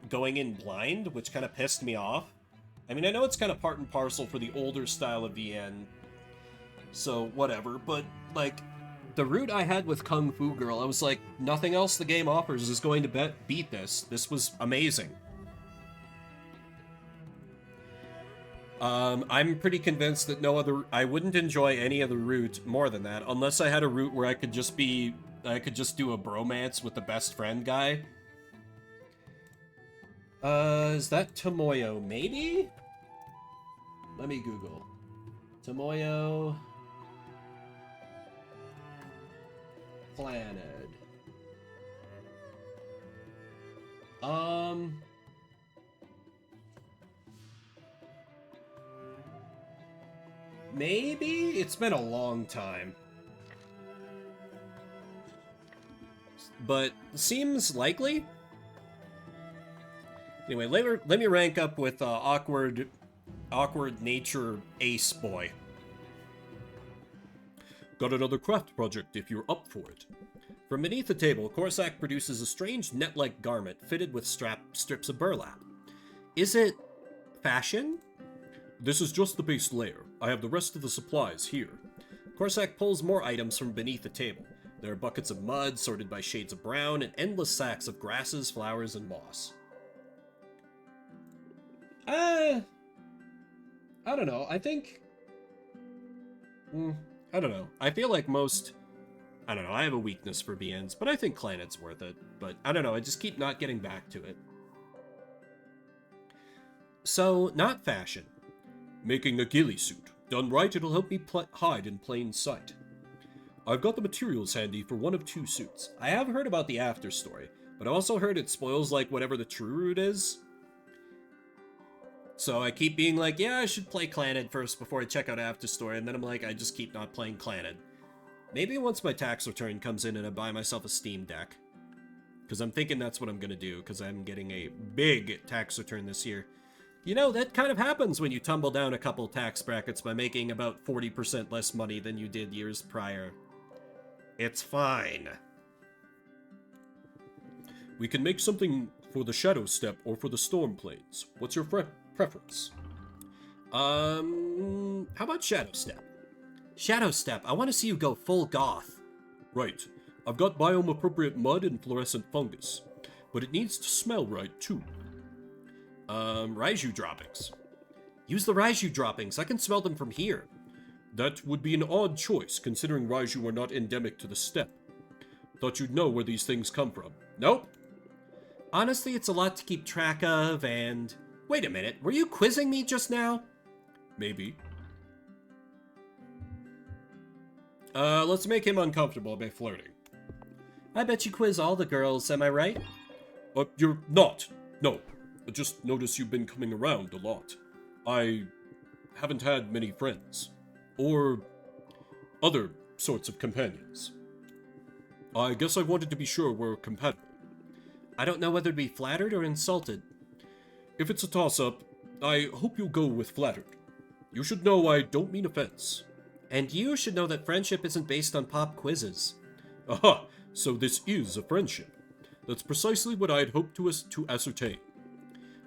going in blind, which kind of pissed me off. I mean, I know it's kind of part and parcel for the older style of VN, so whatever, but, like, the route I had with Kung Fu Girl, I was like, nothing else the game offers is going to beat this. This was amazing. I'm pretty convinced that I wouldn't enjoy any other route more than that, unless I had a route where I could just do a bromance with the best friend guy. Is that Tomoyo? Maybe? Let me Google. Tomoyo... Clannad. Maybe? It's been a long time. But seems likely. Anyway, let me rank up with awkward nature ace boy. Got another craft project if you're up for it. From beneath the table, Corsac produces a strange net-like garment fitted with strips of burlap. Is it fashion? This is just the base layer. I have the rest of the supplies here. Corsac pulls more items from beneath the table. There are buckets of mud sorted by shades of brown and endless sacks of grasses, flowers, and moss. I don't know. I think... I don't know. I feel like most... I don't know. I have a weakness for VNs, but I think Clannad's worth it. But I don't know. I just keep not getting back to it. So, not fashion. Making a ghillie suit. Done right, it'll help me hide in plain sight. I've got the materials handy for one of two suits. I have heard about the after story, but I also heard it spoils like whatever the true route is. So I keep being like, yeah, I should play Clannad first before I check out after story, and then I'm like, I just keep not playing Clannad. Maybe once my tax return comes in and I buy myself a Steam Deck. Because I'm thinking that's what I'm going to do, because I'm getting a big tax return this year. You know, that kind of happens when you tumble down a couple tax brackets by making about 40% less money than you did years prior. It's fine. We can make something for the Shadow Step or for the Storm Plains. What's your preference? How about Shadow Step? Shadow Step, I want to see you go full goth. Right. I've got biome-appropriate mud and fluorescent fungus. But it needs to smell right, too. Raiju droppings. Use the Raiju droppings, I can smell them from here. That would be an odd choice, considering Raiju are not endemic to the steppe. Thought you'd know where these things come from. Nope. Honestly, it's a lot to keep track of, and... Wait a minute, were you quizzing me just now? Maybe. Let's make him uncomfortable by flirting. I bet you quiz all the girls, am I right? You're not. No. I just notice you've been coming around a lot. I haven't had many friends. Or other sorts of companions. I guess I wanted to be sure we're compatible. I don't know whether to be flattered or insulted. If it's a toss-up, I hope you'll go with flattered. You should know I don't mean offense. And you should know that friendship isn't based on pop quizzes. Aha! So this is a friendship. That's precisely what I'd hoped to ascertain.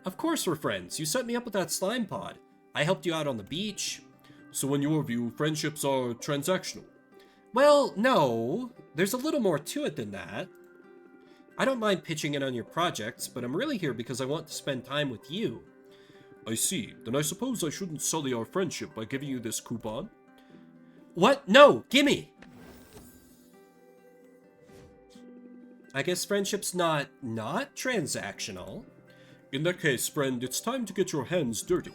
Of course we're friends. You set me up with that slime pod. I helped you out on the beach. So in your view, friendships are transactional? Well, no. There's a little more to it than that. I don't mind pitching in on your projects, but I'm really here because I want to spend time with you. I see. Then I suppose I shouldn't sully our friendship by giving you this coupon? What? No! Gimme! I guess friendship's not transactional. In that case, friend, it's time to get your hands dirty.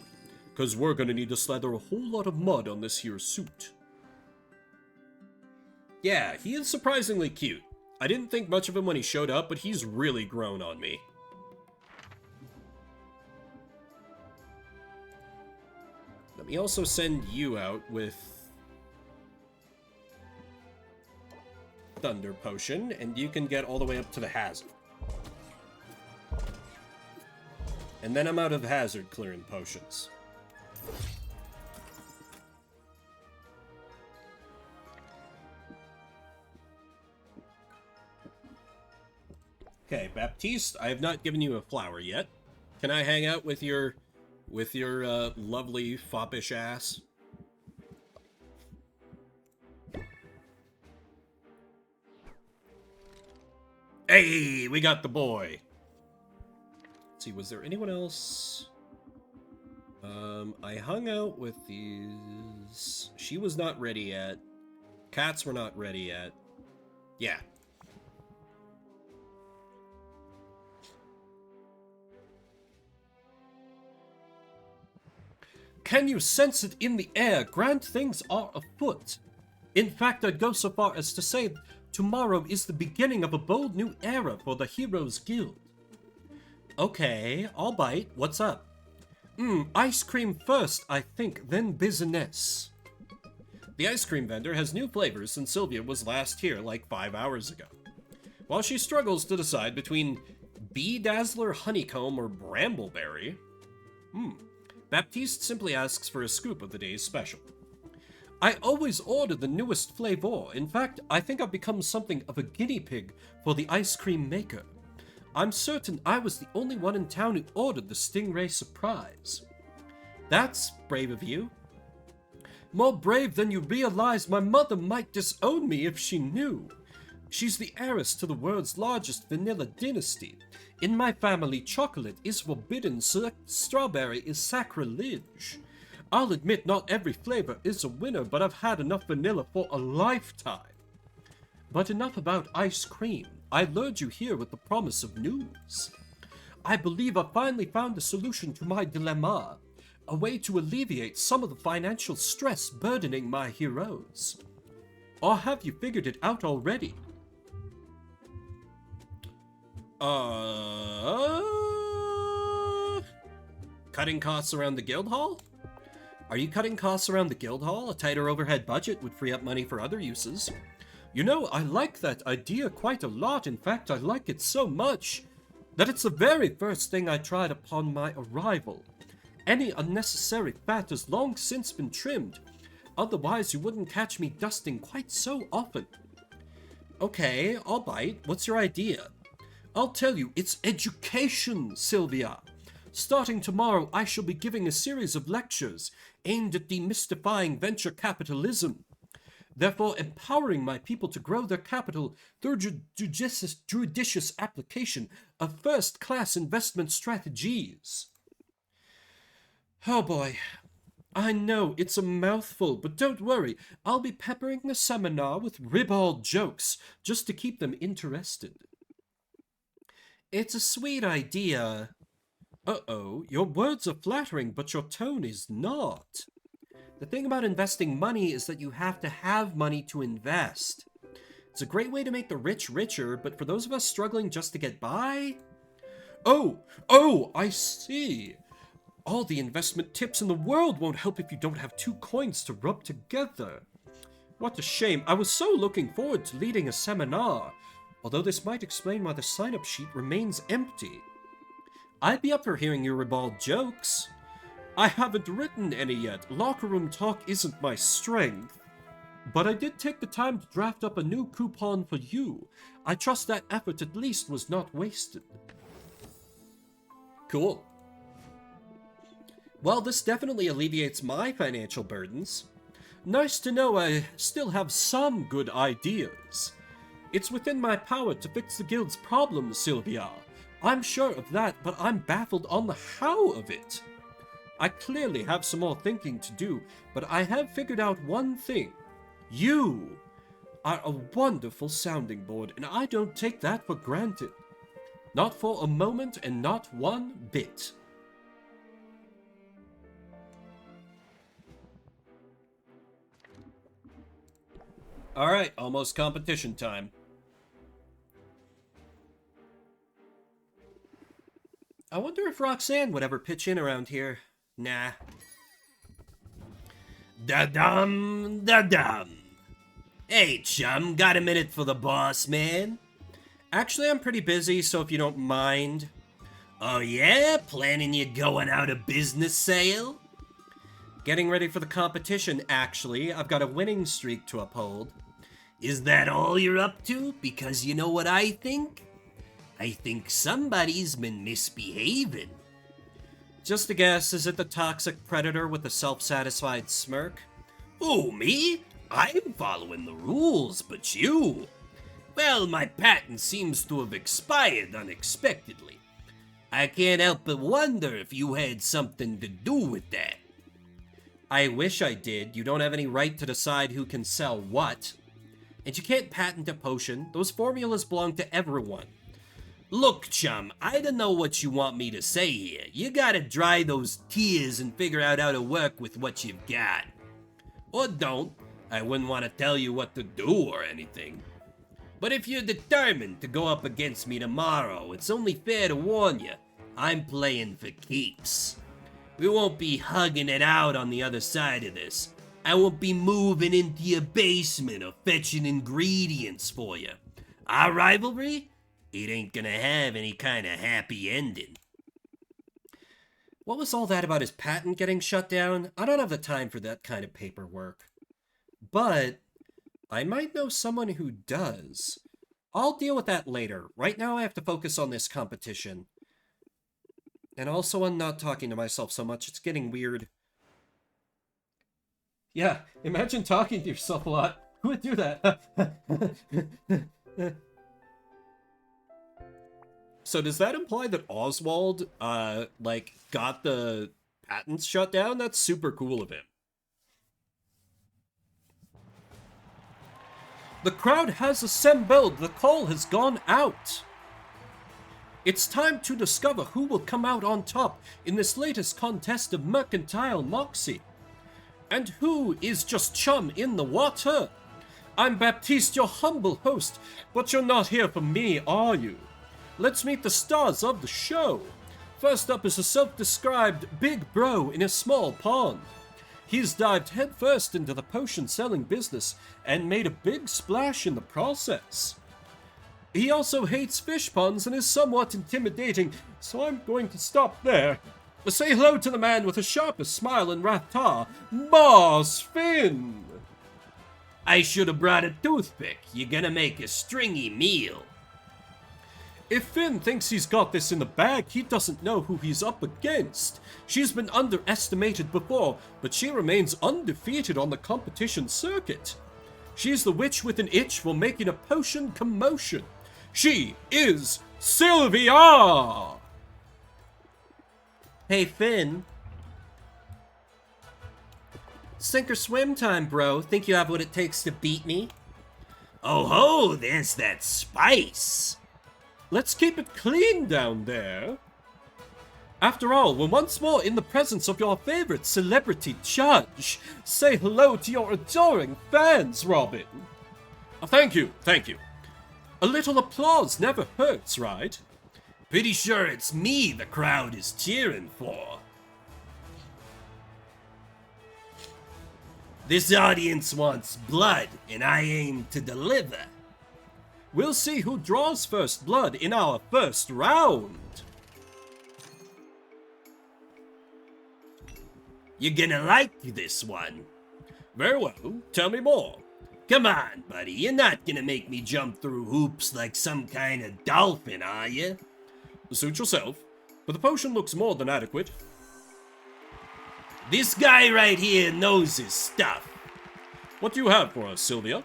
'Cause we're gonna need to slather a whole lot of mud on this here suit. Yeah, he is surprisingly cute. I didn't think much of him when he showed up, but he's really grown on me. Let me also send you out with Thunder Potion, and you can get all the way up to the hazard. And then I'm out of hazard clearing potions. Okay, Baptiste, I have not given you a flower yet. Can I hang out with your lovely foppish ass? Hey, we got the boy. Let's see, was there anyone else? I hung out with these. She was not ready yet. Cats were not ready yet. Yeah. Can you sense it in the air? Grand things are afoot. In fact, I'd go so far as to say tomorrow is the beginning of a bold new era for the Heroes Guild. Okay, I'll bite. What's up? Ice cream first, I think, then business. The ice cream vendor has new flavors since Sylvia was last here like 5 hours ago. While she struggles to decide between Bee Dazzler Honeycomb or Brambleberry, Baptiste simply asks for a scoop of the day's special. I always order the newest flavor. In fact, I think I've become something of a guinea pig for the ice cream maker. I'm certain I was the only one in town who ordered the Stingray Surprise. That's brave of you. More brave than you realize. My mother might disown me if she knew. She's the heiress to the world's largest vanilla dynasty. In my family, chocolate is forbidden, strawberry is sacrilege. I'll admit not every flavor is a winner, but I've had enough vanilla for a lifetime. But enough about ice cream. I lured you here with the promise of news. I believe I finally found a solution to my dilemma, a way to alleviate some of the financial stress burdening my heroes. Or have you figured it out already? Cutting costs around the guild hall? Are you cutting costs around the guild hall? A tighter overhead budget would free up money for other uses. You know, I like that idea quite a lot. In fact, I like it so much that it's the very first thing I tried upon my arrival. Any unnecessary fat has long since been trimmed. Otherwise, you wouldn't catch me dusting quite so often. Okay, I'll bite. What's your idea? I'll tell you, it's education, Sylvia. Starting tomorrow, I shall be giving a series of lectures aimed at demystifying venture capitalism, therefore empowering my people to grow their capital through judicious application of first-class investment strategies. Oh boy. I know, it's a mouthful, but don't worry. I'll be peppering the seminar with ribald jokes just to keep them interested. It's a sweet idea. Uh-oh, your words are flattering, but your tone is not. The thing about investing money is that you have to have money to invest. It's a great way to make the rich richer, but for those of us struggling just to get by... Oh, I see. All the investment tips in the world won't help if you don't have two coins to rub together. What a shame. I was so looking forward to leading a seminar. Although this might explain why the sign-up sheet remains empty. I'd be up for hearing your ribald jokes. I haven't written any yet. Locker room talk isn't my strength. But I did take the time to draft up a new coupon for you. I trust that effort at least was not wasted. Cool. Well, this definitely alleviates my financial burdens. Nice to know I still have some good ideas. It's within my power to fix the guild's problems, Sylvia. I'm sure of that, but I'm baffled on the how of it. I clearly have some more thinking to do, but I have figured out one thing. You are a wonderful sounding board, and I don't take that for granted. Not for a moment, and not one bit. Alright, almost competition time. I wonder if Roxanne would ever pitch in around here. Nah. Da-dum, da-dum. Hey, chum, got a minute for the boss, man? Actually, I'm pretty busy, so if you don't mind. Oh yeah? Planning you going out of business sale? Getting ready for the competition, actually. I've got a winning streak to uphold. Is that all you're up to? Because you know what I think? I think somebody's been misbehaving. Just a guess, is it the toxic predator with the self-satisfied smirk? Who, me? I'm following the rules, but you? Well, my patent seems to have expired unexpectedly. I can't help but wonder if you had something to do with that. I wish I did. You don't have any right to decide who can sell what. And you can't patent a potion. Those formulas belong to everyone. Look, chum, I don't know what you want me to say here. You gotta dry those tears and figure out how to work with what you've got. Or don't. I wouldn't want to tell you what to do or anything. But if you're determined to go up against me tomorrow, it's only fair to warn you, I'm playing for keeps. We won't be hugging it out on the other side of this. I won't be moving into your basement or fetching ingredients for you. Our rivalry? It ain't gonna have any kind of happy ending. What was all that about his patent getting shut down? I don't have the time for that kind of paperwork. But I might know someone who does. I'll deal with that later. Right now I have to focus on this competition. And also on not talking to myself so much. It's getting weird. Yeah, imagine talking to yourself a lot. Who would do that? So does that imply that Oswald, got the patents shut down? That's super cool of him. The crowd has assembled. The call has gone out. It's time to discover who will come out on top in this latest contest of mercantile moxie. And who is just chum in the water? I'm Baptiste, your humble host, but you're not here for me, are you? Let's meet the stars of the show. First up is a self-described big bro in a small pond. He's dived headfirst into the potion-selling business and made a big splash in the process. He also hates fish puns and is somewhat intimidating, so I'm going to stop there. Say hello to the man with the sharpest smile in Rathtar, Boss Finn! I should have brought a toothpick. You're gonna make a stringy meal. If Finn thinks he's got this in the bag, he doesn't know who he's up against. She's been underestimated before, but she remains undefeated on the competition circuit. She's the witch with an itch for making a potion commotion. She is Sylvia! Hey, Finn. Sink or swim time, bro. Think you have what it takes to beat me? Oh ho, there's that spice. Let's keep it clean down there. After all, we're once more in the presence of your favorite celebrity judge. Say hello to your adoring fans, Robin. Oh, thank you. A little applause never hurts, right? Pretty sure it's me the crowd is cheering for. This audience wants blood, and I aim to deliver. We'll see who draws first blood in our first round. You're gonna like this one. Very well, tell me more. Come on, buddy, you're not gonna make me jump through hoops like some kind of dolphin, are you? Suit yourself, but the potion looks more than adequate. This guy right here knows his stuff. What do you have for us, Sylvia?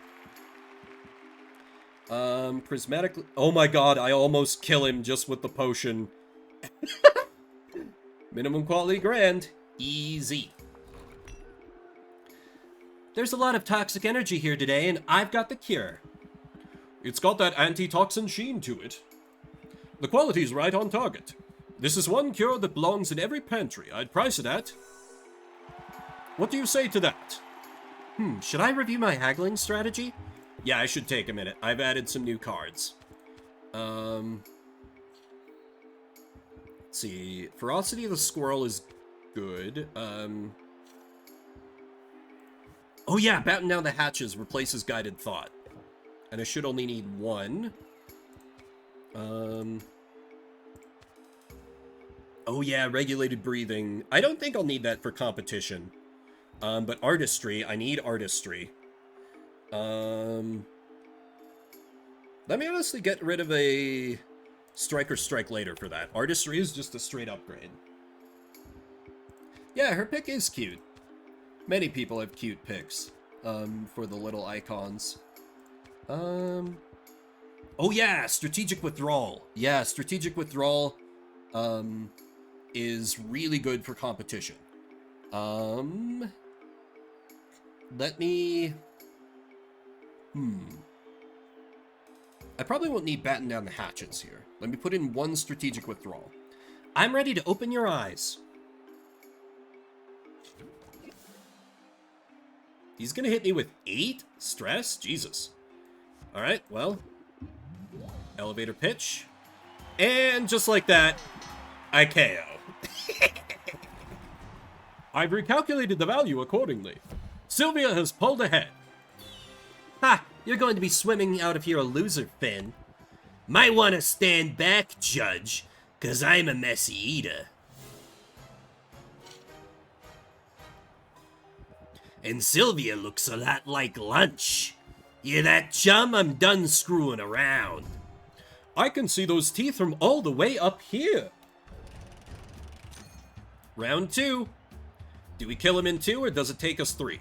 Prismatic... Oh my god, I almost kill him just with the potion. Minimum quality grand. Easy. There's a lot of toxic energy here today, and I've got the cure. It's got that antitoxin sheen to it. The quality's right on target. This is one cure that belongs in every pantry. I'd price it at... What do you say to that? Should I review my haggling strategy? Yeah, I should take a minute. I've added some new cards. Let's see. Ferocity of the Squirrel is good. Oh yeah, Batten Down the Hatches replaces Guided Thought. And I should only need one. Oh yeah, Regulated Breathing. I don't think I'll need that for competition. But Artistry, I need Artistry. Let me honestly get rid of a Strike or Strike Later for that. Artistry is just a straight upgrade. Yeah, her pick is cute. Many people have cute picks, for the little icons. Oh yeah, Strategic Withdrawal. Yeah, Strategic Withdrawal, is really good for competition. Let me... I probably won't need Batten Down the Hatches here. Let me put in one Strategic Withdrawal. I'm ready to open your eyes. He's gonna hit me with 8 stress? Jesus. Alright, well. Elevator pitch. And just like that, I KO. I've recalculated the value accordingly. Sylvia has pulled ahead. Ha! You're going to be swimming out of here a loser, Finn. Might want to stand back, Judge, 'cause I'm a messy eater. And Sylvia looks a lot like lunch. Hear that, chum? I'm done screwing around. I can see those teeth from all the way up here. Round 2. Do we kill him in 2, or does it take us 3?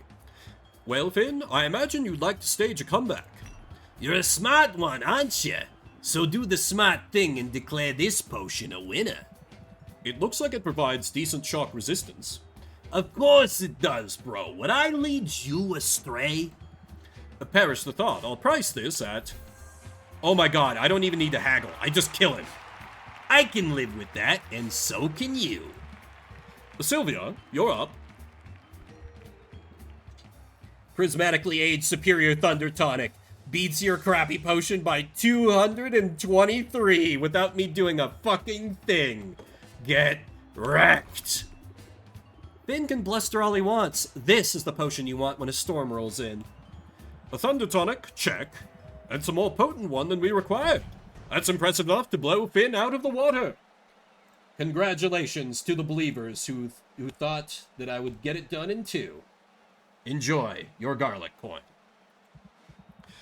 Well, Finn, I imagine you'd like to stage a comeback. You're a smart one, aren't you? So do the smart thing and declare this potion a winner. It looks like it provides decent shock resistance. Of course it does, bro. Would I lead you astray? Perish the thought. I'll price this at... Oh my god, I don't even need to haggle. I just kill him. I can live with that, and so can you. Sylvia, you're up. Prismatically aged Superior Thunder Tonic beats your crappy potion by 223 without me doing a fucking thing. Get wrecked. Finn can bluster all he wants. This is the potion you want when a storm rolls in. A Thunder Tonic, check. And some more potent one than we required. That's impressive enough to blow Finn out of the water. Congratulations to the believers who thought that I would get it done in 2. Enjoy your garlic coin.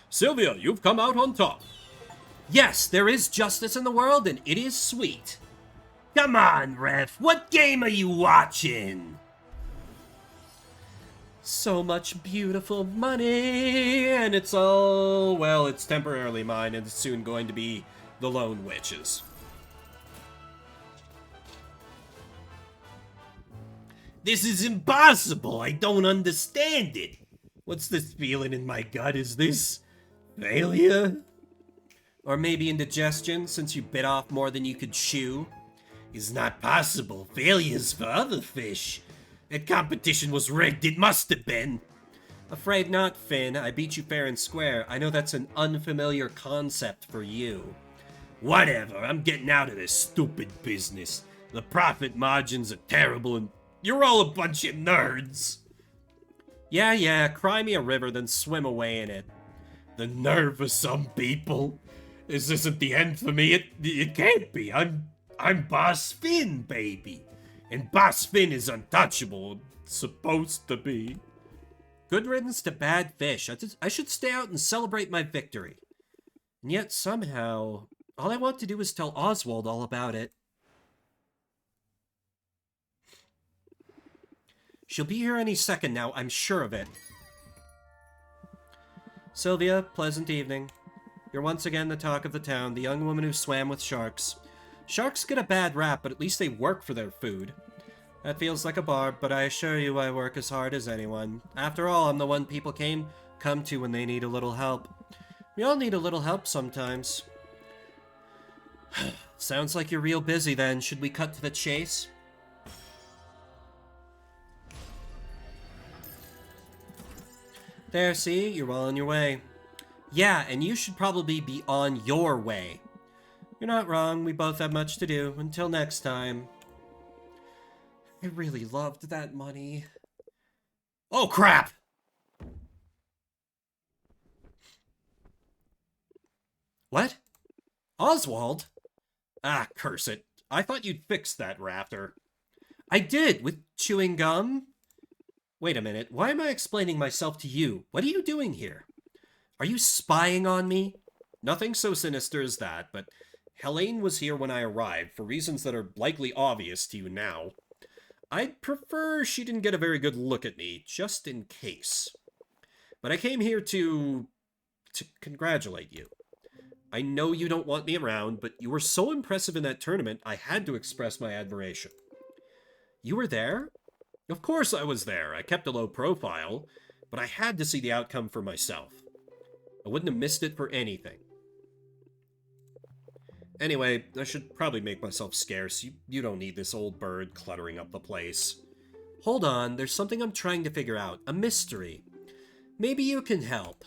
Sylvia, you've come out on top. Yes, there is justice in the world, and it is sweet. Come on, ref. What game are you watching? So much beautiful money, and it's all... Well, it's temporarily mine, and it's soon going to be the Lone Witch's. This is impossible. I don't understand it. What's this feeling in my gut? Is this failure? Or maybe indigestion, since you bit off more than you could chew? Is not possible. Failure's for other fish. That competition was rigged. It must have been. Afraid not, Finn. I beat you fair and square. I know that's an unfamiliar concept for you. Whatever. I'm getting out of this stupid business. The profit margins are terrible and you're all a bunch of nerds. Yeah, cry me a river, then swim away in it. The nerve of some people. This isn't the end for me. It can't be. I'm Boss Finn, baby. And Boss Finn is untouchable. Supposed to be. Good riddance to bad fish. I should stay out and celebrate my victory. And yet somehow, all I want to do is tell Oswald all about it. She'll be here any second now, I'm sure of it. Sylvia, pleasant evening. You're once again the talk of the town, the young woman who swam with sharks. Sharks get a bad rap, but at least they work for their food. That feels like a barb, but I assure you I work as hard as anyone. After all, I'm the one people come to when they need a little help. We all need a little help sometimes. Sounds like you're real busy then. Should we cut to the chase? There, see? You're well on your way. Yeah, and you should probably be on your way. You're not wrong. We both have much to do. Until next time. I really loved that money. Oh, crap! What? Oswald? Ah, curse it. I thought you'd fix that rafter. I did, with chewing gum. Wait a minute, why am I explaining myself to you? What are you doing here? Are you spying on me? Nothing so sinister as that, but Helene was here when I arrived, for reasons that are likely obvious to you now. I'd prefer she didn't get a very good look at me, just in case. But I came here to congratulate you. I know you don't want me around, but you were so impressive in that tournament, I had to express my admiration. You were there? Of course I was there. I kept a low profile, but I had to see the outcome for myself. I wouldn't have missed it for anything. Anyway, I should probably make myself scarce. You don't need this old bird cluttering up the place. Hold on, there's something I'm trying to figure out. A mystery. Maybe you can help.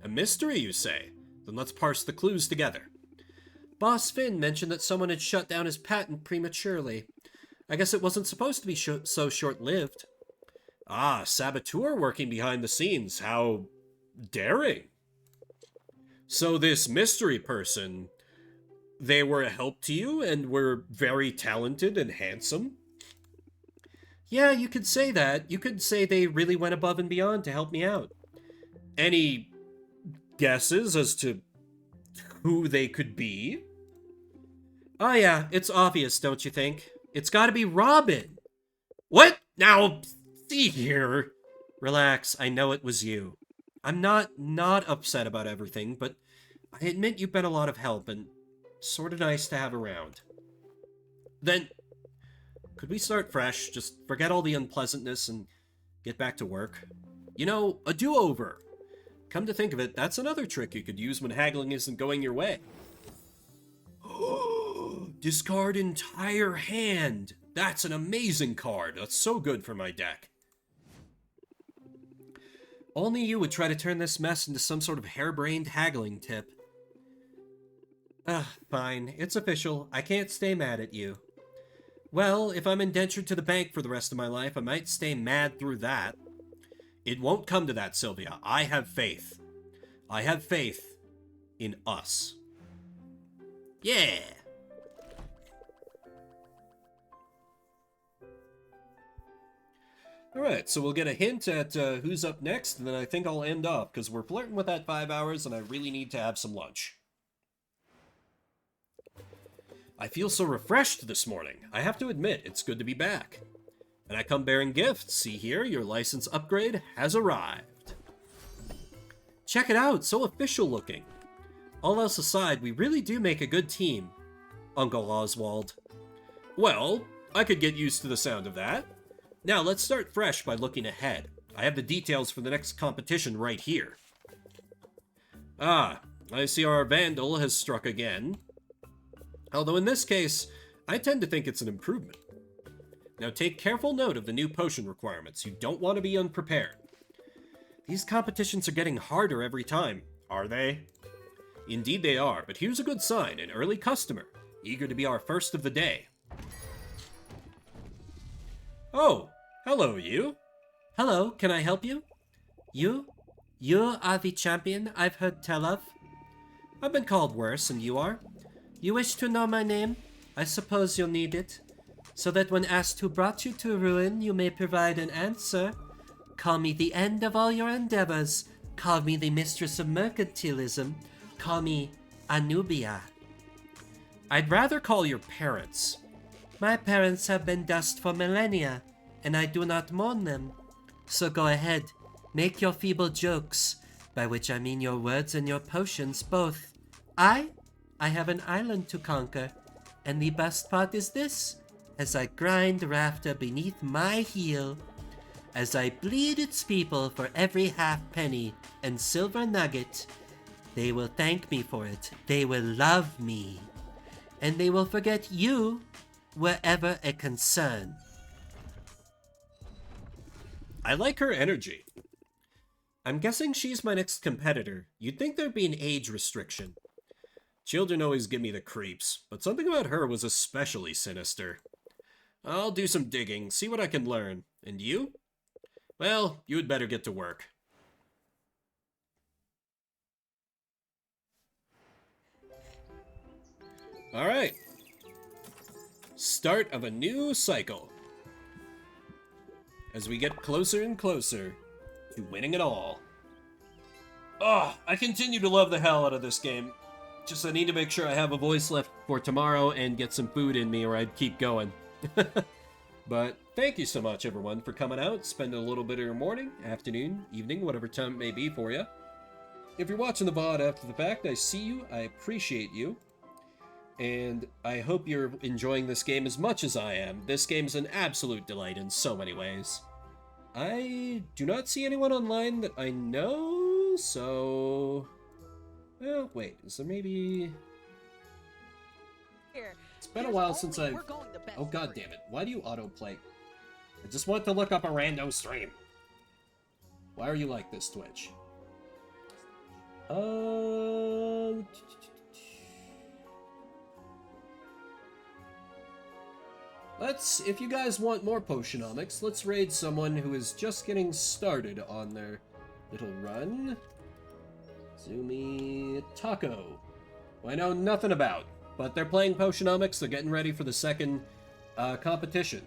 A mystery, you say? Then let's parse the clues together. Boss Finn mentioned that someone had shut down his patent prematurely. I guess it wasn't supposed to be so short-lived. Ah, saboteur working behind the scenes. How daring. So this mystery person, they were a help to you and were very talented and handsome? Yeah, you could say that. You could say they really went above and beyond to help me out. Any guesses as to who they could be? Oh yeah, it's obvious, don't you think? It's gotta be Robin! What? Now, see here. Relax, I know it was you. I'm not upset about everything, but I admit you've been a lot of help and sorta nice to have around. Then, could we start fresh? Just forget all the unpleasantness and get back to work? You know, a do-over. Come to think of it, that's another trick you could use when haggling isn't going your way. Discard entire hand. That's an amazing card. That's so good for my deck. Only you would try to turn this mess into some sort of harebrained haggling tip. Fine. It's official. I can't stay mad at you. Well, if I'm indentured to the bank for the rest of my life, I might stay mad through that. It won't come to that, Sylvia. I have faith. I have faith in us. Yeah! Alright, so we'll get a hint at who's up next, and then I think I'll end off, because we're flirting with that 5 hours, and I really need to have some lunch. I feel so refreshed this morning. I have to admit, it's good to be back. And I come bearing gifts. See here, your license upgrade has arrived. Check it out, so official looking. All else aside, we really do make a good team, Uncle Oswald. Well, I could get used to the sound of that. Now, let's start fresh by looking ahead. I have the details for the next competition right here. Ah, I see our Vandal has struck again. Although in this case, I tend to think it's an improvement. Now take careful note of the new potion requirements. You don't want to be unprepared. These competitions are getting harder every time. Are they? Indeed they are, but here's a good sign. An early customer, eager to be our first of the day. Oh, hello you. Hello, can I help you? You You are the champion I've heard tell of. I've been called worse, and you are. You wish to know my name? I suppose you'll need it, so that when asked who brought you to ruin, you may provide an answer. Call me the end of all your endeavors. Call me the mistress of mercantilism. Call me Anubia. I'd rather call your parents. My parents have been dust for millennia, and I do not mourn them. So go ahead, make your feeble jokes, by which I mean your words and your potions both. I have an island to conquer, and the best part is this, as I grind rafter beneath my heel, as I bleed its people for every half penny and silver nugget, they will thank me for it, they will love me, and they will forget you were ever a concern. I like her energy. I'm guessing she's my next competitor. You'd think there'd be an age restriction. Children always give me the creeps, but something about her was especially sinister. I'll do some digging, see what I can learn. And you? Well, you had better get to work. Alright. Start of a new cycle. As we get closer and closer to winning it all. Oh, I continue to love the hell out of this game. Just I need to make sure I have a voice left for tomorrow and get some food in me or I'd keep going. But thank you so much, everyone, for coming out, spending a little bit of your morning, afternoon, evening, whatever time it may be for you. If you're watching the VOD after the fact, I see you, I appreciate you, and I hope you're enjoying this game as much as I am. This game's an absolute delight in so many ways. I do not see anyone online that I know, so... Well, wait, is there maybe... It's been a while since I've... Oh, god damn it. Why do you autoplay? I just want to look up a rando stream. Why are you like this, Twitch? If you guys want more Potionomics, let's raid someone who is just getting started on their little run. Zumi Taco, who I know nothing about, but they're playing Potionomics, they're getting ready for the second competition.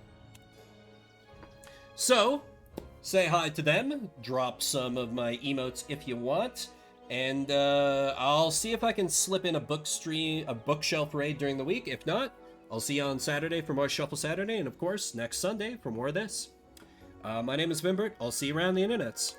So, say hi to them, drop some of my emotes if you want, and I'll see if I can slip in a bookshelf raid during the week. If not, I'll see you on Saturday for more Shuffle Saturday, and of course, next Sunday for more of this. My name is Vimbert. I'll see you around the internets.